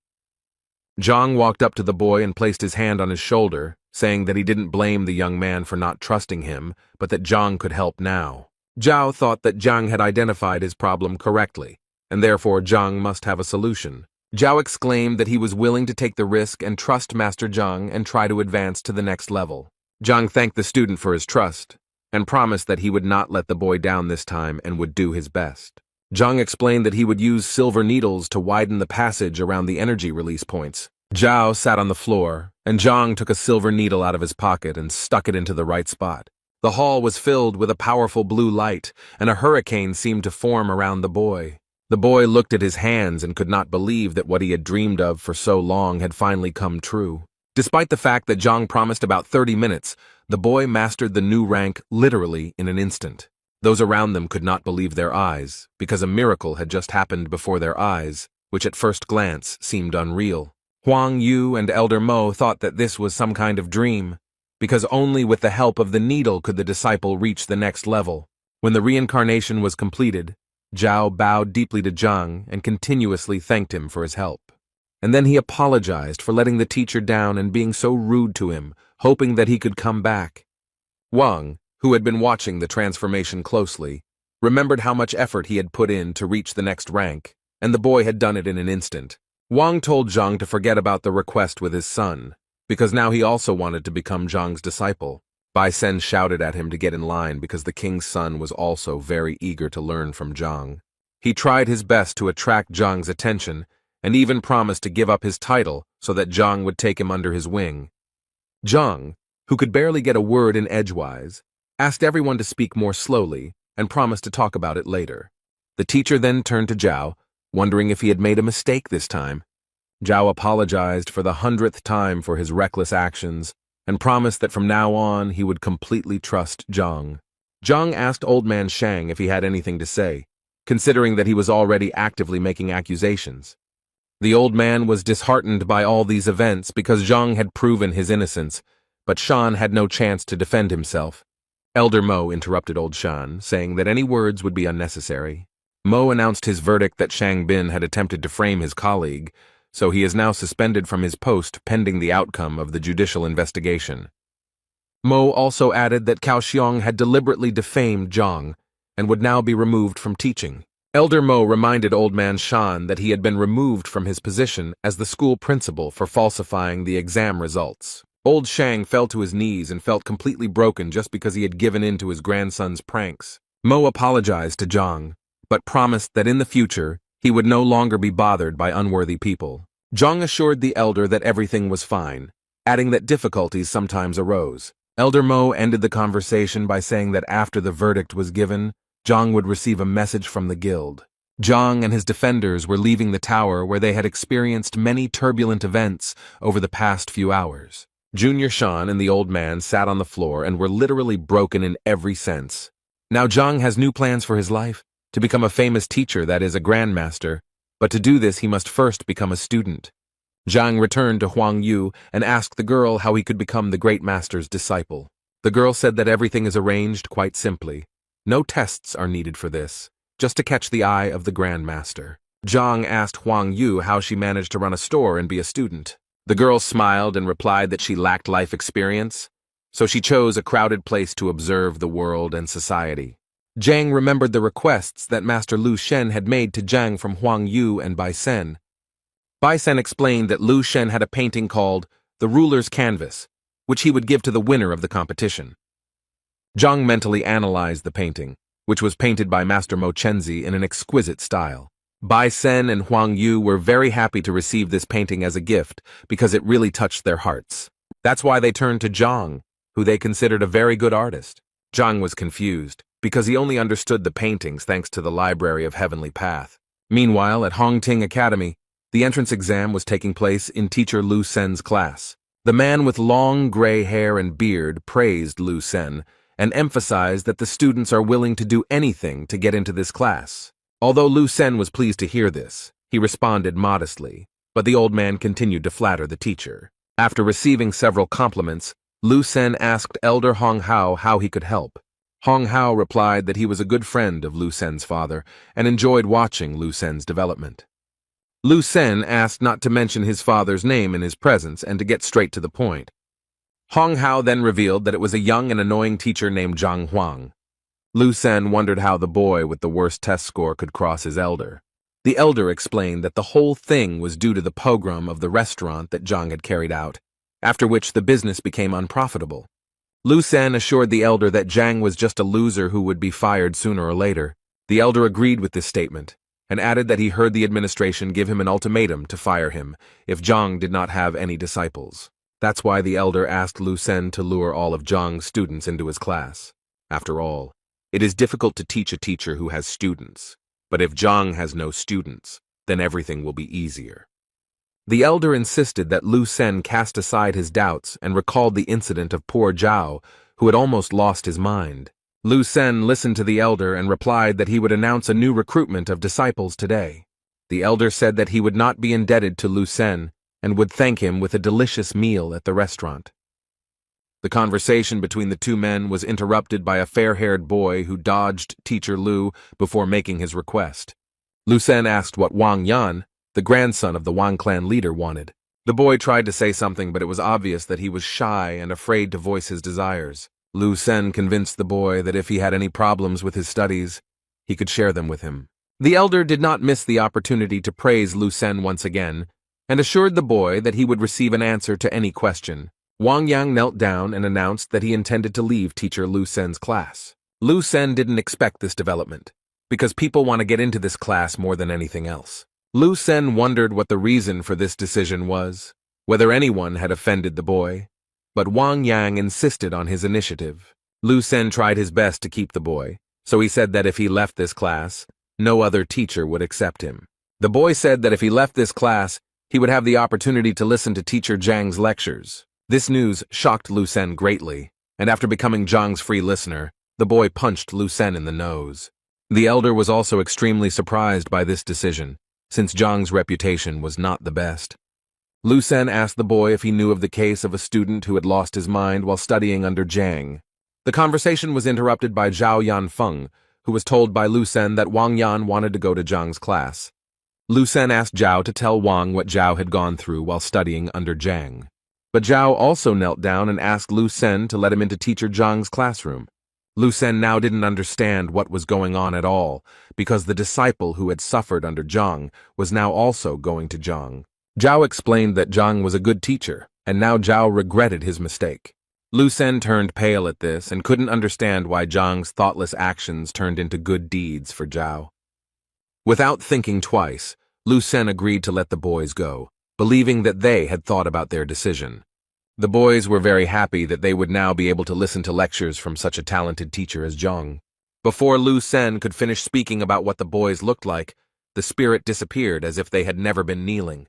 Zhang walked up to the boy and placed his hand on his shoulder, saying that he didn't blame the young man for not trusting him, but that Zhang could help now. Zhao thought that Zhang had identified his problem correctly, and therefore Zhang must have a solution. Zhao exclaimed that he was willing to take the risk and trust Master Zhang and try to advance to the next level. Zhang thanked the student for his trust, and promised that he would not let the boy down this time and would do his best. Zhang explained that he would use silver needles to widen the passage around the energy release points. Zhao sat on the floor, and Zhang took a silver needle out of his pocket and stuck it into the right spot. The hall was filled with a powerful blue light, and a hurricane seemed to form around the boy. The boy looked at his hands and could not believe that what he had dreamed of for so long had finally come true. Despite the fact that Zhang promised about 30 minutes, the boy mastered the new rank literally in an instant. Those around them could not believe their eyes, because a miracle had just happened before their eyes, which at first glance seemed unreal. Huang Yu and Elder Mo thought that this was some kind of dream, because only with the help of the needle could the disciple reach the next level. When the reincarnation was completed, Zhao bowed deeply to Zhang and continuously thanked him for his help. And then he apologized for letting the teacher down and being so rude to him, hoping that he could come back. Wang, who had been watching the transformation closely, remembered how much effort he had put in to reach the next rank, and the boy had done it in an instant. Wang told Zhang to forget about the request with his son, because now he also wanted to become Zhang's disciple. Bai Sen shouted at him to get in line because the king's son was also very eager to learn from Zhang. He tried his best to attract Zhang's attention, and even promised to give up his title so that Zhang would take him under his wing. Zhang, who could barely get a word in edgewise, asked everyone to speak more slowly and promised to talk about it later. The teacher then turned to Zhao, wondering if he had made a mistake this time. Zhao apologized for the 100th time for his reckless actions and promised that from now on he would completely trust Zhang. Zhang asked Old Man Shang if he had anything to say, considering that he was already actively making accusations. The old man was disheartened by all these events because Zhang had proven his innocence, but Shan had no chance to defend himself. Elder Mo interrupted Old Shan, saying that any words would be unnecessary. Mo announced his verdict that Shang Bin had attempted to frame his colleague, so he is now suspended from his post pending the outcome of the judicial investigation. Mo also added that Cao Xiong had deliberately defamed Zhang and would now be removed from teaching. Elder Mo reminded Old Man Shan that he had been removed from his position as the school principal for falsifying the exam results. Old Shang fell to his knees and felt completely broken just because he had given in to his grandson's pranks. Mo apologized to Zhang, but promised that in the future, he would no longer be bothered by unworthy people. Zhang assured the elder that everything was fine, adding that difficulties sometimes arose. Elder Mo ended the conversation by saying that after the verdict was given, Zhang would receive a message from the guild. Zhang and his defenders were leaving the tower where they had experienced many turbulent events over the past few hours. Junior Shan and the old man sat on the floor and were literally broken in every sense. Now Zhang has new plans for his life, to become a famous teacher, that is, a grandmaster, but to do this he must first become a student. Zhang returned to Huang Yu and asked the girl how he could become the great master's disciple. The girl said that everything is arranged quite simply. No tests are needed for this, just to catch the eye of the Grand Master. Zhang asked Huang Yu how she managed to run a store and be a student. The girl smiled and replied that she lacked life experience, so she chose a crowded place to observe the world and society. Zhang remembered the requests that Master Lu Shen had made to Zhang from Huang Yu and Bai Sen. Bai Sen explained that Lu Shen had a painting called The Ruler's Canvas, which he would give to the winner of the competition. Zhang mentally analyzed the painting, which was painted by Master Mo Chenzi in an exquisite style. Bai Sen and Huang Yu were very happy to receive this painting as a gift because it really touched their hearts. That's why they turned to Zhang, who they considered a very good artist. Zhang was confused, because he only understood the paintings thanks to the Library of Heavenly Path. Meanwhile, at Hongting Academy, the entrance exam was taking place in teacher Lu Sen's class. The man with long gray hair and beard praised Lu Sen, and emphasized that the students are willing to do anything to get into this class. Although Lu Sen was pleased to hear this, he responded modestly, but the old man continued to flatter the teacher. After receiving several compliments, Lu Sen asked Elder Hong Hao how he could help. Hong Hao replied that he was a good friend of Lu Sen's father and enjoyed watching Lu Sen's development. Lu Sen asked not to mention his father's name in his presence and to get straight to the point. Hong Hao then revealed that it was a young and annoying teacher named Zhang Huang. Lu Sen wondered how the boy with the worst test score could cross his elder. The elder explained that the whole thing was due to the pogrom of the restaurant that Zhang had carried out, after which the business became unprofitable. Lu Sen assured the elder that Zhang was just a loser who would be fired sooner or later. The elder agreed with this statement, and added that he heard the administration give him an ultimatum to fire him if Zhang did not have any disciples. That's why the elder asked Lu Sen to lure all of Zhang's students into his class. After all, it is difficult to teach a teacher who has students, but if Zhang has no students, then everything will be easier. The elder insisted that Lu Sen cast aside his doubts and recalled the incident of poor Zhao, who had almost lost his mind. Lu Sen listened to the elder and replied that he would announce a new recruitment of disciples today. The elder said that he would not be indebted to Lu Sen and would thank him with a delicious meal at the restaurant. The conversation between the two men was interrupted by a fair-haired boy who dodged teacher Lu before making his request. Lu Sen asked what Wang Yan, the grandson of the Wang clan leader, wanted. The boy tried to say something, but it was obvious that he was shy and afraid to voice his desires. Lu Sen convinced the boy that if he had any problems with his studies, he could share them with him. The elder did not miss the opportunity to praise Lu Sen once again, and assured the boy that he would receive an answer to any question. Wang Yang knelt down and announced that he intended to leave teacher Lu Sen's class. Lu Sen didn't expect this development, because people want to get into this class more than anything else. Lu Sen wondered what the reason for this decision was, whether anyone had offended the boy, but Wang Yang insisted on his initiative. Lu Sen tried his best to keep the boy, so he said that if he left this class, no other teacher would accept him. The boy said that if he left this class, he would have the opportunity to listen to teacher Zhang's lectures. This news shocked Lu Sen greatly, and after becoming Zhang's free listener, the boy punched Lu Sen in the nose. The elder was also extremely surprised by this decision, since Zhang's reputation was not the best. Lu Sen asked the boy if he knew of the case of a student who had lost his mind while studying under Zhang. The conversation was interrupted by Zhao Yanfeng, who was told by Lu Sen that Wang Yan wanted to go to Zhang's class. Lu Sen asked Zhao to tell Wang what Zhao had gone through while studying under Zhang. But Zhao also knelt down and asked Lu Sen to let him into teacher Zhang's classroom. Lu Sen now didn't understand what was going on at all, because the disciple who had suffered under Zhang was now also going to Zhang. Zhao explained that Zhang was a good teacher, and now Zhao regretted his mistake. Lu Sen turned pale at this and couldn't understand why Zhang's thoughtless actions turned into good deeds for Zhao. Without thinking twice, Lu Sen agreed to let the boys go, believing that they had thought about their decision. The boys were very happy that they would now be able to listen to lectures from such a talented teacher as Zhang. Before Lu Sen could finish speaking about what the boys looked like, the spirit disappeared as if they had never been kneeling.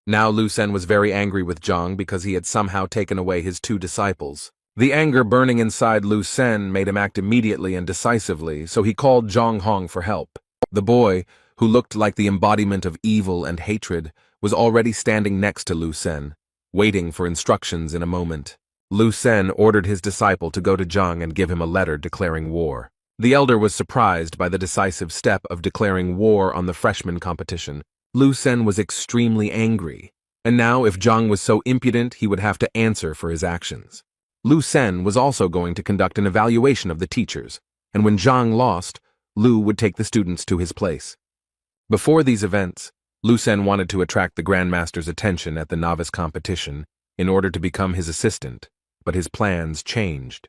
Now Lu Sen was very angry with Zhang because he had somehow taken away his 2 disciples. The anger burning inside Lu Sen made him act immediately and decisively, so he called Zhang Hong for help. The boy, who looked like the embodiment of evil and hatred, was already standing next to Lu Sen, waiting for instructions in a moment. Lu Sen ordered his disciple to go to Zhang and give him a letter declaring war. The elder was surprised by the decisive step of declaring war on the freshman competition. Lu Sen was extremely angry, and now if Zhang was so impudent, he would have to answer for his actions. Lu Sen was also going to conduct an evaluation of the teachers, and when Zhang lost, Lu would take the students to his place. Before these events, Lu Sen wanted to attract the Grandmaster's attention at the novice competition in order to become his assistant, but his plans changed.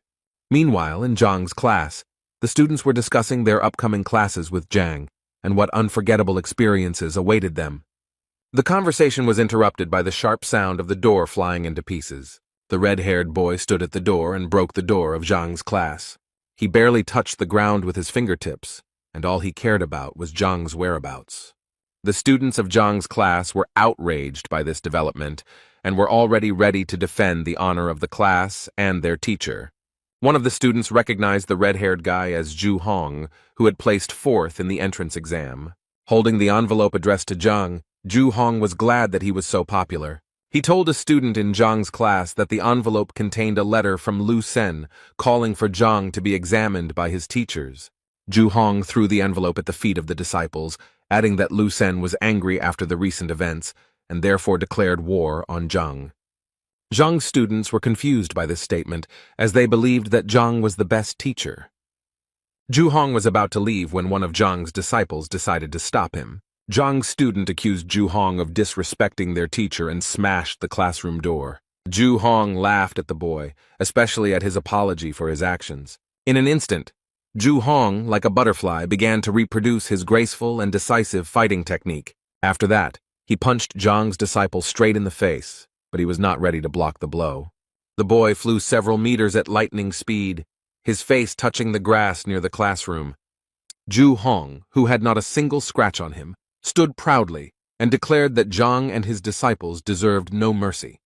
Meanwhile, in Zhang's class, the students were discussing their upcoming classes with Zhang and what unforgettable experiences awaited them. The conversation was interrupted by the sharp sound of the door flying into pieces. The red-haired boy stood at the door and broke the door of Zhang's class. He barely touched the ground with his fingertips, and all he cared about was Zhang's whereabouts. The students of Zhang's class were outraged by this development and were already ready to defend the honor of the class and their teacher. One of the students recognized the red-haired guy as Zhu Hong, who had placed 4th in the entrance exam. Holding the envelope addressed to Zhang, Zhu Hong was glad that he was so popular. He told a student in Zhang's class that the envelope contained a letter from Lu Sen calling for Zhang to be examined by his teachers. Zhu Hong threw the envelope at the feet of the disciples, adding that Lu Sen was angry after the recent events and therefore declared war on Zhang. Zhang's students were confused by this statement, as they believed that Zhang was the best teacher. Zhu Hong was about to leave when one of Zhang's disciples decided to stop him. Zhang's student accused Zhu Hong of disrespecting their teacher and smashed the classroom door. Zhu Hong laughed at the boy, especially at his apology for his actions. In an instant, Zhu Hong, like a butterfly, began to reproduce his graceful and decisive fighting technique. After that, he punched Zhang's disciple straight in the face, but he was not ready to block the blow. The boy flew several meters at lightning speed, his face touching the grass near the classroom. Zhu Hong, who had not a single scratch on him, stood proudly and declared that Zhang and his disciples deserved no mercy.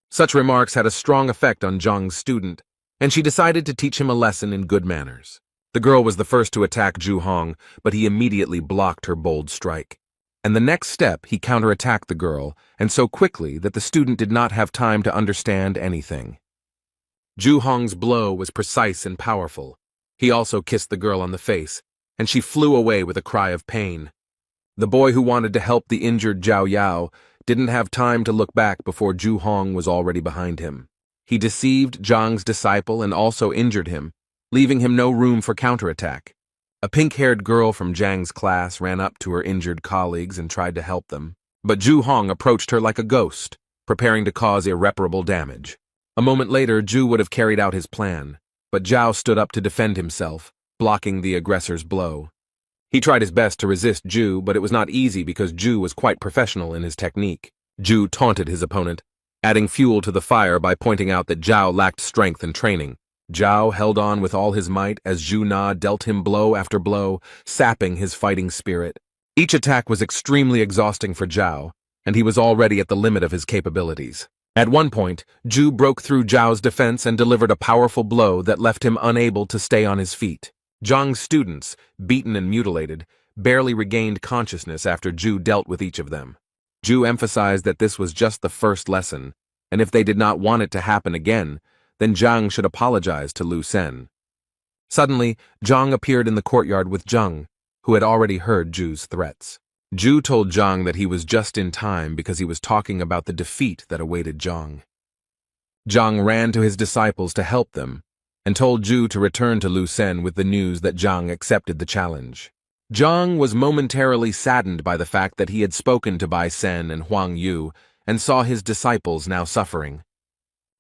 Such remarks had a strong effect on Zhang's student, and she decided to teach him a lesson in good manners. The girl was the first to attack Zhu Hong, but he immediately blocked her bold strike. And the next step, he counterattacked the girl, and so quickly that the student did not have time to understand anything. Zhu Hong's blow was precise and powerful. He also kissed the girl on the face, and she flew away with a cry of pain. The boy who wanted to help the injured Zhao Yao didn't have time to look back before Zhu Hong was already behind him. He deceived Zhang's disciple and also injured him, leaving him no room for counterattack. A pink-haired girl from Zhang's class ran up to her injured colleagues and tried to help them, but Zhu Hong approached her like a ghost, preparing to cause irreparable damage. A moment later, Zhu would have carried out his plan, but Zhao stood up to defend himself, blocking the aggressor's blow. He tried his best to resist Zhu, but it was not easy because Zhu was quite professional in his technique. Zhu taunted his opponent, adding fuel to the fire by pointing out that Zhao lacked strength and training. Zhao held on with all his might as Zhu Na dealt him blow after blow, sapping his fighting spirit. Each attack was extremely exhausting for Zhao, and he was already at the limit of his capabilities. At one point, Zhu broke through Zhao's defense and delivered a powerful blow that left him unable to stay on his feet. Zhang's students, beaten and mutilated, barely regained consciousness after Zhu dealt with each of them. Zhu emphasized that this was just the first lesson, and if they did not want it to happen again, then Zhang should apologize to Lu Sen. Suddenly, Zhang appeared in the courtyard with Zhang, who had already heard Zhu's threats. Zhu told Zhang that he was just in time because he was talking about the defeat that awaited Zhang. Zhang ran to his disciples to help them, and told Ju to return to Lu Sen with the news that Zhang accepted the challenge. Zhang was momentarily saddened by the fact that he had spoken to Bai Sen and Huang Yu and saw his disciples now suffering.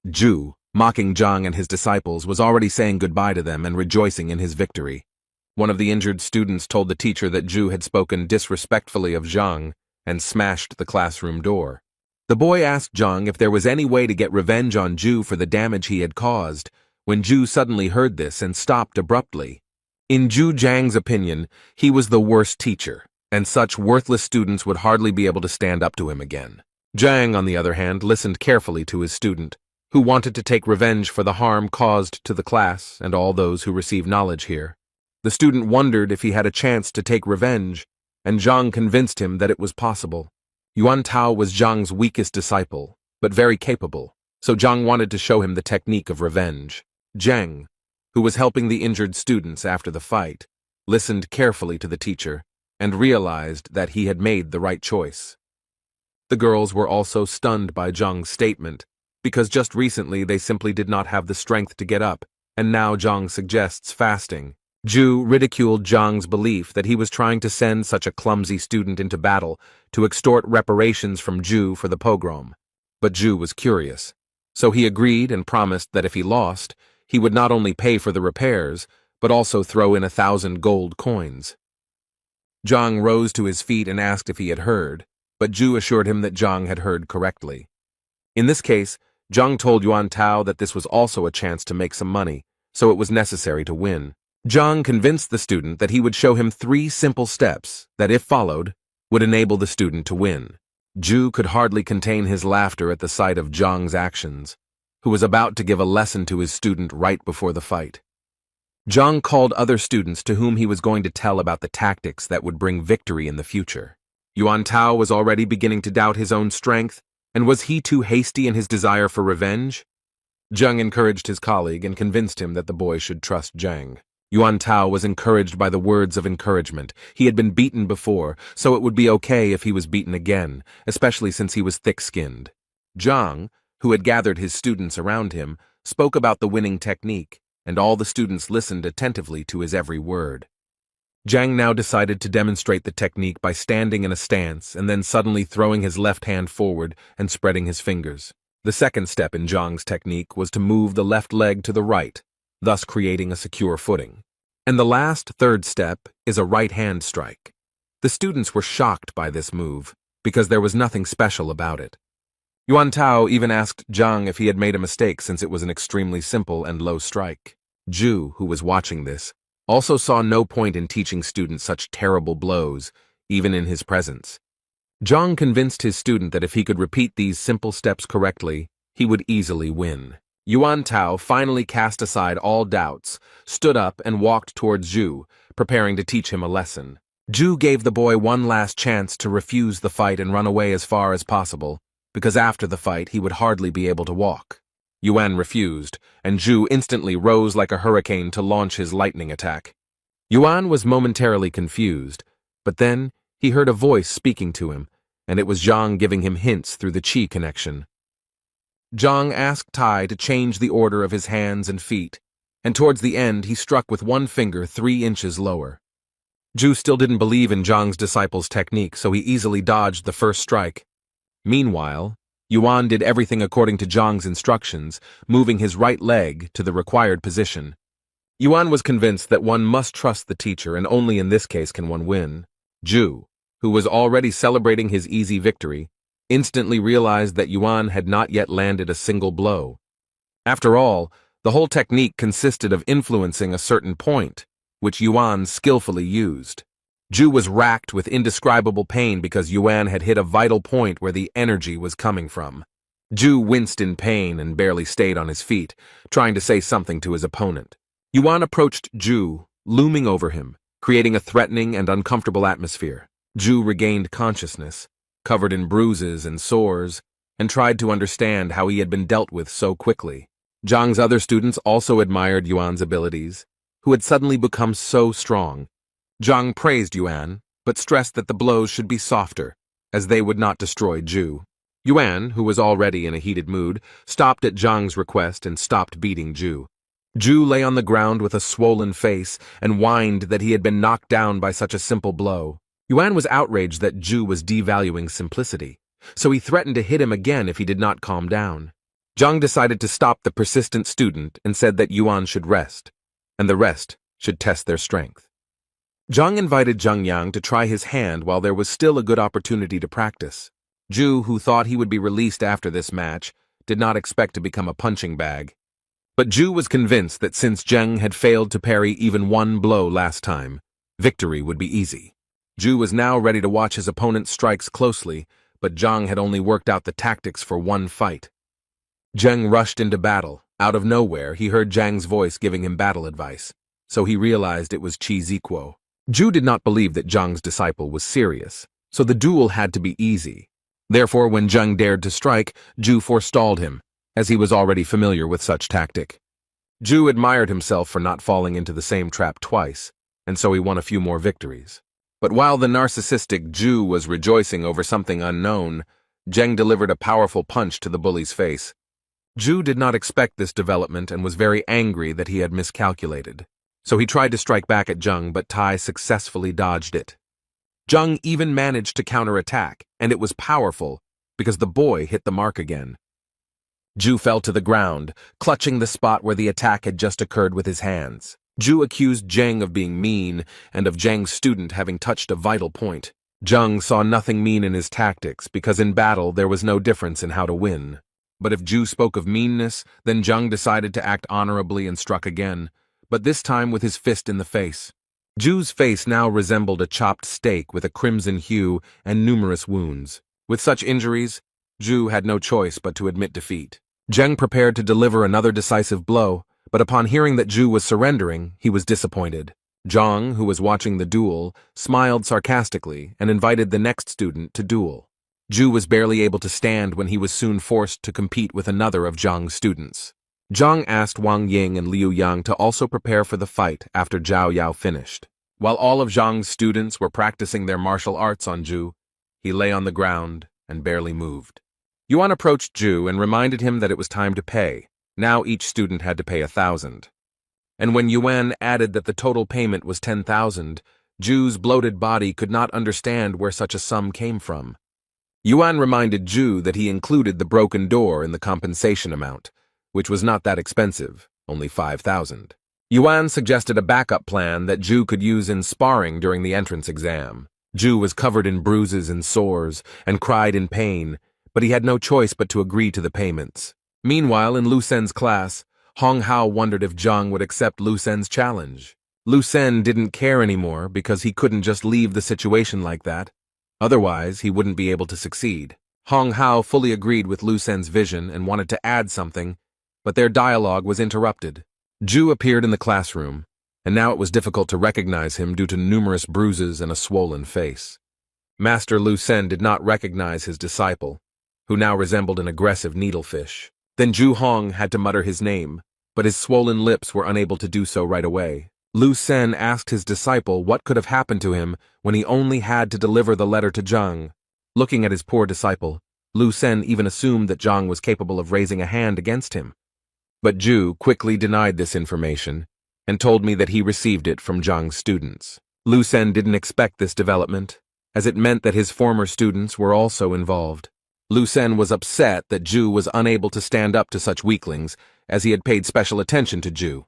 Ju, mocking Zhang and his disciples, was already saying goodbye to them and rejoicing in his victory. One of the injured students told the teacher that Ju had spoken disrespectfully of Zhang and smashed the classroom door. The boy asked Zhang if there was any way to get revenge on Ju for the damage he had caused, when Ju suddenly heard this and stopped abruptly. In Ju Zhang's opinion, he was the worst teacher, and such worthless students would hardly be able to stand up to him again. Zhang, on the other hand, listened carefully to his student, who wanted to take revenge for the harm caused to the class and all those who receive knowledge here. The student wondered if he had a chance to take revenge, and Zhang convinced him that it was possible. Yuan Tao was Zhang's weakest disciple, but very capable, so Zhang wanted to show him the technique of revenge. Zhang, who was helping the injured students after the fight, listened carefully to the teacher and realized that he had made the right choice. The girls were also stunned by Zhang's statement, because just recently they simply did not have the strength to get up, and now Zhang suggests fasting. Ju ridiculed Zhang's belief that he was trying to send such a clumsy student into battle to extort reparations from Ju for the pogrom. But Ju was curious, so he agreed and promised that if he lost, he would not only pay for the repairs, but also throw in 1,000 gold coins. Zhang rose to his feet and asked if he had heard, but Ju assured him that Zhang had heard correctly. In this case, Zhang told Yuan Tao that this was also a chance to make some money, so it was necessary to win. Zhang convinced the student that he would show him 3 simple steps that, if followed, would enable the student to win. Ju could hardly contain his laughter at the sight of Zhang's actions, who was about to give a lesson to his student right before the fight. Zhang called other students to whom he was going to tell about the tactics that would bring victory in the future. Yuan Tao was already beginning to doubt his own strength, and was he too hasty in his desire for revenge? Zhang encouraged his colleague and convinced him that the boy should trust Zhang. Yuan Tao was encouraged by the words of encouragement. He had been beaten before, so it would be okay if he was beaten again, especially since he was thick-skinned. Zhang, who had gathered his students around him, spoke about the winning technique, and all the students listened attentively to his every word. Zhang now decided to demonstrate the technique by standing in a stance and then suddenly throwing his left hand forward and spreading his fingers. The second step in Zhang's technique was to move the left leg to the right, thus creating a secure footing. And the last, third step is a right hand strike. The students were shocked by this move, because there was nothing special about it. Yuan Tao even asked Zhang if he had made a mistake since it was an extremely simple and low strike. Ju, who was watching this, also saw no point in teaching students such terrible blows, even in his presence. Zhang convinced his student that if he could repeat these simple steps correctly, he would easily win. Yuan Tao finally cast aside all doubts, stood up and walked towards Ju, preparing to teach him a lesson. Ju gave the boy one last chance to refuse the fight and run away as far as possible, because after the fight he would hardly be able to walk. Yuan refused, and Ju instantly rose like a hurricane to launch his lightning attack. Yuan was momentarily confused, but then he heard a voice speaking to him, and it was Zhang giving him hints through the qi connection. Zhang asked Tai to change the order of his hands and feet, and towards the end he struck with one finger 3 inches lower. Ju still didn't believe in Zhang's disciple's technique, so he easily dodged the first strike. Meanwhile, Yuan did everything according to Zhang's instructions, moving his right leg to the required position. Yuan was convinced that one must trust the teacher, and only in this case can one win. Ju, who was already celebrating his easy victory, instantly realized that Yuan had not yet landed a single blow. After all, the whole technique consisted of influencing a certain point, which Yuan skillfully used. Ju was racked with indescribable pain because Yuan had hit a vital point where the energy was coming from. Ju winced in pain and barely stayed on his feet, trying to say something to his opponent. Yuan approached Ju, looming over him, creating a threatening and uncomfortable atmosphere. Ju regained consciousness, covered in bruises and sores, and tried to understand how he had been dealt with so quickly. Zhang's other students also admired Yuan's abilities, who had suddenly become so strong. Zhang praised Yuan, but stressed that the blows should be softer, as they would not destroy Ju. Yuan, who was already in a heated mood, stopped at Zhang's request and stopped beating Ju. Ju lay on the ground with a swollen face and whined that he had been knocked down by such a simple blow. Yuan was outraged that Ju was devaluing simplicity, so he threatened to hit him again if he did not calm down. Zhang decided to stop the persistent student and said that Yuan should rest, and the rest should test their strength. Zhang invited Zhang Yang to try his hand while there was still a good opportunity to practice. Ju, who thought he would be released after this match, did not expect to become a punching bag. But Ju was convinced that since Zheng had failed to parry even one blow last time, victory would be easy. Ju was now ready to watch his opponent's strikes closely, but Zhang had only worked out the tactics for one fight. Zheng rushed into battle. Out of nowhere, he heard Zhang's voice giving him battle advice, so he realized it was Chi Ziquo. Ju did not believe that Zhang's disciple was serious, so the duel had to be easy. Therefore, when Zheng dared to strike, Ju forestalled him, as he was already familiar with such tactic. Ju admired himself for not falling into the same trap twice, and so he won a few more victories. But while the narcissistic Ju was rejoicing over something unknown, Zheng delivered a powerful punch to the bully's face. Ju did not expect this development and was very angry that he had miscalculated. So he tried to strike back at Zheng, but Tai successfully dodged it. Zheng even managed to counterattack, and it was powerful because the boy hit the mark again. Ju fell to the ground, clutching the spot where the attack had just occurred with his hands. Ju accused Zheng of being mean and of Zheng's student having touched a vital point. Zheng saw nothing mean in his tactics because in battle there was no difference in how to win. But if Ju spoke of meanness, then Zheng decided to act honorably and struck again, but this time with his fist in the face. Ju's face now resembled a chopped steak with a crimson hue and numerous wounds. With such injuries, Ju had no choice but to admit defeat. Zheng prepared to deliver another decisive blow, but upon hearing that Ju was surrendering, he was disappointed. Zhang, who was watching the duel, smiled sarcastically and invited the next student to duel. Ju was barely able to stand when he was soon forced to compete with another of Zhang's students. Zhang asked Wang Ying and Liu Yang to also prepare for the fight after Zhao Yao finished. While all of Zhang's students were practicing their martial arts on Ju, he lay on the ground and barely moved. Yuan approached Ju and reminded him that it was time to pay. Now each student had to pay 1,000. And when Yuan added that the total payment was 10,000, Ju's bloated body could not understand where such a sum came from. Yuan reminded Ju that he included the broken door in the compensation amount, which was not that expensive, only 5,000. Yuan suggested a backup plan that Ju could use in sparring during the entrance exam. Ju was covered in bruises and sores and cried in pain, but he had no choice but to agree to the payments. Meanwhile, in Lu Sen's class, Hong Hao wondered if Zhang would accept Lu Sen's challenge. Lu Sen didn't care anymore because he couldn't just leave the situation like that. Otherwise, he wouldn't be able to succeed. Hong Hao fully agreed with Lu Sen's vision and wanted to add something, but their dialogue was interrupted. Ju appeared in the classroom, and now it was difficult to recognize him due to numerous bruises and a swollen face. Master Lu Sen did not recognize his disciple, who now resembled an aggressive needlefish. Then Ju Hong had to mutter his name, but his swollen lips were unable to do so right away. Lu Sen asked his disciple what could have happened to him when he only had to deliver the letter to Zhang. Looking at his poor disciple, Lu Sen even assumed that Zhang was capable of raising a hand against him. But Ju quickly denied this information and told me that he received it from Zhang's students. Lu Sen didn't expect this development, as it meant that his former students were also involved. Lu Sen was upset that Ju was unable to stand up to such weaklings, as he had paid special attention to Ju.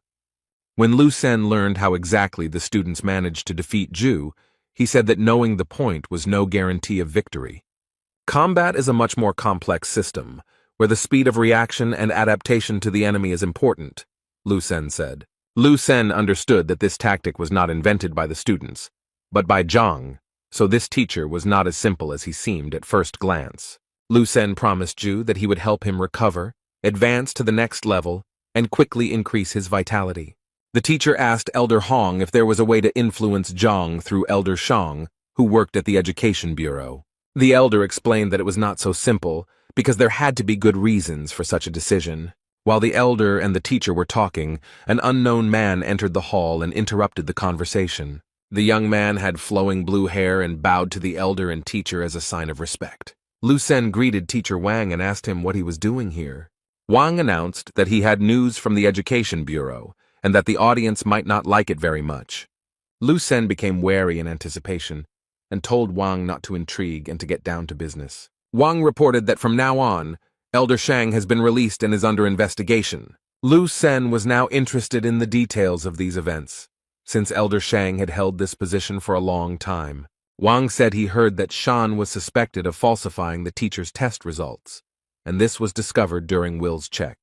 When Lu Sen learned how exactly the students managed to defeat Ju, he said that knowing the point was no guarantee of victory. Combat is a much more complex system, where the speed of reaction and adaptation to the enemy is important, Lu Sen said. Lu Sen understood that this tactic was not invented by the students, but by Zhang, so this teacher was not as simple as he seemed at first glance. Lu Sen promised Ju that he would help him recover, advance to the next level, and quickly increase his vitality. The teacher asked Elder Hong if there was a way to influence Zhang through Elder Shang, who worked at the Education Bureau. The elder explained that it was not so simple, because there had to be good reasons for such a decision. While the elder and the teacher were talking, an unknown man entered the hall and interrupted the conversation. The young man had flowing blue hair and bowed to the elder and teacher as a sign of respect. Lu Sen greeted Teacher Wang and asked him what he was doing here. Wang announced that he had news from the Education Bureau and that the audience might not like it very much. Lu Sen became wary in anticipation and told Wang not to intrigue and to get down to business. Wang reported that from now on, Elder Shang has been released and is under investigation. Lu Sen was now interested in the details of these events, since Elder Shang had held this position for a long time. Wang said he heard that Shan was suspected of falsifying the teacher's test results, and this was discovered during Will's check.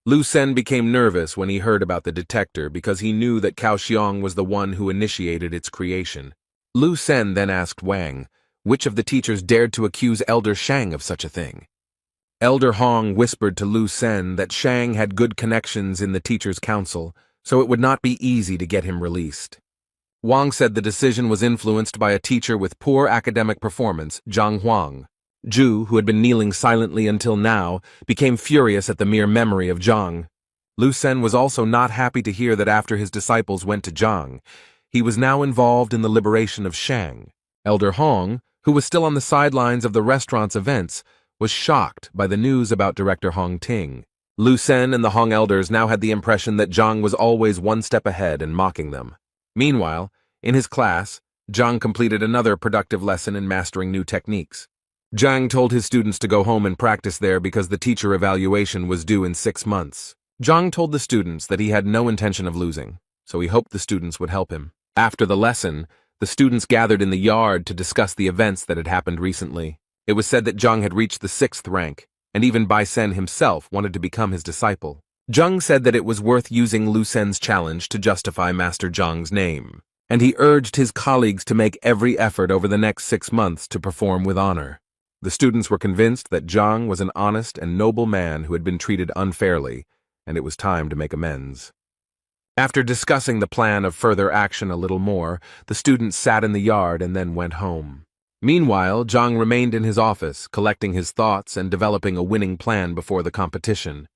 Lu Sen became nervous when he heard about the detector because he knew that Cao Xiong was the one who initiated its creation. Lu Sen then asked Wang which of the teachers dared to accuse Elder Shang of such a thing. Elder Hong whispered to Lu Sen that Shang had good connections in the teachers' council, so it would not be easy to get him released. Wang said the decision was influenced by a teacher with poor academic performance, Zhang Huang. Zhu, who had been kneeling silently until now, became furious at the mere memory of Zhang. Lu Sen was also not happy to hear that after his disciples went to Zhang, he was now involved in the liberation of Shang. Elder Hong, who was still on the sidelines of the restaurant's events, was shocked by the news about Director Hong Ting. Lu Sen and the Hong elders now had the impression that Zhang was always one step ahead and mocking them. Meanwhile, in his class, Zhang completed another productive lesson in mastering new techniques. Zhang told his students to go home and practice there because the teacher evaluation was due in 6 months. Zhang told the students that he had no intention of losing, so he hoped the students would help him. After the lesson, the students gathered in the yard to discuss the events that had happened recently. It was said that Zhang had reached the 6th rank, and even Bai Sen himself wanted to become his disciple. Zhang said that it was worth using Lu Sen's challenge to justify Master Zhang's name, and he urged his colleagues to make every effort over the next 6 months to perform with honor. The students were convinced that Zhang was an honest and noble man who had been treated unfairly, and it was time to make amends. After discussing the plan of further action a little more, the students sat in the yard and then went home. Meanwhile, Zhang remained in his office, collecting his thoughts and developing a winning plan before the competition.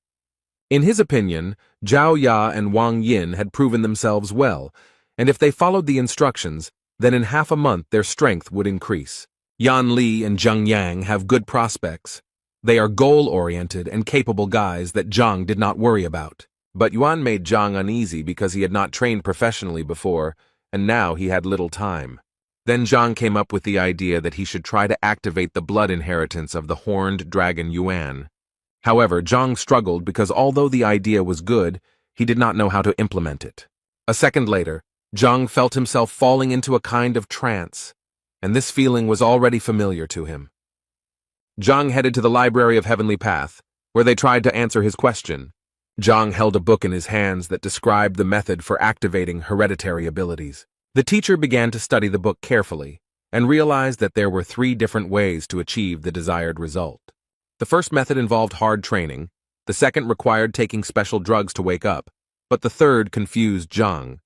In his opinion, Zhao Ya and Wang Yin had proven themselves well, and if they followed the instructions, then in half a month their strength would increase. Yan Li and Zheng Yang have good prospects. They are goal-oriented and capable guys that Zhang did not worry about. But Yuan made Zhang uneasy because he had not trained professionally before, and now he had little time. Then Zhang came up with the idea that he should try to activate the blood inheritance of the horned dragon Yuan. However, Zhang struggled because although the idea was good, he did not know how to implement it. A second later, Zhang felt himself falling into a kind of trance, and this feeling was already familiar to him. Zhang headed to the Library of Heavenly Path, where they tried to answer his question. Zhang held a book in his hands that described the method for activating hereditary abilities. The teacher began to study the book carefully and realized that there were 3 different ways to achieve the desired result. The first method involved hard training, the second required taking special drugs to wake up, but the third confused Zhang.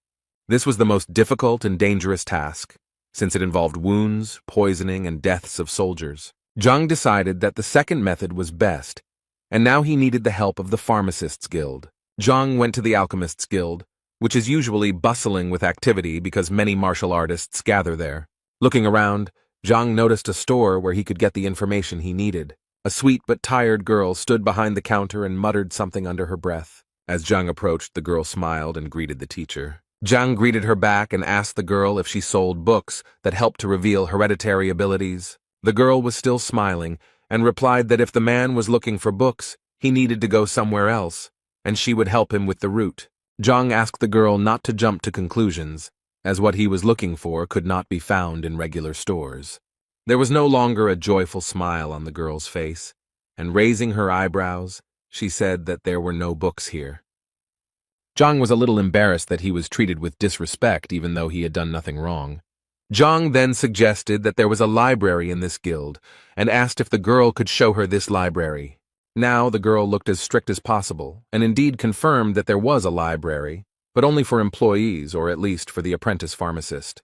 This was the most difficult and dangerous task, since it involved wounds, poisoning, and deaths of soldiers. Zhang decided that the second method was best, and now he needed the help of the Pharmacists Guild. Zhang went to the Alchemists Guild, which is usually bustling with activity because many martial artists gather there. Looking around, Zhang noticed a store where he could get the information he needed. A sweet but tired girl stood behind the counter and muttered something under her breath. As Zhang approached, the girl smiled and greeted the teacher. Zhang greeted her back and asked the girl if she sold books that helped to reveal hereditary abilities. The girl was still smiling and replied that if the man was looking for books, he needed to go somewhere else, and she would help him with the route. Zhang asked the girl not to jump to conclusions, as what he was looking for could not be found in regular stores. There was no longer a joyful smile on the girl's face, and raising her eyebrows, she said that there were no books here. Zhang was a little embarrassed that he was treated with disrespect even though he had done nothing wrong. Zhang then suggested that there was a library in this guild, and asked if the girl could show her this library. Now the girl looked as strict as possible, and indeed confirmed that there was a library, but only for employees or at least for the apprentice pharmacist.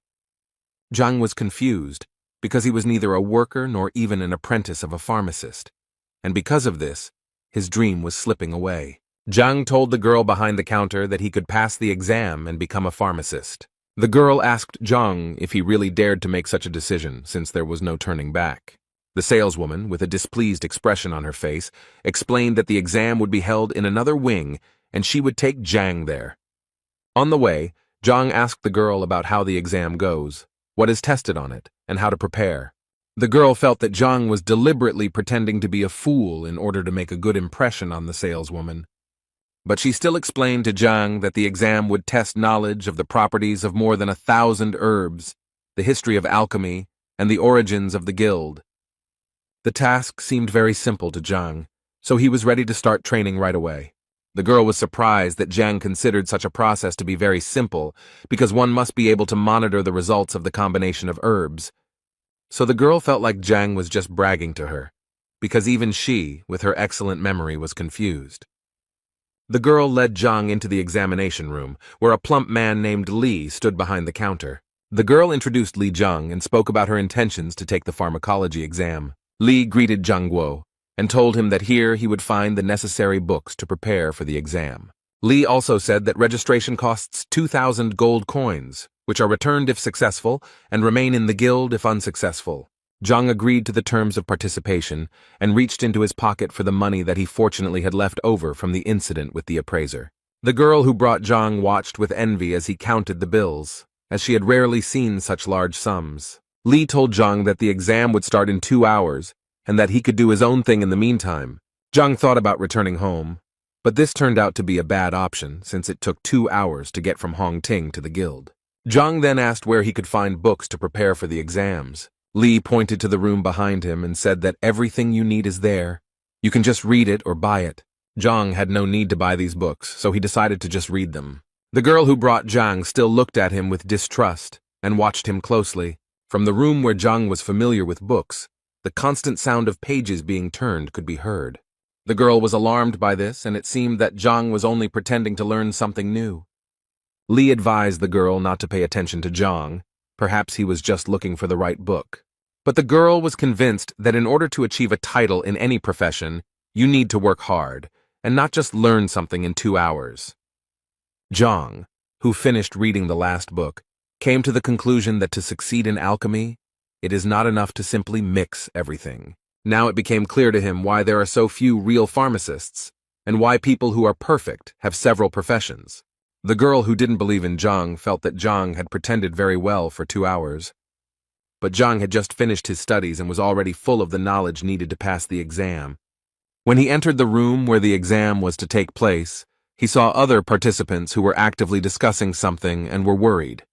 Zhang was confused, because he was neither a worker nor even an apprentice of a pharmacist, and because of this, his dream was slipping away. Zhang told the girl behind the counter that he could pass the exam and become a pharmacist. The girl asked Zhang if he really dared to make such a decision, since there was no turning back. The saleswoman, with a displeased expression on her face, explained that the exam would be held in another wing and she would take Zhang there. On the way, Zhang asked the girl about how the exam goes, what is tested on it, and how to prepare. The girl felt that Zhang was deliberately pretending to be a fool in order to make a good impression on the saleswoman. But she still explained to Zhang that the exam would test knowledge of the properties of more than 1,000 herbs, the history of alchemy, and the origins of the guild. The task seemed very simple to Zhang, so he was ready to start training right away. The girl was surprised that Zhang considered such a process to be very simple, because one must be able to monitor the results of the combination of herbs. So the girl felt like Zhang was just bragging to her, because even she, with her excellent memory, was confused. The girl led Zhang into the examination room, where a plump man named Li stood behind the counter. The girl introduced Li Zhang and spoke about her intentions to take the pharmacology exam. Li greeted Zhang Guo and told him that here he would find the necessary books to prepare for the exam. Li also said that registration costs 2,000 gold coins, which are returned if successful and remain in the guild if unsuccessful. Zhang agreed to the terms of participation and reached into his pocket for the money that he fortunately had left over from the incident with the appraiser. The girl who brought Zhang watched with envy as he counted the bills, as she had rarely seen such large sums. Li told Zhang that the exam would start in 2 hours and that he could do his own thing in the meantime. Zhang thought about returning home, but this turned out to be a bad option since it took 2 hours to get from Hongting to the guild. Zhang then asked where he could find books to prepare for the exams. Li pointed to the room behind him and said that everything you need is there. You can just read it or buy it. Zhang had no need to buy these books, so he decided to just read them. The girl who brought Zhang still looked at him with distrust and watched him closely. From the room where Zhang was familiar with books, the constant sound of pages being turned could be heard. The girl was alarmed by this, and it seemed that Zhang was only pretending to learn something new. Li advised the girl not to pay attention to Zhang. Perhaps he was just looking for the right book. But the girl was convinced that in order to achieve a title in any profession, you need to work hard, and not just learn something in 2 hours. Zhang, who finished reading the last book, came to the conclusion that to succeed in alchemy, it is not enough to simply mix everything. Now it became clear to him why there are so few real pharmacists, and why people who are perfect have several professions. The girl who didn't believe in Zhang felt that Zhang had pretended very well for 2 hours. But Zhang had just finished his studies and was already full of the knowledge needed to pass the exam. When he entered the room where the exam was to take place, he saw other participants who were actively discussing something and were worried.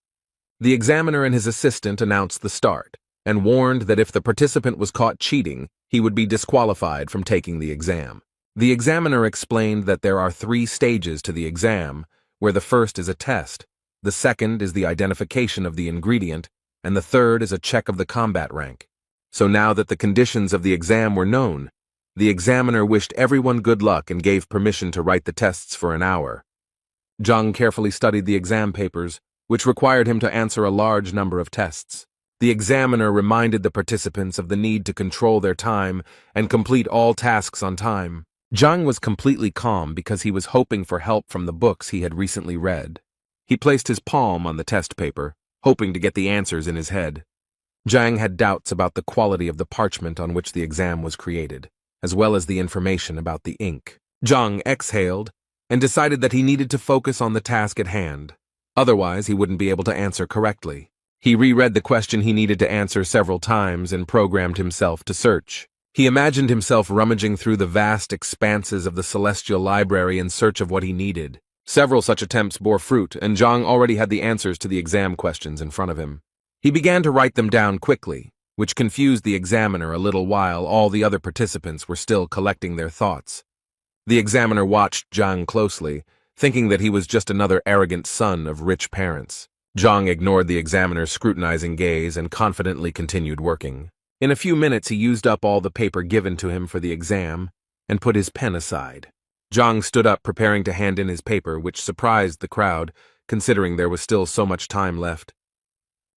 The examiner and his assistant announced the start, and warned that if the participant was caught cheating, he would be disqualified from taking the exam. The examiner explained that there are 3 stages to the exam, where the first is a test, the second is the identification of the ingredient, and the third is a check of the combat rank. So now that the conditions of the exam were known, the examiner wished everyone good luck and gave permission to write the tests for an hour. Zhang carefully studied the exam papers, which required him to answer a large number of tests. The examiner reminded the participants of the need to control their time and complete all tasks on time. Zhang was completely calm because he was hoping for help from the books he had recently read. He placed his palm on the test paper, hoping to get the answers in his head. Zhang had doubts about the quality of the parchment on which the exam was created, as well as the information about the ink. Zhang exhaled and decided that he needed to focus on the task at hand. Otherwise, he wouldn't be able to answer correctly. He reread the question he needed to answer several times and programmed himself to search. He imagined himself rummaging through the vast expanses of the celestial library in search of what he needed. Several such attempts bore fruit, and Zhang already had the answers to the exam questions in front of him. He began to write them down quickly, which confused the examiner a little while all the other participants were still collecting their thoughts. The examiner watched Zhang closely, thinking that he was just another arrogant son of rich parents. Zhang ignored the examiner's scrutinizing gaze and confidently continued working. In a few minutes he used up all the paper given to him for the exam and put his pen aside. Zhang stood up preparing to hand in his paper, which surprised the crowd, considering there was still so much time left.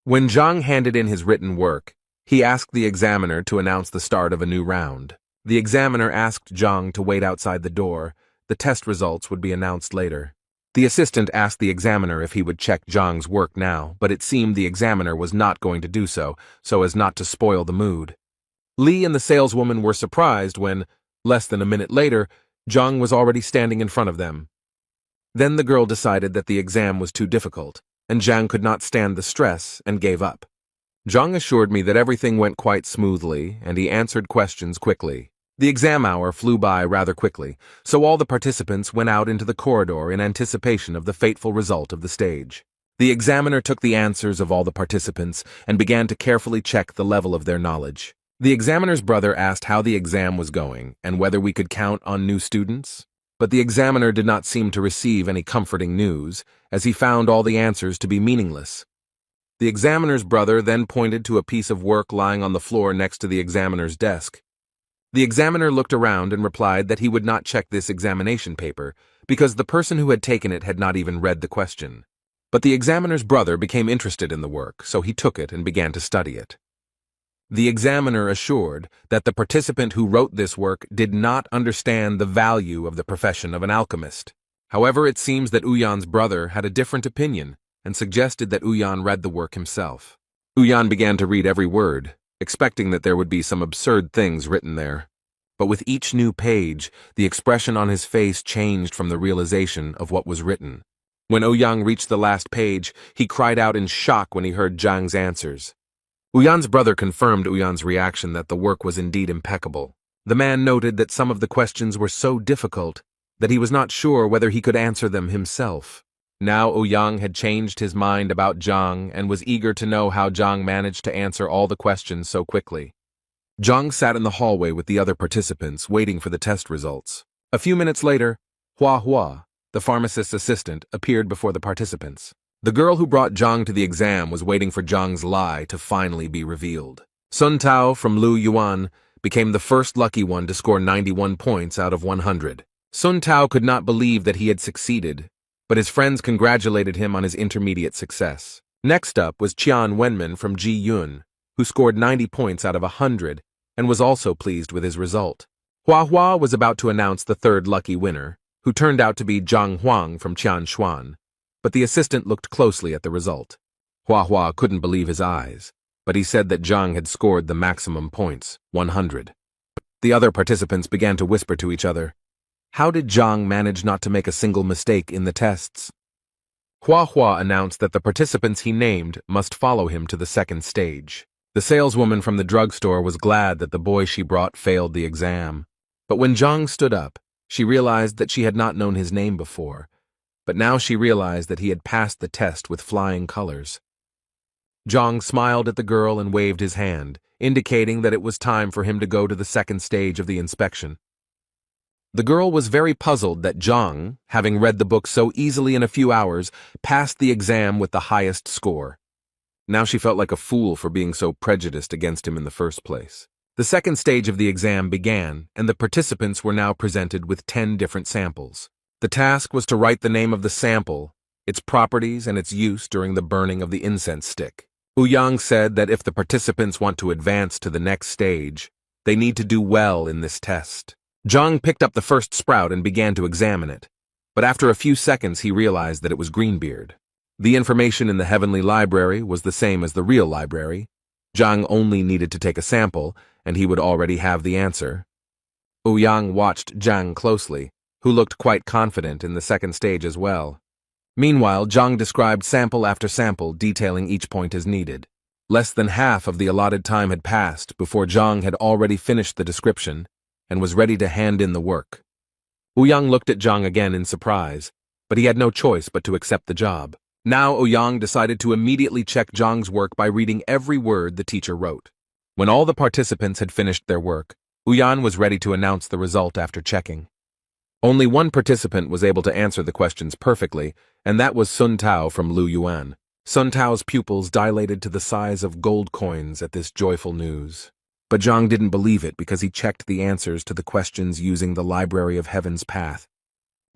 When Zhang handed in his written work, he asked the examiner to announce the start of a new round. The examiner asked Zhang to wait outside the door. The test results would be announced later. The assistant asked the examiner if he would check Zhang's work now, but it seemed the examiner was not going to do so as not to spoil the mood. Li and the saleswoman were surprised when, less than a minute later, Zhang was already standing in front of them. Then the girl decided that the exam was too difficult, and Zhang could not stand the stress and gave up. Zhang assured me that everything went quite smoothly, and he answered questions quickly. The exam hour flew by rather quickly, so all the participants went out into the corridor in anticipation of the fateful result of the stage. The examiner took the answers of all the participants and began to carefully check the level of their knowledge. The examiner's brother asked how the exam was going and whether we could count on new students. But the examiner did not seem to receive any comforting news, as he found all the answers to be meaningless. The examiner's brother then pointed to a piece of work lying on the floor next to the examiner's desk. The examiner looked around and replied that he would not check this examination paper because the person who had taken it had not even read the question. But the examiner's brother became interested in the work, so he took it and began to study it. The examiner assured that the participant who wrote this work did not understand the value of the profession of an alchemist. However, it seems that Uyan's brother had a different opinion and suggested that Uyan read the work himself. Uyan began to read every word, expecting that there would be some absurd things written there. But with each new page, the expression on his face changed from the realization of what was written. When Ouyang reached the last page, he cried out in shock when he heard Zhang's answers. Uyan's brother confirmed Uyan's reaction that the work was indeed impeccable. The man noted that some of the questions were so difficult that he was not sure whether he could answer them himself. Now Ouyang had changed his mind about Zhang and was eager to know how Zhang managed to answer all the questions so quickly. Zhang sat in the hallway with the other participants, waiting for the test results. A few minutes later, Hua, the pharmacist's assistant, appeared before the participants. The girl who brought Zhang to the exam was waiting for Zhang's lie to finally be revealed. Sun Tao from Lu Yuan became the first lucky one to score 91 points out of 100. Sun Tao could not believe that he had succeeded, but his friends congratulated him on his intermediate success. Next up was Qian Wenman from Ji Yun, who scored 90 points out of 100 and was also pleased with his result. Hua was about to announce the third lucky winner, who turned out to be Zhang Huang from Qianshuan, but the assistant looked closely at the result. Hua couldn't believe his eyes, but he said that Zhang had scored the maximum points, 100. The other participants began to whisper to each other, "How did Zhang manage not to make a single mistake in the tests?" Hua announced that the participants he named must follow him to the second stage. The saleswoman from the drugstore was glad that the boy she brought failed the exam. But when Zhang stood up, she realized that she had not known his name before, but now she realized that he had passed the test with flying colors. Zhang smiled at the girl and waved his hand, indicating that it was time for him to go to the second stage of the inspection. The girl was very puzzled that Zhang, having read the book so easily in a few hours, passed the exam with the highest score. Now she felt like a fool for being so prejudiced against him in the first place. The second stage of the exam began, and the participants were now presented with 10 different samples. The task was to write the name of the sample, its properties, and its use during the burning of the incense stick. Ouyang said that if the participants want to advance to the next stage, they need to do well in this test. Zhang picked up the first sprout and began to examine it, but after a few seconds he realized that it was Greenbeard. The information in the heavenly library was the same as the real library. Zhang only needed to take a sample, and he would already have the answer. Ouyang watched Zhang closely, who looked quite confident in the second stage as well. Meanwhile, Zhang described sample after sample, detailing each point as needed. Less than half of the allotted time had passed before Zhang had already finished the description and was ready to hand in the work. Ouyang looked at Zhang again in surprise, but he had no choice but to accept the job. Now Ouyang decided to immediately check Zhang's work by reading every word the teacher wrote. When all the participants had finished their work, Ouyang was ready to announce the result after checking. Only one participant was able to answer the questions perfectly, and that was Sun Tao from Lu Yuan. Sun Tao's pupils dilated to the size of gold coins at this joyful news. But Zhang didn't believe it because he checked the answers to the questions using the Library of Heaven's path.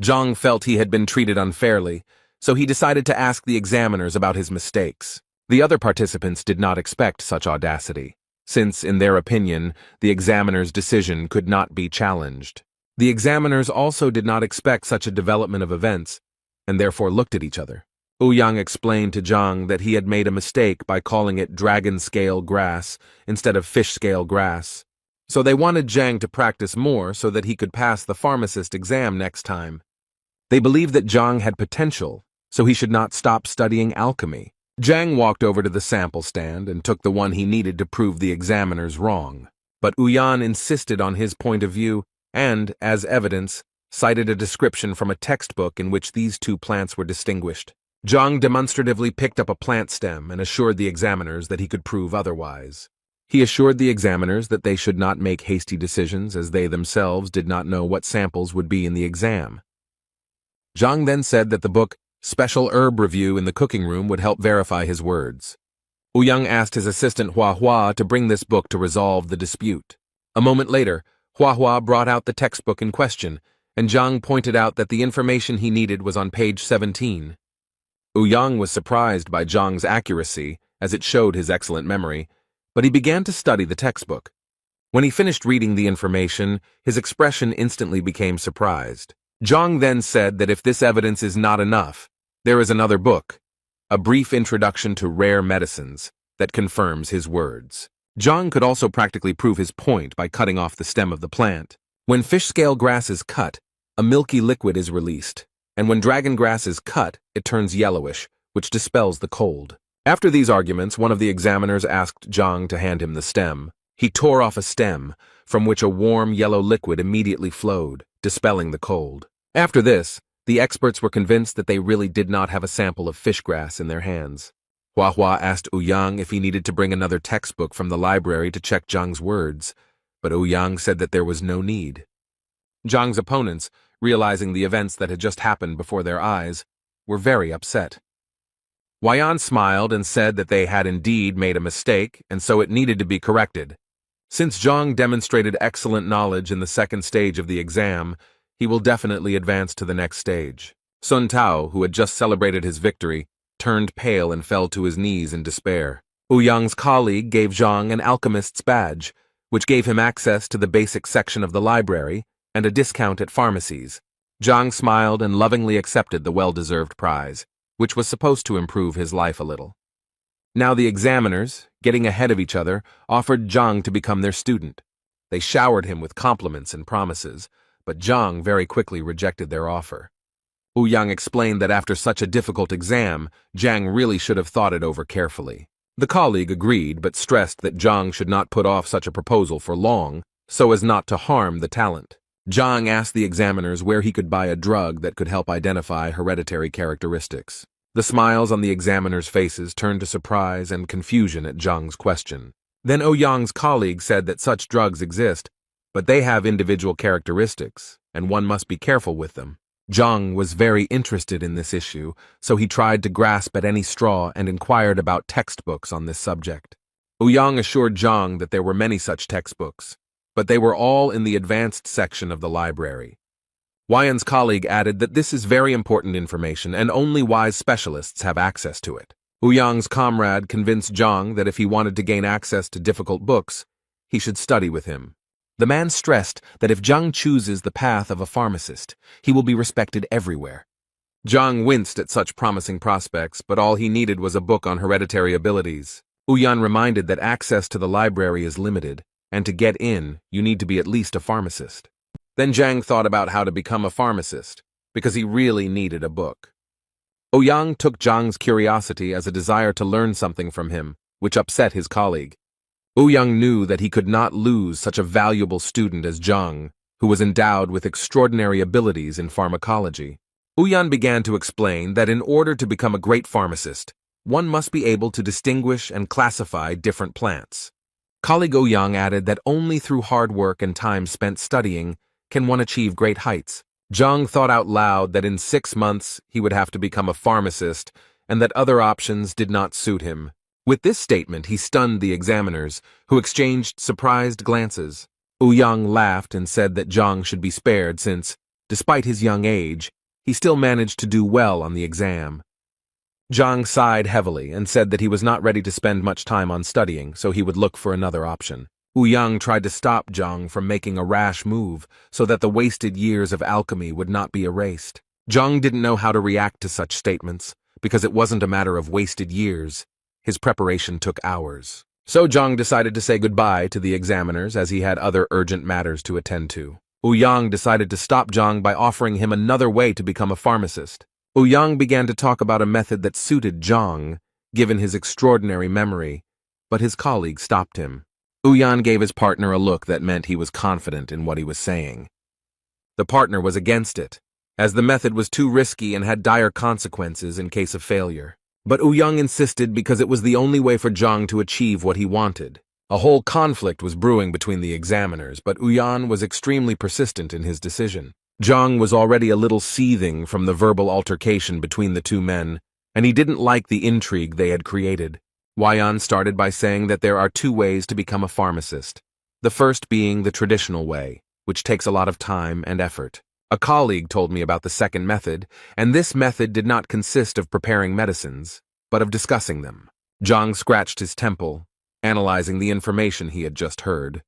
Zhang felt he had been treated unfairly, so he decided to ask the examiners about his mistakes. The other participants did not expect such audacity, since, in their opinion, the examiner's decision could not be challenged. The examiners also did not expect such a development of events, and therefore looked at each other. Ouyang explained to Zhang that he had made a mistake by calling it dragon-scale grass instead of fish-scale grass, So they wanted Zhang to practice more so that he could pass the pharmacist exam next time. They believed that Zhang had potential, so he should not stop studying alchemy. Zhang walked over to the sample stand and took the one he needed to prove the examiners wrong. But Uyan insisted on his point of view and, as evidence, cited a description from a textbook in which these two plants were distinguished. Zhang demonstratively picked up a plant stem and assured the examiners that he could prove otherwise. He assured the examiners that they should not make hasty decisions as they themselves did not know what samples would be in the exam. Zhang then said that the book Special Herb Review in the cooking room would help verify his words. Ouyang asked his assistant Hua to bring this book to resolve the dispute. A moment later, Hua brought out the textbook in question, and Zhang pointed out that the information he needed was on page 17. Ouyang was surprised by Zhang's accuracy, as it showed his excellent memory, but he began to study the textbook. When he finished reading the information, his expression instantly became surprised. Zhang then said that if this evidence is not enough, there is another book, A Brief Introduction to Rare Medicines, that confirms his words. Zhang could also practically prove his point by cutting off the stem of the plant. When fish scale grass is cut, a milky liquid is released, and when dragon grass is cut, it turns yellowish, which dispels the cold. After these arguments, one of the examiners asked Zhang to hand him the stem. He tore off a stem, from which a warm yellow liquid immediately flowed, dispelling the cold. After this, the experts were convinced that they really did not have a sample of fish grass in their hands. Hua asked Ouyang if he needed to bring another textbook from the library to check Zhang's words, but Ouyang said that there was no need. Zhang's opponents, realizing the events that had just happened before their eyes, were very upset. Huayan smiled and said that they had indeed made a mistake, and so it needed to be corrected. Since Zhang demonstrated excellent knowledge in the second stage of the exam, he will definitely advance to the next stage. Sun Tao, who had just celebrated his victory, turned pale and fell to his knees in despair. Ouyang's colleague gave Zhang an alchemist's badge, which gave him access to the basic section of the library and a discount at pharmacies. Zhang smiled and lovingly accepted the well-deserved prize, which was supposed to improve his life a little. Now the examiners, getting ahead of each other, offered Zhang to become their student. They showered him with compliments and promises, but Zhang very quickly rejected their offer. Ouyang explained that after such a difficult exam, Zhang really should have thought it over carefully. The colleague agreed, but stressed that Zhang should not put off such a proposal for long, so as not to harm the talent. Zhang asked the examiners where he could buy a drug that could help identify hereditary characteristics. The smiles on the examiners' faces turned to surprise and confusion at Zhang's question. Then Ouyang's colleague said that such drugs exist, but they have individual characteristics, and one must be careful with them. Zhang was very interested in this issue, so he tried to grasp at any straw and inquired about textbooks on this subject. Ouyang assured Zhang that there were many such textbooks, but they were all in the advanced section of the library. Huayan's colleague added that this is very important information and only wise specialists have access to it. Ouyang's comrade convinced Zhang that if he wanted to gain access to difficult books, he should study with him. The man stressed that if Zhang chooses the path of a pharmacist, he will be respected everywhere. Zhang winced at such promising prospects, but all he needed was a book on hereditary abilities. Ouyang reminded that access to the library is limited, and to get in, you need to be at least a pharmacist. Then Zhang thought about how to become a pharmacist, because he really needed a book. Ouyang took Zhang's curiosity as a desire to learn something from him, which upset his colleague. Ouyang knew that he could not lose such a valuable student as Zhang, who was endowed with extraordinary abilities in pharmacology. Ouyang began to explain that in order to become a great pharmacist, one must be able to distinguish and classify different plants. Colleague Ouyang added that only through hard work and time spent studying can one achieve great heights. Zhang thought out loud that in 6 months he would have to become a pharmacist and that other options did not suit him. With this statement, he stunned the examiners, who exchanged surprised glances. Ouyang laughed and said that Zhang should be spared since, despite his young age, he still managed to do well on the exam. Zhang sighed heavily and said that he was not ready to spend much time on studying, so he would look for another option. Ouyang tried to stop Zhang from making a rash move so that the wasted years of alchemy would not be erased. Zhang didn't know how to react to such statements, because it wasn't a matter of wasted years. His preparation took hours. So Zhang decided to say goodbye to the examiners as he had other urgent matters to attend to. Ouyang decided to stop Zhang by offering him another way to become a pharmacist. Ouyang began to talk about a method that suited Zhang, given his extraordinary memory, but his colleague stopped him. Ouyang gave his partner a look that meant he was confident in what he was saying. The partner was against it, as the method was too risky and had dire consequences in case of failure. But Ouyang insisted because it was the only way for Zhang to achieve what he wanted. A whole conflict was brewing between the examiners, but Ouyang was extremely persistent in his decision. Zhang was already a little seething from the verbal altercation between the two men, and he didn't like the intrigue they had created. Ouyang started by saying that there are two ways to become a pharmacist, the first being the traditional way, which takes a lot of time and effort. A colleague told me about the second method, and this method did not consist of preparing medicines, but of discussing them. Zhang scratched his temple, analyzing the information he had just heard,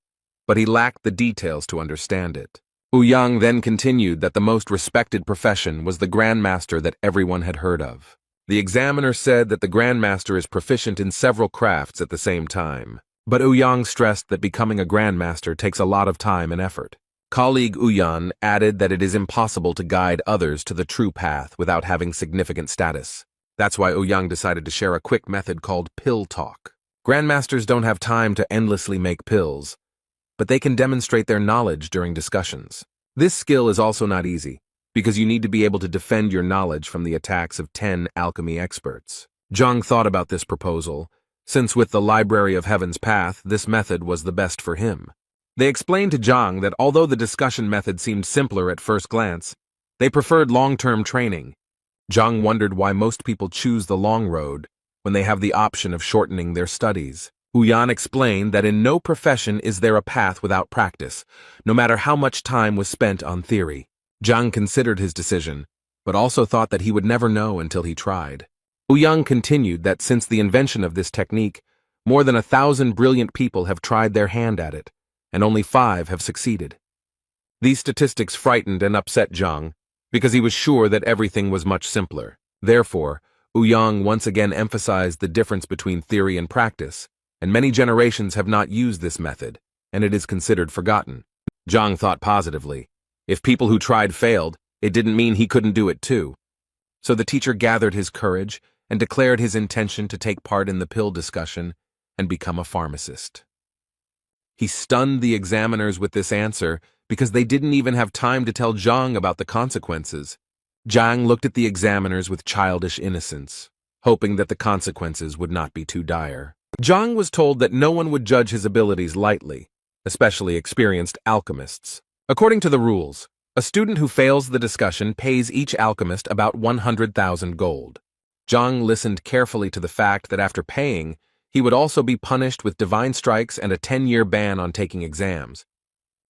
but he lacked the details to understand it. Ouyang then continued that the most respected profession was the grandmaster that everyone had heard of. The examiner said that the grandmaster is proficient in several crafts at the same time, but Ouyang stressed that becoming a grandmaster takes a lot of time and effort. Colleague Ouyang added that it is impossible to guide others to the true path without having significant status. That's why Ouyang decided to share a quick method called pill talk. Grandmasters don't have time to endlessly make pills, but they can demonstrate their knowledge during discussions. This skill is also not easy, because you need to be able to defend your knowledge from the attacks of 10 alchemy experts. Zhang thought about this proposal, since with the Library of Heaven's Path, this method was the best for him. They explained to Zhang that although the discussion method seemed simpler at first glance, they preferred long-term training. Zhang wondered why most people choose the long road when they have the option of shortening their studies. Ouyang explained that in no profession is there a path without practice, no matter how much time was spent on theory. Zhang considered his decision, but also thought that he would never know until he tried. Ouyang continued that since the invention of this technique, more than 1,000 brilliant people have tried their hand at it, and only 5 have succeeded. These statistics frightened and upset Zhang, because he was sure that everything was much simpler. Therefore, Ouyang once again emphasized the difference between theory and practice, and many generations have not used this method, and it is considered forgotten. Zhang thought positively. If people who tried failed, it didn't mean he couldn't do it too. So the teacher gathered his courage and declared his intention to take part in the pill discussion and become a pharmacist. He stunned the examiners with this answer because they didn't even have time to tell Zhang about the consequences. Zhang looked at the examiners with childish innocence, hoping that the consequences would not be too dire. Zhang was told that no one would judge his abilities lightly, especially experienced alchemists. According to the rules, a student who fails the discussion pays each alchemist about 100,000 gold. Zhang listened carefully to the fact that after paying, he would also be punished with divine strikes and a 10-year ban on taking exams.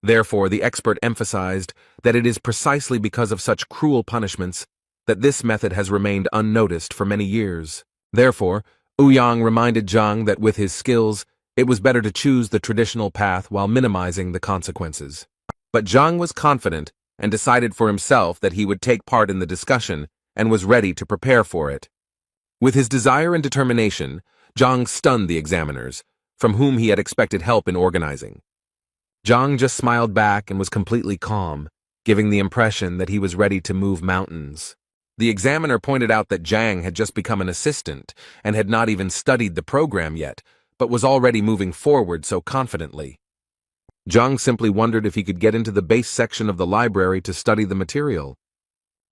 Therefore, the expert emphasized that it is precisely because of such cruel punishments that this method has remained unnoticed for many years. Therefore, Ouyang reminded Zhang that with his skills, it was better to choose the traditional path while minimizing the consequences. But Zhang was confident and decided for himself that he would take part in the discussion and was ready to prepare for it. With his desire and determination, Zhang stunned the examiners, from whom he had expected help in organizing. Zhang just smiled back and was completely calm, giving the impression that he was ready to move mountains. The examiner pointed out that Zhang had just become an assistant and had not even studied the program yet, but was already moving forward so confidently. Zhang simply wondered if he could get into the base section of the library to study the material.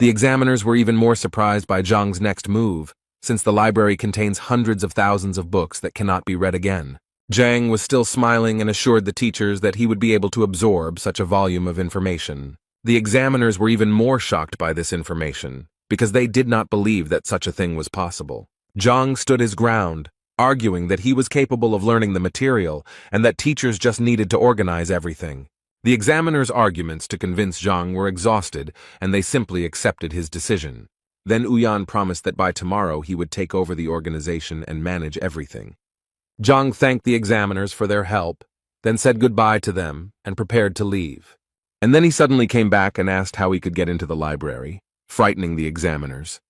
The examiners were even more surprised by Zhang's next move, since the library contains hundreds of thousands of books that cannot be read again. Zhang was still smiling and assured the teachers that he would be able to absorb such a volume of information. The examiners were even more shocked by this information, because they did not believe that such a thing was possible. Zhang stood his ground, arguing that he was capable of learning the material and that teachers just needed to organize everything. The examiners' arguments to convince Zhang were exhausted, and they simply accepted his decision. Then Ouyang promised that by tomorrow he would take over the organization and manage everything. Zhang thanked the examiners for their help, then said goodbye to them and prepared to leave. And then he suddenly came back and asked how he could get into the library, frightening the examiners.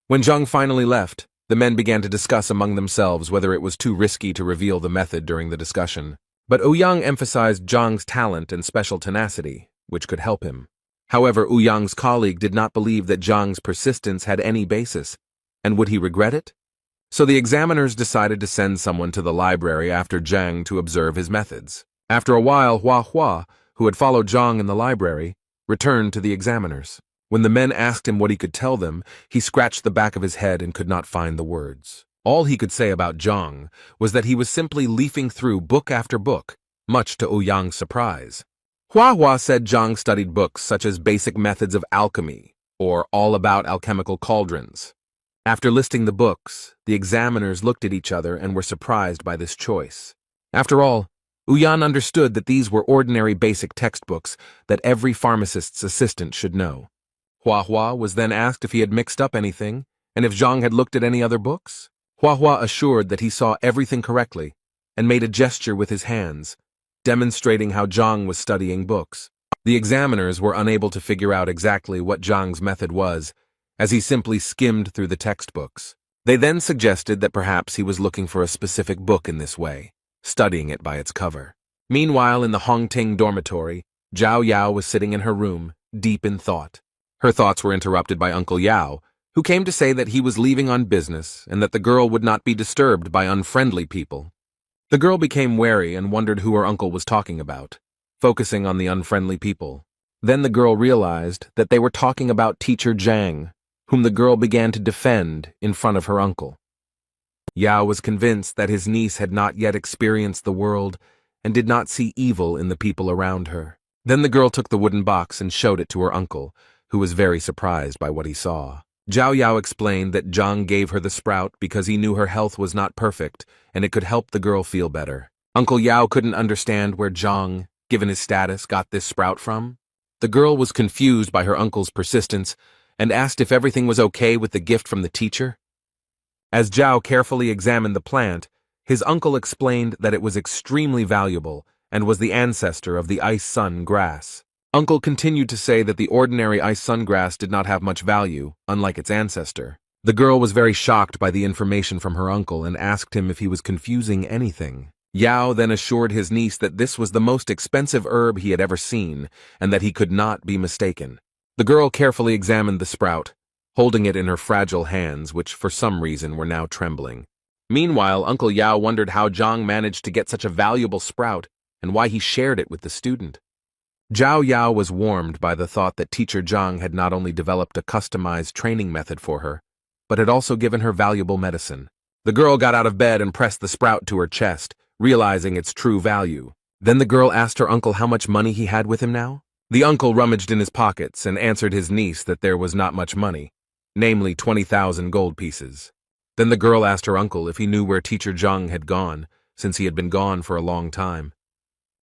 When Zhang finally left, The men began to discuss among themselves whether it was too risky to reveal the method during the discussion. But Ouyang emphasized Zhang's talent and special tenacity, which could help him. However, Ouyang's colleague did not believe that Zhang's persistence had any basis, and would he regret it? So the examiners decided to send someone to the library after Zhang to observe his methods. After a while, Hua, who had followed Zhang in the library, returned to the examiners. When the men asked him what he could tell them, he scratched the back of his head and could not find the words. All he could say about Zhang was that he was simply leafing through book after book, much to Ouyang's surprise. Hua said Zhang studied books such as Basic Methods of Alchemy or All About Alchemical Cauldrons. After listing the books, the examiners looked at each other and were surprised by this choice. After all, Ouyang understood that these were ordinary basic textbooks that every pharmacist's assistant should know. Hua was then asked if he had mixed up anything and if Zhang had looked at any other books. Hua assured that he saw everything correctly and made a gesture with his hands, demonstrating how Zhang was studying books. The examiners were unable to figure out exactly what Zhang's method was, as he simply skimmed through the textbooks. They then suggested that perhaps he was looking for a specific book in this way, studying it by its cover. Meanwhile, in the Hongting dormitory, Zhao Yao was sitting in her room, deep in thought. Her thoughts were interrupted by Uncle Yao, who came to say that he was leaving on business and that the girl would not be disturbed by unfriendly people. The girl became wary and wondered who her uncle was talking about, focusing on the unfriendly people. Then the girl realized that they were talking about teacher Zhang, whom the girl began to defend in front of her uncle. Yao was convinced that his niece had not yet experienced the world and did not see evil in the people around her. Then the girl took the wooden box and showed it to her uncle, who was very surprised by what he saw. Zhao Yao explained that Zhang gave her the sprout because he knew her health was not perfect and it could help the girl feel better. Uncle Yao couldn't understand where Zhang, given his status, got this sprout from. The girl was confused by her uncle's persistence and asked if everything was okay with the gift from the teacher. As Zhao carefully examined the plant, his uncle explained that it was extremely valuable and was the ancestor of the ice sun grass. Uncle continued to say that the ordinary ice sun grass did not have much value, unlike its ancestor. The girl was very shocked by the information from her uncle and asked him if he was confusing anything. Yao then assured his niece that this was the most expensive herb he had ever seen and that he could not be mistaken. The girl carefully examined the sprout, holding it in her fragile hands, which for some reason were now trembling. Meanwhile, Uncle Yao wondered how Zhang managed to get such a valuable sprout and why he shared it with the student. Zhao Yao was warmed by the thought that teacher Zhang had not only developed a customized training method for her, but had also given her valuable medicine. The girl got out of bed and pressed the sprout to her chest, realizing its true value. Then the girl asked her uncle how much money he had with him now. The uncle rummaged in his pockets and answered his niece that there was not much money, namely 20,000 gold pieces. Then the girl asked her uncle if he knew where teacher Zhang had gone, since he had been gone for a long time.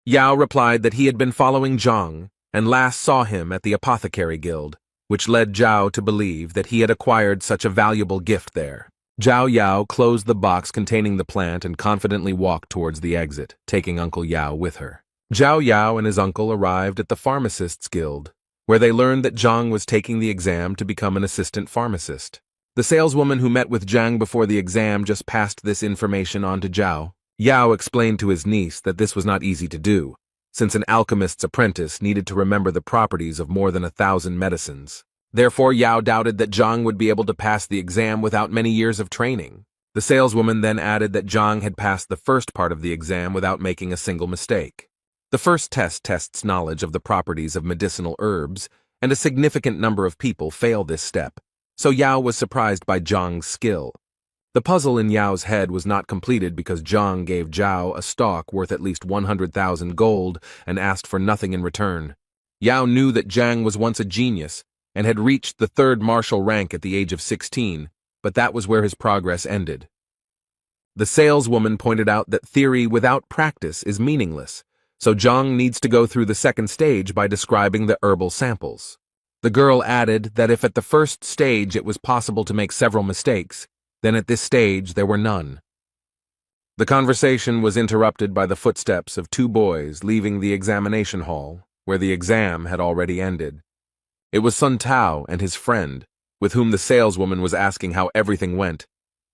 Yao replied that he had been following Zhang and last saw him at the apothecary guild, which led Zhao to believe that he had acquired such a valuable gift there. Zhao Yao closed the box containing the plant and confidently walked towards the exit, taking Uncle Yao with her. Zhao Yao and his uncle arrived at the pharmacists' guild, where they learned that Zhang was taking the exam to become an assistant pharmacist. The saleswoman who met with Zhang before the exam just passed this information on to Zhao. Yao explained to his niece that this was not easy to do, since an alchemist's apprentice needed to remember the properties of more than 1,000 medicines. Therefore, Yao doubted that Zhang would be able to pass the exam without many years of training. The saleswoman then added that Zhang had passed the first part of the exam without making a single mistake. The first test tests knowledge of the properties of medicinal herbs, and a significant number of people fail this step, so Yao was surprised by Zhang's skill. The puzzle in Yao's head was not completed because Zhang gave Zhao a stock worth at least 100,000 gold and asked for nothing in return. Yao knew that Zhang was once a genius and had reached the 3rd martial rank at the age of 16, but that was where his progress ended. The saleswoman pointed out that theory without practice is meaningless, so Zhang needs to go through the 2nd stage by describing the herbal samples. The girl added that if at the 1st stage it was possible to make several mistakes, then at this stage there were none. The conversation was interrupted by the footsteps of 2 boys leaving the examination hall, where the exam had already ended. It was Sun Tao and his friend, with whom the saleswoman was asking how everything went.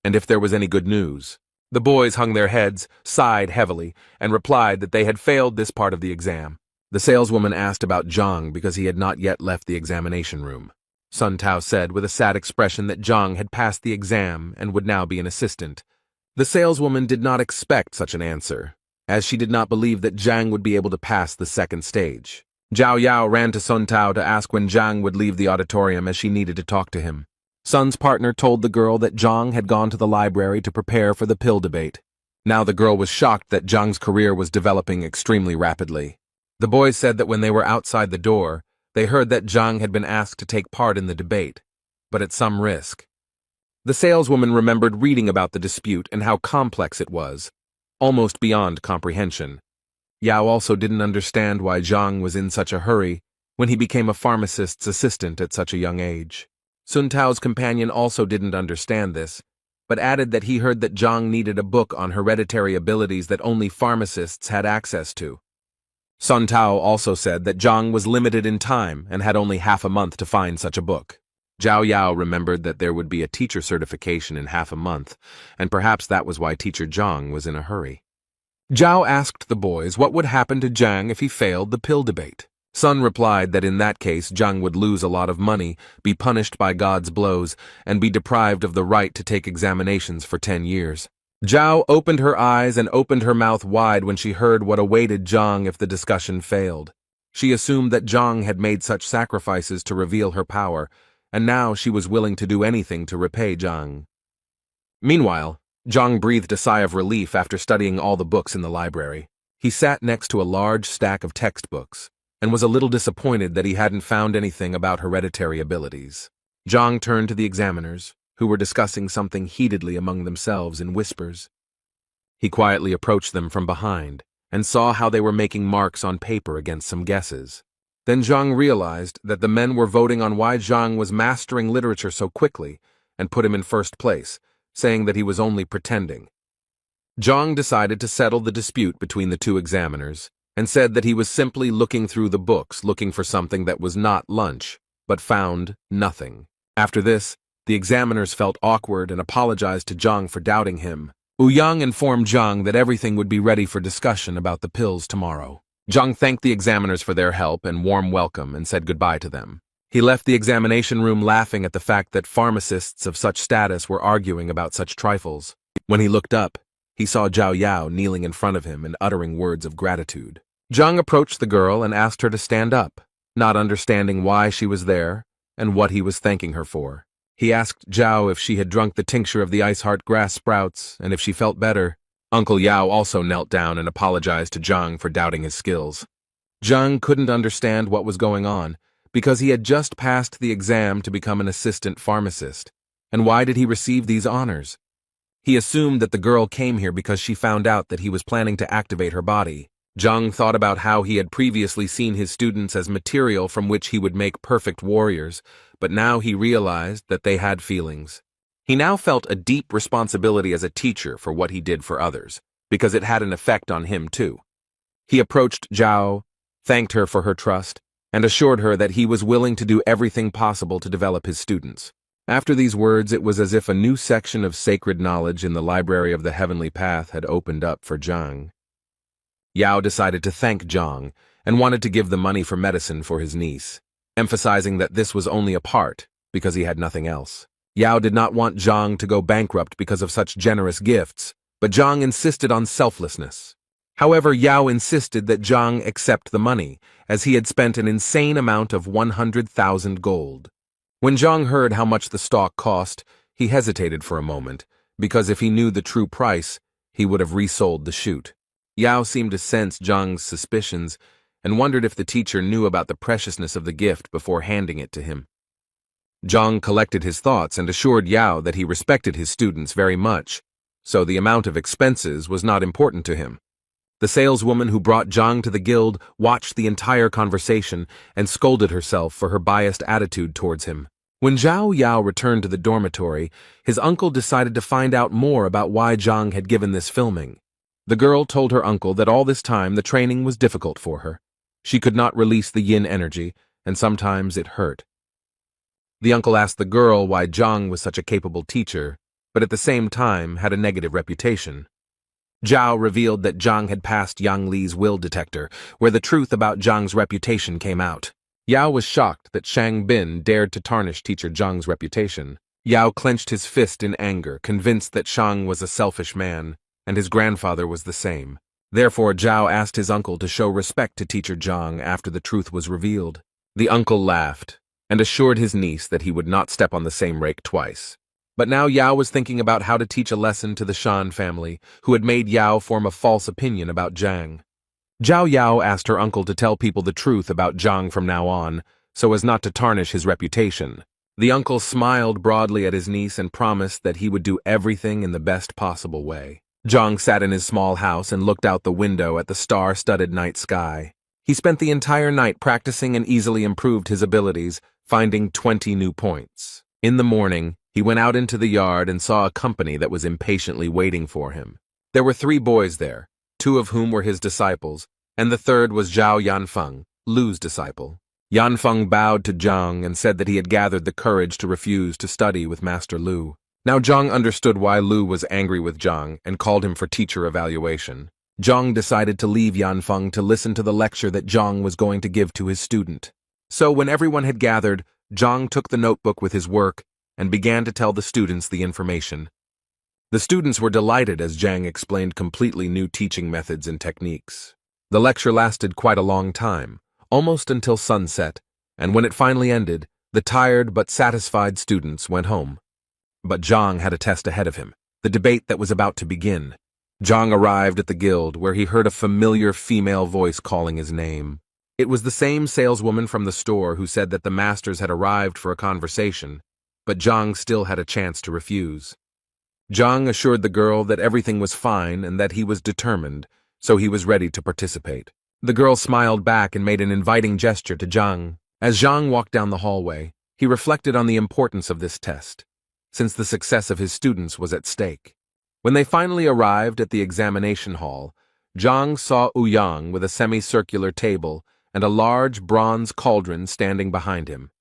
and if there was any good news. The boys hung their heads, sighed heavily, and replied that they had failed this part of the exam. The saleswoman asked about Zhang because he had not yet left the examination room. Sun Tao said with a sad expression that Zhang had passed the exam and would now be an assistant. The saleswoman did not expect such an answer, as she did not believe that Zhang would be able to pass the second stage. Zhao Yao ran to Sun Tao to ask when Zhang would leave the auditorium as she needed to talk to him. Sun's partner told the girl that Zhang had gone to the library to prepare for the pill debate. Now the girl was shocked that Zhang's career was developing extremely rapidly. The boys said that when they were outside the door, they heard that Zhang had been asked to take part in the debate, but at some risk. The saleswoman remembered reading about the dispute and how complex it was, almost beyond comprehension. Yao also didn't understand why Zhang was in such a hurry when he became a pharmacist's assistant at such a young age. Sun Tao's companion also didn't understand this, but added that he heard that Zhang needed a book on hereditary abilities that only pharmacists had access to. Sun Tao also said that Zhang was limited in time and had only half a month to find such a book. Zhao Yao remembered that there would be a teacher certification in half a month, and perhaps that was why Teacher Zhang was in a hurry. Zhao asked the boys what would happen to Zhang if he failed the pill debate. Sun replied that in that case Zhang would lose a lot of money, be punished by God's blows, and be deprived of the right to take examinations for 10 years. Zhao opened her eyes and opened her mouth wide when she heard what awaited Zhang if the discussion failed. She assumed that Zhang had made such sacrifices to reveal her power, and now she was willing to do anything to repay Zhang. Meanwhile, Zhang breathed a sigh of relief after studying all the books in the library. He sat next to a large stack of textbooks, and was a little disappointed that he hadn't found anything about hereditary abilities. Zhang turned to the examiners, who were discussing something heatedly among themselves in whispers. He quietly approached them from behind, and saw how they were making marks on paper against some guesses. Then Zhang realized that the men were voting on why Zhang was mastering literature so quickly, and put him in first place, saying that he was only pretending. Zhang decided to settle the dispute between the two examiners, and said that he was simply looking through the books looking for something that was not lunch, but found nothing. After this, the examiners felt awkward and apologized to Zhang for doubting him. Yang informed Zhang that everything would be ready for discussion about the pills tomorrow. Zhang thanked the examiners for their help and warm welcome and said goodbye to them. He left the examination room laughing at the fact that pharmacists of such status were arguing about such trifles. When he looked up, he saw Zhao Yao kneeling in front of him and uttering words of gratitude. Zhang approached the girl and asked her to stand up, not understanding why she was there and what he was thanking her for. He asked Zhao if she had drunk the tincture of the ice heart grass sprouts and if she felt better. Uncle Yao also knelt down and apologized to Zhang for doubting his skills. Zhang couldn't understand what was going on, because he had just passed the exam to become an assistant pharmacist. And why did he receive these honors? He assumed that the girl came here because she found out that he was planning to activate her body. Zhang thought about how he had previously seen his students as material from which he would make perfect warriors, but now he realized that they had feelings. He now felt a deep responsibility as a teacher for what he did for others, because it had an effect on him too. He approached Zhao, thanked her for her trust, and assured her that he was willing to do everything possible to develop his students. After these words, it was as if a new section of sacred knowledge in the library of the heavenly path had opened up for Zhang. Yao decided to thank Zhang and wanted to give the money for medicine for his niece, emphasizing that this was only a part because he had nothing else. Yao did not want Zhang to go bankrupt because of such generous gifts, but Zhang insisted on selflessness. However, Yao insisted that Zhang accept the money, as he had spent an insane amount of 100,000 gold. When Zhang heard how much the stock cost, he hesitated for a moment, because if he knew the true price, he would have resold the shoot. Yao seemed to sense Zhang's suspicions and wondered if the teacher knew about the preciousness of the gift before handing it to him. Zhang collected his thoughts and assured Yao that he respected his students very much, so the amount of expenses was not important to him. The saleswoman who brought Zhang to the guild watched the entire conversation and scolded herself for her biased attitude towards him. When Zhao Yao returned to the dormitory, his uncle decided to find out more about why Zhang had given this filming. The girl told her uncle that all this time the training was difficult for her. She could not release the yin energy, and sometimes it hurt. The uncle asked the girl why Zhang was such a capable teacher, but at the same time had a negative reputation. Zhao revealed that Zhang had passed Yang Li's will detector, where the truth about Zhang's reputation came out. Yao was shocked that Shang Bin dared to tarnish teacher Zhang's reputation. Yao clenched his fist in anger, convinced that Shang was a selfish man, and his grandfather was the same. Therefore, Zhao asked his uncle to show respect to teacher Zhang after the truth was revealed. The uncle laughed, and assured his niece that he would not step on the same rake twice. But now Yao was thinking about how to teach a lesson to the Shan family, who had made Yao form a false opinion about Zhang. Zhao Yao asked her uncle to tell people the truth about Zhang from now on, so as not to tarnish his reputation. The uncle smiled broadly at his niece and promised that he would do everything in the best possible way. Zhang sat in his small house and looked out the window at the star-studded night sky. He spent the entire night practicing and easily improved his abilities, finding 20 new points. In the morning, he went out into the yard and saw a company that was impatiently waiting for him. There were 3 boys there, 2 of whom were his disciples, and the third was Zhao Yanfeng, Lu's disciple. Yanfeng bowed to Zhang and said that he had gathered the courage to refuse to study with Master Lu. Now Zhang understood why Lu was angry with Zhang and called him for teacher evaluation. Zhang decided to leave Yanfeng to listen to the lecture that Zhang was going to give to his student. So when everyone had gathered, Zhang took the notebook with his work and began to tell the students the information. The students were delighted as Zhang explained completely new teaching methods and techniques. The lecture lasted quite a long time, almost until sunset, and when it finally ended, the tired but satisfied students went home. But Zhang had a test ahead of him, the debate that was about to begin. Zhang arrived at the guild where he heard a familiar female voice calling his name. It was the same saleswoman from the store who said that the masters had arrived for a conversation, but Zhang still had a chance to refuse. Zhang assured the girl that everything was fine and that he was determined, so he was ready to participate. The girl smiled back and made an inviting gesture to Zhang. As Zhang walked down the hallway, he reflected on the importance of this test, since the success of his students was at stake. When they finally arrived at the examination hall, Zhang saw Ouyang with a semicircular table and a large bronze cauldron standing behind him.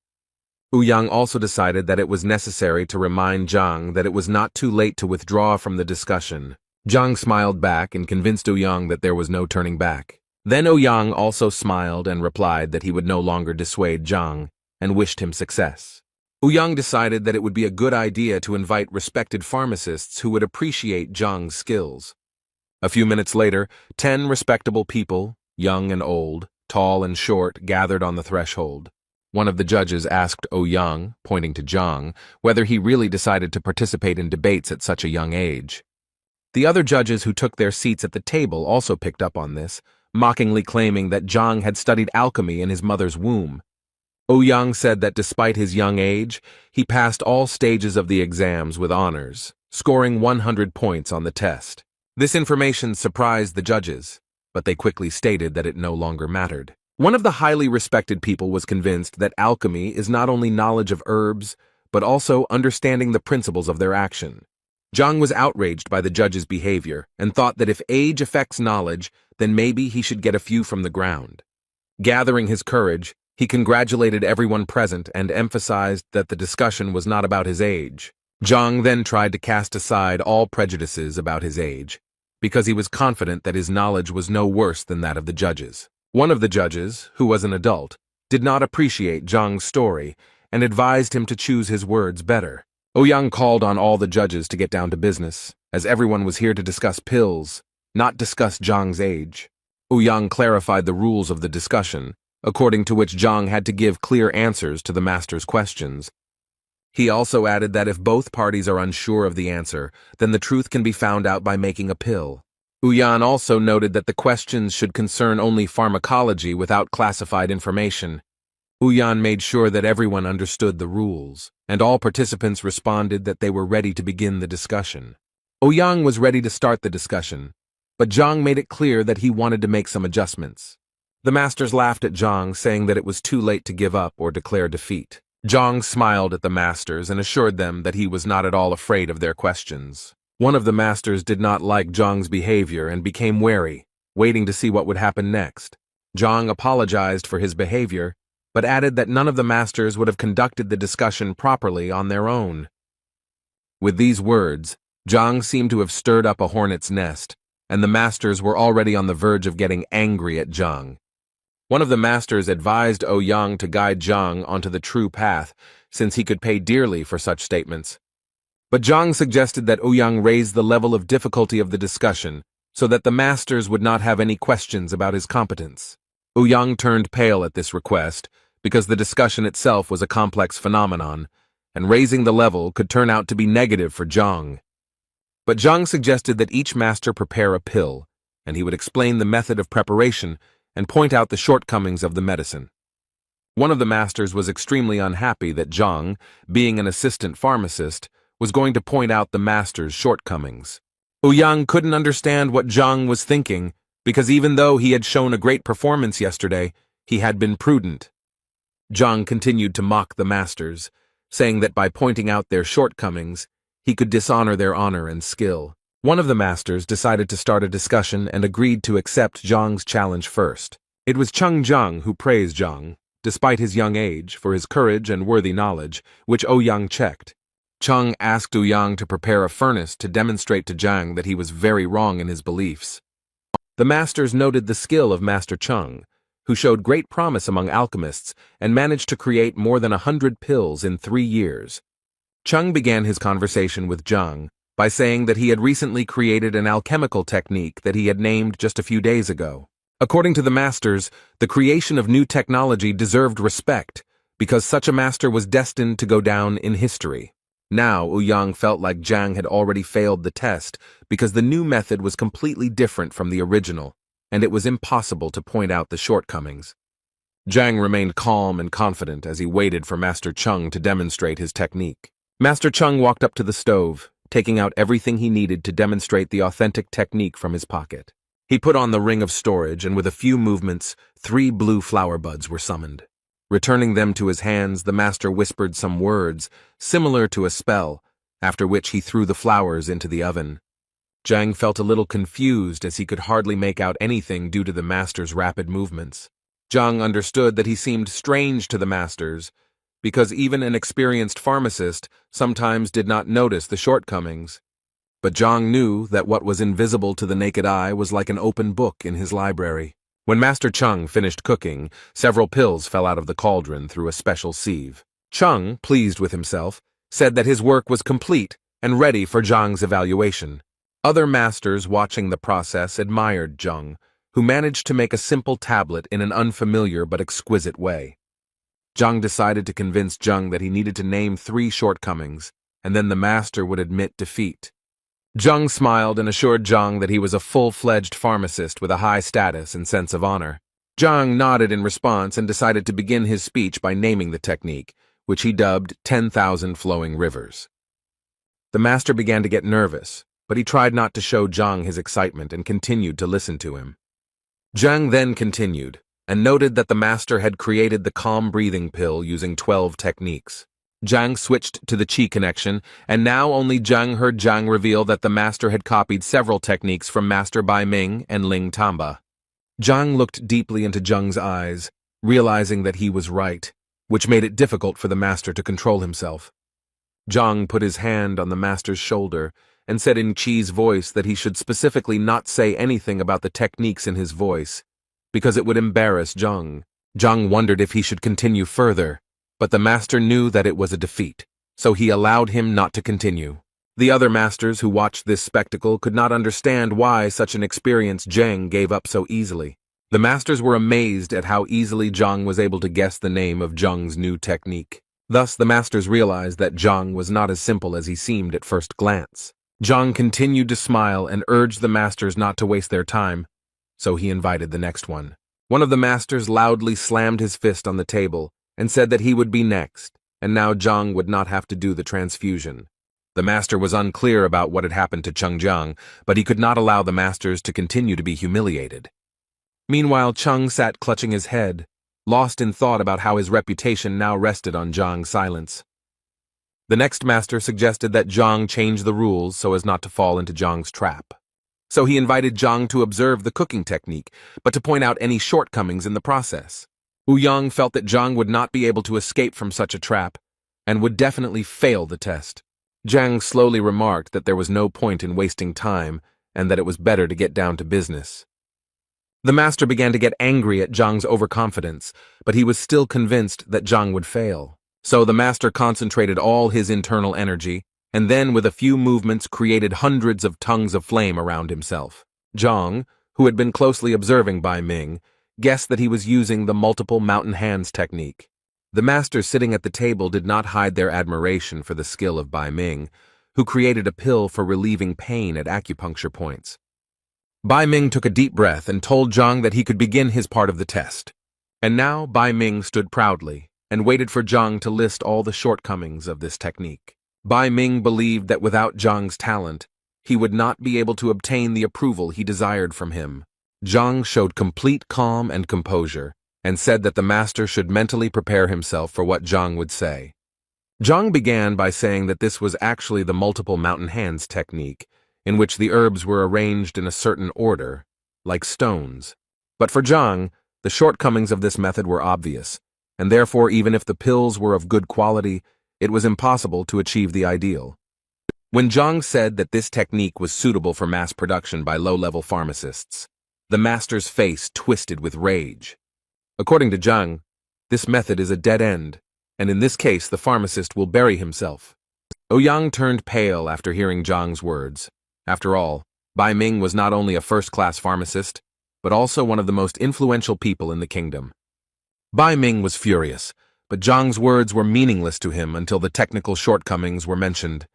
Ouyang also decided that it was necessary to remind Zhang that it was not too late to withdraw from the discussion. Zhang smiled back and convinced Ouyang that there was no turning back. Then Ouyang also smiled and replied that he would no longer dissuade Zhang and wished him success. Ouyang decided that it would be a good idea to invite respected pharmacists who would appreciate Zhang's skills. A few minutes later, 10 respectable people, young and old, tall and short, gathered on the threshold. One of the judges asked Ouyang, pointing to Zhang, whether he really decided to participate in debates at such a young age. The other judges who took their seats at the table also picked up on this, mockingly claiming that Zhang had studied alchemy in his mother's womb. Ouyang said that despite his young age, he passed all stages of the exams with honors, scoring 100 points on the test. This information surprised the judges, but they quickly stated that it no longer mattered. One of the highly respected people was convinced that alchemy is not only knowledge of herbs, but also understanding the principles of their action. Zhang was outraged by the judge's behavior and thought that if age affects knowledge, then maybe he should get a few from the ground. Gathering his courage, he congratulated everyone present and emphasized that the discussion was not about his age. Zhang then tried to cast aside all prejudices about his age, because he was confident that his knowledge was no worse than that of the judges. One of the judges, who was an adult, did not appreciate Zhang's story and advised him to choose his words better. Ouyang called on all the judges to get down to business, as everyone was here to discuss pills, not discuss Zhang's age. Ouyang clarified the rules of the discussion, according to which Zhang had to give clear answers to the master's questions. He also added that if both parties are unsure of the answer, then the truth can be found out by making a pill. Ouyang also noted that the questions should concern only pharmacology without classified information. Ouyang made sure that everyone understood the rules, and all participants responded that they were ready to begin the discussion. Ouyang was ready to start the discussion, but Zhang made it clear that he wanted to make some adjustments. The masters laughed at Zhang, saying that it was too late to give up or declare defeat. Zhang smiled at the masters and assured them that he was not at all afraid of their questions. One of the masters did not like Zhang's behavior and became wary, waiting to see what would happen next. Zhang apologized for his behavior, but added that none of the masters would have conducted the discussion properly on their own. With these words, Zhang seemed to have stirred up a hornet's nest, and the masters were already on the verge of getting angry at Zhang. One of the masters advised Ouyang to guide Zhang onto the true path, since he could pay dearly for such statements. But Zhang suggested that Ouyang raise the level of difficulty of the discussion, so that the masters would not have any questions about his competence. Ouyang turned pale at this request, because the discussion itself was a complex phenomenon, and raising the level could turn out to be negative for Zhang. But Zhang suggested that each master prepare a pill, and he would explain the method of preparation and point out the shortcomings of the medicine. One of the masters was extremely unhappy that Zhang, being an assistant pharmacist, was going to point out the master's shortcomings. Ouyang couldn't understand what Zhang was thinking, because even though he had shown a great performance yesterday, he had been prudent. Zhang continued to mock the masters, saying that by pointing out their shortcomings, he could dishonor their honor and skill. One of the masters decided to start a discussion and agreed to accept Zhang's challenge first. It was Zhang who praised Zhang, despite his young age, for his courage and worthy knowledge, which Ouyang checked. Zhang asked Ouyang to prepare a furnace to demonstrate to Zhang that he was very wrong in his beliefs. The masters noted the skill of Master Zhang, who showed great promise among alchemists and managed to create more than 100 pills in 3 years. Zhang began his conversation with Zhang by saying that he had recently created an alchemical technique that he had named just a few days ago. According to the masters, the creation of new technology deserved respect, because such a master was destined to go down in history. Now, Ouyang felt like Zhang had already failed the test, because the new method was completely different from the original, and it was impossible to point out the shortcomings. Zhang remained calm and confident as he waited for Master Zhang to demonstrate his technique. Master Zhang walked up to the stove, taking out everything he needed to demonstrate the authentic technique from his pocket. He put on the ring of storage, and with a few movements, 3 blue flower buds were summoned. Returning them to his hands, the master whispered some words, similar to a spell, after which he threw the flowers into the oven. Zhang felt a little confused as he could hardly make out anything due to the master's rapid movements. Zhang understood that he seemed strange to the masters, because even an experienced pharmacist sometimes did not notice the shortcomings. But Zhang knew that what was invisible to the naked eye was like an open book in his library. When Master Zhang finished cooking, several pills fell out of the cauldron through a special sieve. Zhang, pleased with himself, said that his work was complete and ready for Zhang's evaluation. Other masters watching the process admired Zhang, who managed to make a simple tablet in an unfamiliar but exquisite way. Zhang decided to convince Zhang that he needed to name 3 shortcomings, and then the master would admit defeat. Zhang smiled and assured Zhang that he was a full-fledged pharmacist with a high status and sense of honor. Zhang nodded in response and decided to begin his speech by naming the technique, which he dubbed 10,000 Flowing Rivers. The master began to get nervous, but he tried not to show Zhang his excitement and continued to listen to him. Zhang then continued, and noted that the master had created the calm breathing pill using 12 techniques. Zhang switched to the Qi connection, and now only Zhang heard Zhang reveal that the master had copied several techniques from Master Bai Ming and Ling Tamba. Zhang looked deeply into Zhang's eyes, realizing that he was right, which made it difficult for the master to control himself. Zhang put his hand on the master's shoulder and said in Qi's voice that he should specifically not say anything about the techniques in his voice, because it would embarrass Zhang. Zhang wondered if he should continue further, but the master knew that it was a defeat, so he allowed him not to continue. The other masters who watched this spectacle could not understand why such an experienced Zhang gave up so easily. The masters were amazed at how easily Zhang was able to guess the name of Zhang's new technique. Thus, the masters realized that Zhang was not as simple as he seemed at first glance. Zhang continued to smile and urged the masters not to waste their time, so he invited the next one. One of the masters loudly slammed his fist on the table and said that he would be next, and now Zhang would not have to do the transfusion. The master was unclear about what had happened to Zhang, but he could not allow the masters to continue to be humiliated. Meanwhile, Zhang sat clutching his head, lost in thought about how his reputation now rested on Zhang's silence. The next master suggested that Zhang change the rules so as not to fall into Zhang's trap. So he invited Zhang to observe the cooking technique, but to point out any shortcomings in the process. Ouyang felt that Zhang would not be able to escape from such a trap, and would definitely fail the test. Zhang slowly remarked that there was no point in wasting time and that it was better to get down to business. The master began to get angry at Zhang's overconfidence, but he was still convinced that Zhang would fail. So the master concentrated all his internal energy, and then with a few movements created hundreds of tongues of flame around himself. Zhang, who had been closely observing Bai Ming, guessed that he was using the multiple mountain hands technique. The masters sitting at the table did not hide their admiration for the skill of Bai Ming, who created a pill for relieving pain at acupuncture points. Bai Ming took a deep breath and told Zhang that he could begin his part of the test. And now Bai Ming stood proudly and waited for Zhang to list all the shortcomings of this technique. Bai Ming believed that without Zhang's talent, he would not be able to obtain the approval he desired from him. Zhang showed complete calm and composure, and said that the master should mentally prepare himself for what Zhang would say. Zhang began by saying that this was actually the multiple mountain hands technique, in which the herbs were arranged in a certain order, like stones. But for Zhang, the shortcomings of this method were obvious, and therefore even if the pills were of good quality, it was impossible to achieve the ideal. When Zhang said that this technique was suitable for mass production by low-level pharmacists, the master's face twisted with rage. According to Zhang, this method is a dead end, and in this case the pharmacist will bury himself. Ouyang turned pale after hearing Zhang's words. After all, Bai Ming was not only a first-class pharmacist, but also one of the most influential people in the kingdom. Bai Ming was furious, but Zhang's words were meaningless to him until the technical shortcomings were mentioned.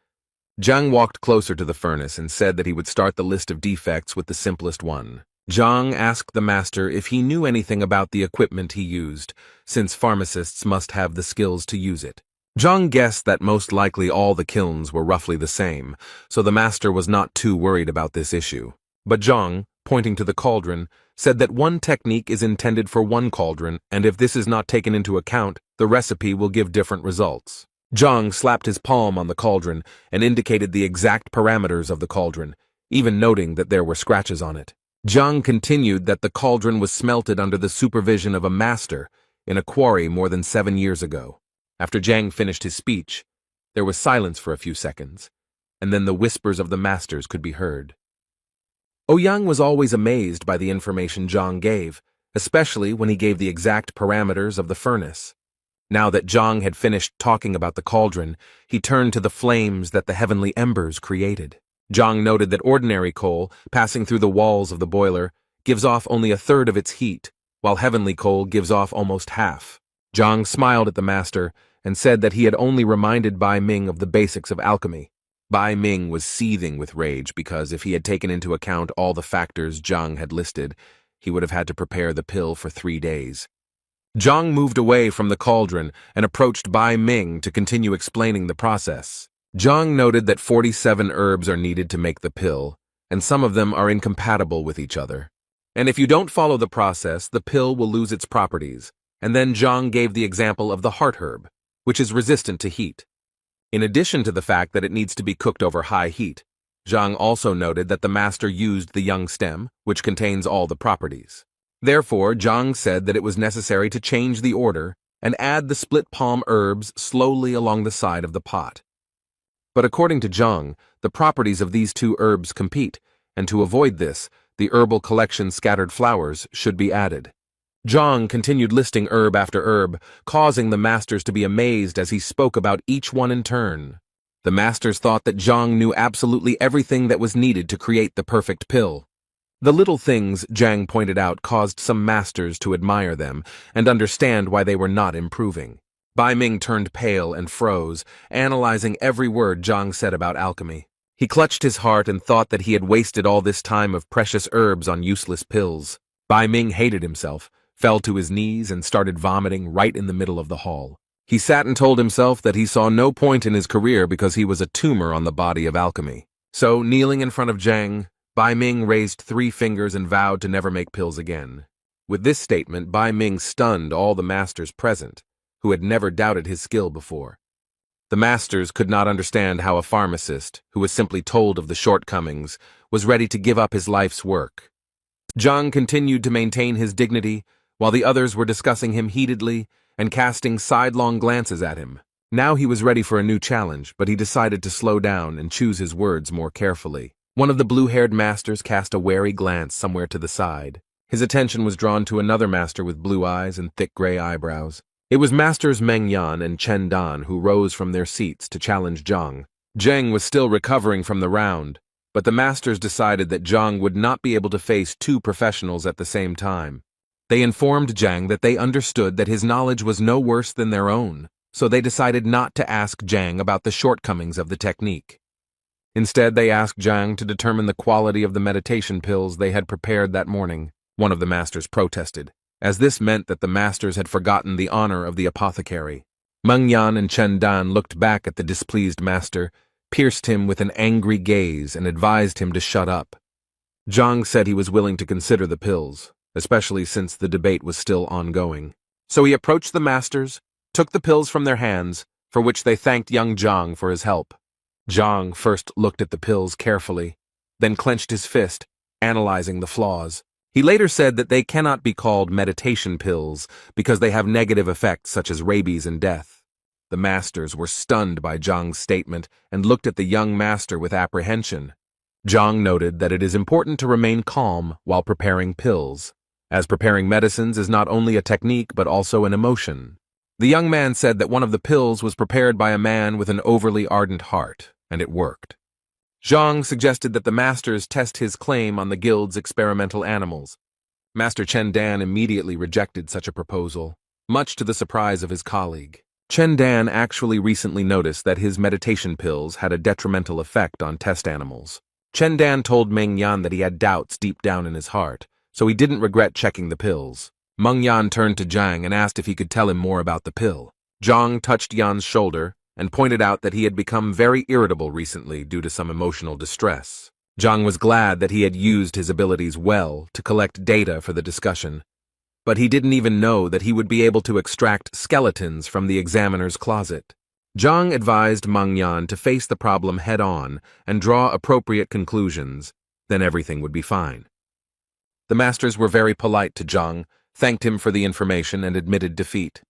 Zhang walked closer to the furnace and said that he would start the list of defects with the simplest one. Zhang asked the master if he knew anything about the equipment he used, since pharmacists must have the skills to use it. Zhang guessed that most likely all the kilns were roughly the same, so the master was not too worried about this issue. But Zhang, pointing to the cauldron, said that one technique is intended for one cauldron, and if this is not taken into account, the recipe will give different results. Zhang slapped his palm on the cauldron and indicated the exact parameters of the cauldron, even noting that there were scratches on it. Zhang continued that the cauldron was smelted under the supervision of a master in a quarry more than 7 years ago. After Zhang finished his speech, there was silence for a few seconds, and then the whispers of the masters could be heard. Ouyang was always amazed by the information Zhang gave, especially when he gave the exact parameters of the furnace. Now that Zhang had finished talking about the cauldron, he turned to the flames that the heavenly embers created. Zhang noted that ordinary coal, passing through the walls of the boiler, gives off only a third of its heat, while heavenly coal gives off almost half. Zhang smiled at the master and said that he had only reminded Bai Ming of the basics of alchemy. Bai Ming was seething with rage because if he had taken into account all the factors Zhang had listed, he would have had to prepare the pill for 3 days. Zhang moved away from the cauldron and approached Bai Ming to continue explaining the process. Zhang noted that 47 herbs are needed to make the pill, and some of them are incompatible with each other. And if you don't follow the process, the pill will lose its properties. And then Zhang gave the example of the heart herb, which is resistant to heat. In addition to the fact that it needs to be cooked over high heat, Zhang also noted that the master used the young stem, which contains all the properties. Therefore, Zhang said that it was necessary to change the order and add the split palm herbs slowly along the side of the pot. But according to Zhang, the properties of these 2 herbs compete, and to avoid this, the herbal collection scattered flowers should be added. Zhang continued listing herb after herb, causing the masters to be amazed as he spoke about each one in turn. The masters thought that Zhang knew absolutely everything that was needed to create the perfect pill. The little things Zhang pointed out caused some masters to admire them and understand why they were not improving. Bai Ming turned pale and froze, analyzing every word Zhang said about alchemy. He clutched his heart and thought that he had wasted all this time of precious herbs on useless pills. Bai Ming hated himself, fell to his knees, and started vomiting right in the middle of the hall. He sat and told himself that he saw no point in his career because he was a tumor on the body of alchemy. So, kneeling in front of Zhang, Bai Ming raised 3 fingers and vowed to never make pills again. With this statement, Bai Ming stunned all the masters present, who had never doubted his skill before. The masters could not understand how a pharmacist, who was simply told of the shortcomings, was ready to give up his life's work. Zhang continued to maintain his dignity, while the others were discussing him heatedly and casting sidelong glances at him. Now he was ready for a new challenge, but he decided to slow down and choose his words more carefully. One of the blue-haired masters cast a wary glance somewhere to the side. His attention was drawn to another master with blue eyes and thick gray eyebrows. It was Masters Meng Yan and Chen Dan who rose from their seats to challenge Zhang. Zheng was still recovering from the round, but the masters decided that Zhang would not be able to face two professionals at the same time. They informed Zhang that they understood that his knowledge was no worse than their own, so they decided not to ask Zhang about the shortcomings of the technique. Instead, they asked Zhang to determine the quality of the meditation pills they had prepared that morning. One of the masters protested, as this meant that the masters had forgotten the honor of the apothecary. Meng Yan and Chen Dan looked back at the displeased master, pierced him with an angry gaze, and advised him to shut up. Zhang said he was willing to consider the pills, especially since the debate was still ongoing. So he approached the masters, took the pills from their hands, for which they thanked young Zhang for his help. Zhang first looked at the pills carefully, then clenched his fist, analyzing the flaws. He later said that they cannot be called meditation pills because they have negative effects such as rabies and death. The masters were stunned by Zhang's statement and looked at the young master with apprehension. Zhang noted that it is important to remain calm while preparing pills, as preparing medicines is not only a technique but also an emotion. The young man said that one of the pills was prepared by a man with an overly ardent heart, and it worked. Zhang suggested that the masters test his claim on the guild's experimental animals. Master Chen Dan immediately rejected such a proposal, much to the surprise of his colleague. Chen Dan actually recently noticed that his meditation pills had a detrimental effect on test animals. Chen Dan told Meng Yan that he had doubts deep down in his heart, so he didn't regret checking the pills. Meng Yan turned to Zhang and asked if he could tell him more about the pill. Zhang touched Yan's shoulder and pointed out that he had become very irritable recently due to some emotional distress. Zhang was glad that he had used his abilities well to collect data for the discussion, but he didn't even know that he would be able to extract skeletons from the examiner's closet. Zhang advised Meng Yan to face the problem head-on and draw appropriate conclusions, then everything would be fine. The masters were very polite to Zhang, thanked him for the information, and admitted defeat.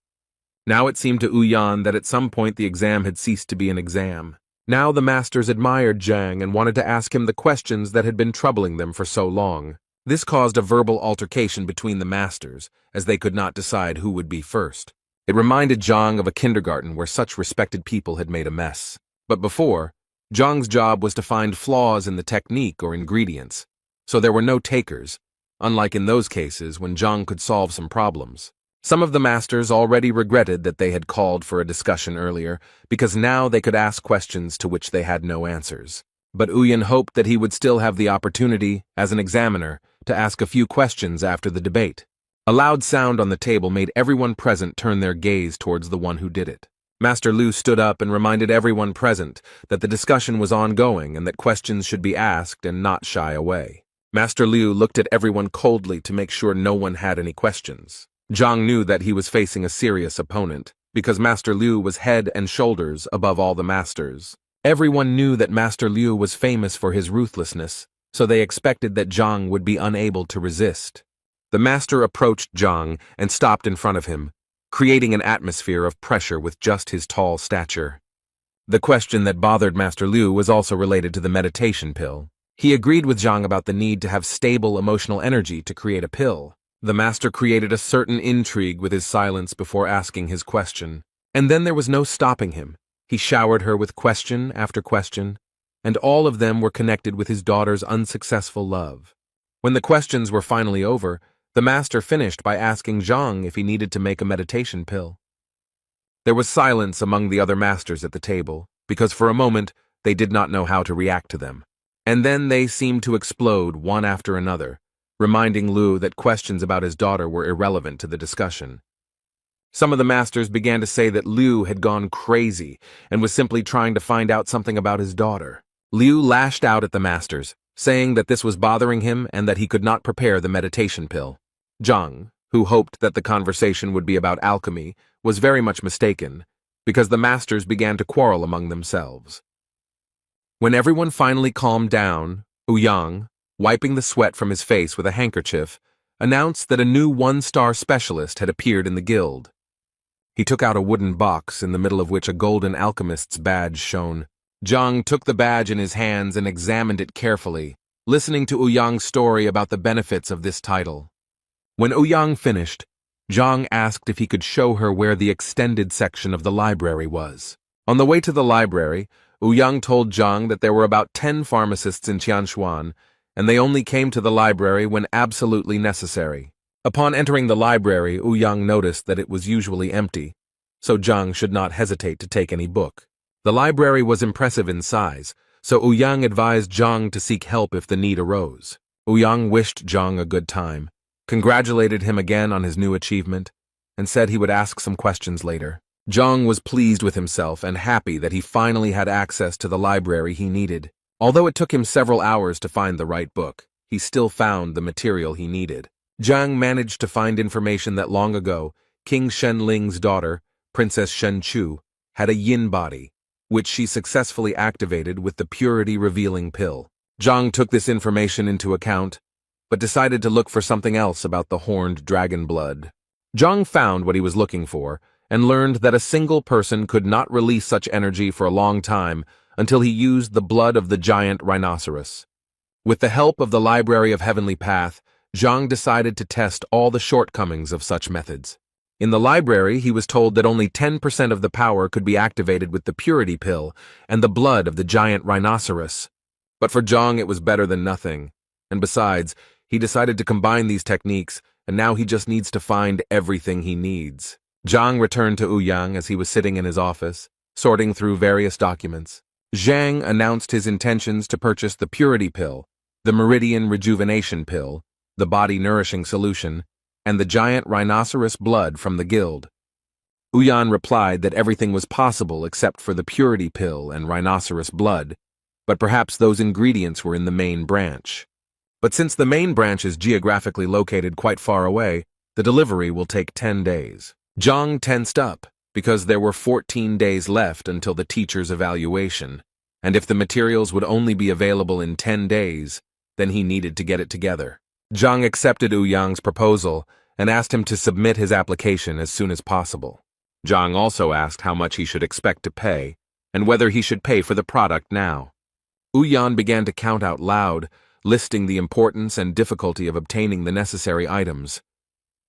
Now it seemed to Yan that at some point the exam had ceased to be an exam. Now the masters admired Zhang and wanted to ask him the questions that had been troubling them for so long. This caused a verbal altercation between the masters, as they could not decide who would be first. It reminded Zhang of a kindergarten where such respected people had made a mess. But before, Zhang's job was to find flaws in the technique or ingredients, so there were no takers, unlike in those cases when Zhang could solve some problems. Some of the masters already regretted that they had called for a discussion earlier, because now they could ask questions to which they had no answers. But Yan hoped that he would still have the opportunity, as an examiner, to ask a few questions after the debate. A loud sound on the table made everyone present turn their gaze towards the one who did it. Master Lu stood up and reminded everyone present that the discussion was ongoing and that questions should be asked and not shy away. Master Liu looked at everyone coldly to make sure no one had any questions. Zhang knew that he was facing a serious opponent, because Master Liu was head and shoulders above all the masters. Everyone knew that Master Liu was famous for his ruthlessness, so they expected that Zhang would be unable to resist. The master approached Zhang and stopped in front of him, creating an atmosphere of pressure with just his tall stature. The question that bothered Master Liu was also related to the meditation pill. He agreed with Zhang about the need to have stable emotional energy to create a pill. The master created a certain intrigue with his silence before asking his question, and then there was no stopping him. He showered her with question after question, and all of them were connected with his daughter's unsuccessful love. When the questions were finally over, the master finished by asking Zhang if he needed to make a meditation pill. There was silence among the other masters at the table, because for a moment they did not know how to react to them. And then they seemed to explode one after another, reminding Lu that questions about his daughter were irrelevant to the discussion. Some of the masters began to say that Liu had gone crazy and was simply trying to find out something about his daughter. Liu lashed out at the masters, saying that this was bothering him and that he could not prepare the meditation pill. Zhang, who hoped that the conversation would be about alchemy, was very much mistaken, because the masters began to quarrel among themselves. When everyone finally calmed down, Yang, wiping the sweat from his face with a handkerchief, announced that a new one-star specialist had appeared in the guild. He took out a wooden box in the middle of which a golden alchemist's badge shone. Zhang took the badge in his hands and examined it carefully, listening to Ouyang's story about the benefits of this title. When Ouyang finished, Zhang asked if he could show her where the extended section of the library was. On the way to the library, Ouyang told Zhang that there were about 10 pharmacists in Tianshuan, and they only came to the library when absolutely necessary. Upon entering the library, Ouyang noticed that it was usually empty, so Zhang should not hesitate to take any book. The library was impressive in size, so Ouyang advised Zhang to seek help if the need arose. Ouyang wished Zhang a good time, congratulated him again on his new achievement, and said he would ask some questions later. Zhang was pleased with himself and happy that he finally had access to the library he needed. Although it took him several hours to find the right book, he still found the material he needed. Zhang managed to find information that long ago, King Shenling's daughter, Princess Shenchu, had a yin body, which she successfully activated with the purity-revealing pill. Zhang took this information into account, but decided to look for something else about the horned dragon blood. Zhang found what he was looking for, and learned that a single person could not release such energy for a long time until he used the blood of the giant rhinoceros. With the help of the Library of Heavenly Path, Zhang decided to test all the shortcomings of such methods. In the library, he was told that only 10% of the power could be activated with the purity pill and the blood of the giant rhinoceros. But for Zhang, it was better than nothing. And besides, he decided to combine these techniques, and now he just needs to find everything he needs. Zhang returned to Ouyang as he was sitting in his office, sorting through various documents. Zhang announced his intentions to purchase the purity pill, the meridian rejuvenation pill, the body nourishing solution, and the giant rhinoceros blood from the guild. Ouyang replied that everything was possible except for the purity pill and rhinoceros blood, but perhaps those ingredients were in the main branch. But since the main branch is geographically located quite far away, the delivery will take 10 days. Zhang tensed up, because there were 14 days left until the teacher's evaluation, and if the materials would only be available in 10 days, then he needed to get it together. Zhang accepted Ouyang's proposal and asked him to submit his application as soon as possible. Zhang also asked how much he should expect to pay, and whether he should pay for the product now. Ouyang began to count out loud, listing the importance and difficulty of obtaining the necessary items.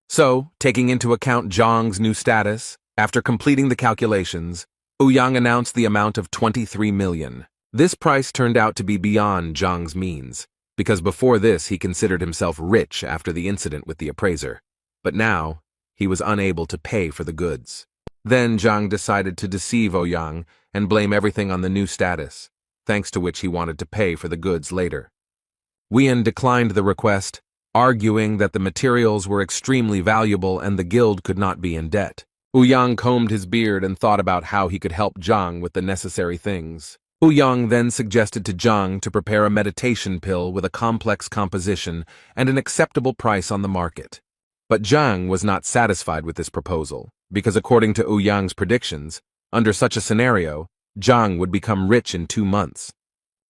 So, taking into account Zhang's new status, after completing the calculations, Ouyang announced the amount of 23 million. This price turned out to be beyond Zhang's means, because before this he considered himself rich after the incident with the appraiser. But now, he was unable to pay for the goods. Then Zhang decided to deceive Ouyang and blame everything on the new status, thanks to which he wanted to pay for the goods later. Ouyang declined the request, arguing that the materials were extremely valuable and the guild could not be in debt. Ouyang combed his beard and thought about how he could help Zhang with the necessary things. Ouyang then suggested to Zhang to prepare a meditation pill with a complex composition and an acceptable price on the market. But Zhang was not satisfied with this proposal, because according to Ouyang's predictions, under such a scenario, Zhang would become rich in 2 months.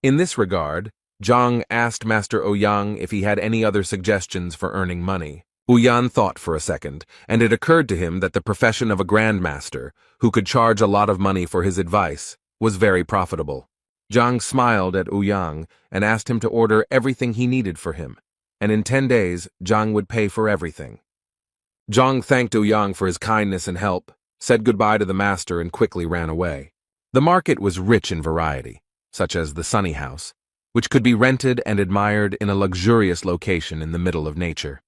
In this regard, Zhang asked Master Ouyang if he had any other suggestions for earning money. Ouyang thought for a second, and it occurred to him that the profession of a grandmaster, who could charge a lot of money for his advice, was very profitable. Zhang smiled at Ouyang and asked him to order everything he needed for him, and in 10 days, Zhang would pay for everything. Zhang thanked Ouyang for his kindness and help, said goodbye to the master, and quickly ran away. The market was rich in variety, such as the Sunny House, which could be rented and admired in a luxurious location in the middle of nature.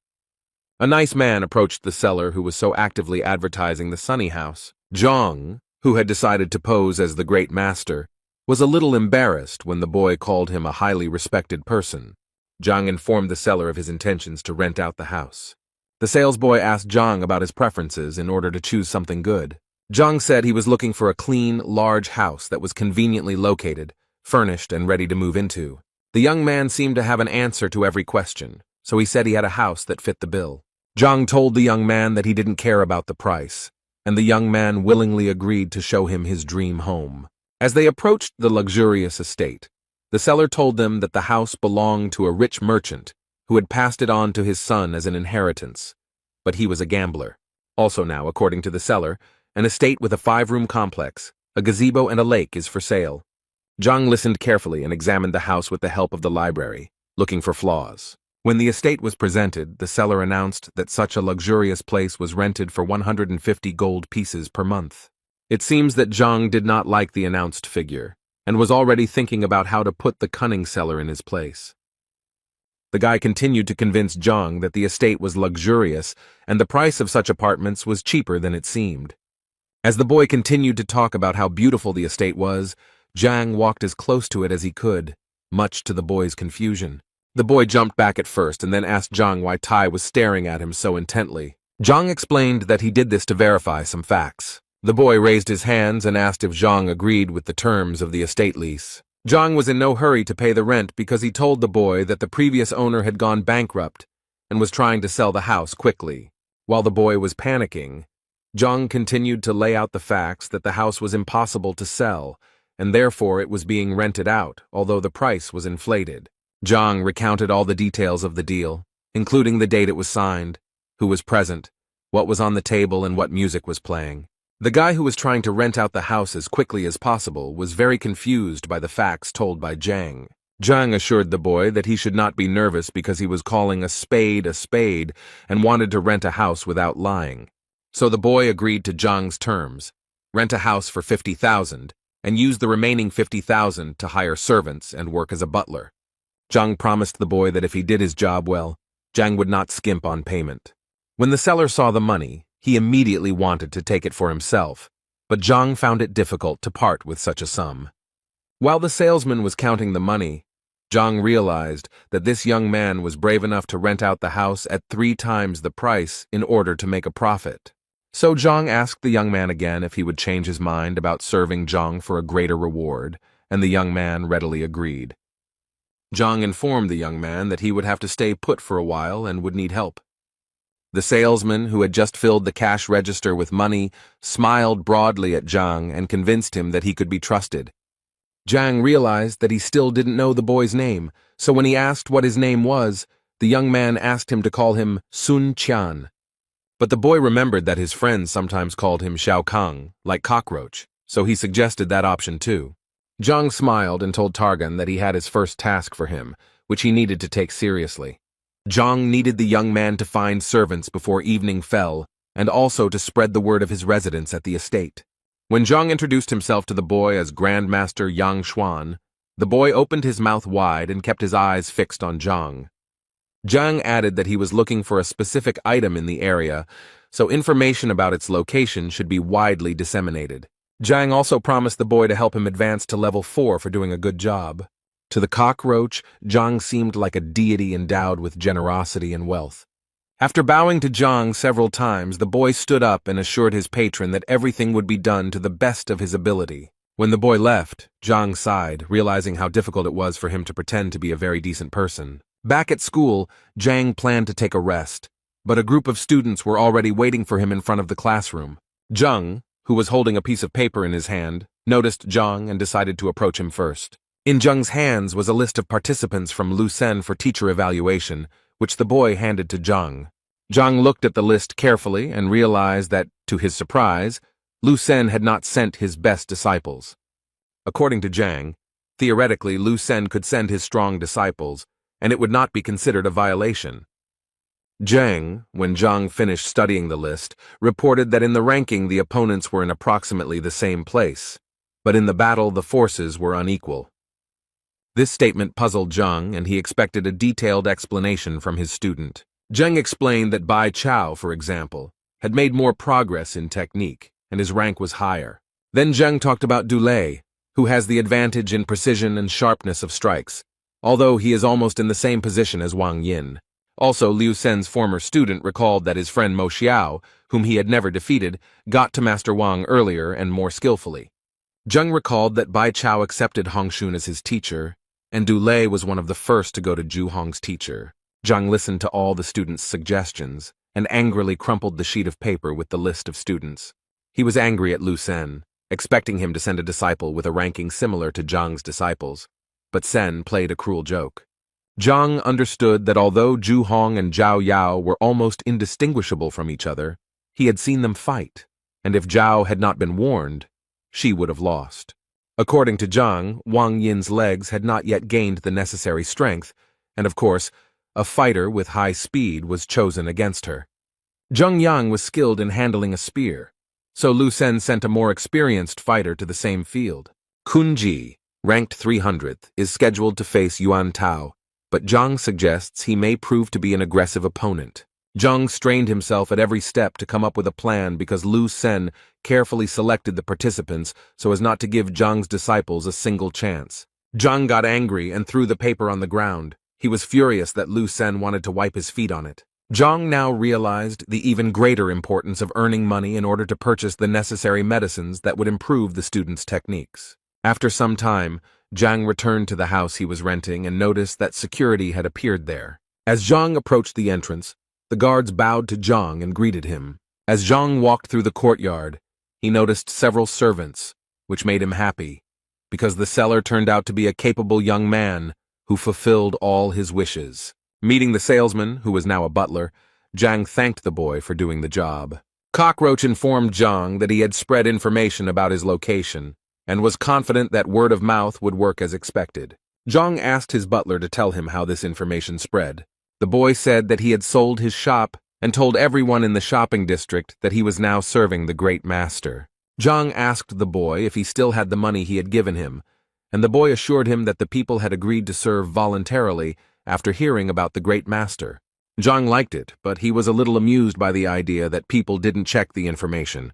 A nice man approached the seller who was so actively advertising the Sunny House. Zhang, who had decided to pose as the great master, was a little embarrassed when the boy called him a highly respected person. Zhang informed the seller of his intentions to rent out the house. The salesboy asked Zhang about his preferences in order to choose something good. Zhang said he was looking for a clean, large house that was conveniently located, furnished and ready to move into. The young man seemed to have an answer to every question, so he said he had a house that fit the bill. Zhang told the young man that he didn't care about the price, and the young man willingly agreed to show him his dream home. As they approached the luxurious estate, the seller told them that the house belonged to a rich merchant who had passed it on to his son as an inheritance, but he was a gambler. Also now, according to the seller, An estate with a 5-room complex, a gazebo and a lake is for sale. Zhang listened carefully and examined the house with the help of the library, looking for flaws. When the estate was presented, the seller announced that such a luxurious place was rented for 150 gold pieces per month. It seems that Zhang did not like the announced figure, and was already thinking about how to put the cunning seller in his place. The guy continued to convince Zhang that the estate was luxurious and the price of such apartments was cheaper than it seemed. As the boy continued to talk about how beautiful the estate was, Zhang walked as close to it as he could, much to the boy's confusion. The boy jumped back at first and then asked Zhang why Tai was staring at him so intently. Zhang explained that he did this to verify some facts. The boy raised his hands and asked if Zhang agreed with the terms of the estate lease. Zhang was in no hurry to pay the rent because he told the boy that the previous owner had gone bankrupt and was trying to sell the house quickly. While the boy was panicking, Zhang continued to lay out the facts that the house was impossible to sell, and therefore it was being rented out, although the price was inflated. Zhang recounted all the details of the deal, including the date it was signed, who was present, what was on the table, and what music was playing. The guy who was trying to rent out the house as quickly as possible was very confused by the facts told by Zhang. Zhang assured the boy that he should not be nervous because he was calling a spade and wanted to rent a house without lying. So the boy agreed to Zhang's terms, rent a house for 50,000, and use the remaining 50,000 to hire servants and work as a butler. Zhang promised the boy that if he did his job well, Zhang would not skimp on payment. When the seller saw the money, he immediately wanted to take it for himself, but Zhang found it difficult to part with such a sum. While the salesman was counting the money, Zhang realized that this young man was brave enough to rent out the house at 3 times the price in order to make a profit. So Zhang asked the young man again if he would change his mind about serving Zhang for a greater reward, and the young man readily agreed. Zhang informed the young man that he would have to stay put for a while and would need help. The salesman, who had just filled the cash register with money, smiled broadly at Zhang and convinced him that he could be trusted. Zhang realized that he still didn't know the boy's name, so when he asked what his name was, the young man asked him to call him Sun Qian. But the boy remembered that his friends sometimes called him Xiao Kang, like cockroach, so he suggested that option too. Zhang smiled and told Targan that he had his first task for him, which he needed to take seriously. Zhang needed the young man to find servants before evening fell, and also to spread the word of his residence at the estate. When Zhang introduced himself to the boy as Grandmaster Yang Xuan, the boy opened his mouth wide and kept his eyes fixed on Zhang. Zhang added that he was looking for a specific item in the area, so information about its location should be widely disseminated. Zhang also promised the boy to help him advance to level 4 for doing a good job. To the cockroach, Zhang seemed like a deity endowed with generosity and wealth. After bowing to Zhang several times, the boy stood up and assured his patron that everything would be done to the best of his ability. When the boy left, Zhang sighed, realizing how difficult it was for him to pretend to be a very decent person. Back at school, Zhang planned to take a rest, but a group of students were already waiting for him in front of the classroom. Zhang, who was holding a piece of paper in his hand, noticed Zhang and decided to approach him first. In Zhang's hands was a list of participants from Lucen for teacher evaluation, which the boy handed to Zhang. Zhang looked at the list carefully and realized that, to his surprise, Lucen had not sent his best disciples. According to Zhang, theoretically Lucen could send his strong disciples, and it would not be considered a violation. Zhang, when Zhang finished studying the list, reported that in the ranking the opponents were in approximately the same place, but in the battle the forces were unequal. This statement puzzled Zhang, and he expected a detailed explanation from his student. Zhang explained that Bai Chao, for example, had made more progress in technique, and his rank was higher. Then Zhang talked about Dulei, who has the advantage in precision and sharpness of strikes, although he is almost in the same position as Wang Yin. Also, Liu Sen's former student recalled that his friend Mo Xiao, whom he had never defeated, got to Master Wang earlier and more skillfully. Zhang recalled that Bai Chao accepted Hongxun as his teacher, and Dulei was one of the first to go to Zhu Hong's teacher. Zhang listened to all the students' suggestions and angrily crumpled the sheet of paper with the list of students. He was angry at Liu Sen, expecting him to send a disciple with a ranking similar to Zhang's disciples, but Sen played a cruel joke. Zhang understood that although Zhu Hong and Zhao Yao were almost indistinguishable from each other, he had seen them fight, and if Zhao had not been warned, she would have lost. According to Zhang, Wang Yin's legs had not yet gained the necessary strength, and of course, a fighter with high speed was chosen against her. Zheng Yang was skilled in handling a spear, so Lu Sen sent a more experienced fighter to the same field. Kun Ji, ranked 300th, is scheduled to face Yuan Tao, but Zhang suggests he may prove to be an aggressive opponent. Zhang strained himself at every step to come up with a plan because Lu Sen carefully selected the participants so as not to give Zhang's disciples a single chance. Zhang got angry and threw the paper on the ground. He was furious that Lu Sen wanted to wipe his feet on it. Zhang now realized the even greater importance of earning money in order to purchase the necessary medicines that would improve the students' techniques. After some time, Zhang returned to the house he was renting and noticed that security had appeared there. As Zhang approached the entrance, the guards bowed to Zhang and greeted him. As Zhang walked through the courtyard, he noticed several servants, which made him happy, because the seller turned out to be a capable young man who fulfilled all his wishes. Meeting the salesman, who was now a butler, Zhang thanked the boy for doing the job. Cockroach informed Zhang that he had spread information about his location and was confident that word of mouth would work as expected. Zhang asked his butler to tell him how this information spread. The boy said that he had sold his shop and told everyone in the shopping district that he was now serving the great master. Zhang asked the boy if he still had the money he had given him, and the boy assured him that the people had agreed to serve voluntarily after hearing about the great master. Zhang liked it, but he was a little amused by the idea that people didn't check the information.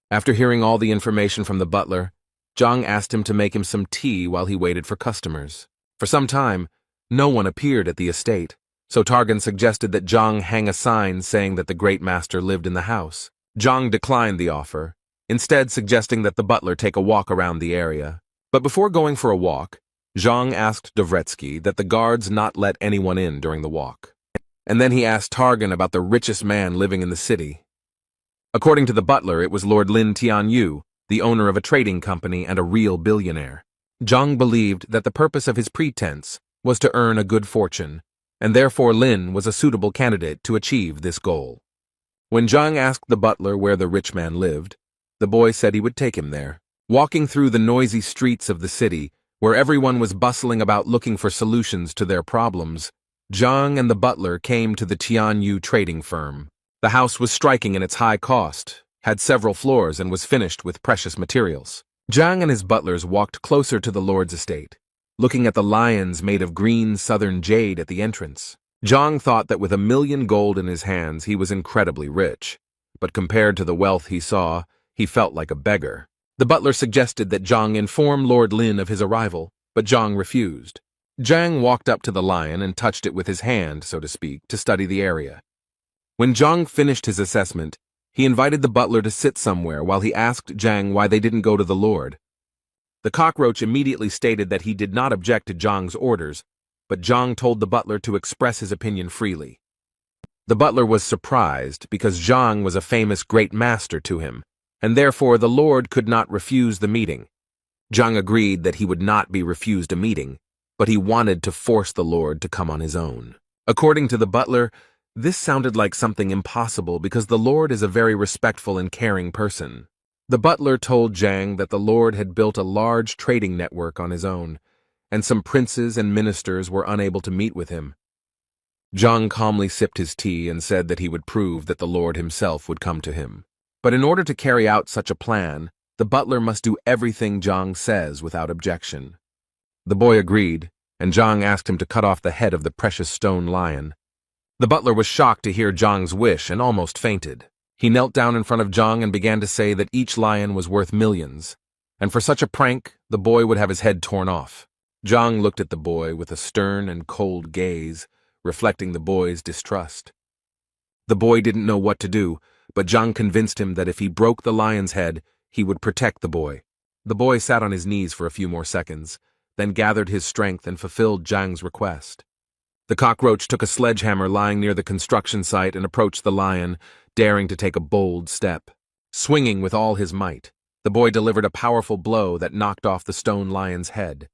After hearing all the information from the butler, Zhang asked him to make him some tea while he waited for customers. For some time, no one appeared at the estate, so Targan suggested that Zhang hang a sign saying that the great master lived in the house. Zhang declined the offer, instead suggesting that the butler take a walk around the area. But before going for a walk, Zhang asked Dvoretsky that the guards not let anyone in during the walk. And then he asked Targan about the richest man living in the city. According to the butler, it was Lord Lin Tianyu, the owner of a trading company and a real billionaire. Zhang believed that the purpose of his pretense was to earn a good fortune, and therefore Lin was a suitable candidate to achieve this goal. When Zhang asked the butler where the rich man lived, the boy said he would take him there. Walking through the noisy streets of the city, where everyone was bustling about looking for solutions to their problems, Zhang and the butler came to the Tianyu trading firm. The house was striking in its high cost, had several floors, and was finished with precious materials. Zhang and his butlers walked closer to the lord's estate, looking at the lions made of green southern jade at the entrance. Zhang thought that with $1 million gold in his hands he was incredibly rich, but compared to the wealth he saw, he felt like a beggar. The butler suggested that Zhang inform Lord Lin of his arrival, but Zhang refused. Zhang walked up to the lion and touched it with his hand, so to speak, to study the area. When Zhang finished his assessment, he invited the butler to sit somewhere while he asked Zhang why they didn't go to the lord. The cockroach immediately stated that he did not object to Zhang's orders, but Zhang told the butler to express his opinion freely. The butler was surprised because Zhang was a famous great master to him, and therefore the lord could not refuse the meeting. Zhang agreed that he would not be refused a meeting, but he wanted to force the lord to come on his own. According to the butler, this sounded like something impossible because the lord is a very respectful and caring person. The butler told Zhang that the lord had built a large trading network on his own, and some princes and ministers were unable to meet with him. Zhang calmly sipped his tea and said that he would prove that the lord himself would come to him. But in order to carry out such a plan, the butler must do everything Zhang says without objection. The boy agreed, and Zhang asked him to cut off the head of the precious stone lion. The butler was shocked to hear Zhang's wish and almost fainted. He knelt down in front of Zhang and began to say that each lion was worth millions, and for such a prank, the boy would have his head torn off. Zhang looked at the boy with a stern and cold gaze, reflecting the boy's distrust. The boy didn't know what to do, but Zhang convinced him that if he broke the lion's head, he would protect the boy. The boy sat on his knees for a few more seconds, then gathered his strength and fulfilled Zhang's request. The cockroach took a sledgehammer lying near the construction site and approached the lion, daring to take a bold step. Swinging with all his might, the boy delivered a powerful blow that knocked off the stone lion's head.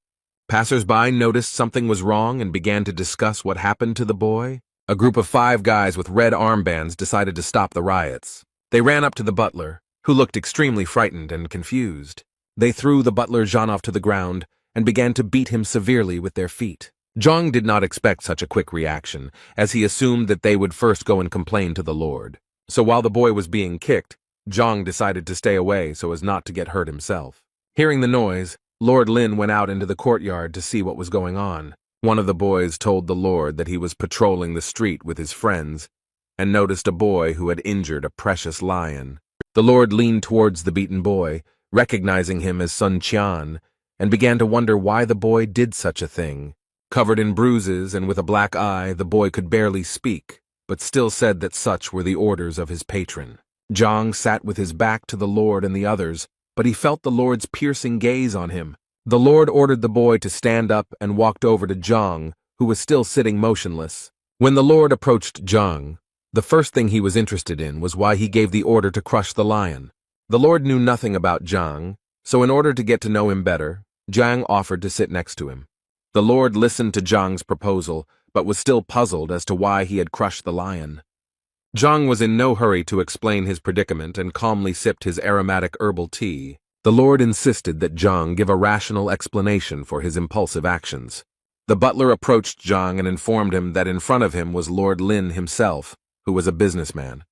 Passers-by noticed something was wrong and began to discuss what happened to the boy. A group of 5 guys with red armbands decided to stop the riots. They ran up to the butler, who looked extremely frightened and confused. They threw the butler Zhanov to the ground and began to beat him severely with their feet. Zhang did not expect such a quick reaction, as he assumed that they would first go and complain to the Lord. So while the boy was being kicked, Zhang decided to stay away so as not to get hurt himself. Hearing the noise, Lord Lin went out into the courtyard to see what was going on. One of the boys told the Lord that he was patrolling the street with his friends and noticed a boy who had injured a precious lion. The Lord leaned towards the beaten boy, recognizing him as Sun Qian, and began to wonder why the boy did such a thing. Covered in bruises and with a black eye, the boy could barely speak, but still said that such were the orders of his patron. Zhang sat with his back to the Lord and the others, but he felt the Lord's piercing gaze on him. The Lord ordered the boy to stand up and walked over to Zhang, who was still sitting motionless. When the Lord approached Zhang, the first thing he was interested in was why he gave the order to crush the lion. The Lord knew nothing about Zhang, so in order to get to know him better, Zhang offered to sit next to him. The Lord listened to Zhang's proposal, but was still puzzled as to why he had crushed the lion. Zhang was in no hurry to explain his predicament and calmly sipped his aromatic herbal tea. The Lord insisted that Zhang give a rational explanation for his impulsive actions. The butler approached Zhang and informed him that in front of him was Lord Lin himself, who was a businessman.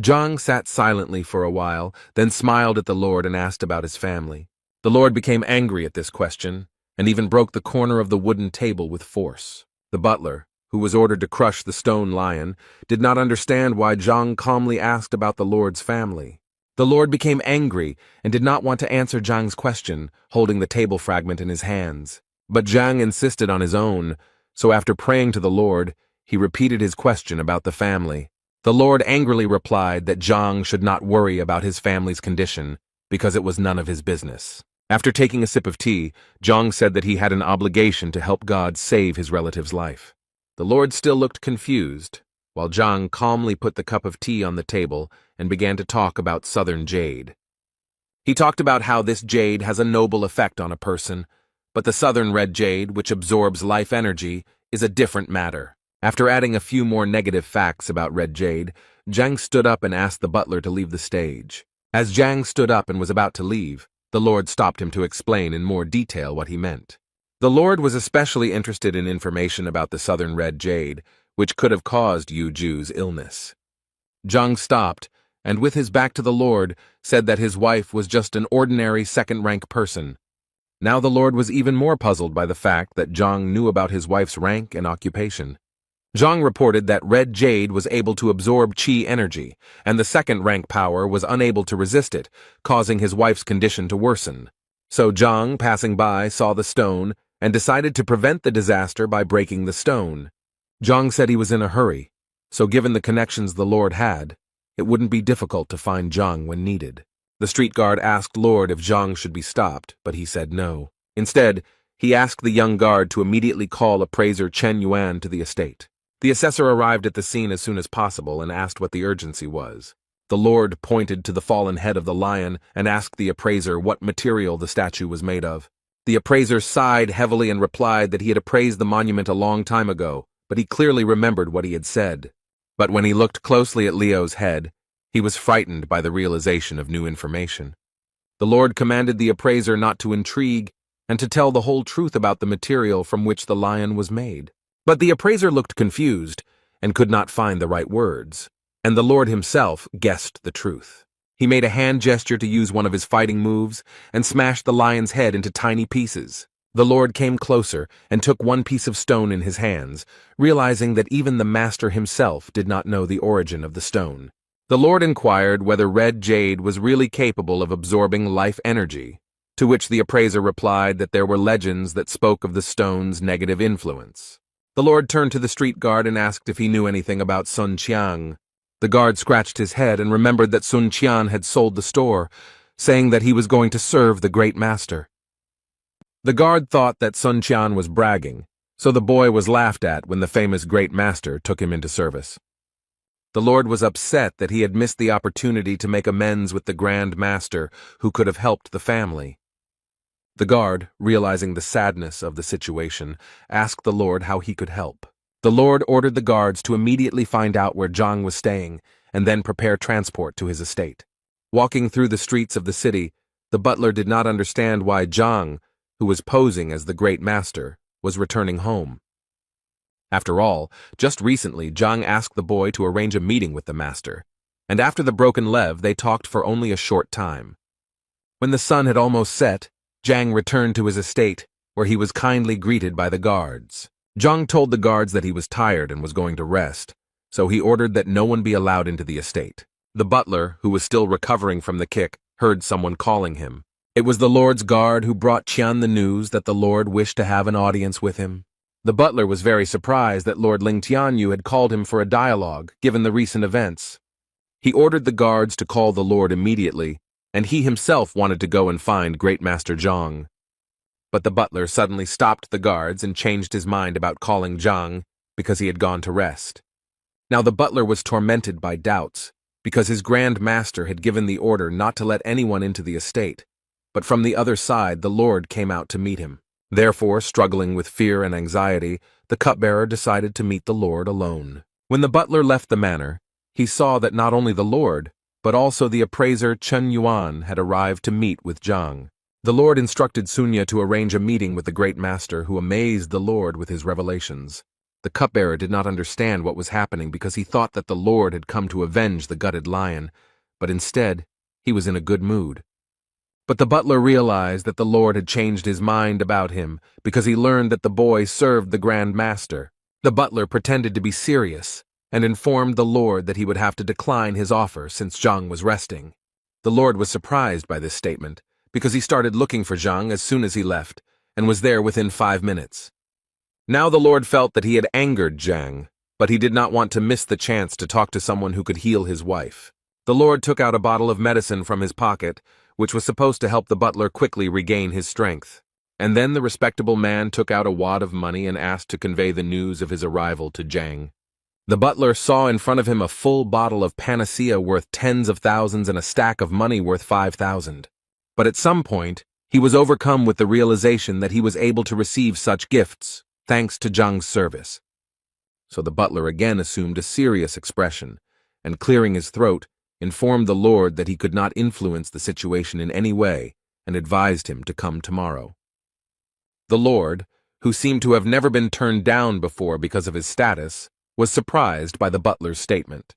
Zhang sat silently for a while, then smiled at the Lord and asked about his family. The Lord became angry at this question, and even broke the corner of the wooden table with force. The butler, who was ordered to crush the stone lion, did not understand why Zhang calmly asked about the Lord's family. The Lord became angry and did not want to answer Zhang's question, holding the table fragment in his hands. But Zhang insisted on his own, so after praying to the Lord, he repeated his question about the family. The Lord angrily replied that Zhang should not worry about his family's condition, because it was none of his business. After taking a sip of tea, Zhang said that he had an obligation to help God save his relative's life. The Lord still looked confused, while Zhang calmly put the cup of tea on the table and began to talk about southern jade. He talked about how this jade has a noble effect on a person, but the southern red jade, which absorbs life energy, is a different matter. After adding a few more negative facts about red jade, Zhang stood up and asked the butler to leave the stage. As Zhang stood up and was about to leave, the Lord stopped him to explain in more detail what he meant. The Lord was especially interested in information about the southern red jade, which could have caused Yu Ju's illness. Zhang stopped, and with his back to the Lord, said that his wife was just an ordinary second-rank person. Now the Lord was even more puzzled by the fact that Zhang knew about his wife's rank and occupation. Zhang reported that red jade was able to absorb qi energy, and the second-rank power was unable to resist it, causing his wife's condition to worsen. So Zhang, passing by, saw the stone and decided to prevent the disaster by breaking the stone. Zhang said he was in a hurry, so given the connections the Lord had, it wouldn't be difficult to find Zhang when needed. The street guard asked Lord if Zhang should be stopped, but he said no. Instead, he asked the young guard to immediately call appraiser Chen Yuan to the estate. The assessor arrived at the scene as soon as possible and asked what the urgency was. The Lord pointed to the fallen head of the lion and asked the appraiser what material the statue was made of. The appraiser sighed heavily and replied that he had appraised the monument a long time ago, but he clearly remembered what he had said. But when he looked closely at Leo's head, he was frightened by the realization of new information. The Lord commanded the appraiser not to intrigue and to tell the whole truth about the material from which the lion was made. But the appraiser looked confused and could not find the right words, and the Lord himself guessed the truth. He made a hand gesture to use one of his fighting moves and smashed the lion's head into tiny pieces. The Lord came closer and took one piece of stone in his hands, realizing that even the master himself did not know the origin of the stone. The Lord inquired whether red jade was really capable of absorbing life energy, to which the appraiser replied that there were legends that spoke of the stone's negative influence. The Lord turned to the street guard and asked if he knew anything about Sun Qian. The guard scratched his head and remembered that Sun Qian had sold the store, saying that he was going to serve the great master. The guard thought that Sun Qian was bragging, so the boy was laughed at when the famous great master took him into service. The Lord was upset that he had missed the opportunity to make amends with the Grand Master who could have helped the family. The guard, realizing the sadness of the situation, asked the Lord how he could help. The Lord ordered the guards to immediately find out where Zhang was staying and then prepare transport to his estate. Walking through the streets of the city, the butler did not understand why Zhang, who was posing as the great master, was returning home. After all, just recently Zhang asked the boy to arrange a meeting with the master, and after the broken lev they talked for only a short time. When the sun had almost set, Zhang returned to his estate, where he was kindly greeted by the guards. Zhang told the guards that he was tired and was going to rest, so he ordered that no one be allowed into the estate. The butler, who was still recovering from the kick, heard someone calling him. It was the Lord's guard who brought Qian the news that the Lord wished to have an audience with him. The butler was very surprised that Lord Ling Tianyu had called him for a dialogue, given the recent events. He ordered the guards to call the Lord immediately, and he himself wanted to go and find Great Master Zhang. But the butler suddenly stopped the guards and changed his mind about calling Zhang because he had gone to rest. Now the butler was tormented by doubts, because his Grand Master had given the order not to let anyone into the estate, but from the other side the Lord came out to meet him. Therefore, struggling with fear and anxiety, the cupbearer decided to meet the Lord alone. When the butler left the manor, he saw that not only the Lord, but also the appraiser Chen Yuan had arrived to meet with Zhang. The Lord instructed Sunya to arrange a meeting with the Great Master, who amazed the Lord with his revelations. The cupbearer did not understand what was happening because he thought that the Lord had come to avenge the gutted lion, but instead, he was in a good mood. But the butler realized that the Lord had changed his mind about him because he learned that the boy served the Grand Master. The butler pretended to be serious and informed the Lord that he would have to decline his offer since Zhang was resting. The Lord was surprised by this statement because he started looking for Zhang as soon as he left and was there within 5 minutes. Now the Lord felt that he had angered Zhang, but he did not want to miss the chance to talk to someone who could heal his wife. The Lord took out a bottle of medicine from his pocket, which was supposed to help the butler quickly regain his strength. And then the respectable man took out a wad of money and asked to convey the news of his arrival to Zhang. The butler saw in front of him a full bottle of panacea worth tens of thousands and a stack of money worth 5,000. But at some point, he was overcome with the realization that he was able to receive such gifts, thanks to Zhang's service. So the butler again assumed a serious expression, and clearing his throat, informed the Lord that he could not influence the situation in any way, and advised him to come tomorrow. The Lord, who seemed to have never been turned down before because of his status, was surprised by the butler's statement.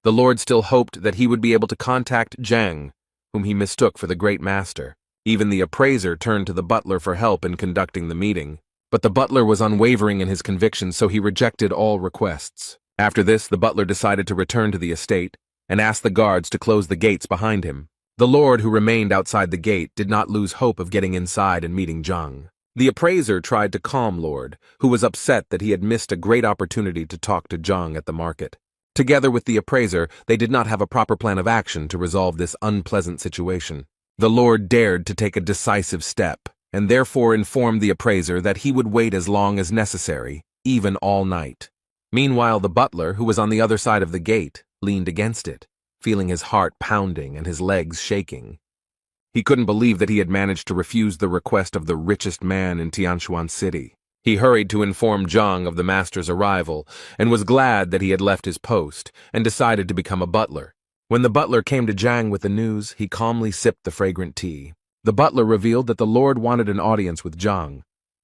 The Lord still hoped that he would be able to contact Zhang, whom he mistook for the Great Master. Even the appraiser turned to the butler for help in conducting the meeting. But the butler was unwavering in his convictions, so he rejected all requests. After this, the butler decided to return to the estate and asked the guards to close the gates behind him. The Lord, who remained outside the gate, did not lose hope of getting inside and meeting Zhang. The appraiser tried to calm Lord, who was upset that he had missed a great opportunity to talk to Zhang at the market. Together with the appraiser, they did not have a proper plan of action to resolve this unpleasant situation. The Lord dared to take a decisive step, and therefore informed the appraiser that he would wait as long as necessary, even all night. Meanwhile, the butler, who was on the other side of the gate, leaned against it, feeling his heart pounding and his legs shaking. He couldn't believe that he had managed to refuse the request of the richest man in Tianshuan City. He hurried to inform Zhang of the master's arrival, and was glad that he had left his post, and decided to become a butler. When the butler came to Zhang with the news, he calmly sipped the fragrant tea. The butler revealed that the Lord wanted an audience with Zhang,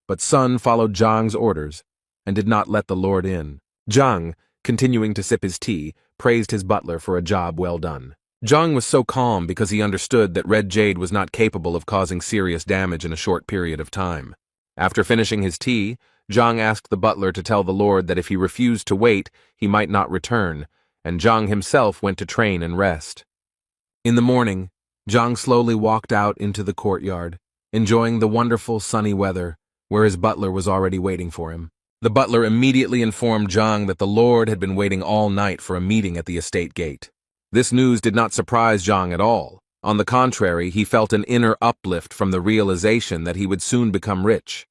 but Sun followed Zhang's orders and did not let the Lord in. Zhang, continuing to sip his tea, praised his butler for a job well done. Zhang was so calm because he understood that red jade was not capable of causing serious damage in a short period of time. After finishing his tea, Zhang asked the butler to tell the Lord that if he refused to wait, he might not return, and Zhang himself went to train and rest. In the morning, Zhang slowly walked out into the courtyard, enjoying the wonderful sunny weather, where his butler was already waiting for him. The butler immediately informed Zhang that the Lord had been waiting all night for a meeting at the estate gate. This news did not surprise Zhang at all. On the contrary, he felt an inner uplift from the realization that he would soon become rich.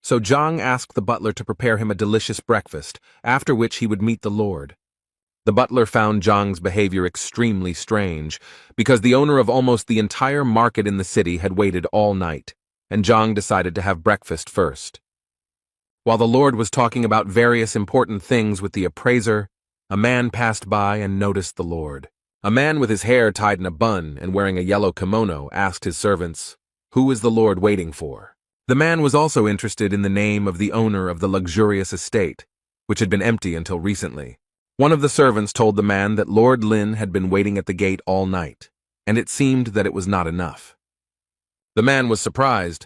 So Zhang asked the butler to prepare him a delicious breakfast, after which he would meet the Lord. The butler found Zhang's behavior extremely strange, because the owner of almost the entire market in the city had waited all night, and Zhang decided to have breakfast first. While the Lord was talking about various important things with the appraiser, a man passed by and noticed the Lord. A man with his hair tied in a bun and wearing a yellow kimono asked his servants, "Who is the Lord waiting for?" The man was also interested in the name of the owner of the luxurious estate, which had been empty until recently. One of the servants told the man that Lord Lin had been waiting at the gate all night, and it seemed that it was not enough. The man was surprised.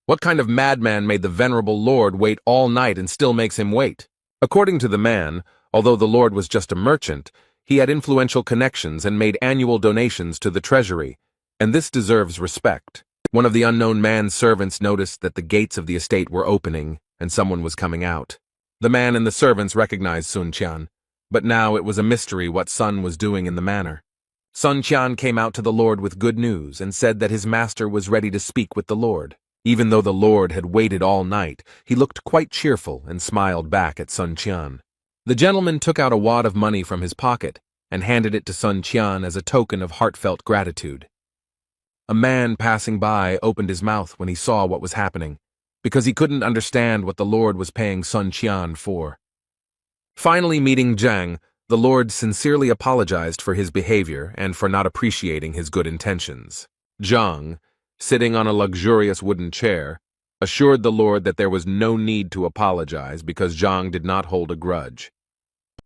What kind of madman made the venerable Lord wait all night and still makes him wait? According to the man, although the Lord was just a merchant, he had influential connections and made annual donations to the treasury, and this deserves respect. One of the unknown man's servants noticed that the gates of the estate were opening and someone was coming out. The man and the servants recognized Sun Qian, but now it was a mystery what Sun was doing in the manor. Sun Qian came out to the Lord with good news and said that his master was ready to speak with the Lord. Even though the Lord had waited all night, he looked quite cheerful and smiled back at Sun Qian. The gentleman took out a wad of money from his pocket and handed it to Sun Qian as a token of heartfelt gratitude. A man passing by opened his mouth when he saw what was happening, because he couldn't understand what the Lord was paying Sun Qian for. Finally meeting Zhang, the Lord sincerely apologized for his behavior and for not appreciating his good intentions. Zhang, sitting on a luxurious wooden chair, assured the Lord that there was no need to apologize because Zhang did not hold a grudge.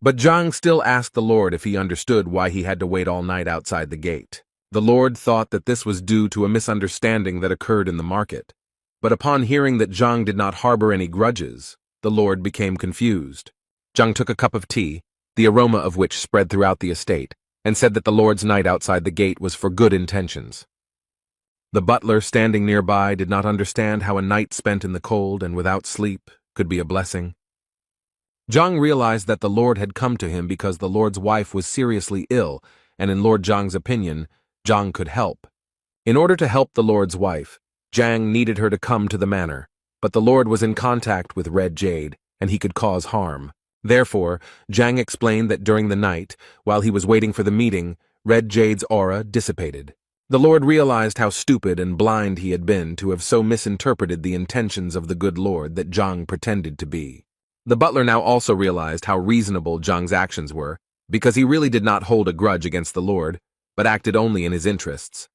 But Zhang still asked the Lord if he understood why he had to wait all night outside the gate. The Lord thought that this was due to a misunderstanding that occurred in the market. But upon hearing that Zhang did not harbor any grudges, the Lord became confused. Zhang took a cup of tea, the aroma of which spread throughout the estate, and said that the Lord's night outside the gate was for good intentions. The butler standing nearby did not understand how a night spent in the cold and without sleep could be a blessing. Zhang realized that the Lord had come to him because the Lord's wife was seriously ill, and in Lord Zhang's opinion, Zhang could help. In order to help the Lord's wife, Zhang needed her to come to the manor, but the Lord was in contact with Red Jade, and he could cause harm. Therefore, Zhang explained that during the night, while he was waiting for the meeting, Red Jade's aura dissipated. The Lord realized how stupid and blind he had been to have so misinterpreted the intentions of the good Lord that Zhang pretended to be. The butler now also realized how reasonable Zhang's actions were, because he really did not hold a grudge against the Lord, but acted only in his interests.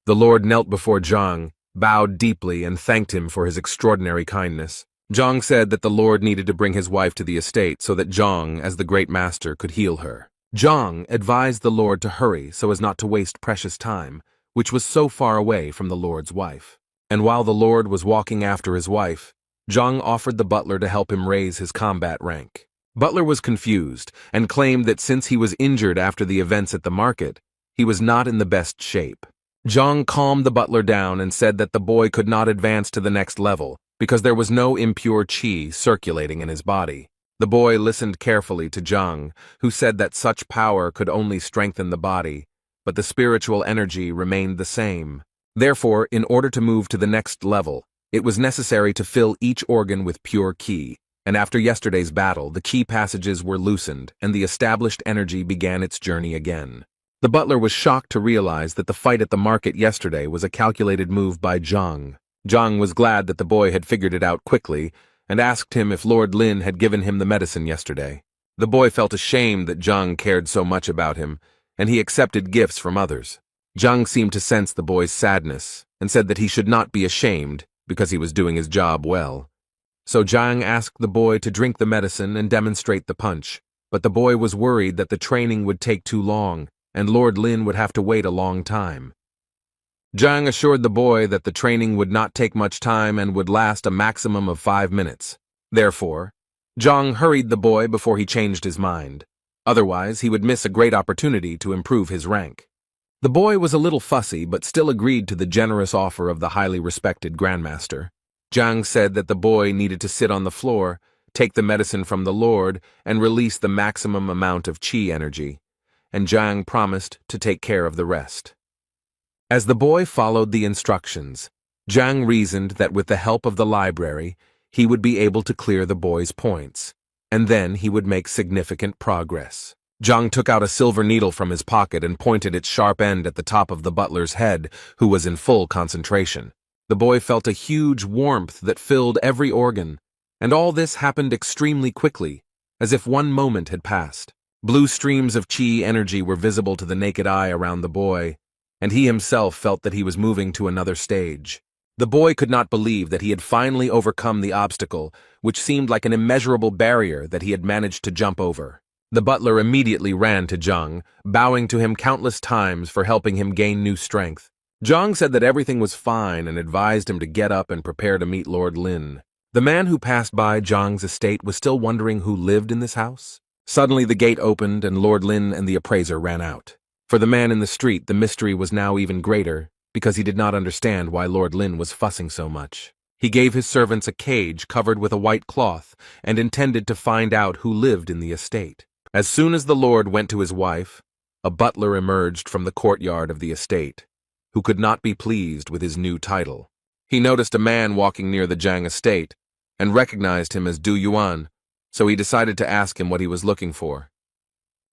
The Lord knelt before Zhang, bowed deeply, and thanked him for his extraordinary kindness. Zhang said that the Lord needed to bring his wife to the estate so that Zhang, as the great master, could heal her. Zhang advised the Lord to hurry so as not to waste precious time, which was so far away from the Lord's wife. And while the Lord was walking after his wife, Zhang offered the butler to help him raise his combat rank. Butler was confused and claimed that since he was injured after the events at the market, he was not in the best shape. Zhang calmed the butler down and said that the boy could not advance to the next level because there was no impure qi circulating in his body. The boy listened carefully to Zhang, who said that such power could only strengthen the body, but the spiritual energy remained the same. Therefore, in order to move to the next level, it was necessary to fill each organ with pure qi, and after yesterday's battle, the qi passages were loosened and the established energy began its journey again. The butler was shocked to realize that the fight at the market yesterday was a calculated move by Zhang. Zhang was glad that the boy had figured it out quickly and asked him if Lord Lin had given him the medicine yesterday. The boy felt ashamed that Zhang cared so much about him, and he accepted gifts from others. Zhang seemed to sense the boy's sadness and said that he should not be ashamed because he was doing his job well. So Zhang asked the boy to drink the medicine and demonstrate the punch, but the boy was worried that the training would take too long and Lord Lin would have to wait a long time. Zhang assured the boy that the training would not take much time and would last a maximum of 5 minutes. Therefore, Zhang hurried the boy before he changed his mind. Otherwise, he would miss a great opportunity to improve his rank. The boy was a little fussy but still agreed to the generous offer of the highly respected Grandmaster. Zhang said that the boy needed to sit on the floor, take the medicine from the Lord, and release the maximum amount of qi energy, and Zhang promised to take care of the rest. As the boy followed the instructions, Zhang reasoned that with the help of the library, he would be able to clear the boy's points, and then he would make significant progress. Zhang took out a silver needle from his pocket and pointed its sharp end at the top of the butler's head, who was in full concentration. The boy felt a huge warmth that filled every organ, and all this happened extremely quickly, as if one moment had passed. Blue streams of chi energy were visible to the naked eye around the boy, and he himself felt that he was moving to another stage. The boy could not believe that he had finally overcome the obstacle, which seemed like an immeasurable barrier that he had managed to jump over. The butler immediately ran to Zhang, bowing to him countless times for helping him gain new strength. Zhang said that everything was fine and advised him to get up and prepare to meet Lord Lin. The man who passed by Zhang's estate was still wondering who lived in this house. Suddenly the gate opened and Lord Lin and the appraiser ran out. For the man in the street, the mystery was now even greater, because he did not understand why Lord Lin was fussing so much. He gave his servants a cage covered with a white cloth and intended to find out who lived in the estate. As soon as the lord went to his wife, a butler emerged from the courtyard of the estate, who could not be pleased with his new title. He noticed a man walking near the Zhang estate and recognized him as Du Yuan, so he decided to ask him what he was looking for.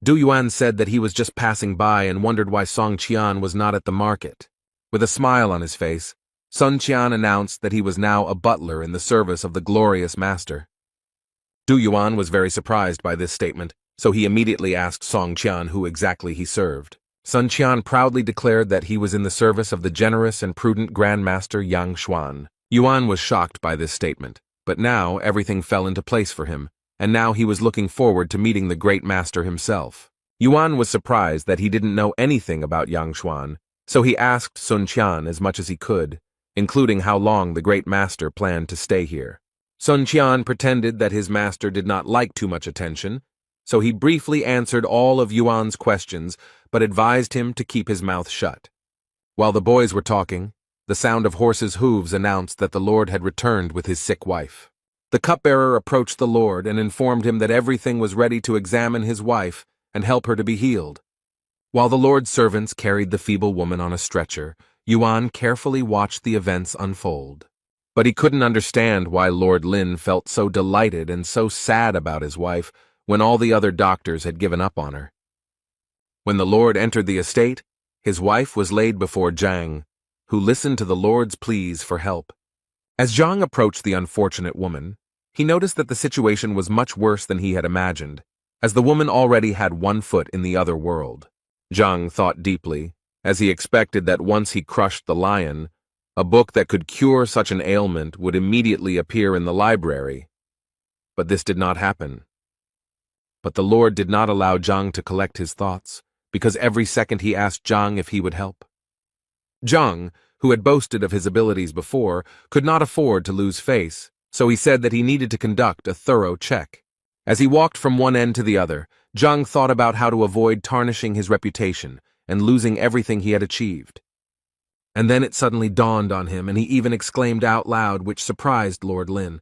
Du Yuan said that he was just passing by and wondered why Song Qian was not at the market. With a smile on his face, Sun Qian announced that he was now a butler in the service of the glorious master. Du Yuan was very surprised by this statement, so he immediately asked Song Qian who exactly he served. Sun Qian proudly declared that he was in the service of the generous and prudent Grand Master Yang Xuan. Yuan was shocked by this statement, but now everything fell into place for him, and now he was looking forward to meeting the great master himself. Yuan was surprised that he didn't know anything about Yang Xuan, so he asked Sun Qian as much as he could, including how long the great master planned to stay here. Sun Qian pretended that his master did not like too much attention, so he briefly answered all of Yuan's questions but advised him to keep his mouth shut. While the boys were talking, the sound of horses' hooves announced that the lord had returned with his sick wife. The cupbearer approached the lord and informed him that everything was ready to examine his wife and help her to be healed. While the lord's servants carried the feeble woman on a stretcher, Yuan carefully watched the events unfold. But he couldn't understand why Lord Lin felt so delighted and so sad about his wife when all the other doctors had given up on her. When the lord entered the estate, his wife was laid before Zhang, who listened to the lord's pleas for help. As Zhang approached the unfortunate woman, he noticed that the situation was much worse than he had imagined, as the woman already had one foot in the other world. Zhang thought deeply, as he expected that once he crushed the lion, a book that could cure such an ailment would immediately appear in the library. But this did not happen. But the lord did not allow Zhang to collect his thoughts, because every second he asked Zhang if he would help. Zhang, who had boasted of his abilities before, could not afford to lose face, so he said that he needed to conduct a thorough check. As he walked from one end to the other, Zhang thought about how to avoid tarnishing his reputation and losing everything he had achieved. And then it suddenly dawned on him, and he even exclaimed out loud, which surprised Lord Lin.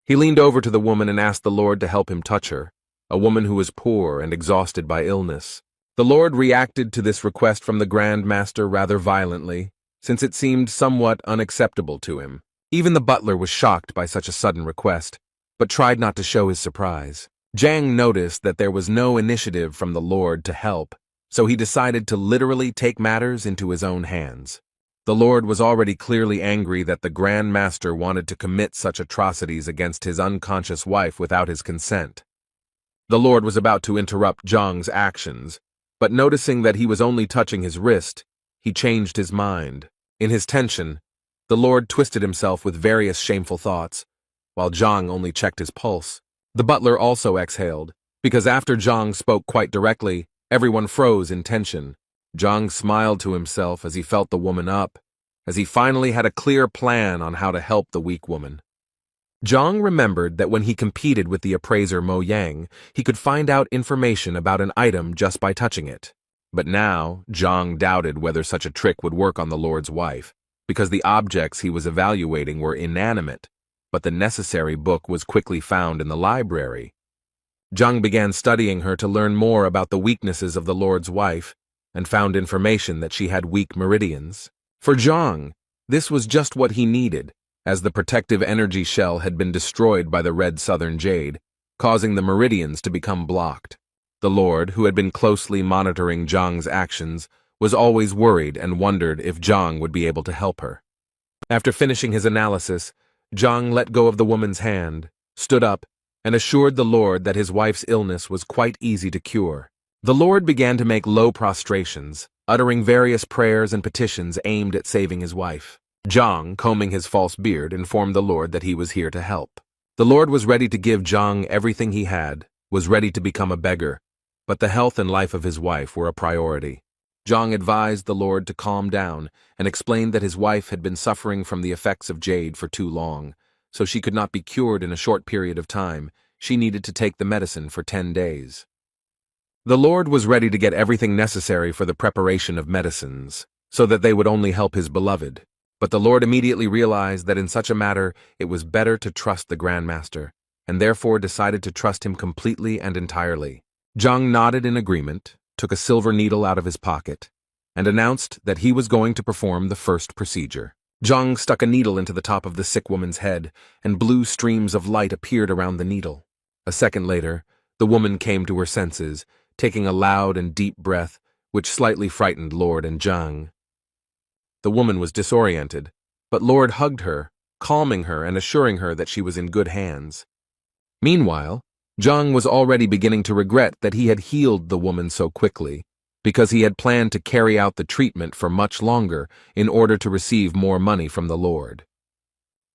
He leaned over to the woman and asked the lord to help him touch her, a woman who was poor and exhausted by illness. The lord reacted to this request from the Grand Master rather violently, since it seemed somewhat unacceptable to him. Even the butler was shocked by such a sudden request, but tried not to show his surprise. Zhang noticed that there was no initiative from the lord to help, so he decided to literally take matters into his own hands. The lord was already clearly angry that the Grand Master wanted to commit such atrocities against his unconscious wife without his consent. The lord was about to interrupt Zhang's actions, but noticing that he was only touching his wrist, he changed his mind. In his tension, the lord twisted himself with various shameful thoughts, while Zhang only checked his pulse. The butler also exhaled, because after Zhang spoke quite directly, everyone froze in tension. Zhang smiled to himself as he felt the woman up, as he finally had a clear plan on how to help the weak woman. Zhang remembered that when he competed with the appraiser Mo Yang, he could find out information about an item just by touching it. But now, Zhang doubted whether such a trick would work on the lord's wife, because the objects he was evaluating were inanimate, but the necessary book was quickly found in the library. Zhang began studying her to learn more about the weaknesses of the lord's wife, and found information that she had weak meridians. For Zhang, this was just what he needed, as the protective energy shell had been destroyed by the red southern jade, causing the meridians to become blocked. The lord, who had been closely monitoring Zhang's actions, was always worried and wondered if Zhang would be able to help her. After finishing his analysis, Zhang let go of the woman's hand, stood up, and assured the Lord that his wife's illness was quite easy to cure. The Lord began to make low prostrations, uttering various prayers and petitions aimed at saving his wife. Zhang, combing his false beard, informed the Lord that he was here to help. The Lord was ready to give Zhang everything he had, was ready to become a beggar, but the health and life of his wife were a priority. Zhang advised the Lord to calm down and explained that his wife had been suffering from the effects of jade for too long, so she could not be cured in a short period of time. She needed to take the medicine for 10 days. The Lord was ready to get everything necessary for the preparation of medicines, so that they would only help his beloved. But the Lord immediately realized that in such a matter it was better to trust the Grandmaster, and therefore decided to trust him completely and entirely. Zhang nodded in agreement, took a silver needle out of his pocket, and announced that he was going to perform the first procedure. Zhang stuck a needle into the top of the sick woman's head, and blue streams of light appeared around the needle. A second later, the woman came to her senses, taking a loud and deep breath, which slightly frightened Lord and Zhang. The woman was disoriented, but Lord hugged her, calming her and assuring her that she was in good hands. Meanwhile, Zhang was already beginning to regret that he had healed the woman so quickly, because he had planned to carry out the treatment for much longer in order to receive more money from the Lord.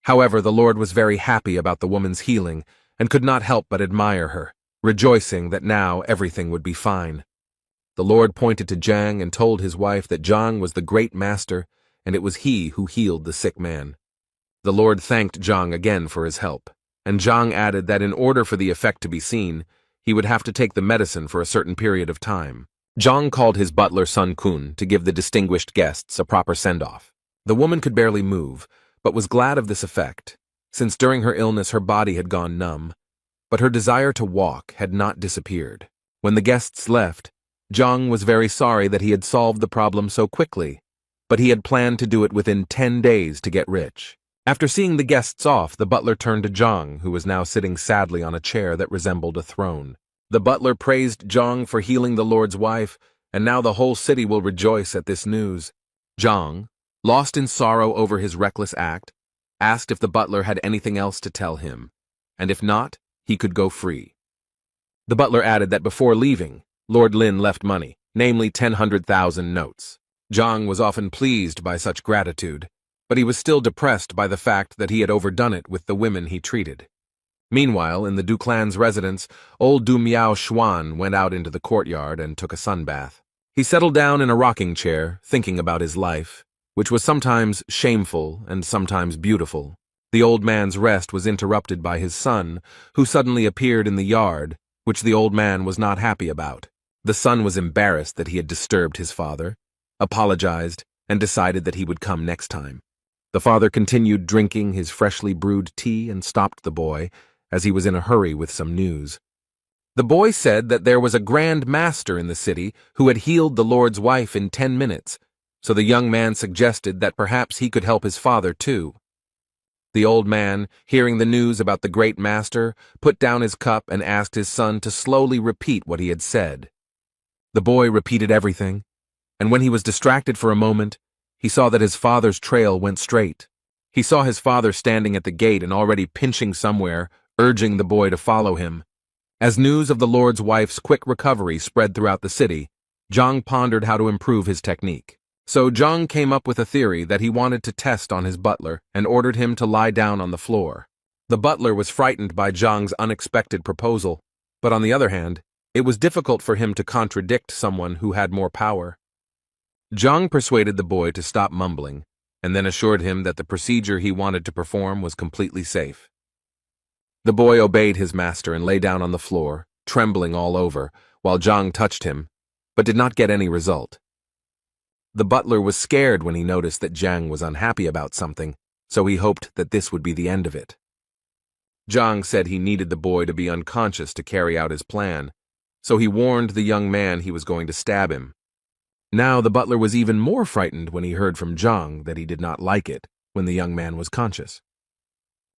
However, the Lord was very happy about the woman's healing and could not help but admire her, rejoicing that now everything would be fine. The Lord pointed to Zhang and told his wife that Zhang was the great master and it was he who healed the sick man. The Lord thanked Zhang again for his help, and Zhang added that in order for the effect to be seen, he would have to take the medicine for a certain period of time. Zhang called his butler Sun Kun to give the distinguished guests a proper send-off. The woman could barely move, but was glad of this effect, since during her illness her body had gone numb, but her desire to walk had not disappeared. When the guests left, Zhang was very sorry that he had solved the problem so quickly, but he had planned to do it within 10 days to get rich. After seeing the guests off, the butler turned to Zhang, who was now sitting sadly on a chair that resembled a throne. The butler praised Zhang for healing the Lord's wife, and now the whole city will rejoice at this news. Zhang, lost in sorrow over his reckless act, asked if the butler had anything else to tell him, and if not, he could go free. The butler added that before leaving, Lord Lin left money, namely 100,000 notes. Zhang was often pleased by such gratitude, but he was still depressed by the fact that he had overdone it with the women he treated. Meanwhile, in the Du clan's residence, old Du Miao Xuan went out into the courtyard and took a sunbath. He settled down in a rocking chair, thinking about his life, which was sometimes shameful and sometimes beautiful. The old man's rest was interrupted by his son, who suddenly appeared in the yard, which the old man was not happy about. The son was embarrassed that he had disturbed his father, apologized, and decided that he would come next time. The father continued drinking his freshly brewed tea and stopped the boy, as he was in a hurry with some news. The boy said that there was a grand master in the city who had healed the Lord's wife in 10 minutes, so the young man suggested that perhaps he could help his father too. The old man, hearing the news about the great master, put down his cup and asked his son to slowly repeat what he had said. The boy repeated everything, and when he was distracted for a moment, he saw that his father's trail went straight. He saw his father standing at the gate and already pinching somewhere, urging the boy to follow him. As news of the Lord's wife's quick recovery spread throughout the city, Zhang pondered how to improve his technique. So Zhang came up with a theory that he wanted to test on his butler and ordered him to lie down on the floor. The butler was frightened by Zhang's unexpected proposal, but on the other hand, it was difficult for him to contradict someone who had more power. Zhang persuaded the boy to stop mumbling, and then assured him that the procedure he wanted to perform was completely safe. The boy obeyed his master and lay down on the floor, trembling all over, while Zhang touched him, but did not get any result. The butler was scared when he noticed that Zhang was unhappy about something, so he hoped that this would be the end of it. Zhang said he needed the boy to be unconscious to carry out his plan, so he warned the young man he was going to stab him. Now the butler was even more frightened when he heard from Zhang that he did not like it when the young man was conscious.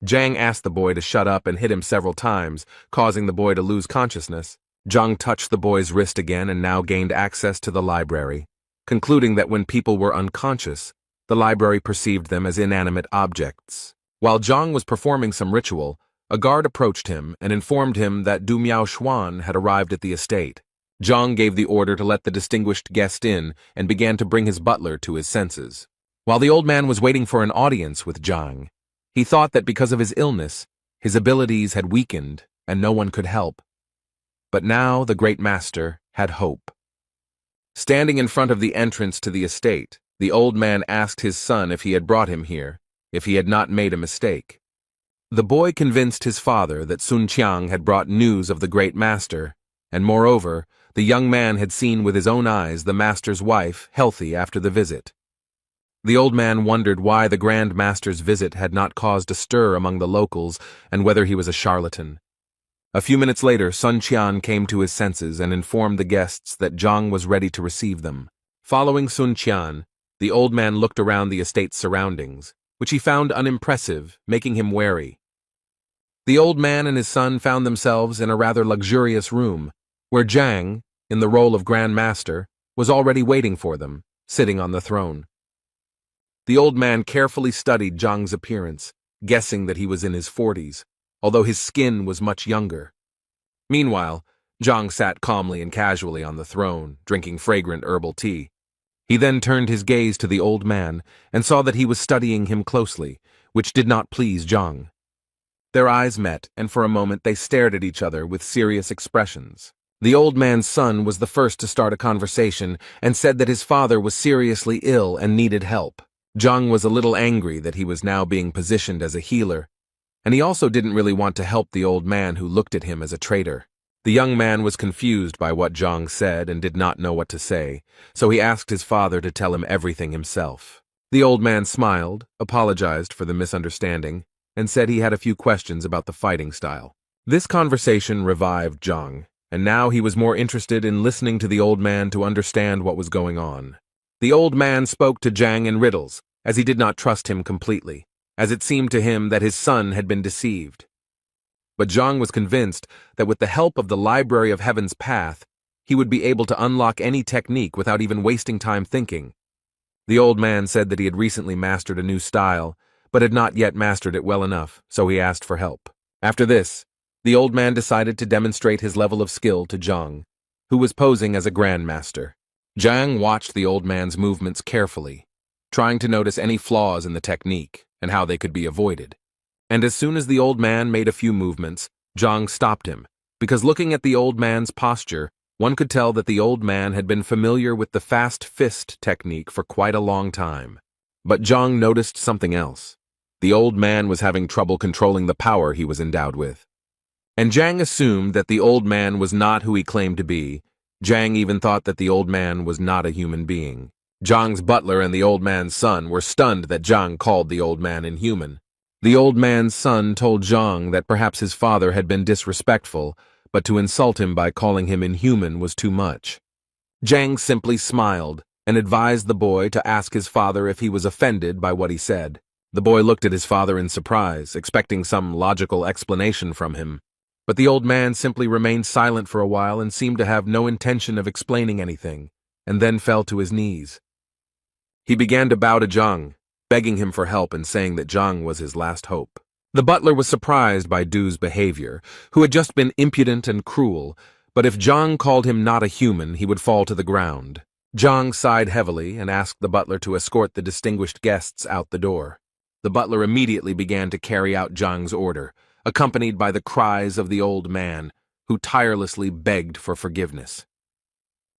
Zhang asked the boy to shut up and hit him several times, causing the boy to lose consciousness. Zhang touched the boy's wrist again and now gained access to the library, concluding that when people were unconscious, the library perceived them as inanimate objects. While Zhang was performing some ritual, A guard approached him and informed him that Du Miao Xuan had arrived at the estate. Zhang gave the order to let the distinguished guest in and began to bring his butler to his senses. While the old man was waiting for an audience with Zhang, he thought that because of his illness, his abilities had weakened and no one could help. But now the great master had hope. Standing in front of the entrance to the estate, the old man asked his son if he had brought him here, if he had not made a mistake. The boy convinced his father that Sun Qiang had brought news of the great master, and moreover, the young man had seen with his own eyes the master's wife healthy after the visit. The old man wondered why the Grand Master's visit had not caused a stir among the locals and whether he was a charlatan. A few minutes later, Sun Qian came to his senses and informed the guests that Zhang was ready to receive them. Following Sun Qian, the old man looked around the estate's surroundings, which he found unimpressive, making him wary. The old man and his son found themselves in a rather luxurious room, where Zhang, in the role of Grand Master, was already waiting for them, sitting on the throne. The old man carefully studied Zhang's appearance, guessing that he was in his 40s, although his skin was much younger. Meanwhile, Zhang sat calmly and casually on the throne, drinking fragrant herbal tea. He then turned his gaze to the old man and saw that he was studying him closely, which did not please Zhang. Their eyes met, and for a moment they stared at each other with serious expressions. The old man's son was the first to start a conversation and said that his father was seriously ill and needed help. Zhang was a little angry that he was now being positioned as a healer, and he also didn't really want to help the old man who looked at him as a traitor. The young man was confused by what Zhang said and did not know what to say, so he asked his father to tell him everything himself. The old man smiled, apologized for the misunderstanding, and said he had a few questions about the fighting style. This conversation revived Zhang, and now he was more interested in listening to the old man to understand what was going on. The old man spoke to Zhang in riddles, as he did not trust him completely, as it seemed to him that his son had been deceived. But Zhang was convinced that with the help of the Library of Heaven's Path, he would be able to unlock any technique without even wasting time thinking. The old man said that he had recently mastered a new style, but had not yet mastered it well enough, so he asked for help. After this, the old man decided to demonstrate his level of skill to Zhang, who was posing as a grandmaster. Zhang watched the old man's movements carefully, trying to notice any flaws in the technique and how they could be avoided. And as soon as the old man made a few movements, Zhang stopped him, because looking at the old man's posture, one could tell that the old man had been familiar with the fast fist technique for quite a long time. But Zhang noticed something else. The old man was having trouble controlling the power he was endowed with. And Zhang assumed that the old man was not who he claimed to be. Zhang even thought that the old man was not a human being. Zhang's butler and the old man's son were stunned that Zhang called the old man inhuman. The old man's son told Zhang that perhaps his father had been disrespectful, but to insult him by calling him inhuman was too much. Zhang simply smiled and advised the boy to ask his father if he was offended by what he said. The boy looked at his father in surprise, expecting some logical explanation from him. But the old man simply remained silent for a while and seemed to have no intention of explaining anything, and then fell to his knees. He began to bow to Zhang, begging him for help and saying that Zhang was his last hope. The butler was surprised by Du's behavior, who had just been impudent and cruel, but if Zhang called him not a human, he would fall to the ground. Zhang sighed heavily and asked the butler to escort the distinguished guests out the door. The butler immediately began to carry out Zhang's order, accompanied by the cries of the old man, who tirelessly begged for forgiveness.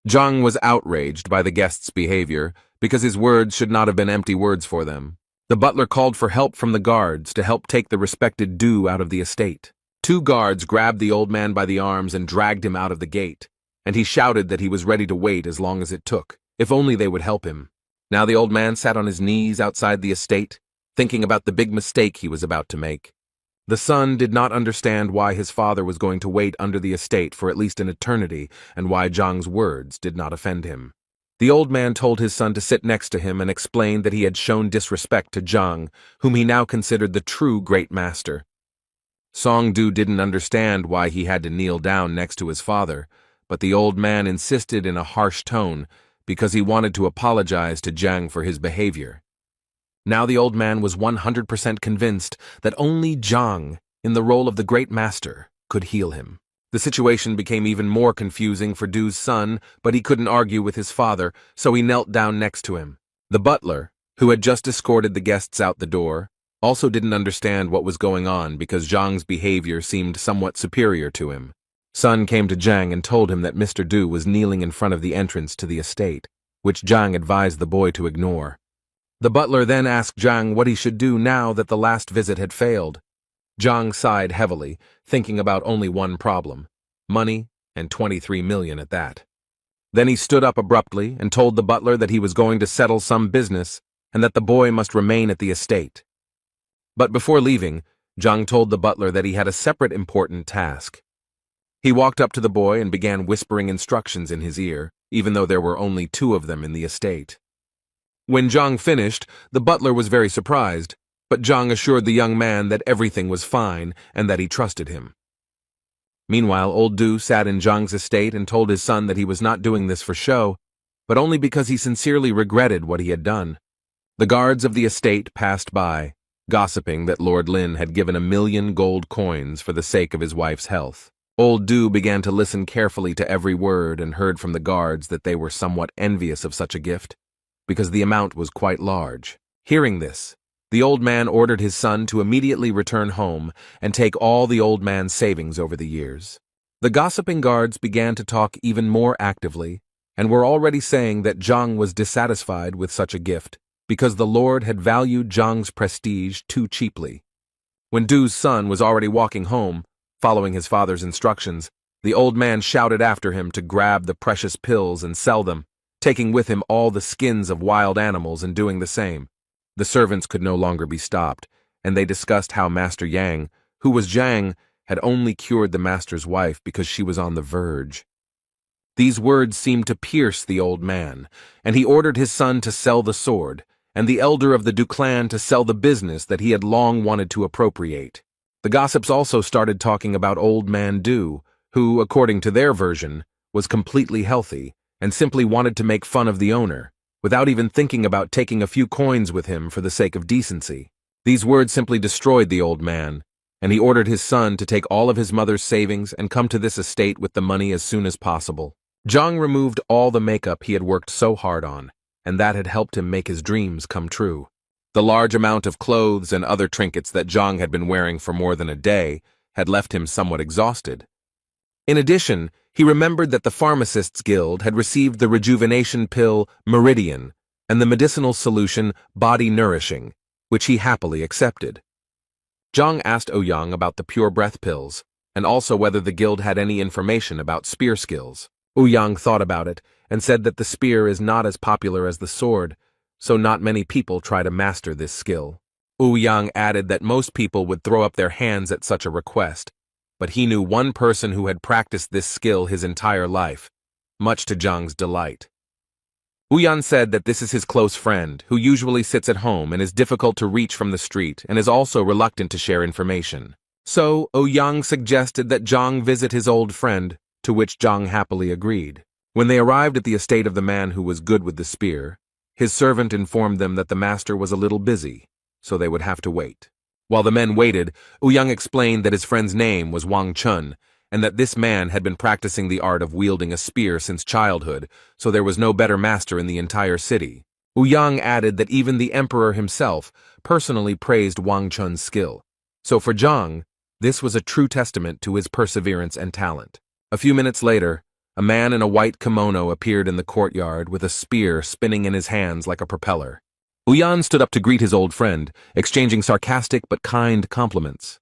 Zhang was outraged by the guests' behavior, because his words should not have been empty words for them. The butler called for help from the guards to help take the respected Du out of the estate. 2 guards grabbed the old man by the arms and dragged him out of the gate, and he shouted that he was ready to wait as long as it took, if only they would help him. Now the old man sat on his knees outside the estate, thinking about the big mistake he was about to make. The son did not understand why his father was going to wait under the estate for at least an eternity, and why Zhang's words did not offend him. The old man told his son to sit next to him and explained that he had shown disrespect to Zhang, whom he now considered the true great master. Song Du didn't understand why he had to kneel down next to his father, but the old man insisted in a harsh tone because he wanted to apologize to Zhang for his behavior. Now the old man was 100% convinced that only Zhang in the role of the great master, could heal him. The situation became even more confusing for Du's son, but he couldn't argue with his father, so he knelt down next to him. The butler, who had just escorted the guests out the door, also didn't understand what was going on because Zhang's behavior seemed somewhat superior to him. Sun came to Zhang and told him that Mr. Du was kneeling in front of the entrance to the estate, which Zhang advised the boy to ignore. The butler then asked Zhang what he should do now that the last visit had failed. Zhang sighed heavily, thinking about only one problem: money, and 23 million at that. Then he stood up abruptly and told the butler that he was going to settle some business and that the boy must remain at the estate. But before leaving, Zhang told the butler that he had a separate important task. He walked up to the boy and began whispering instructions in his ear, even though there were only 2 of them in the estate. When Zhang finished, the butler was very surprised, but Zhang assured the young man that everything was fine and that he trusted him. Meanwhile, old Du sat in Zhang's estate and told his son that he was not doing this for show, but only because he sincerely regretted what he had done. The guards of the estate passed by, gossiping that Lord Lin had given 1 million gold coins for the sake of his wife's health. Old Du began to listen carefully to every word and heard from the guards that they were somewhat envious of such a gift, because the amount was quite large. Hearing this, the old man ordered his son to immediately return home and take all the old man's savings over the years. The gossiping guards began to talk even more actively and were already saying that Zhang was dissatisfied with such a gift because the Lord had valued Zhang's prestige too cheaply. When Du's son was already walking home, following his father's instructions, the old man shouted after him to grab the precious pills and sell them, taking with him all the skins of wild animals and doing the same. The servants could no longer be stopped, and they discussed how Master Yang, who was Zhang, had only cured the master's wife because she was on the verge. These words seemed to pierce the old man, and he ordered his son to sell the sword, and the elder of the Du clan to sell the business that he had long wanted to appropriate. The gossips also started talking about old man Du, who, according to their version, was completely healthy and simply wanted to make fun of the owner, without even thinking about taking a few coins with him for the sake of decency. These words simply destroyed the old man, and he ordered his son to take all of his mother's savings and come to this estate with the money as soon as possible. Zhang removed all the makeup he had worked so hard on, and that had helped him make his dreams come true. The large amount of clothes and other trinkets that Zhang had been wearing for more than a day had left him somewhat exhausted. In addition, he remembered that the Pharmacists' Guild had received the rejuvenation pill Meridian and the medicinal solution Body Nourishing, which he happily accepted. Zhang asked Ouyang about the pure breath pills, and also whether the guild had any information about spear skills. Ouyang thought about it and said that the spear is not as popular as the sword, so not many people try to master this skill. Ouyang added that most people would throw up their hands at such a request, but he knew one person who had practiced this skill his entire life, much to Zhang's delight. Ouyang said that this is his close friend, who usually sits at home and is difficult to reach from the street and is also reluctant to share information. So, Ouyang suggested that Zhang visit his old friend, to which Zhang happily agreed. When they arrived at the estate of the man who was good with the spear, his servant informed them that the master was a little busy, so they would have to wait. While the men waited, Ouyang explained that his friend's name was Wang Chun, and that this man had been practicing the art of wielding a spear since childhood, so there was no better master in the entire city. Ouyang added that even the emperor himself personally praised Wang Chun's skill, so for Zhang, this was a true testament to his perseverance and talent. A few minutes later, a man in a white kimono appeared in the courtyard with a spear spinning in his hands like a propeller. Ouyang stood up to greet his old friend, exchanging sarcastic but kind compliments.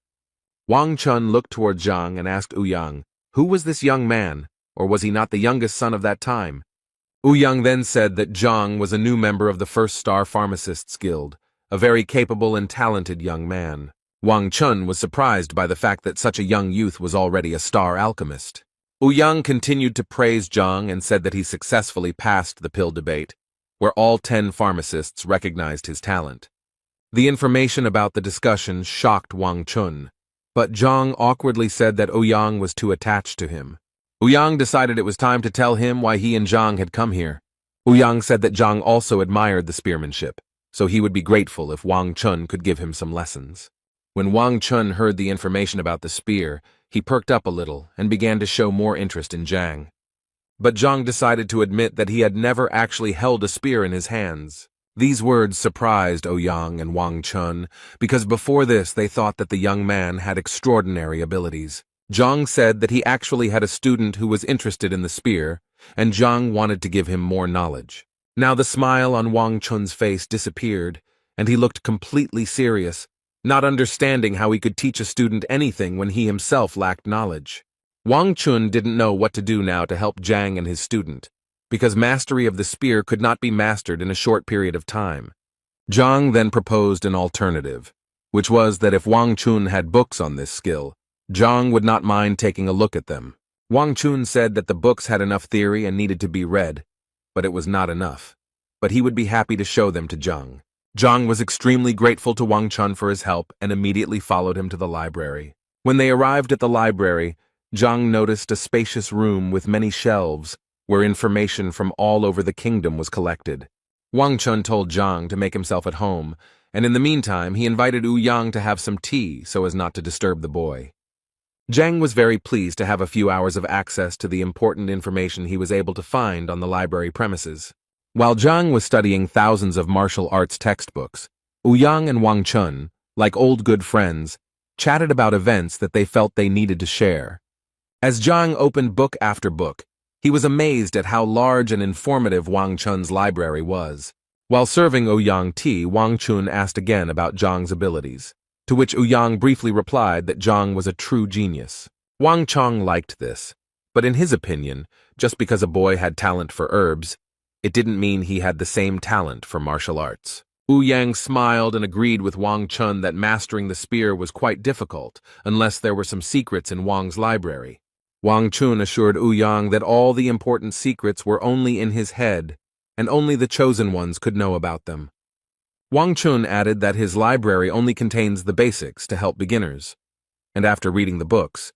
Wang Chun looked toward Zhang and asked Ouyang, who was this young man, or was he not the youngest son of that time? Ouyang then said that Zhang was a new member of the First Star Pharmacists Guild, a very capable and talented young man. Wang Chun was surprised by the fact that such a young youth was already a star alchemist. Ouyang continued to praise Zhang and said that he successfully passed the pill debate, where all 10 pharmacists recognized his talent. The information about the discussion shocked Wang Chun, but Zhang awkwardly said that Ouyang was too attached to him. Ouyang decided it was time to tell him why he and Zhang had come here. Ouyang said that Zhang also admired the spearmanship, so he would be grateful if Wang Chun could give him some lessons. When Wang Chun heard the information about the spear, he perked up a little and began to show more interest in Zhang. But Zhang decided to admit that he had never actually held a spear in his hands. These words surprised Ouyang and Wang Chun, because before this they thought that the young man had extraordinary abilities. Zhang said that he actually had a student who was interested in the spear, and Zhang wanted to give him more knowledge. Now the smile on Wang Chun's face disappeared, and he looked completely serious, not understanding how he could teach a student anything when he himself lacked knowledge. Wang Chun didn't know what to do now to help Zhang and his student, because mastery of the spear could not be mastered in a short period of time. Zhang then proposed an alternative, which was that if Wang Chun had books on this skill, Zhang would not mind taking a look at them. Wang Chun said that the books had enough theory and needed to be read, but it was not enough. But he would be happy to show them to Zhang. Zhang was extremely grateful to Wang Chun for his help and immediately followed him to the library. When they arrived at the library, Zhang noticed a spacious room with many shelves where information from all over the kingdom was collected. Wang Chun told Zhang to make himself at home, and in the meantime he invited Ouyang to have some tea so as not to disturb the boy. Zhang was very pleased to have a few hours of access to the important information he was able to find on the library premises. While Zhang was studying thousands of martial arts textbooks, Ouyang and Wang Chun, like old good friends, chatted about events that they felt they needed to share. As Zhang opened book after book, he was amazed at how large and informative Wang Chun's library was. While serving Ouyang tea, Wang Chun asked again about Zhang's abilities, to which Ouyang briefly replied that Zhang was a true genius. Wang Chun liked this, but in his opinion, just because a boy had talent for herbs, it didn't mean he had the same talent for martial arts. Ouyang smiled and agreed with Wang Chun that mastering the spear was quite difficult, unless there were some secrets in Wang's library. Wang Chun assured Ouyang that all the important secrets were only in his head, and only the chosen ones could know about them. Wang Chun added that his library only contains the basics to help beginners, and after reading the books,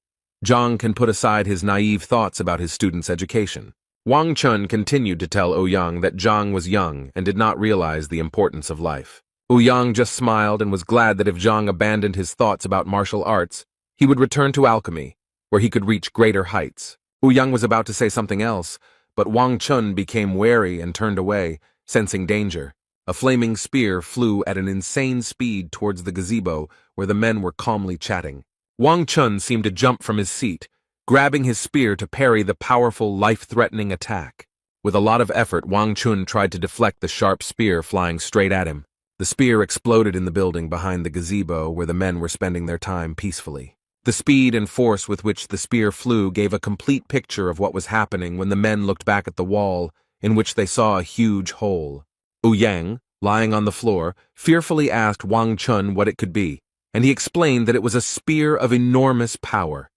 Zhang can put aside his naive thoughts about his student's education. Wang Chun continued to tell Ouyang that Zhang was young and did not realize the importance of life. Ouyang just smiled and was glad that if Zhang abandoned his thoughts about martial arts, he would return to alchemy, where he could reach greater heights. Ouyang was about to say something else, but Wang Chun became wary and turned away, sensing danger. A flaming spear flew at an insane speed towards the gazebo where the men were calmly chatting. Wang Chun seemed to jump from his seat, grabbing his spear to parry the powerful, life-threatening attack. With a lot of effort, Wang Chun tried to deflect the sharp spear flying straight at him. The spear exploded in the building behind the gazebo where the men were spending their time peacefully. The speed and force with which the spear flew gave a complete picture of what was happening when the men looked back at the wall, in which they saw a huge hole. Ouyang, lying on the floor, fearfully asked Wang Chun what it could be, and he explained that it was a spear of enormous power.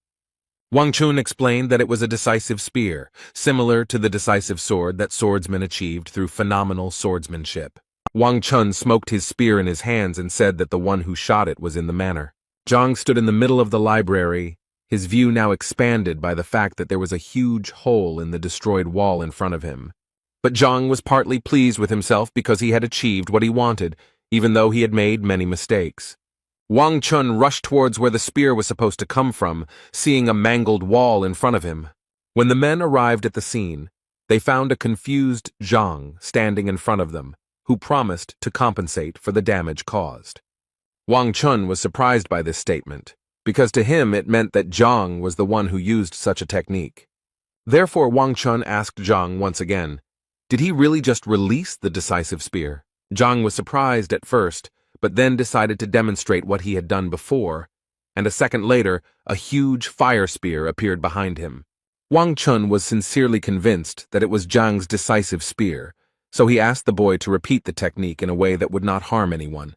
Wang Chun explained that it was a decisive spear, similar to the decisive sword that swordsmen achieved through phenomenal swordsmanship. Wang Chun smoked his spear in his hands and said that the one who shot it was in the manor. Zhang stood in the middle of the library, his view now expanded by the fact that there was a huge hole in the destroyed wall in front of him. But Zhang was partly pleased with himself because he had achieved what he wanted, even though he had made many mistakes. Wang Chun rushed towards where the spear was supposed to come from, seeing a mangled wall in front of him. When the men arrived at the scene, they found a confused Zhang standing in front of them, who promised to compensate for the damage caused. Wang Chun was surprised by this statement, because to him it meant that Zhang was the one who used such a technique. Therefore Wang Chun asked Zhang once again, did he really just release the decisive spear? Zhang was surprised at first, but then decided to demonstrate what he had done before, and a second later, a huge fire spear appeared behind him. Wang Chun was sincerely convinced that it was Zhang's decisive spear, so he asked the boy to repeat the technique in a way that would not harm anyone.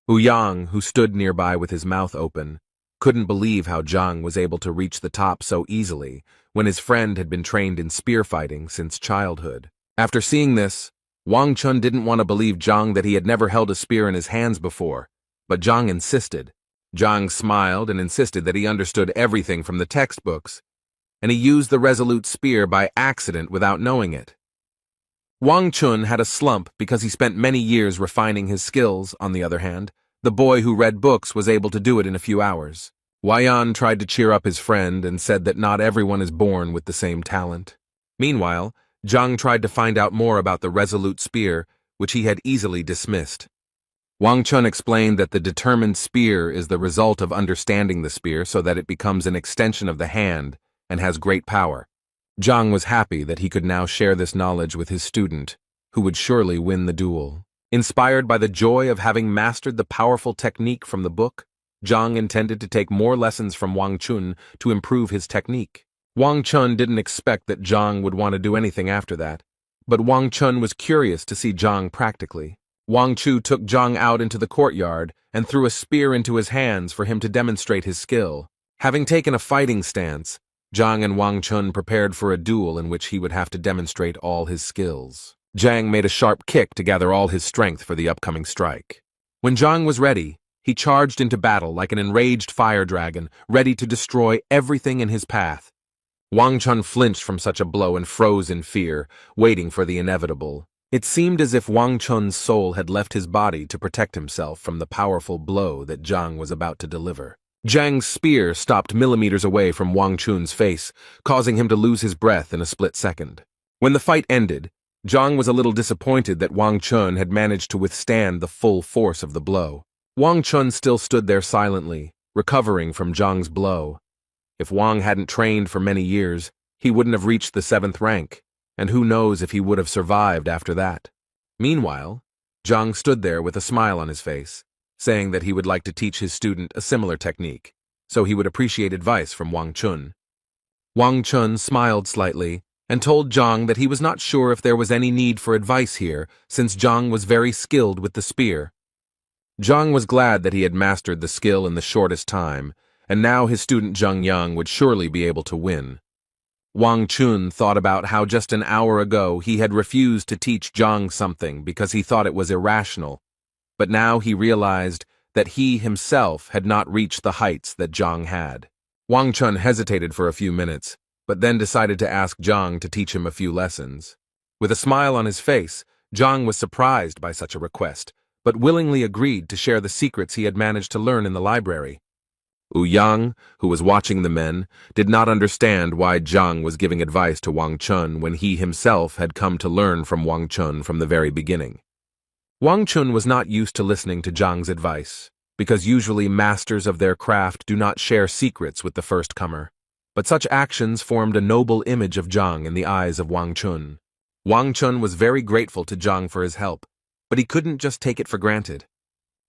Ouyang, who stood nearby with his mouth open, couldn't believe how Zhang was able to reach the top so easily when his friend had been trained in spear fighting since childhood. After seeing this, Wang Chun didn't want to believe Zhang that he had never held a spear in his hands before, but Zhang insisted. Zhang smiled and insisted that he understood everything from the textbooks, and he used the resolute spear by accident without knowing it. Wang Chun had a slump because he spent many years refining his skills, on the other hand, The boy who read books was able to do it in a few hours. Wayan tried to cheer up his friend and said that not everyone is born with the same talent. Meanwhile, Zhang tried to find out more about the resolute spear, which he had easily dismissed. Wang Chun explained that the determined spear is the result of understanding the spear so that it becomes an extension of the hand and has great power. Zhang was happy that he could now share this knowledge with his student, who would surely win the duel. Inspired by the joy of having mastered the powerful technique from the book, Zhang intended to take more lessons from Wang Chun to improve his technique. Wang Chun didn't expect that Zhang would want to do anything after that, but Wang Chun was curious to see Zhang practically. Wang Chu took Zhang out into the courtyard and threw a spear into his hands for him to demonstrate his skill. Having taken a fighting stance, Zhang and Wang Chun prepared for a duel in which he would have to demonstrate all his skills. Zhang made a sharp kick to gather all his strength for the upcoming strike. When Zhang was ready, he charged into battle like an enraged fire dragon, ready to destroy everything in his path. Wang Chun flinched from such a blow and froze in fear, waiting for the inevitable. It seemed as if Wang Chun's soul had left his body to protect himself from the powerful blow that Zhang was about to deliver. Zhang's spear stopped millimeters away from Wang Chun's face, causing him to lose his breath in a split second. When the fight ended, Zhang was a little disappointed that Wang Chun had managed to withstand the full force of the blow. Wang Chun still stood there silently, recovering from Zhang's blow. If Wang hadn't trained for many years, he wouldn't have reached the 7th rank, and who knows if he would have survived after that. Meanwhile, Zhang stood there with a smile on his face, saying that he would like to teach his student a similar technique, so he would appreciate advice from Wang Chun. Wang Chun smiled slightly and told Zhang that he was not sure if there was any need for advice here, since Zhang was very skilled with the spear. Zhang was glad that he had mastered the skill in the shortest time, and now his student Zhang Yang would surely be able to win. Wang Chun thought about how just an hour ago he had refused to teach Zhang something because he thought it was irrational, but now he realized that he himself had not reached the heights that Zhang had. Wang Chun hesitated for a few minutes, but then decided to ask Zhang to teach him a few lessons. With a smile on his face, Zhang was surprised by such a request, but willingly agreed to share the secrets he had managed to learn in the library. Yang, who was watching the men, did not understand why Zhang was giving advice to Wang Chun when he himself had come to learn from Wang Chun from the very beginning. Wang Chun was not used to listening to Zhang's advice, because usually masters of their craft do not share secrets with the first comer. But such actions formed a noble image of Zhang in the eyes of Wang Chun. Wang Chun was very grateful to Zhang for his help, but he couldn't just take it for granted.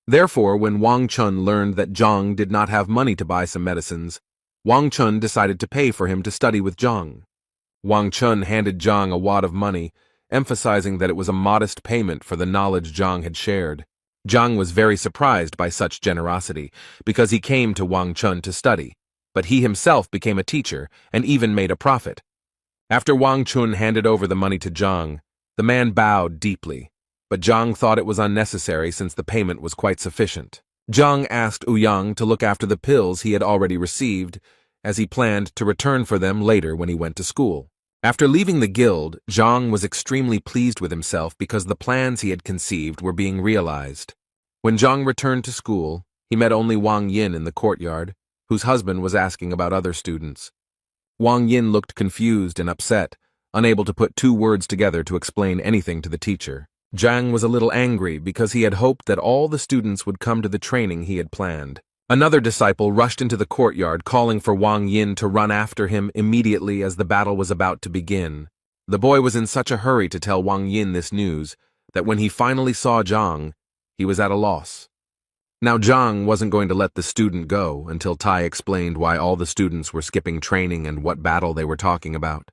Therefore, when Wang Chun learned that Zhang did not have money to buy some medicines, Wang Chun decided to pay for him to study with Zhang. Wang Chun handed Zhang a wad of money, emphasizing that it was a modest payment for the knowledge Zhang had shared. Zhang was very surprised by such generosity, because he came to Wang Chun to study, but he himself became a teacher and even made a profit. After Wang Chun handed over the money to Zhang, the man bowed deeply. But Zhang thought it was unnecessary since the payment was quite sufficient. Zhang asked Yang to look after the pills he had already received, as he planned to return for them later when he went to school. After leaving the guild, Zhang was extremely pleased with himself because the plans he had conceived were being realized. When Zhang returned to school, he met only Wang Yin in the courtyard, whose husband was asking about other students. Wang Yin looked confused and upset, unable to put 2 words together to explain anything to the teacher. Zhang was a little angry because he had hoped that all the students would come to the training he had planned. Another disciple rushed into the courtyard calling for Wang Yin to run after him immediately as the battle was about to begin. The boy was in such a hurry to tell Wang Yin this news that when he finally saw Zhang, he was at a loss. Now Zhang wasn't going to let the student go until Tai explained why all the students were skipping training and what battle they were talking about.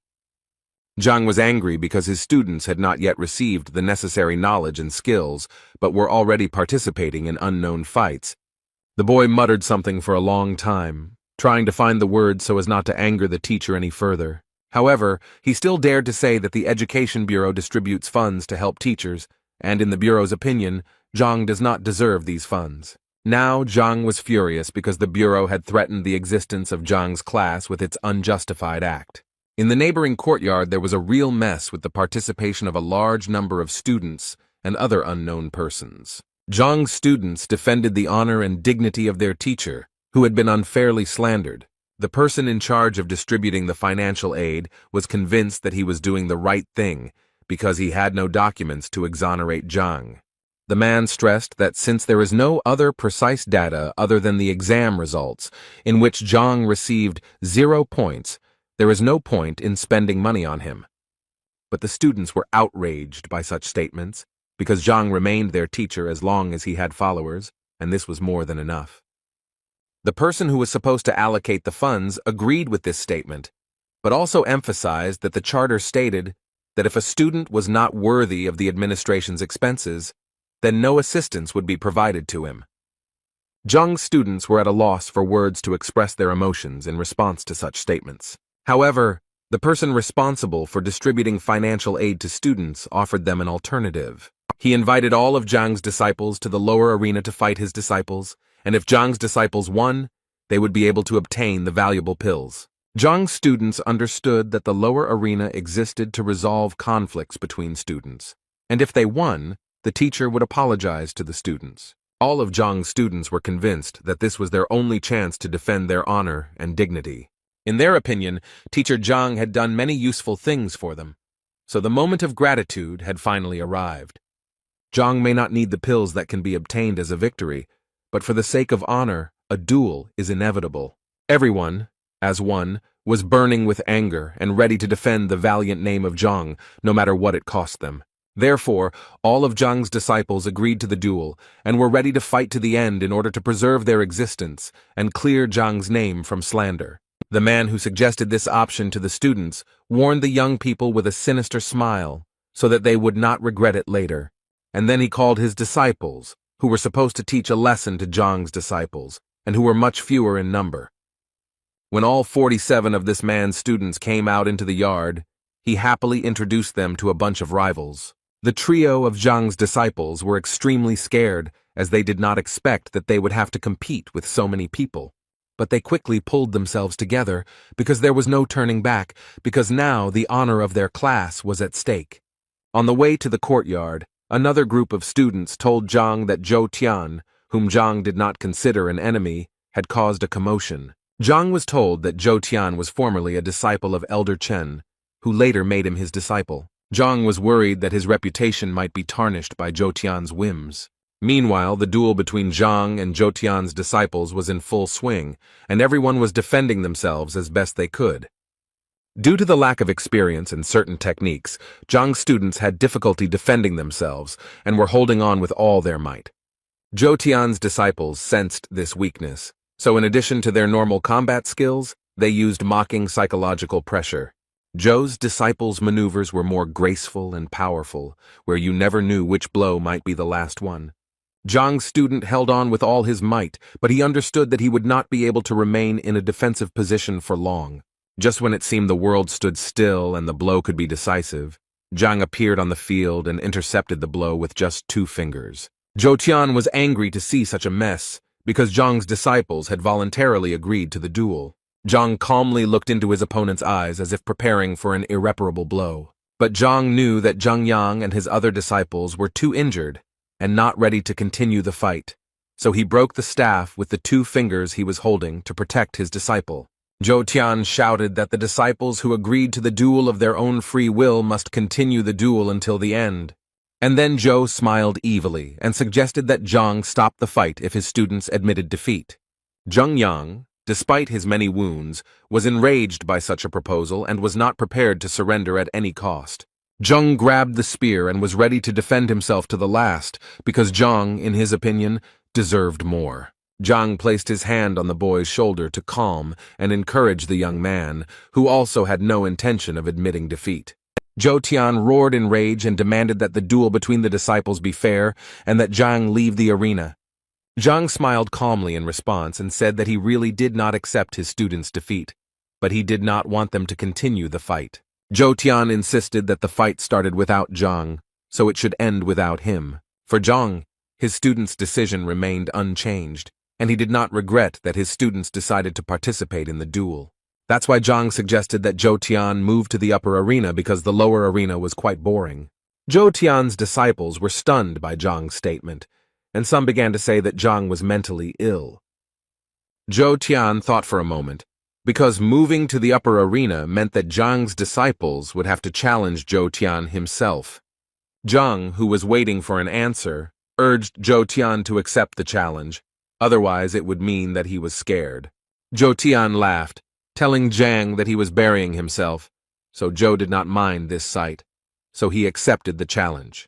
Zhang was angry because his students had not yet received the necessary knowledge and skills, but were already participating in unknown fights. The boy muttered something for a long time, trying to find the words so as not to anger the teacher any further. However, he still dared to say that the Education Bureau distributes funds to help teachers, and in the Bureau's opinion, Zhang does not deserve these funds. Now Zhang was furious because the Bureau had threatened the existence of Zhang's class with its unjustified act. In the neighboring courtyard, there was a real mess with the participation of a large number of students and other unknown persons. Zhang's students defended the honor and dignity of their teacher, who had been unfairly slandered. The person in charge of distributing the financial aid was convinced that he was doing the right thing because he had no documents to exonerate Zhang. The man stressed that since there is no other precise data other than the exam results, in which Zhang received 0 points, there is no point in spending money on him. But the students were outraged by such statements, because Zhang remained their teacher as long as he had followers, and this was more than enough. The person who was supposed to allocate the funds agreed with this statement, but also emphasized that the charter stated that if a student was not worthy of the administration's expenses, then no assistance would be provided to him. Zhang's students were at a loss for words to express their emotions in response to such statements. However, the person responsible for distributing financial aid to students offered them an alternative. He invited all of Zhang's disciples to the lower arena to fight his disciples, and if Zhang's disciples won, they would be able to obtain the valuable pills. Zhang's students understood that the lower arena existed to resolve conflicts between students, and if they won, the teacher would apologize to the students. All of Zhang's students were convinced that this was their only chance to defend their honor and dignity. In their opinion, Teacher Zhang had done many useful things for them, so the moment of gratitude had finally arrived. Zhang may not need the pills that can be obtained as a victory, but for the sake of honor, a duel is inevitable. Everyone, as one, was burning with anger and ready to defend the valiant name of Zhang, no matter what it cost them. Therefore, all of Zhang's disciples agreed to the duel and were ready to fight to the end in order to preserve their existence and clear Zhang's name from slander. The man who suggested this option to the students warned the young people with a sinister smile so that they would not regret it later. And then he called his disciples, who were supposed to teach a lesson to Zhang's disciples, and who were much fewer in number. When all 47 of this man's students came out into the yard, he happily introduced them to a bunch of rivals. The trio of Zhang's disciples were extremely scared, as they did not expect that they would have to compete with so many people. But they quickly pulled themselves together, because there was no turning back, because now the honor of their class was at stake. On the way to the courtyard, another group of students told Zhang that Zhou Tian, whom Zhang did not consider an enemy, had caused a commotion. Zhang was told that Zhou Tian was formerly a disciple of Elder Chen, who later made him his disciple. Zhang was worried that his reputation might be tarnished by Zhou Tian's whims. Meanwhile, the duel between Zhang and Zhou Tian's disciples was in full swing, and everyone was defending themselves as best they could. Due to the lack of experience in certain techniques, Zhang's students had difficulty defending themselves and were holding on with all their might. Zhou Tian's disciples sensed this weakness, so in addition to their normal combat skills, they used mocking psychological pressure. Zhou's disciples' maneuvers were more graceful and powerful, where you never knew which blow might be the last one. Zhang's student held on with all his might, but he understood that he would not be able to remain in a defensive position for long. Just when it seemed the world stood still and the blow could be decisive, Zhang appeared on the field and intercepted the blow with just 2 fingers. Zhou Tian was angry to see such a mess, because Zhang's disciples had voluntarily agreed to the duel. Zhang calmly looked into his opponent's eyes as if preparing for an irreparable blow. But Zhang knew that Zhang Yang and his other disciples were too injured and not ready to continue the fight, so he broke the staff with the 2 fingers he was holding to protect his disciple. Zhou Tian shouted that the disciples who agreed to the duel of their own free will must continue the duel until the end. And then Zhou smiled evilly and suggested that Zhang stop the fight if his students admitted defeat. Zhang Yang, despite his many wounds, was enraged by such a proposal and was not prepared to surrender at any cost. Zhang grabbed the spear and was ready to defend himself to the last, because Zhang, in his opinion, deserved more. Zhang placed his hand on the boy's shoulder to calm and encourage the young man, who also had no intention of admitting defeat. Zhou Tian roared in rage and demanded that the duel between the disciples be fair and that Zhang leave the arena. Zhang smiled calmly in response and said that he really did not accept his students' defeat, but he did not want them to continue the fight. Zhou Tian insisted that the fight started without Zhang, so it should end without him. For Zhang, his students' decision remained unchanged, and he did not regret that his students decided to participate in the duel. That's why Zhang suggested that Zhou Tian move to the upper arena because the lower arena was quite boring. Zhou Tian's disciples were stunned by Zhang's statement, and some began to say that Zhang was mentally ill. Zhou Tian thought for a moment, because moving to the upper arena meant that Zhang's disciples would have to challenge Zhou Tian himself. Zhang, who was waiting for an answer, urged Zhou Tian to accept the challenge, otherwise it would mean that he was scared. Zhou Tian laughed, telling Zhang that he was burying himself, so Zhou did not mind this sight, so he accepted the challenge.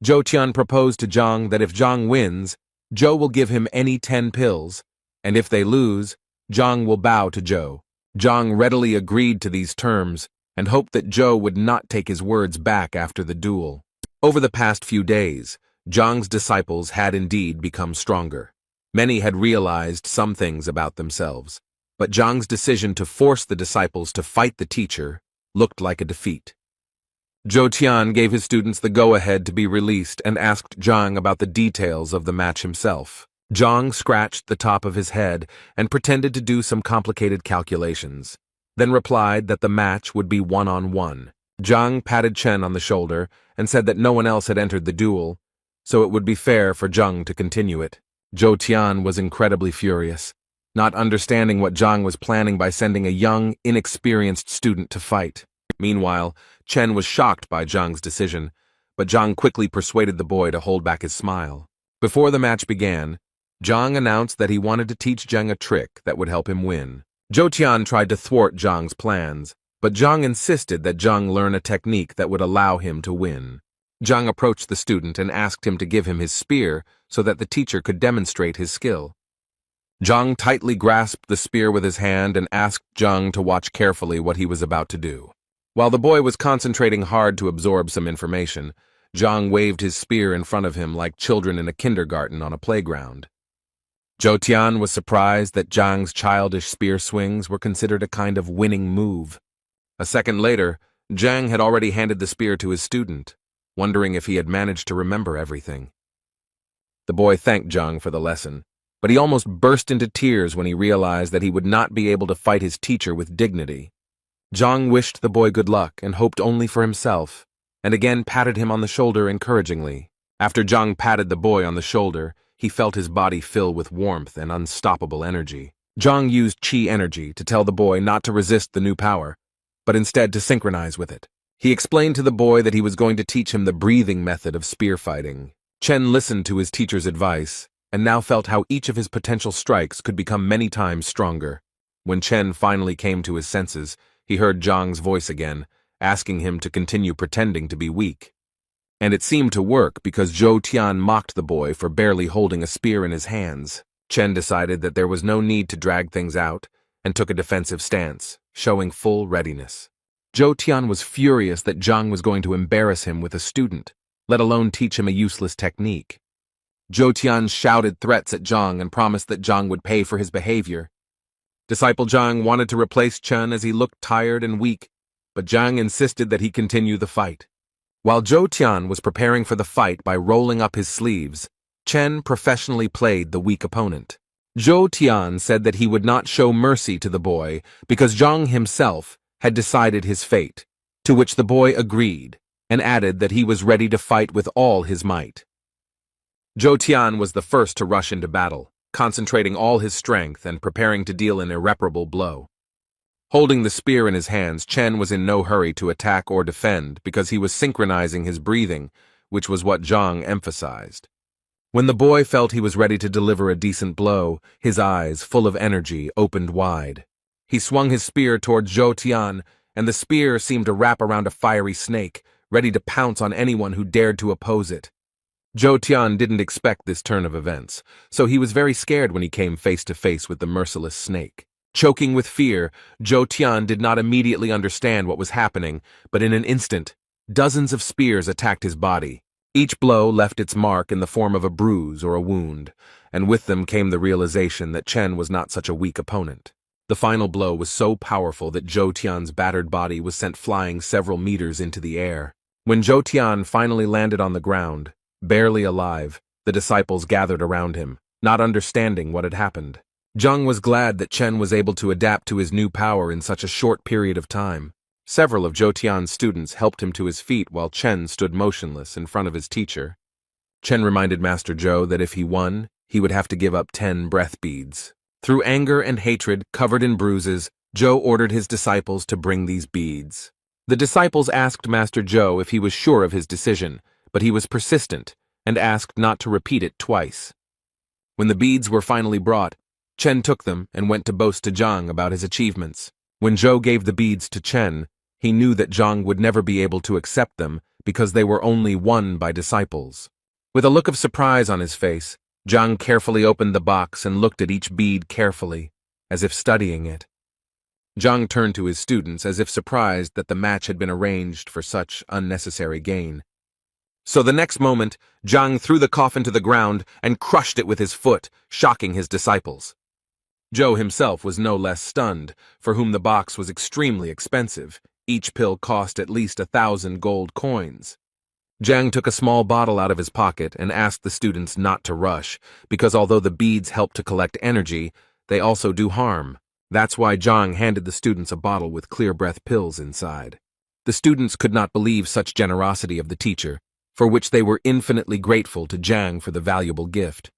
Zhou Tian proposed to Zhang that if Zhang wins, Zhou will give him any 10 pills, and if they lose, Zhang will bow to Zhou. Zhang readily agreed to these terms and hoped that Zhou would not take his words back after the duel. Over the past few days, Zhang's disciples had indeed become stronger. Many had realized some things about themselves, but Zhang's decision to force the disciples to fight the teacher looked like a defeat. Zhou Tian gave his students the go-ahead to be released and asked Zhang about the details of the match himself. Zhang scratched the top of his head and pretended to do some complicated calculations, then replied that the match would be one-on-one. Zhang patted Chen on the shoulder and said that no one else had entered the duel, so it would be fair for Zhang to continue it. Zhou Tian was incredibly furious, not understanding what Zhang was planning by sending a young, inexperienced student to fight. Meanwhile, Chen was shocked by Zhang's decision, but Zhang quickly persuaded the boy to hold back his smile. Before the match began, Zhang announced that he wanted to teach Zhang a trick that would help him win. Zhou Tian tried to thwart Zhang's plans, but Zhang insisted that Zhang learn a technique that would allow him to win. Zhang approached the student and asked him to give him his spear so that the teacher could demonstrate his skill. Zhang tightly grasped the spear with his hand and asked Zhang to watch carefully what he was about to do. While the boy was concentrating hard to absorb some information, Zhang waved his spear in front of him like children in a kindergarten on a playground. Zhou Tian was surprised that Zhang's childish spear swings were considered a kind of winning move. A second later, Zhang had already handed the spear to his student, wondering if he had managed to remember everything. The boy thanked Zhang for the lesson, but he almost burst into tears when he realized that he would not be able to fight his teacher with dignity. Zhang wished the boy good luck and hoped only for himself, and again patted him on the shoulder encouragingly. After Zhang patted the boy on the shoulder, he felt his body fill with warmth and unstoppable energy. Zhang used Qi energy to tell the boy not to resist the new power, but instead to synchronize with it. He explained to the boy that he was going to teach him the breathing method of spear fighting. Chen listened to his teacher's advice, and now felt how each of his potential strikes could become many times stronger. When Chen finally came to his senses, he heard Zhang's voice again, asking him to continue pretending to be weak. And it seemed to work because Zhou Tian mocked the boy for barely holding a spear in his hands. Chen decided that there was no need to drag things out and took a defensive stance, showing full readiness. Zhou Tian was furious that Zhang was going to embarrass him with a student, let alone teach him a useless technique. Zhou Tian shouted threats at Zhang and promised that Zhang would pay for his behavior. Disciple Zhang wanted to replace Chen as he looked tired and weak, but Zhang insisted that he continue the fight. While Zhou Tian was preparing for the fight by rolling up his sleeves, Chen professionally played the weak opponent. Zhou Tian said that he would not show mercy to the boy because Zhang himself had decided his fate, to which the boy agreed and added that he was ready to fight with all his might. Zhou Tian was the first to rush into battle, concentrating all his strength and preparing to deal an irreparable blow. Holding the spear in his hands, Chen was in no hurry to attack or defend because he was synchronizing his breathing, which was what Zhang emphasized. When the boy felt he was ready to deliver a decent blow, his eyes, full of energy, opened wide. He swung his spear toward Zhou Tian, and the spear seemed to wrap around a fiery snake, ready to pounce on anyone who dared to oppose it. Zhou Tian didn't expect this turn of events, so he was very scared when he came face to face with the merciless snake. Choking with fear, Zhou Tian did not immediately understand what was happening, but in an instant, dozens of spears attacked his body. Each blow left its mark in the form of a bruise or a wound, and with them came the realization that Chen was not such a weak opponent. The final blow was so powerful that Zhou Tian's battered body was sent flying several meters into the air. When Zhou Tian finally landed on the ground, barely alive, the disciples gathered around him, not understanding what had happened. Zhang was glad that Chen was able to adapt to his new power in such a short period of time. Several of Zhou Tian's students helped him to his feet while Chen stood motionless in front of his teacher. Chen reminded Master Zhou that if he won, he would have to give up 10 breath beads. Through anger and hatred, covered in bruises, Zhou ordered his disciples to bring these beads. The disciples asked Master Zhou if he was sure of his decision, but he was persistent and asked not to repeat it twice. When the beads were finally brought, Chen took them and went to boast to Zhang about his achievements. When Zhou gave the beads to Chen, he knew that Zhang would never be able to accept them because they were only won by disciples. With a look of surprise on his face, Zhang carefully opened the box and looked at each bead carefully, as if studying it. Zhang turned to his students as if surprised that the match had been arranged for such unnecessary gain. So the next moment, Zhang threw the coffin to the ground and crushed it with his foot, shocking his disciples. Zhou himself was no less stunned, for whom the box was extremely expensive. Each pill cost at least 1,000 gold coins. Zhang took a small bottle out of his pocket and asked the students not to rush, because although the beads help to collect energy, they also do harm. That's why Zhang handed the students a bottle with clear breath pills inside. The students could not believe such generosity of the teacher, for which they were infinitely grateful to Zhang for the valuable gift.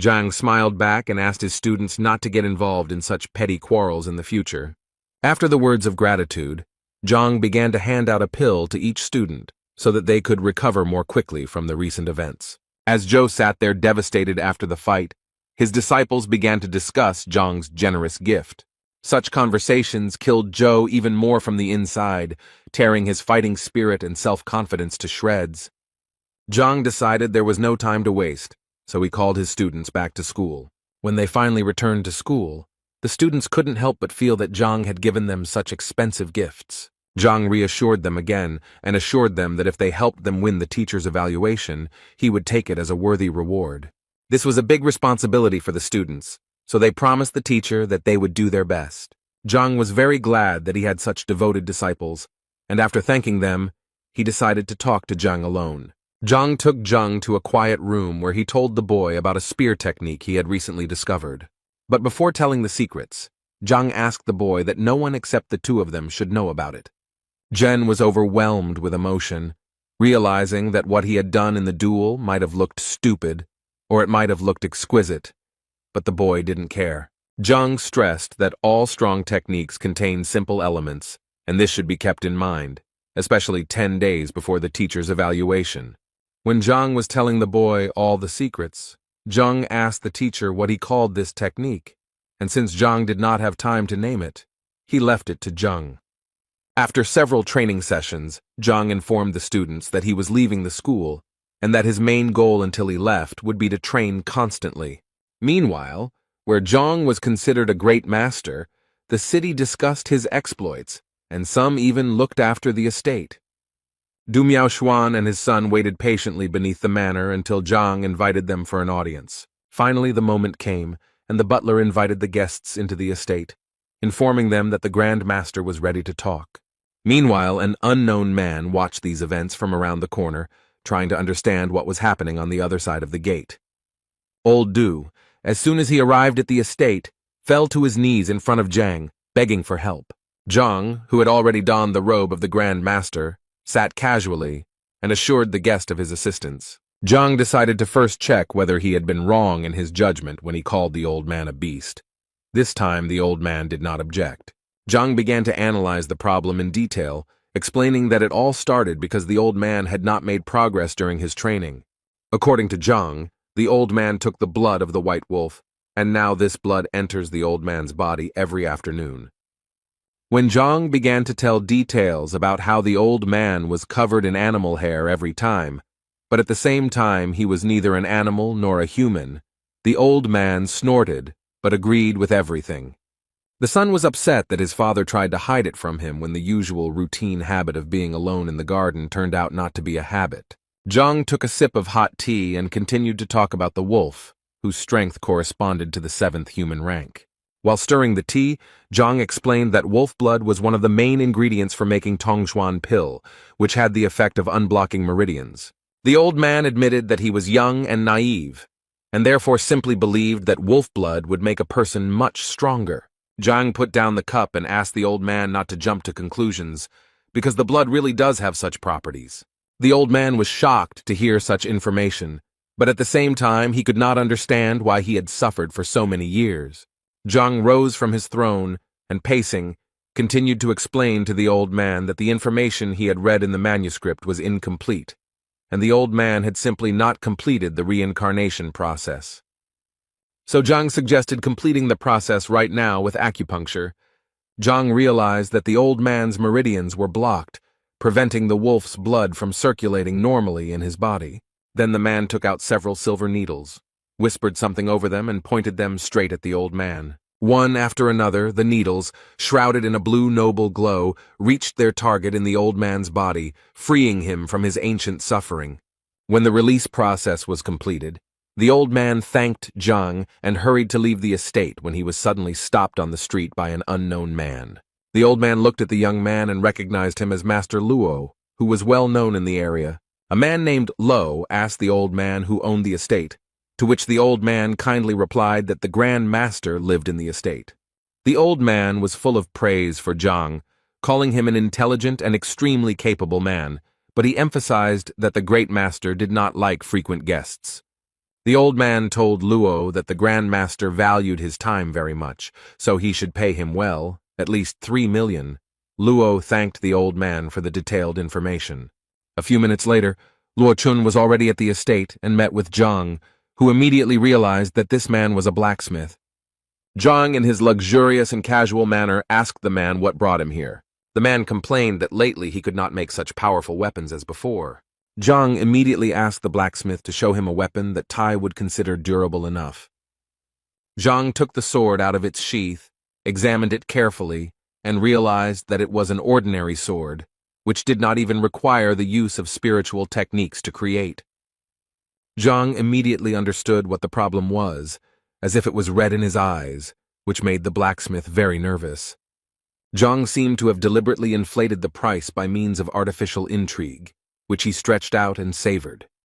Zhang smiled back and asked his students not to get involved in such petty quarrels in the future. After the words of gratitude, Zhang began to hand out a pill to each student so that they could recover more quickly from the recent events. As Zhou sat there devastated after the fight, his disciples began to discuss Zhang's generous gift. Such conversations killed Zhou even more from the inside, tearing his fighting spirit and self-confidence to shreds. Zhang decided there was no time to waste, so he called his students back to school. When they finally returned to school, the students couldn't help but feel that Zhang had given them such expensive gifts. Zhang reassured them again and assured them that if they helped them win the teacher's evaluation, he would take it as a worthy reward. This was a big responsibility for the students, so they promised the teacher that they would do their best. Zhang was very glad that he had such devoted disciples, and after thanking them, he decided to talk to Zhang alone. Zhang took Zhang to a quiet room where he told the boy about a spear technique he had recently discovered. But before telling the secrets, Zhang asked the boy that no one except the two of them should know about it. Zhen was overwhelmed with emotion, realizing that what he had done in the duel might have looked stupid, or it might have looked exquisite, but the boy didn't care. Zhang stressed that all strong techniques contain simple elements, and this should be kept in mind, especially 10 days before the teacher's evaluation. When Zhang was telling the boy all the secrets, Zhang asked the teacher what he called this technique, and since Zhang did not have time to name it, he left it to Zhang. After several training sessions, Zhang informed the students that he was leaving the school and that his main goal until he left would be to train constantly. Meanwhile, where Zhang was considered a great master, the city discussed his exploits, and some even looked after the estate. Du Miaoshuan and his son waited patiently beneath the manor until Zhang invited them for an audience. Finally, the moment came, and the butler invited the guests into the estate, informing them that the Grand Master was ready to talk. Meanwhile, an unknown man watched these events from around the corner, trying to understand what was happening on the other side of the gate. Old Du, as soon as he arrived at the estate, fell to his knees in front of Zhang, begging for help. Zhang, who had already donned the robe of the Grand Master, sat casually and assured the guest of his assistance. Zhang decided to first check whether he had been wrong in his judgment when he called the old man a beast. This time, the old man did not object. Zhang began to analyze the problem in detail, explaining that it all started because the old man had not made progress during his training. According to Zhang, the old man took the blood of the white wolf, and now this blood enters the old man's body every afternoon. When Zhang began to tell details about how the old man was covered in animal hair every time, but at the same time he was neither an animal nor a human, the old man snorted, but agreed with everything. The son was upset that his father tried to hide it from him when the usual routine habit of being alone in the garden turned out not to be a habit. Zhang took a sip of hot tea and continued to talk about the wolf, whose strength corresponded to the 7th human rank. While stirring the tea, Zhang explained that wolf blood was one of the main ingredients for making Tongxuan pill, which had the effect of unblocking meridians. The old man admitted that he was young and naive, and therefore simply believed that wolf blood would make a person much stronger. Zhang put down the cup and asked the old man not to jump to conclusions, because the blood really does have such properties. The old man was shocked to hear such information, but at the same time he could not understand why he had suffered for so many years. Zhang rose from his throne and, pacing, continued to explain to the old man that the information he had read in the manuscript was incomplete, and the old man had simply not completed the reincarnation process. So Zhang suggested completing the process right now with acupuncture. Zhang realized that the old man's meridians were blocked, preventing the wolf's blood from circulating normally in his body. Then the man took out several silver needles, whispered something over them, and pointed them straight at the old man. One after another, the needles, shrouded in a blue noble glow, reached their target in the old man's body, freeing him from his ancient suffering. When the release process was completed, the old man thanked Zhang and hurried to leave the estate when he was suddenly stopped on the street by an unknown man. The old man looked at the young man and recognized him as Master Luo, who was well known in the area. A man named Lo asked the old man who owned the estate, to which the old man kindly replied that the Grand Master lived in the estate. The old man was full of praise for Zhang, calling him an intelligent and extremely capable man, but he emphasized that the Great Master did not like frequent guests. The old man told Luo that the Grand Master valued his time very much, so he should pay him well, at least 3 million. Luo thanked the old man for the detailed information. A few minutes later, Luo Chun was already at the estate and met with Zhang, who immediately realized that this man was a blacksmith. Zhang, in his luxurious and casual manner, asked the man what brought him here. The man complained that lately he could not make such powerful weapons as before. Zhang immediately asked the blacksmith to show him a weapon that Tai would consider durable enough. Zhang took the sword out of its sheath, examined it carefully, and realized that it was an ordinary sword, which did not even require the use of spiritual techniques to create. Zhang immediately understood what the problem was, as if it was red in his eyes, which made the blacksmith very nervous. Zhang seemed to have deliberately inflated the price by means of artificial intrigue, which he stretched out and savored.